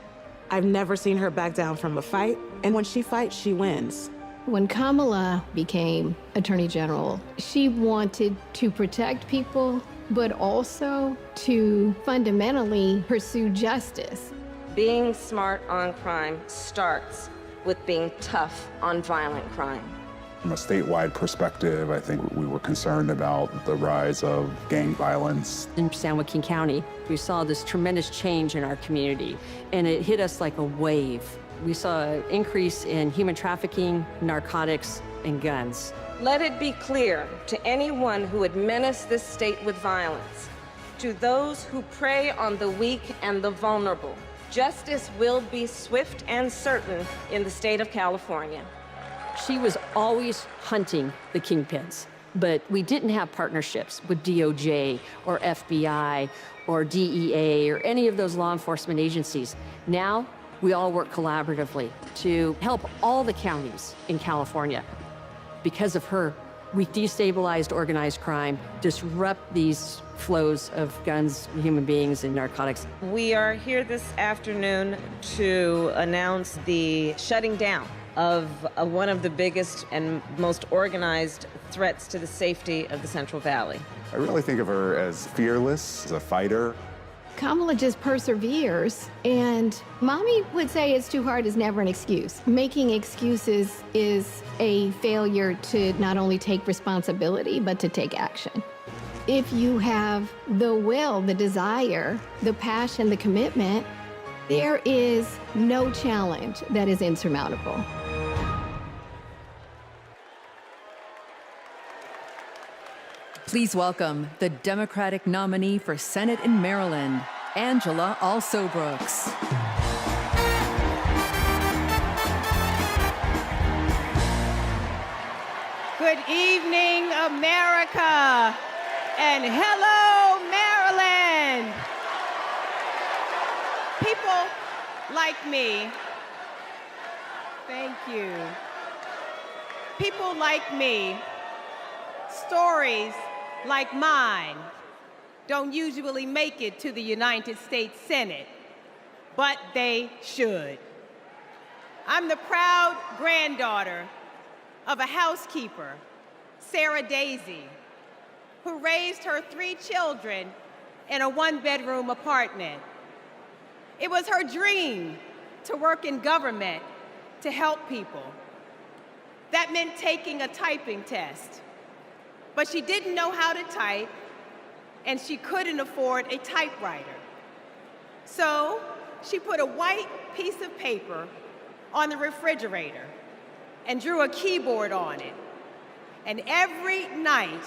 I've never seen her back down from a fight, and when she fights, she wins. When Kamala became Attorney General, she wanted to protect people, but also to fundamentally pursue justice. Being smart on crime starts with being tough on violent crime. From a statewide perspective, I think we were concerned about the rise of gang violence. In San Joaquin County, we saw this tremendous change in our community, and it hit us like a wave. We saw an increase in human trafficking, narcotics, and guns. Let it be clear to anyone who administers this state with violence, to those who prey on the weak and the vulnerable, justice will be swift and certain in the state of California. She was always hunting the kingpins, but we didn't have partnerships with DOJ or FBI or DEA or any of those law enforcement agencies. Now, we all work collaboratively to help all the counties in California. Because of her, we destabilized organized crime, disrupt these flows of guns, human beings, and narcotics. We are here this afternoon to announce the shutting down of one of the biggest and most organized threats to the safety of the Central Valley. I really think of her as fearless, as a fighter. Kamala just perseveres, and mommy would say it's too hard is never an excuse. Making excuses is a failure to not only take responsibility, but to take action. If you have the will, the desire, the passion, the commitment, there is no challenge that is insurmountable. Please welcome the Democratic nominee for Senate in Maryland, Angela Also-Brooks. Good evening, America, and hello, Maryland. People like me, thank you. People like me, stories like mine don't usually make it to the United States Senate, but they should. I'm the proud granddaughter of a housekeeper, Sarah Daisy, who raised her 3 children in a 1-bedroom apartment. It was her dream to work in government to help people. That meant taking a typing test. But she didn't know how to type, and she couldn't afford a typewriter. So she put a white piece of paper on the refrigerator and drew a keyboard on it. And every night,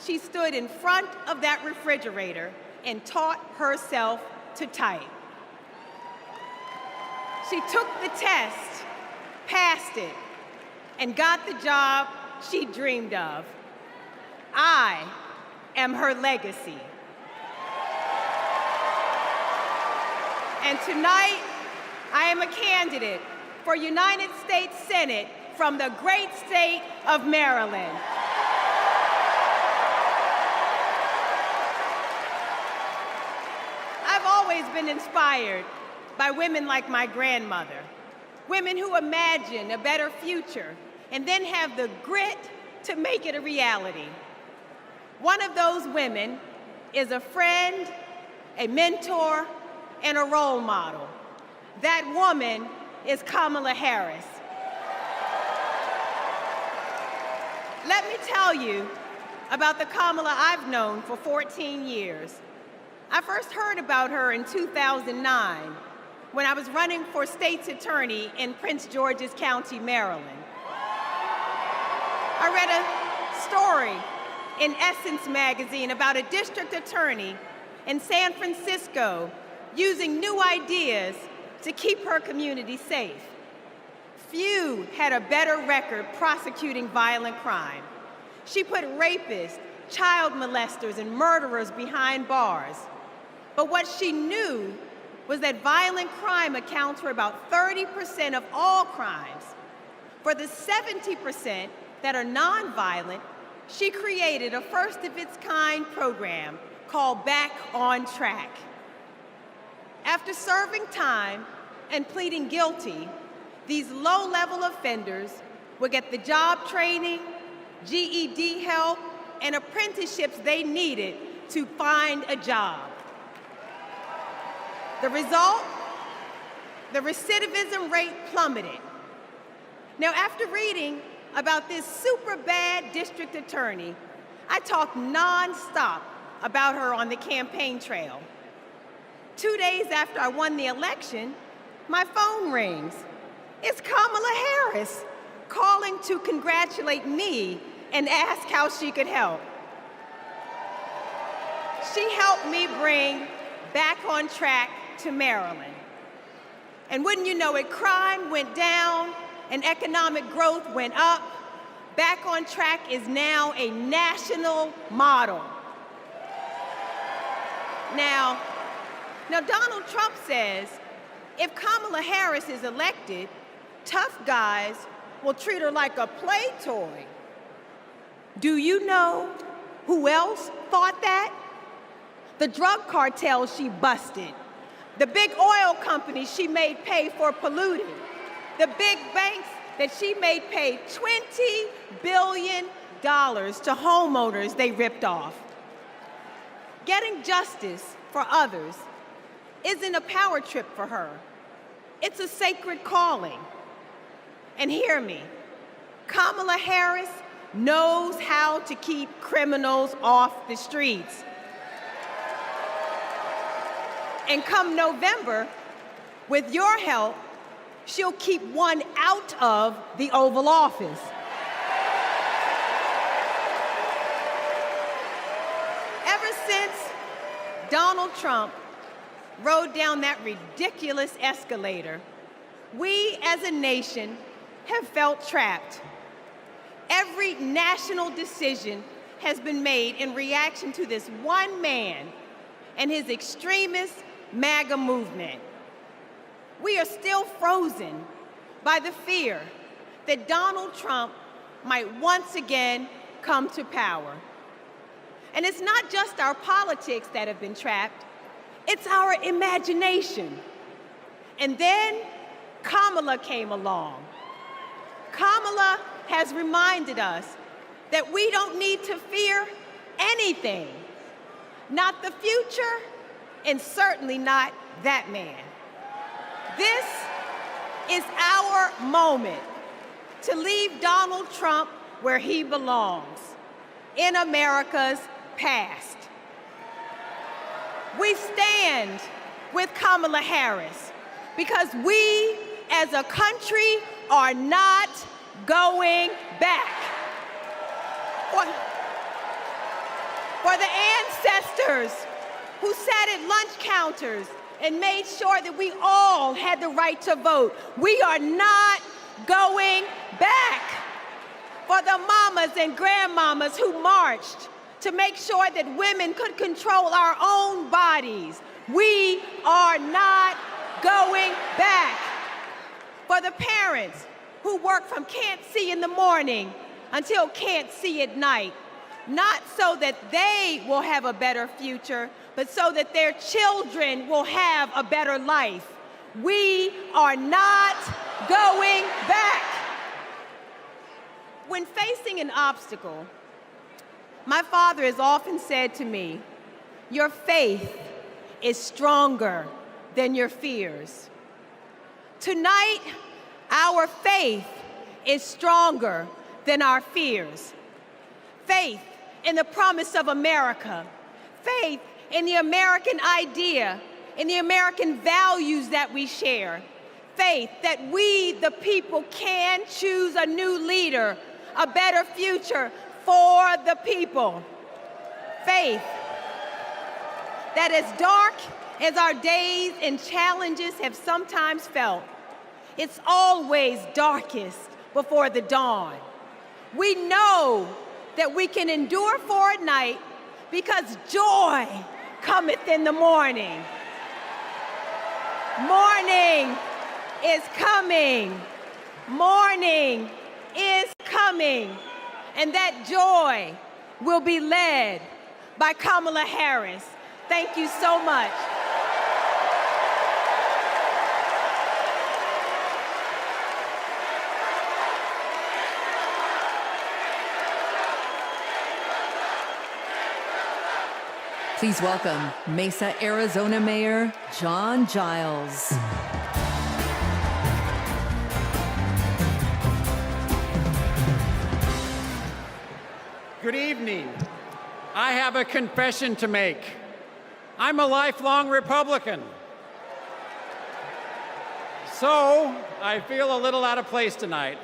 she stood in front of that refrigerator and taught herself to type. She took the test, passed it, and got the job she dreamed of. I am her legacy. And tonight, I am a candidate for United States Senate from the great state of Maryland. I've always been inspired by women like my grandmother, women who imagine a better future and then have the grit to make it a reality. One of those women is a friend, a mentor, and a role model. That woman is Kamala Harris. Let me tell you about the Kamala I've known for 14 years. I first heard about her in 2009 when I was running for state's attorney in Prince George's County, Maryland. I read a story in Essence magazine about a district attorney in San Francisco using new ideas to keep her community safe. Few had a better record prosecuting violent crime. She put rapists, child molesters, and murderers behind bars. But what she knew was that violent crime accounts for about 30% of all crimes. For the 70% that are nonviolent, she created a first-of-its-kind program called Back on Track. After serving time and pleading guilty, these low-level offenders will get the job training, GED help, and apprenticeships they needed to find a job. The result? The recidivism rate plummeted. Now, after reading about this super bad district attorney, I talked nonstop about her on the campaign trail. 2 days after I won the election, my phone rings. It's Kamala Harris calling to congratulate me and ask how she could help. She helped me bring Back on Track to Maryland. And wouldn't you know it, crime went down and economic growth went up. Back on Track is now a national model. Now Donald Trump says if Kamala Harris is elected, tough guys will treat her like a play toy. Do you know who else thought that? The drug cartels she busted, the big oil companies she made pay for polluting, the big banks that she made pay $20 billion to homeowners they ripped off. Getting justice for others isn't a power trip for her. It's a sacred calling. And hear me, Kamala Harris knows how to keep criminals off the streets. And come November, with your help, she'll keep one out of the Oval Office. Donald Trump rode down that ridiculous escalator, we as a nation have felt trapped. Every national decision has been made in reaction to this one man and his extremist MAGA movement. We are still frozen by the fear that Donald Trump might once again come to power. And it's not just our politics that have been trapped, it's our imagination. And then Kamala came along. Kamala has reminded us that we don't need to fear anything, not the future, and certainly not that man. This is our moment to leave Donald Trump where he belongs, in America's past. We stand with Kamala Harris because we as a country are not going back. For the ancestors who sat at lunch counters and made sure that we all had the right to vote, we are not going back. For the mamas and grandmamas who marched to make sure that women could control our own bodies, we are not going back. For the parents who work from can't see in the morning until can't see at night, not so that they will have a better future, but so that their children will have a better life. We are not going back. When facing an obstacle, my father has often said to me, your faith is stronger than your fears. Tonight, our faith is stronger than our fears. Faith in the promise of America, faith in the American idea, in the American values that we share, faith that we, the people, can choose a new leader, a better future for the people. Faith that as dark as our days and challenges have sometimes felt, it's always darkest before the dawn. We know that we can endure for a night because joy cometh in the morning. Morning is coming. Morning is coming. And that joy will be led by Kamala Harris. Thank you so much. Please welcome Mesa, Arizona Mayor John Giles. Good evening. I have a confession to make. I'm a lifelong Republican. So I feel a little out of place tonight,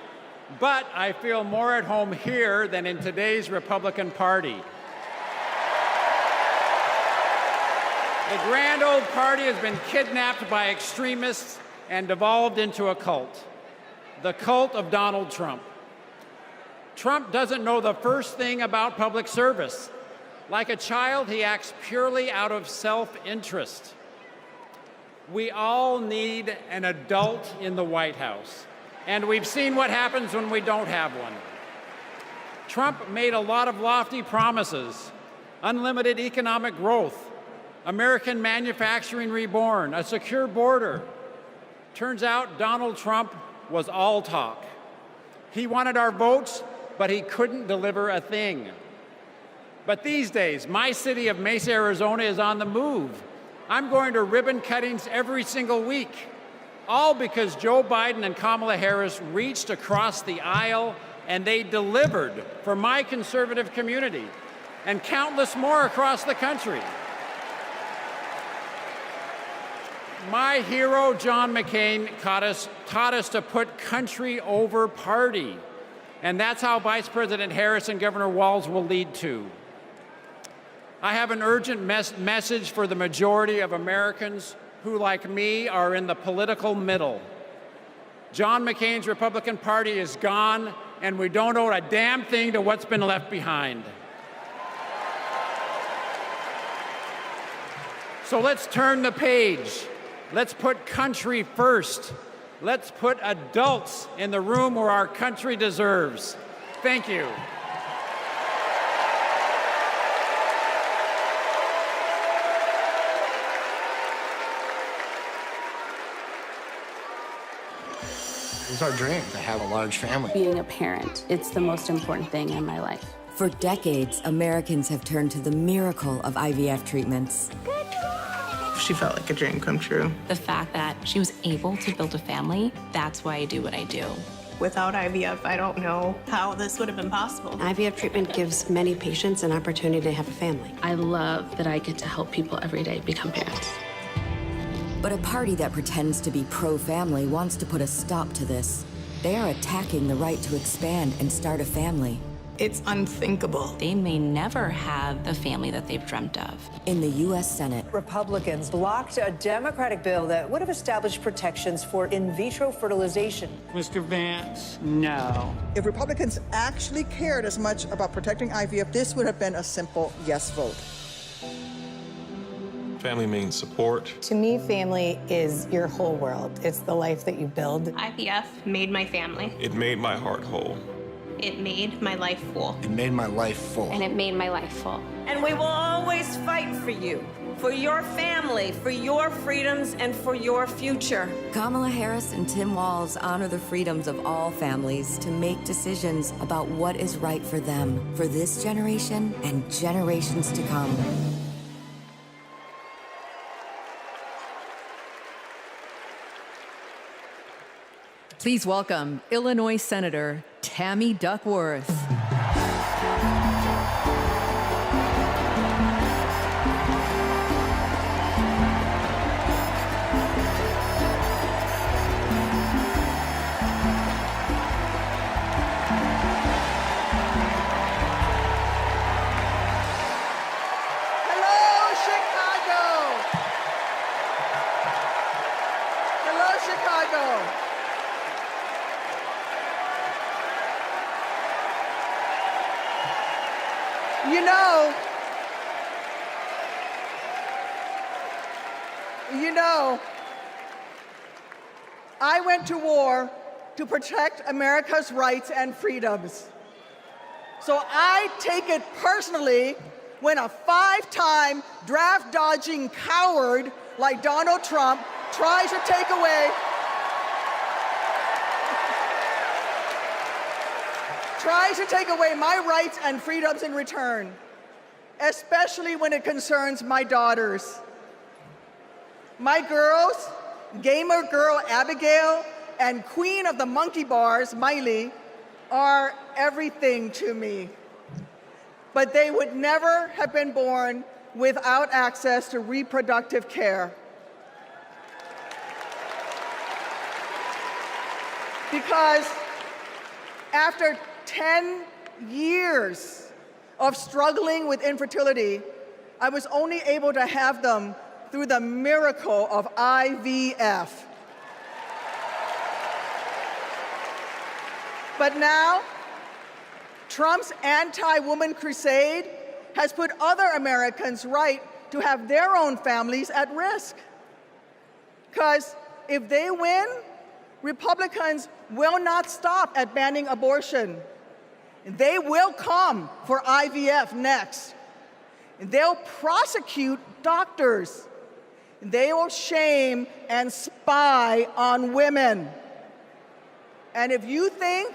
but I feel more at home here than in today's Republican Party. The grand old party has been kidnapped by extremists and devolved into a cult, the cult of Donald Trump. Trump doesn't know the first thing about public service. Like a child, he acts purely out of self-interest. We all need an adult in the White House, and we've seen what happens when we don't have one. Trump made a lot of lofty promises: unlimited economic growth, American manufacturing reborn, a secure border. Turns out Donald Trump was all talk. He wanted our votes, but he couldn't deliver a thing. But these days, my city of Mesa, Arizona is on the move. I'm going to ribbon cuttings every single week, all because Joe Biden and Kamala Harris reached across the aisle and they delivered for my conservative community and countless more across the country. My hero, John McCain, taught us to put country over party. And that's how Vice President Harris and Governor Walz will lead too. I have an urgent message for the majority of Americans who, like me, are in the political middle. John McCain's Republican Party is gone, and we don't owe a damn thing to what's been left behind. So let's turn the page. Let's put country first. Let's put adults in the room where our country deserves. Thank you. It's our dream to have a large family. Being a parent, it's the most important thing in my life. For decades, Americans have turned to the miracle of IVF treatments. She felt like a dream come true. The fact that she was able to build a family, that's why I do what I do. Without IVF, I don't know how this would have been possible. IVF treatment gives many patients an opportunity to have a family. I love that I get to help people every day become parents. But a party that pretends to be pro-family wants to put a stop to this. They are attacking the right to expand and start a family. It's unthinkable. They may never have the family that they've dreamt of. In the U.S. Senate, Republicans blocked a Democratic bill that would have established protections for in vitro fertilization. Mr. Vance, no. If Republicans actually cared as much about protecting IVF, this would have been a simple yes vote. Family means support. To me, family is your whole world. It's the life that you build. IVF made my family. It made my heart whole. It made my life full. It made my life full. And it made my life full. And we will always fight for you, for your family, for your freedoms, and for your future. Kamala Harris and Tim Walz honor the freedoms of all families to make decisions about what is right for them, for this generation and generations to come. Please welcome Illinois Senator Tammy Duckworth. Hello, Chicago! Hello, Chicago! You know, I went to war to protect America's rights and freedoms. So I take it personally when a five-time draft-dodging coward like Donald Trump tries to take away my rights and freedoms in return, especially when it concerns my daughters. My girls, gamer girl Abigail and queen of the monkey bars, Miley, are everything to me. But they would never have been born without access to reproductive care. Because after 10 years of struggling with infertility, I was only able to have them through the miracle of IVF. But now, Trump's anti-woman crusade has put other Americans' right to have their own families at risk. Because if they win, Republicans will not stop at banning abortion. They will come for IVF next. They'll prosecute doctors. They will shame and spy on women. And if you think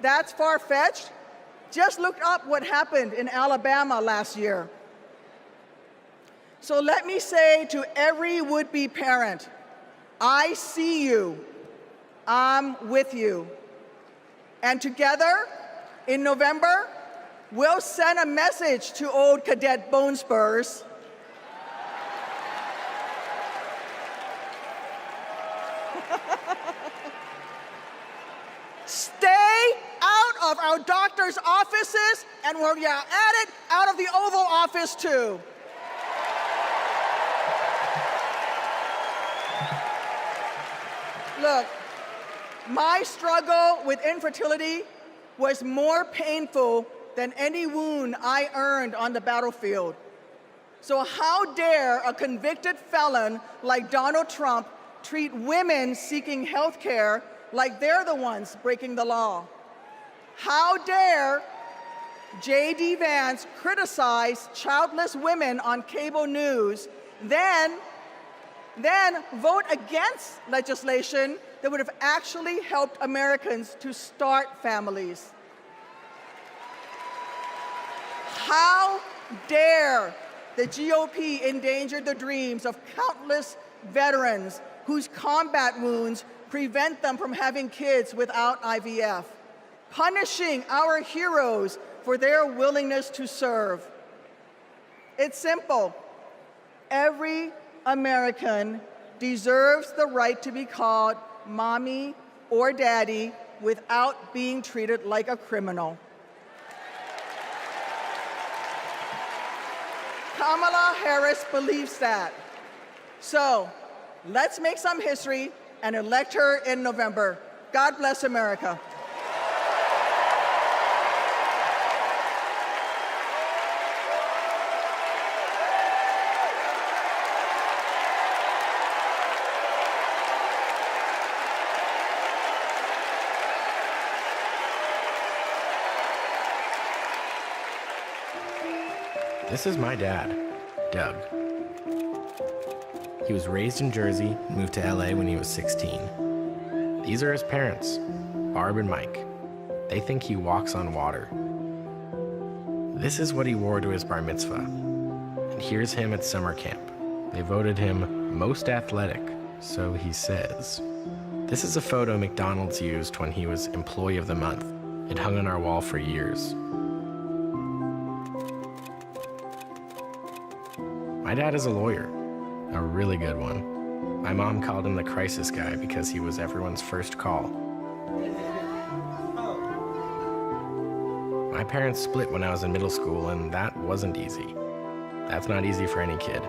that's far-fetched, just look up what happened in Alabama last year. So let me say to every would-be parent, I see you, I'm with you. And together, in November, we'll send a message to old Cadet Bone Spurs. Stay out of our doctor's office offices, and we're at it out of the Oval Office too. Look, my struggle with infertility was more painful than any wound I earned on the battlefield. So how dare a convicted felon like Donald Trump treat women seeking health care like they're the ones breaking the law? How dare J.D. Vance criticize childless women on cable news, then vote against legislation that would have actually helped Americans to start families? How dare the GOP endanger the dreams of countless veterans whose combat wounds prevent them from having kids without IVF, punishing our heroes for their willingness to serve? It's simple. Every American deserves the right to be called mommy or daddy without being treated like a criminal. Kamala Harris believes that. So let's make some history and elect her in November. God bless America. This is my dad, Doug. He was raised in Jersey and moved to LA when he was 16. These are his parents, Barb and Mike. They think he walks on water. This is what he wore to his bar mitzvah. And here's him at summer camp. They voted him most athletic, so he says. This is a photo McDonald's used when he was Employee of the Month. It hung on our wall for years. My dad is a lawyer, a really good one. My mom called him the crisis guy because he was everyone's first call. My parents split when I was in middle school, and that wasn't easy. That's not easy for any kid.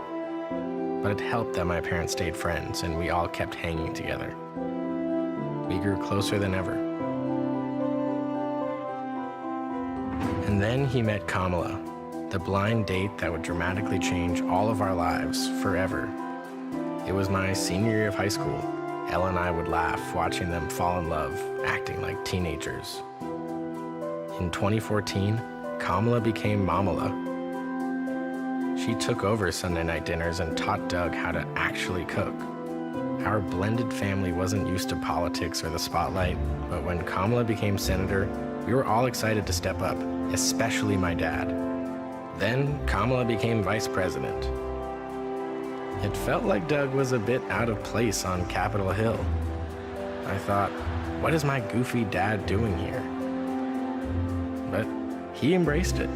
But it helped that my parents stayed friends, and we all kept hanging together. We grew closer than ever. And then he met Kamala, the blind date that would dramatically change all of our lives forever. It was my senior year of high school. Ella and I would laugh watching them fall in love, acting like teenagers. In 2014, Kamala became Mamala. She took over Sunday night dinners and taught Doug how to actually cook. Our blended family wasn't used to politics or the spotlight, but when Kamala became senator, we were all excited to step up, especially my dad. Then Kamala became vice president. It felt like Doug was a bit out of place on Capitol Hill. I thought, what is my goofy dad doing here? But he embraced it.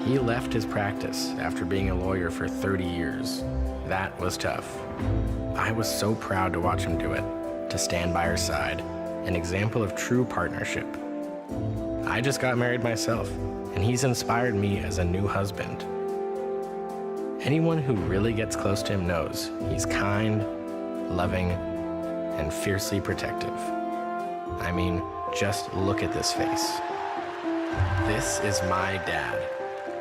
He left his practice after being a lawyer for 30 years. That was tough. I was so proud to watch him do it, to stand by her side, an example of true partnership. I just got married myself, and he's inspired me as a new husband. Anyone who really gets close to him knows he's kind, loving, and fiercely protective. I mean, just look at this face. This is my dad,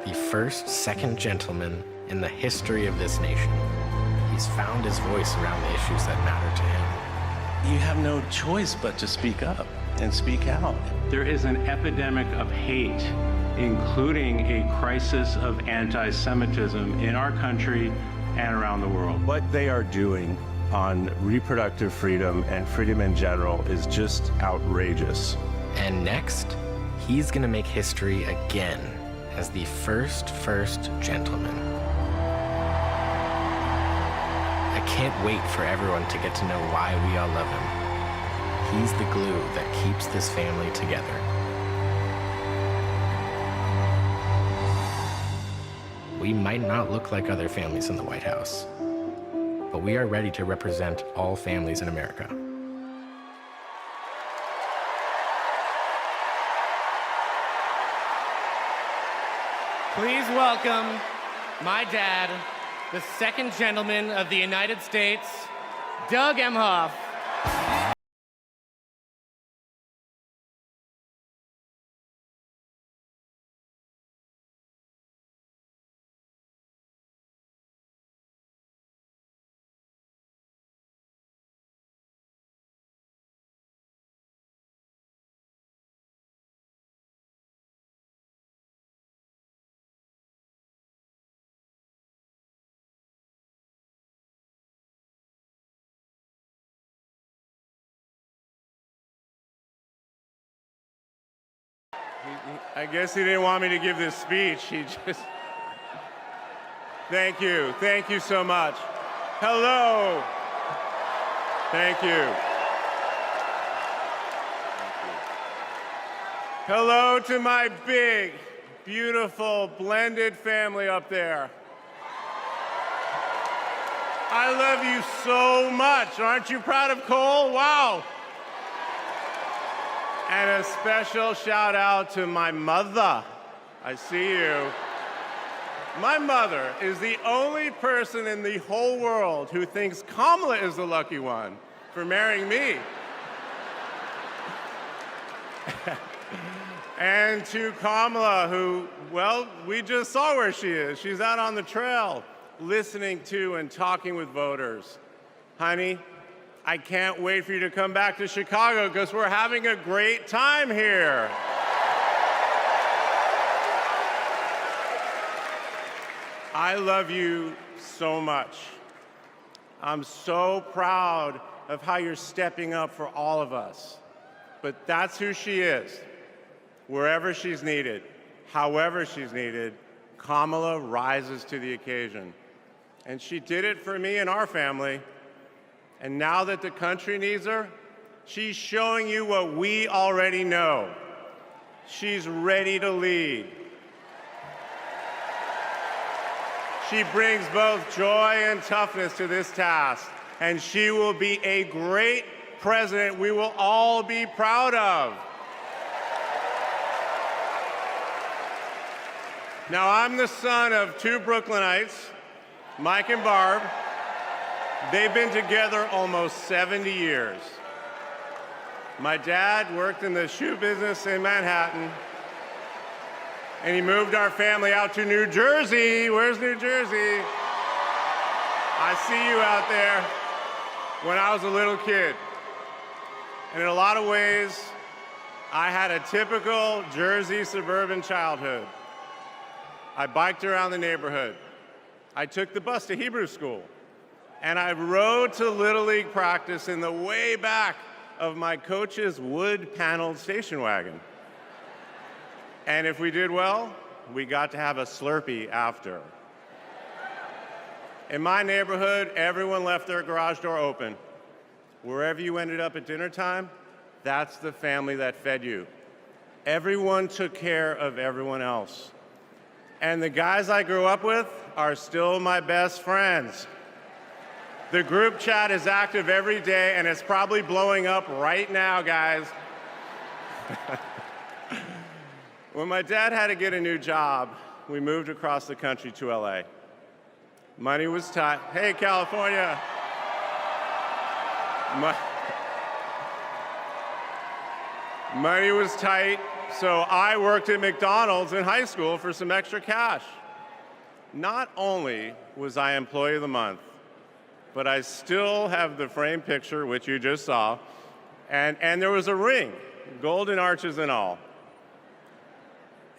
the first second gentleman in the history of this nation. He's found his voice around the issues that matter to him. You have no choice but to speak up and speak out. There is an epidemic of hate, including a crisis of anti-Semitism in our country and around the world. What they are doing on reproductive freedom and freedom in general is just outrageous. And next, he's gonna make history again as the first gentleman. I can't wait for everyone to get to know why we all love him. He's the glue that keeps this family together. We might not look like other families in the White House, but we are ready to represent all families in America. Please welcome my dad, the second gentleman of the United States, Doug Emhoff. I guess he didn't want me to give this speech. He just... Thank you. Thank you so much. Hello. Thank you. Hello to my big, beautiful, blended family up there. I love you so much. Aren't you proud of Cole? Wow. And a special shout out to my mother. I see you. My mother is the only person in the whole world who thinks Kamala is the lucky one for marrying me. And to Kamala, who, well, we just saw where she is. She's out on the trail listening to and talking with voters. Honey, I can't wait for you to come back to Chicago because we're having a great time here. I love you so much. I'm so proud of how you're stepping up for all of us. But that's who she is. Wherever she's needed, however she's needed, Kamala rises to the occasion. And she did it for me and our family. And now that the country needs her, she's showing you what we already know. She's ready to lead. She brings both joy and toughness to this task, and she will be a great president we will all be proud of. Now, I'm the son of two Brooklynites, Mike and Barb. They've been together almost 70 years. My dad worked in the shoe business in Manhattan, and he moved our family out to New Jersey. Where's New Jersey? I see you out there. When I was a little kid. And in a lot of ways, I had a typical Jersey suburban childhood. I biked around the neighborhood. I took the bus to Hebrew school. And I rode to Little League practice in the way back of my coach's wood-paneled station wagon. And if we did well, we got to have a Slurpee after. In my neighborhood, everyone left their garage door open. Wherever you ended up at dinner time, that's the family that fed you. Everyone took care of everyone else. And the guys I grew up with are still my best friends. The group chat is active every day, and it's probably blowing up right now, guys. When my dad had to get a new job, we moved across the country to LA. Money was tight. Hey, California. Money was tight, so I worked at McDonald's in high school for some extra cash. Not only was I Employee of the Month, but I still have the framed picture, which you just saw, and there was a ring, golden arches and all.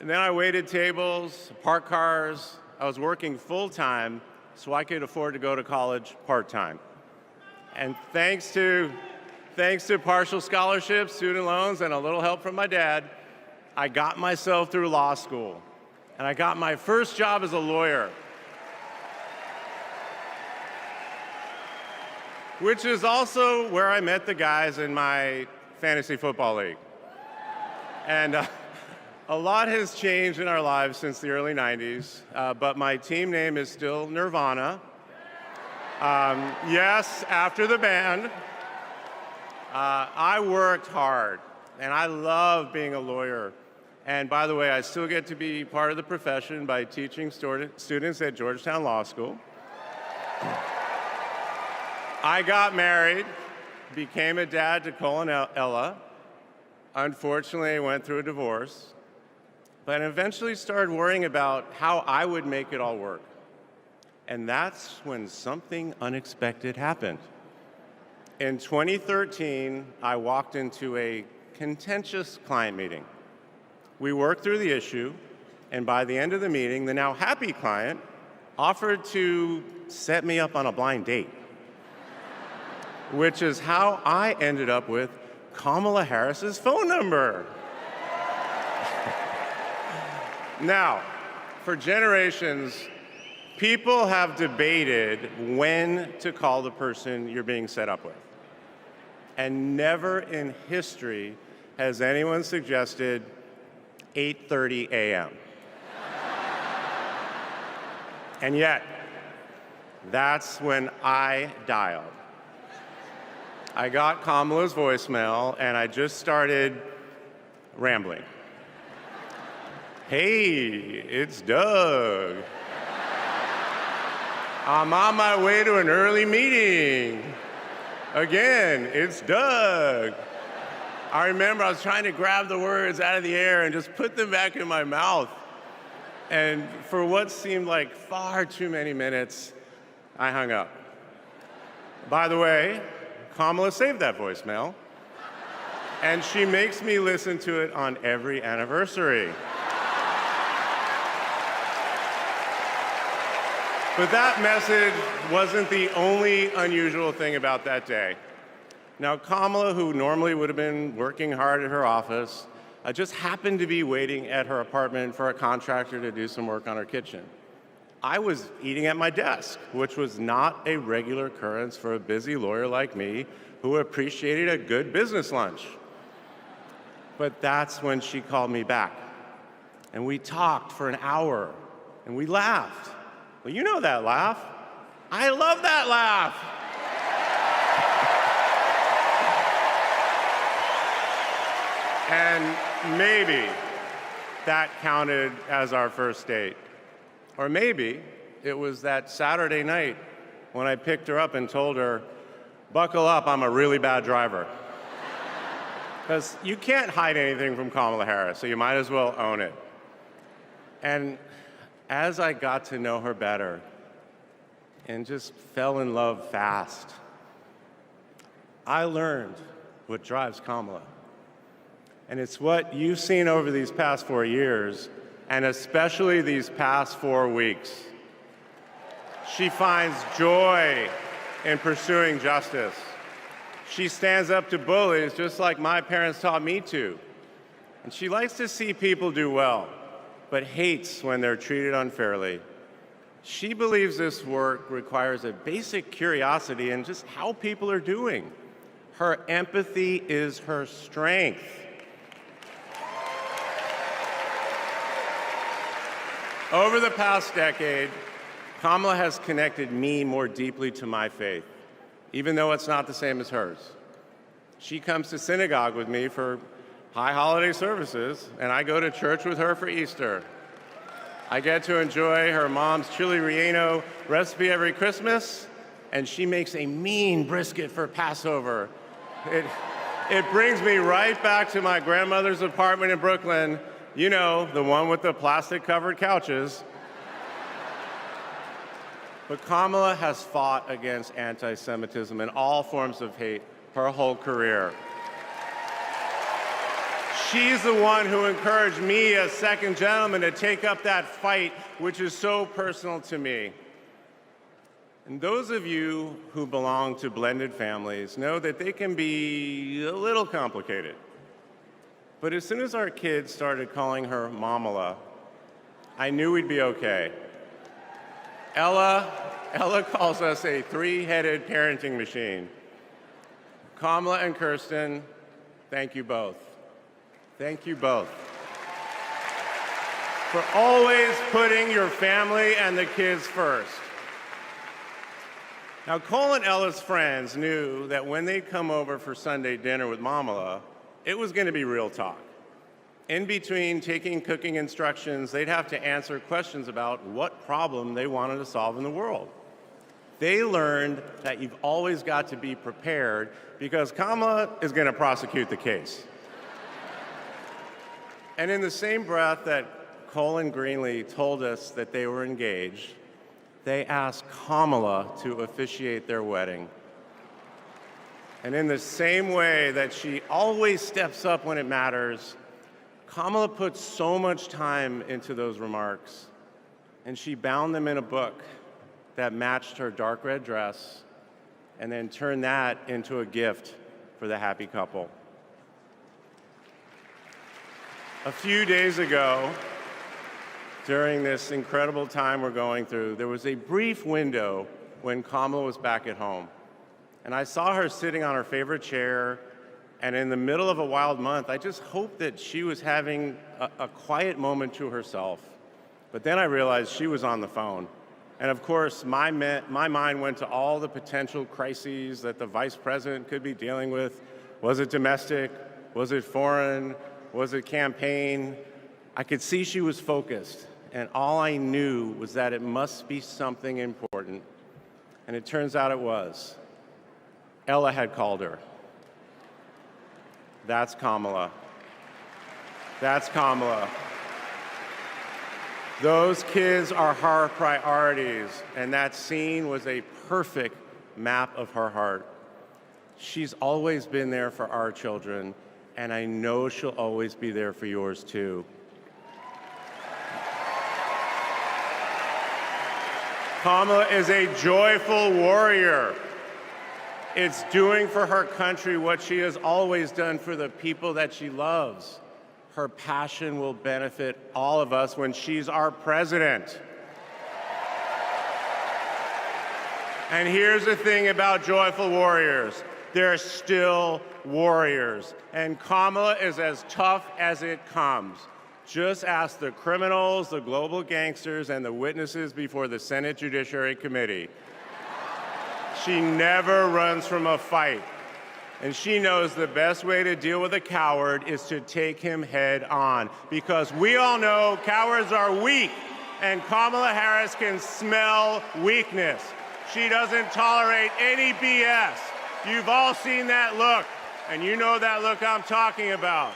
And then I waited tables, parked cars. I was working full-time so I could afford to go to college part-time. And thanks to partial scholarships, student loans, and a little help from my dad, I got myself through law school. And I got my first job as a lawyer, which is also where I met the guys in my fantasy football league. And a lot has changed in our lives since the early 90s, but my team name is still Nirvana. Yes, after the band. I worked hard, and I love being a lawyer. And by the way, I still get to be part of the profession by teaching students at Georgetown Law School. I got married, became a dad to Cole and Ella. Unfortunately, I went through a divorce, but eventually started worrying about how I would make it all work. And that's when something unexpected happened. In 2013, I walked into a contentious client meeting. We worked through the issue, and by the end of the meeting, the now happy client offered to set me up on a blind date, which is how I ended up with Kamala Harris's phone number. Now, for generations, people have debated when to call the person you're being set up with. And never in history has anyone suggested 8:30 a.m. And yet, that's when I dialed. I got Kamala's voicemail, and I just started rambling. Hey, it's Doug. I'm on my way to an early meeting. Again, it's Doug. I remember I was trying to grab the words out of the air and just put them back in my mouth. And for what seemed like far too many minutes, I hung up. By the way, Kamala saved that voicemail, and she makes me listen to it on every anniversary. But that message wasn't the only unusual thing about that day. Now, Kamala, who normally would have been working hard at her office, just happened to be waiting at her apartment for a contractor to do some work on her kitchen. I was eating at my desk, which was not a regular occurrence for a busy lawyer like me who appreciated a good business lunch. But that's when she called me back. And we talked for an hour, and we laughed. Well, you know that laugh. I love that laugh. And maybe that counted as our first date. Or maybe it was that Saturday night when I picked her up and told her, buckle up, I'm a really bad driver. Because you can't hide anything from Kamala Harris, so you might as well own it. And as I got to know her better and just fell in love fast, I learned what drives Kamala. And it's what you've seen over these past 4 years, and especially these past 4 weeks. She finds joy in pursuing justice. She stands up to bullies just like my parents taught me to. And she likes to see people do well, but hates when they're treated unfairly. She believes this work requires a basic curiosity in just how people are doing. Her empathy is her strength. Over the past decade, Kamala has connected me more deeply to my faith, even though it's not the same as hers. She comes to synagogue with me for high holiday services, and I go to church with her for Easter. I get to enjoy her mom's chili relleno recipe every Christmas, and she makes a mean brisket for Passover. It brings me right back to my grandmother's apartment in Brooklyn, you know, the one with the plastic-covered couches. But Kamala has fought against anti-Semitism and all forms of hate her whole career. She's the one who encouraged me as second gentleman to take up that fight, which is so personal to me. And those of you who belong to blended families know that they can be a little complicated. But as soon as our kids started calling her Mamala, I knew we'd be okay. Ella calls us a three-headed parenting machine. Kamala and Kirsten, thank you both. Thank you both for always putting your family and the kids first. Now, Cole and Ella's friends knew that when they'd come over for Sunday dinner with Mamala, it was going to be real talk. In between taking cooking instructions, they'd have to answer questions about what problem they wanted to solve in the world. They learned that you've always got to be prepared because Kamala is going to prosecute the case. And in the same breath that Cole and Greenlee told us that they were engaged, they asked Kamala to officiate their wedding. And in the same way that she always steps up when it matters, Kamala put so much time into those remarks, and she bound them in a book that matched her dark red dress, and then turned that into a gift for the happy couple. A few days ago, during this incredible time we're going through, there was a brief window when Kamala was back at home. And I saw her sitting on her favorite chair, and in the middle of a wild month, I just hoped that she was having a quiet moment to herself. But then I realized she was on the phone. And of course, my mind went to all the potential crises that the vice president could be dealing with. Was it domestic? Was it foreign? Was it campaign? I could see she was focused, and all I knew was that it must be something important. And it turns out it was. Ella had called her. That's Kamala. That's Kamala. Those kids are her priorities, and that scene was a perfect map of her heart. She's always been there for our children, and I know she'll always be there for yours too. Kamala is a joyful warrior. It's doing for her country what she has always done for the people that she loves. Her passion will benefit all of us when she's our president. And here's the thing about joyful warriors. They're still warriors. And Kamala is as tough as it comes. Just ask the criminals, the global gangsters, and the witnesses before the Senate Judiciary Committee. She never runs from a fight. And she knows the best way to deal with a coward is to take him head on. Because we all know cowards are weak, and Kamala Harris can smell weakness. She doesn't tolerate any BS. You've all seen that look, and you know that look I'm talking about.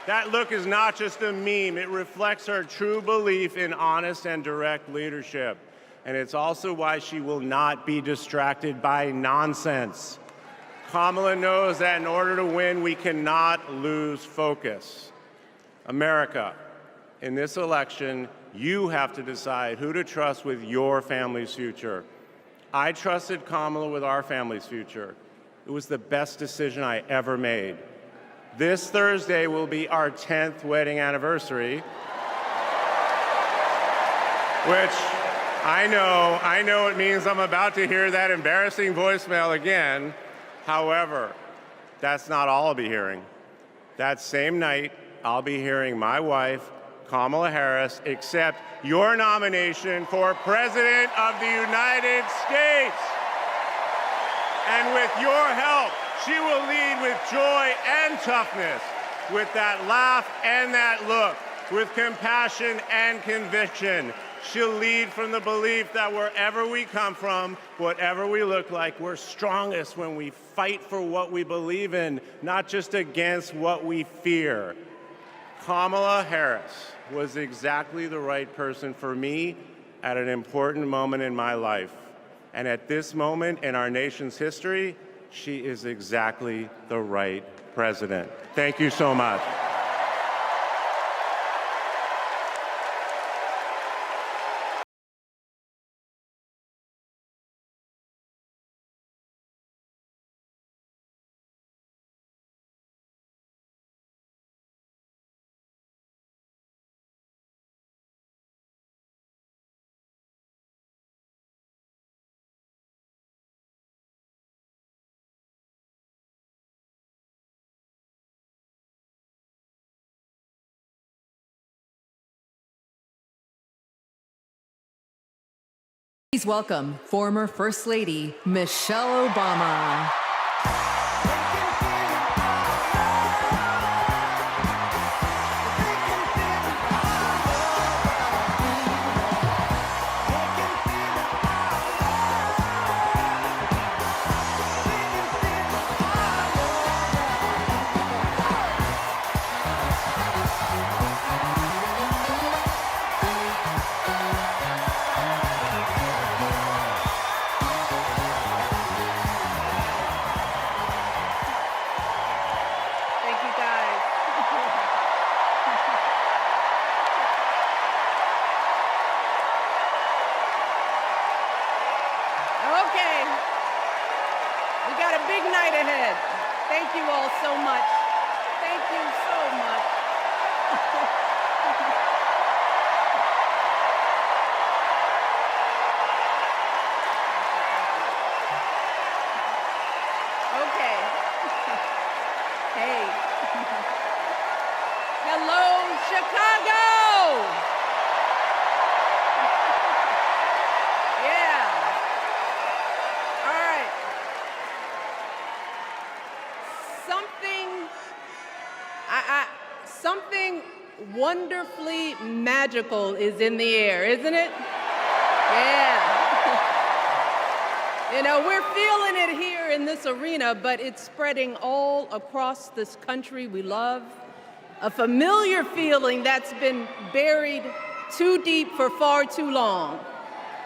That look is not just a meme. It reflects her true belief in honest and direct leadership. And it's also why she will not be distracted by nonsense. Kamala knows that in order to win, we cannot lose focus. America, in this election, you have to decide who to trust with your family's future. I trusted Kamala with our family's future. It was the best decision I ever made. This Thursday will be our 10th wedding anniversary, which I know it means I'm about to hear that embarrassing voicemail again. However, that's not all I'll be hearing. That same night, I'll be hearing my wife, Kamala Harris, accept your nomination for President of the United States. And with your help, she will lead with joy and toughness, with that laugh and that look, with compassion and conviction. She'll lead from the belief that wherever we come from, whatever we look like, we're strongest when we fight for what we believe in, not just against what we fear. Kamala Harris was exactly the right person for me at an important moment in my life. And at this moment in our nation's history, she is exactly the right president. Thank you so much. Please welcome former First Lady Michelle Obama. big night ahead. Thank you all so much. Thank you so much. Okay. Hey. Hello, Chicago. Yeah. All right. Something wonderfully magical is in the air, isn't it? Yeah. You know, we're feeling it here in this arena, but it's spreading all across this country we love. A familiar feeling that's been buried too deep for far too long.